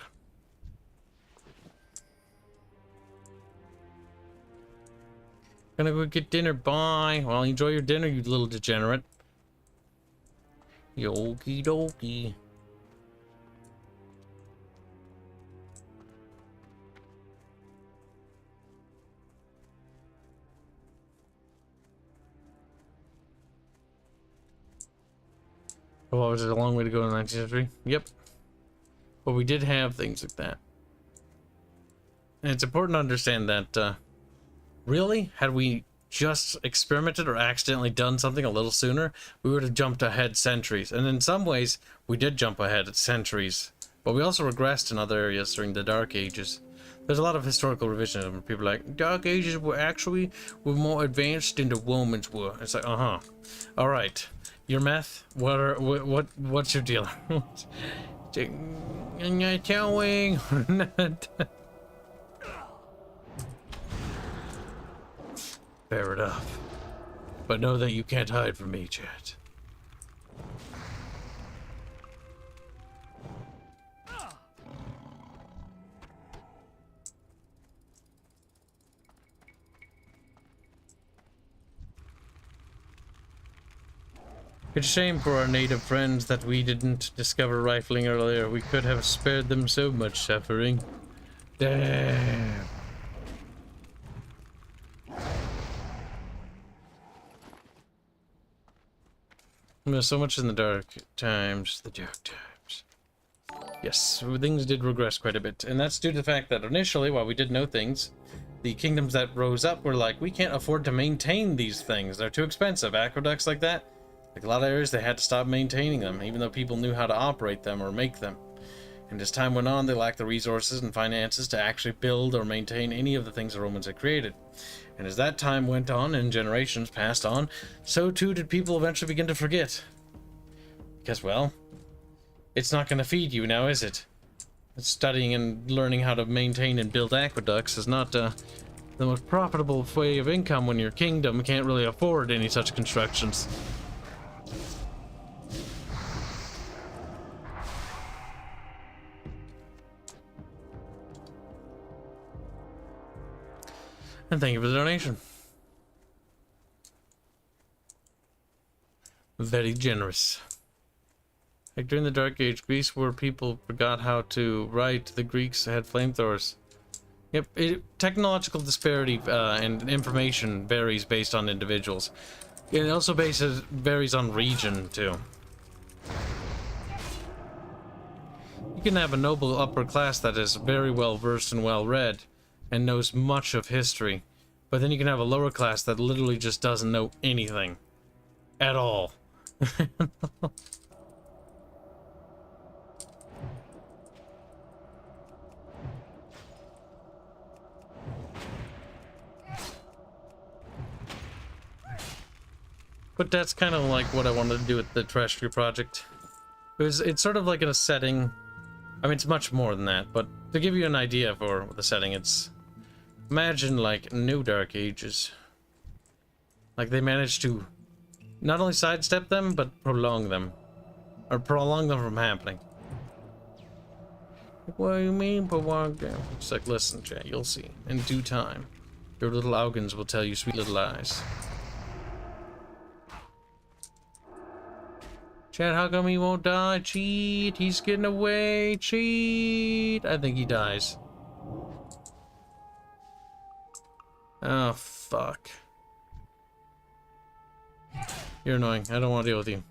Gonna go get dinner. Bye. Well, enjoy your dinner, you little degenerate. Okie dokie. Oh, was it a long way to go in 19th century? Yep. But we did have things like that. And it's important to understand that, really, had we just experimented or accidentally done something a little sooner, we would have jumped ahead centuries. And in some ways, we did jump ahead centuries. But we also regressed in other areas during the Dark Ages. There's a lot of historical revisionism where people are like, Dark Ages were more advanced than the Romans were. It's like, uh-huh. Alright. Your meth? What's your deal? I'm not telling. Fair enough. But know that you can't hide from me, chat. It's a shame for our native friends that we didn't discover rifling earlier. We could have spared them so much suffering. Damn. There's so much in the dark times. The dark times. Yes, things did regress quite a bit. And that's due to the fact that initially, while we did know things, the kingdoms that rose up were like, we can't afford to maintain these things. They're too expensive. Aqueducts like that. Like a lot of areas, they had to stop maintaining them, even though people knew how to operate them or make them. And as time went on, they lacked the resources and finances to actually build or maintain any of the things the Romans had created. And as that time went on and generations passed on, so too did people eventually begin to forget. Because, well, it's not going to feed you now, is it? Studying and learning how to maintain and build aqueducts is not the most profitable way of income when your kingdom can't really afford any such constructions. And thank you for the donation. Very generous. Like during the Dark Age, Greece, where people forgot how to write, the Greeks had flamethrowers. Yep, technological disparity and information varies based on individuals. It also varies on region, too. You can have a noble upper class that is very well versed and well read and knows much of history, but then you can have a lower class that literally just doesn't know anything at all. But that's kind of like what I wanted to do with the Terrestrial project. It's sort of like in a setting. I mean, it's much more than that, but to give you an idea for the setting, it's imagine like New Dark Ages. Like they managed to not only sidestep them, but prolong them. Or prolong them from happening. What do you mean prolong them? It's like, listen, chat, you'll see. In due time, your little Augans will tell you sweet little lies. Chat, how come he won't die? Cheat! He's getting away! Cheat! I think he dies. Oh, fuck. You're annoying. I don't want to deal with you.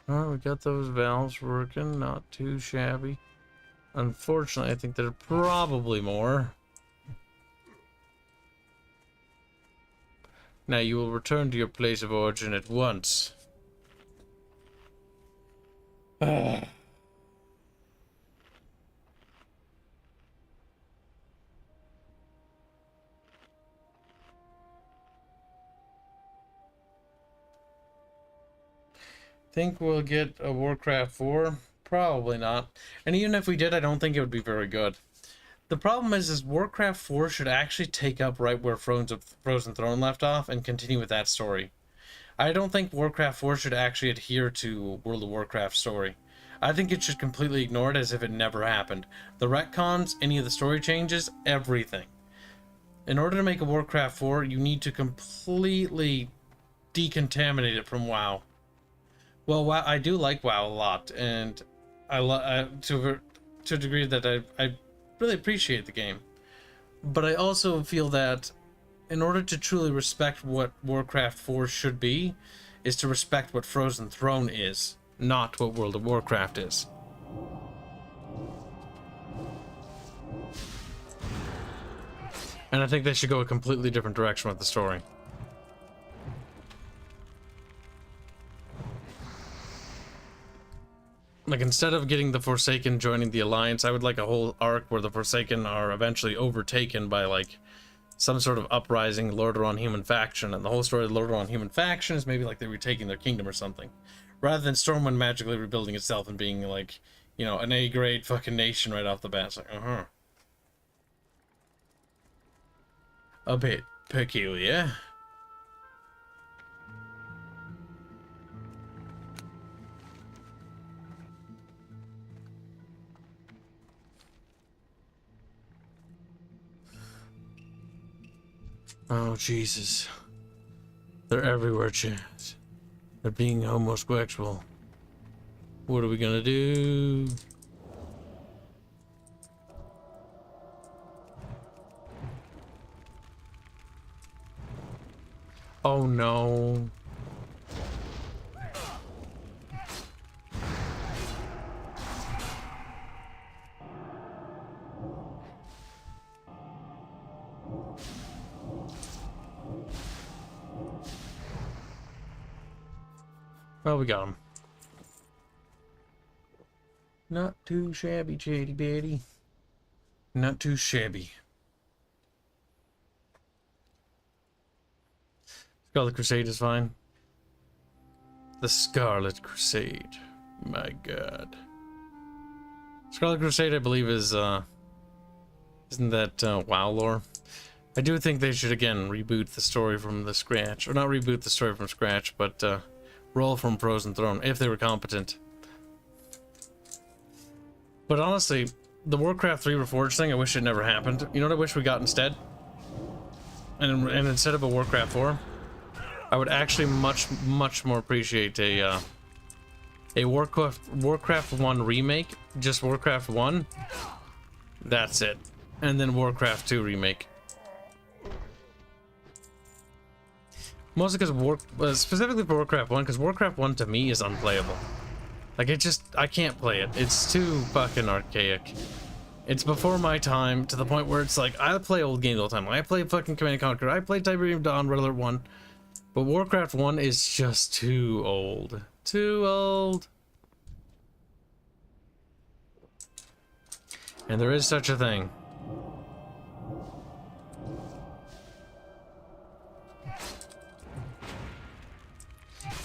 Alright, we got those valves working, not too shabby. Unfortunately, I think there are probably more. Now you will return to your place of origin at once. Think we'll get a Warcraft 4? Probably not. And even if we did, I don't think it would be very good. The problem is Warcraft 4 should actually take up right where Frozen Throne left off and continue with that story. I don't think Warcraft 4 should actually adhere to World of Warcraft story. I think it should completely ignore it as if it never happened. The retcons, any of the story changes, everything. In order to make a Warcraft 4, you need to completely decontaminate it from WoW. Well, WoW, I do like WoW a lot, and to a degree that I really appreciate the game. But I also feel that in order to truly respect what Warcraft 4 should be, is to respect what Frozen Throne is, not what World of Warcraft is. And I think they should go a completely different direction with the story. Like, instead of getting the Forsaken joining the Alliance, I would like a whole arc where the Forsaken are eventually overtaken by, like, some sort of uprising Lordaeron human faction, and the whole story of the Lordaeron human faction is maybe like they're retaking their kingdom or something. Rather than Stormwind magically rebuilding itself and being, like, you know, an A-grade fucking nation right off the bat. It's like, a bit peculiar. Oh, Jesus. They're everywhere, Chaz. They're being homosexual. What are we gonna do? Oh, no. Well, we got him. Not too shabby, Chatty Betty. Not too shabby. Scarlet Crusade is fine. The Scarlet Crusade. My god. Scarlet Crusade, I believe, is, isn't that, WoW lore? I do think they should, again, reboot the story from the scratch. Or not reboot the story from scratch, but, roll from Frozen Throne, if they were competent. But honestly, the Warcraft 3 Reforged thing, I wish it never happened. You know what I wish we got instead? And instead of a Warcraft 4, I would actually much more appreciate a Warcraft 1 remake, just Warcraft 1. That's it. And then Warcraft 2 remake. Mostly because specifically for Warcraft 1, because Warcraft 1 to me is unplayable. Like, I can't play it. It's too fucking archaic. It's before my time, to the point where it's like, I play old games all the time. I play fucking Command & Conquer, I play Tiberium Dawn, Red Alert 1. But Warcraft 1 is just too old. Too old. And there is such a thing.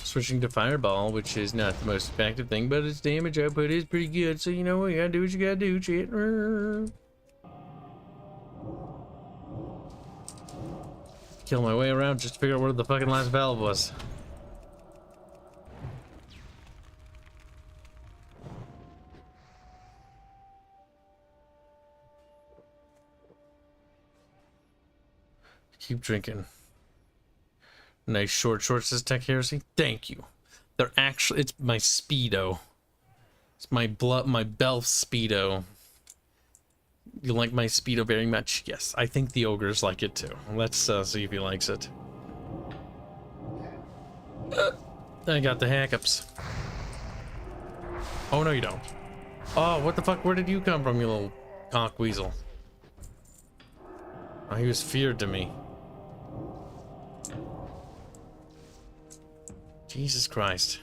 Switching to Fireball, which is not the most effective thing, but its damage output is pretty good, so you know what, you gotta do what you gotta do, shit. Kill my way around just to figure out where the fucking last valve was. Keep drinking. Nice short shorts, says Tech Heresy. Thank you. They're actually, it's my Speedo. It's my Belf Speedo. You like my Speedo very much? Yes, I think the ogres like it too. Let's see if he likes it. I got the hiccups. Oh, no, you don't. Oh, what the fuck? Where did you come from, you little cock weasel? Oh, he was feared to me. Jesus Christ.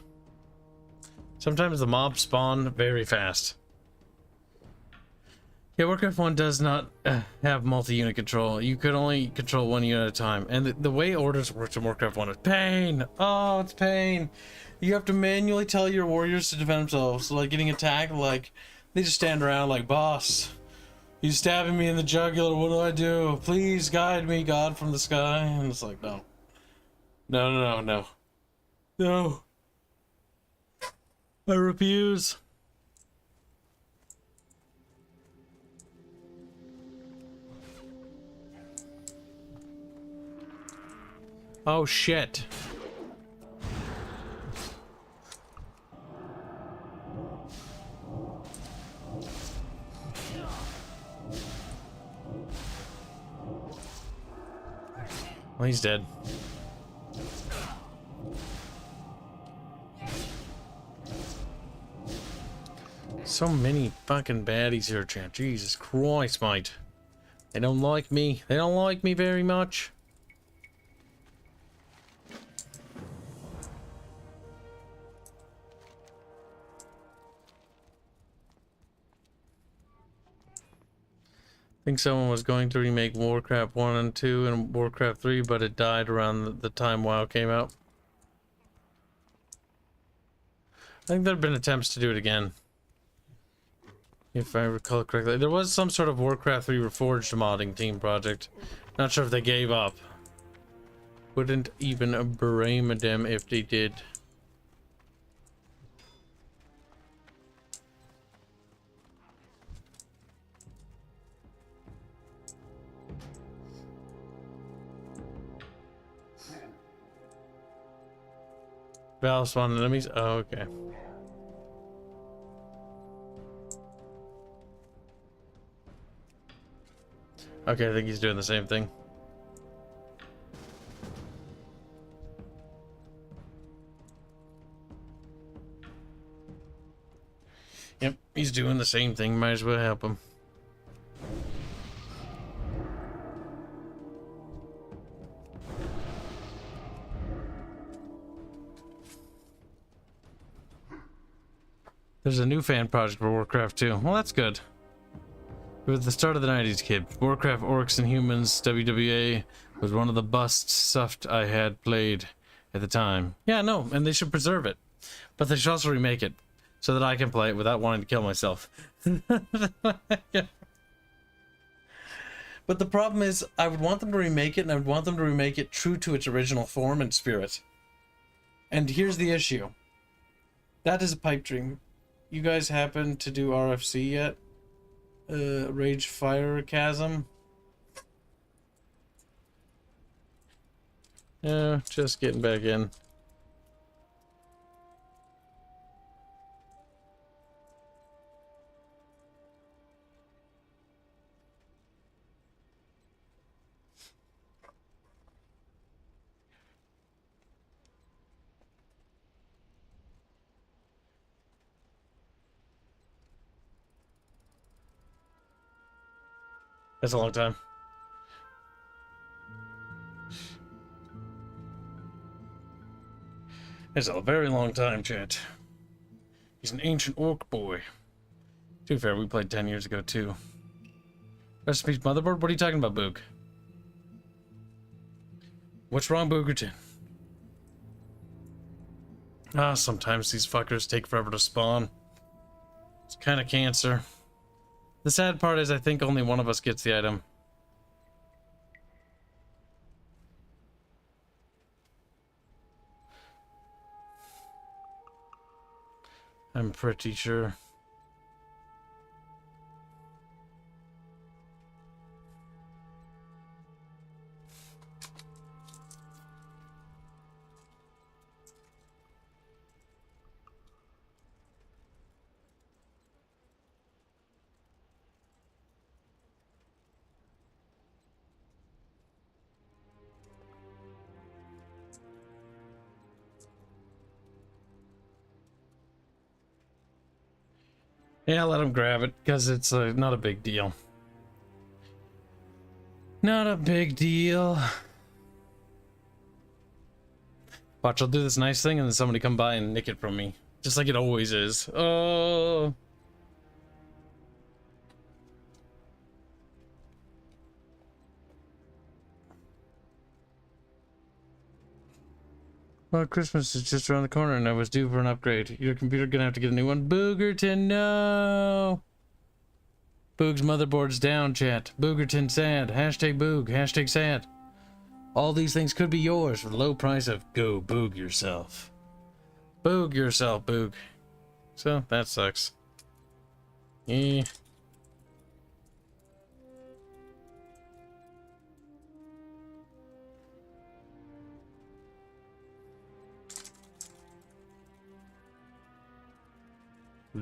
Sometimes the mobs spawn very fast. Yeah, Warcraft 1 does not have multi-unit control. You could only control one unit at a time. And the way orders work in Warcraft 1 is pain! Oh, it's pain! You have to manually tell your warriors to defend themselves. So, like, getting attacked, like, they just stand around like, boss, he's stabbing me in the jugular, what do I do? Please guide me, God from the sky. And it's like, no. No, no, no, no. No. I refuse. Oh shit. Well, he's dead. So many fucking baddies here, chat. Jesus Christ, mate. They don't like me. They don't like me very much. I think someone was going to remake Warcraft 1 and 2 and Warcraft 3, but it died around the time WoW came out. I think there have been attempts to do it again. If I recall correctly, there was some sort of Warcraft 3 Reforged modding team project. Not sure if they gave up. Wouldn't even blame them if they did. Valve spawn enemies? Oh, okay. Okay, I think he's doing the same thing. Yep, he's doing the same thing. Might as well help him. There's a new fan project for Warcraft 2. Well, that's good. It was the start of the 90s, kid. Warcraft, Orcs, and Humans, WWA, was one of the best stuff I had played at the time. Yeah, no, and they should preserve it. But they should also remake it, so that I can play it without wanting to kill myself. But the problem is, I would want them to remake it, and I would want them to remake it true to its original form and spirit. And here's the issue. That is a pipe dream. You guys happen to do RFC yet? Rage Fire Chasm? Yeah, just getting back in. That's a long time. It's a very long time, chat. He's an ancient orc boy. To be fair, we played 10 years ago, too. Rest in peace, motherboard? What are you talking about, Boog? What's wrong, Boogerton? Ah, sometimes these fuckers take forever to spawn. It's kind of cancer. The sad part is I think only one of us gets the item. I'm pretty sure. Yeah, let him grab it, because it's not a big deal. Not a big deal. Watch, I'll do this nice thing, and then somebody come by and nick it from me. Just like it always is. Oh. Well, Christmas is just around the corner and I was due for an upgrade. Your computer gonna have to get a new one. Boogerton, no! Boog's motherboard's down, chat. Boogerton sad. Hashtag Boog. Hashtag sad. All these things could be yours for the low price of go Boog yourself. Boog yourself, Boog. So, that sucks. Eh.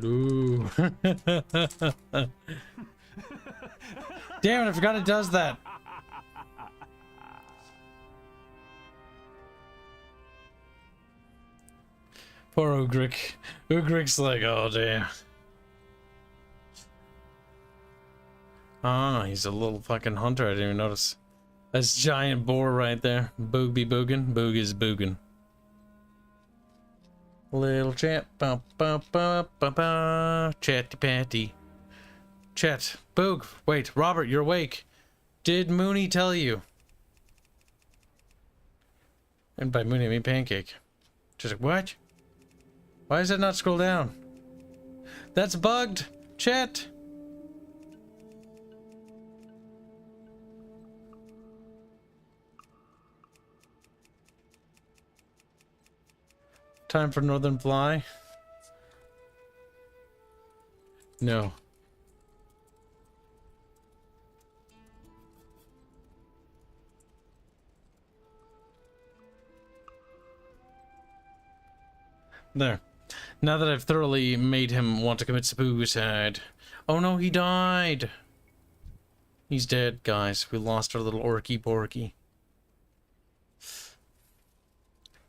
Ooh. Damn it, I forgot it does that. Poor Ugric. Ugric's like, oh damn. Ah, he's a little fucking hunter, I didn't even notice. That's giant boar right there. Boog be boogin', Boog is boogin'. Little chat, ba ba ba ba ba, chatty patty. Chat, Boog, wait, Robert, you're awake. Did Mooney tell you? And by Mooney, I mean pancake. Just like, what? Why does it not scroll down? That's bugged, chat. Time for Northern Fly? No. There. Now that I've thoroughly made him want to commit suicide. Oh no, he died! He's dead, guys. We lost our little orky porky.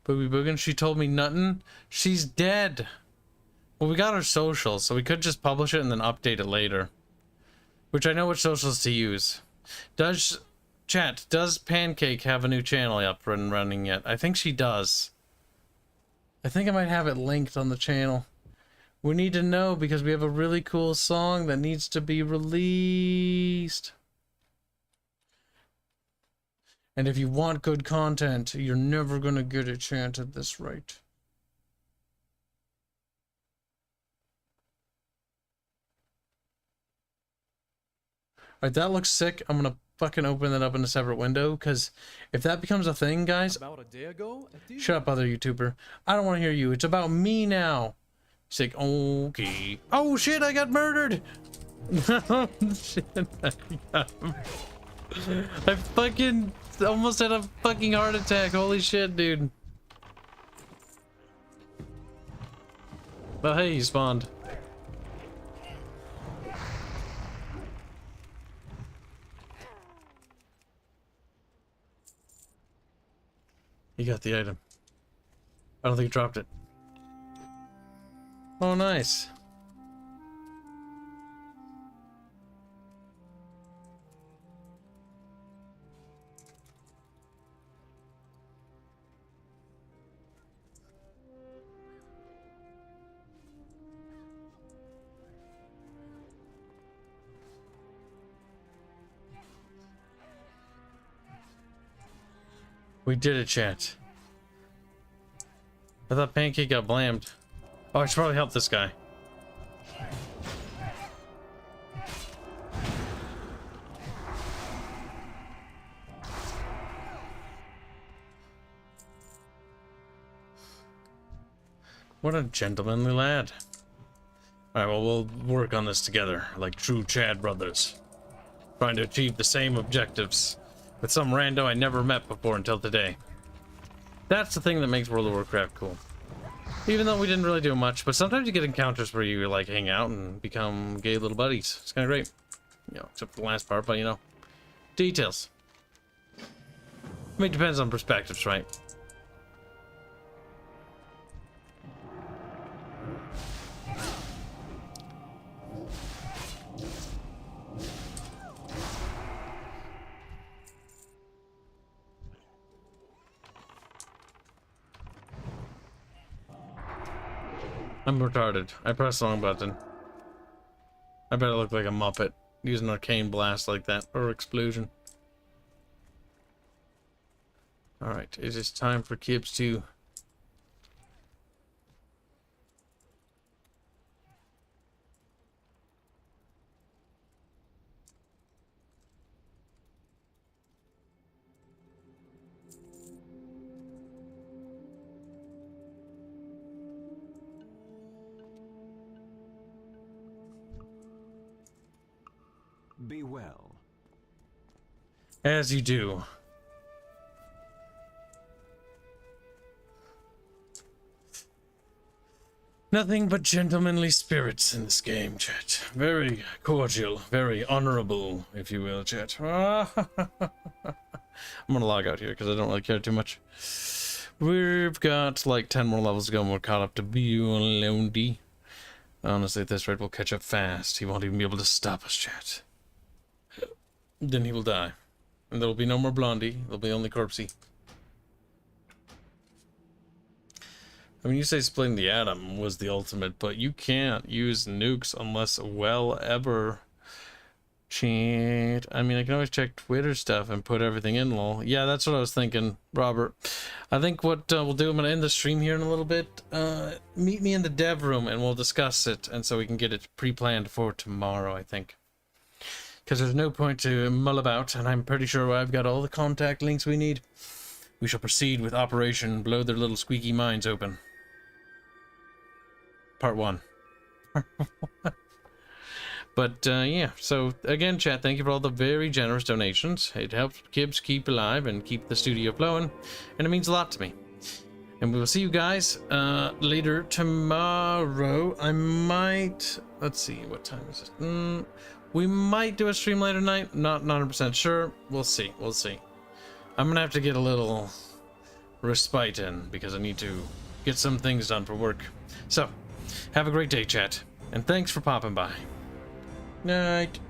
Boogie Boogin, she told me nothing. She's dead. Well, we got her socials, so we could just publish it and then update it later. Which I know which socials to use. Does Pancake have a new channel up and running yet? I think she does. I think I might have it linked on the channel. We need to know because we have a really cool song that needs to be released. And if you want good content, you're never gonna get it, chat, at this rate. Alright, that looks sick. I'm gonna fucking open that up in a separate window, because if that becomes a thing, guys... About a day ago, Shut up, other YouTuber. I don't want to hear you. It's about me now. He's like, okay. Oh, shit, I got murdered! Shit, I fucking almost had a fucking heart attack. Holy shit, dude. But hey, he spawned. He got the item. I don't think he dropped it. Oh, nice. We did it, chat. I thought Pancake got blamed. Oh, I should probably help this guy. What a gentlemanly lad. Alright, well, we'll work on this together, like true Chad brothers. Trying to achieve the same objectives. With some rando I never met before until today. That's the thing that makes World of Warcraft cool. Even though we didn't really do much, but sometimes you get encounters where you like hang out and become gay little buddies. It's kind of great. You know, except for the last part, but you know. Details. I mean, it depends on perspectives, right? I'm retarded. I pressed the wrong button. I bet I look like a Muppet. Use an arcane blast like that. Or explosion. Alright, it is time for Kibs to... Be well. As you do. Nothing but gentlemanly spirits in this game, chat. Very cordial, very honorable, if you will, chat. I'm gonna log out here because I don't really care too much. We've got like 10 more levels to go and we're caught up to Blondie. Honestly, at this rate, we'll catch up fast. He won't even be able to stop us, chat. Then he will die. And there will be no more Blondie. There'll be only Corpsey. I mean, you say splitting the atom was the ultimate, but you can't use nukes unless well ever. Cheat. I mean, I can always check Twitter stuff and put everything in, lol. Yeah, that's what I was thinking, Robert. I think what we'll do, I'm going to end the stream here in a little bit. Meet me in the dev room and we'll discuss it, and so we can get it pre-planned for tomorrow, I think. Because there's no point to mull about, and I'm pretty sure I've got all the contact links we need. We shall proceed with Operation Blow Their Little Squeaky Minds Open. part 1. But yeah, so again, chat, thank you for all the very generous donations. It helps Kibs keep alive and keep the studio flowing, and it means a lot to me. And we will see you guys later tomorrow. I might, let's see, what time is it? We might do a stream later tonight. Not 100% sure. We'll see. We'll see. I'm gonna have to get a little respite in because I need to get some things done for work. So, have a great day, chat, and thanks for popping by. Night.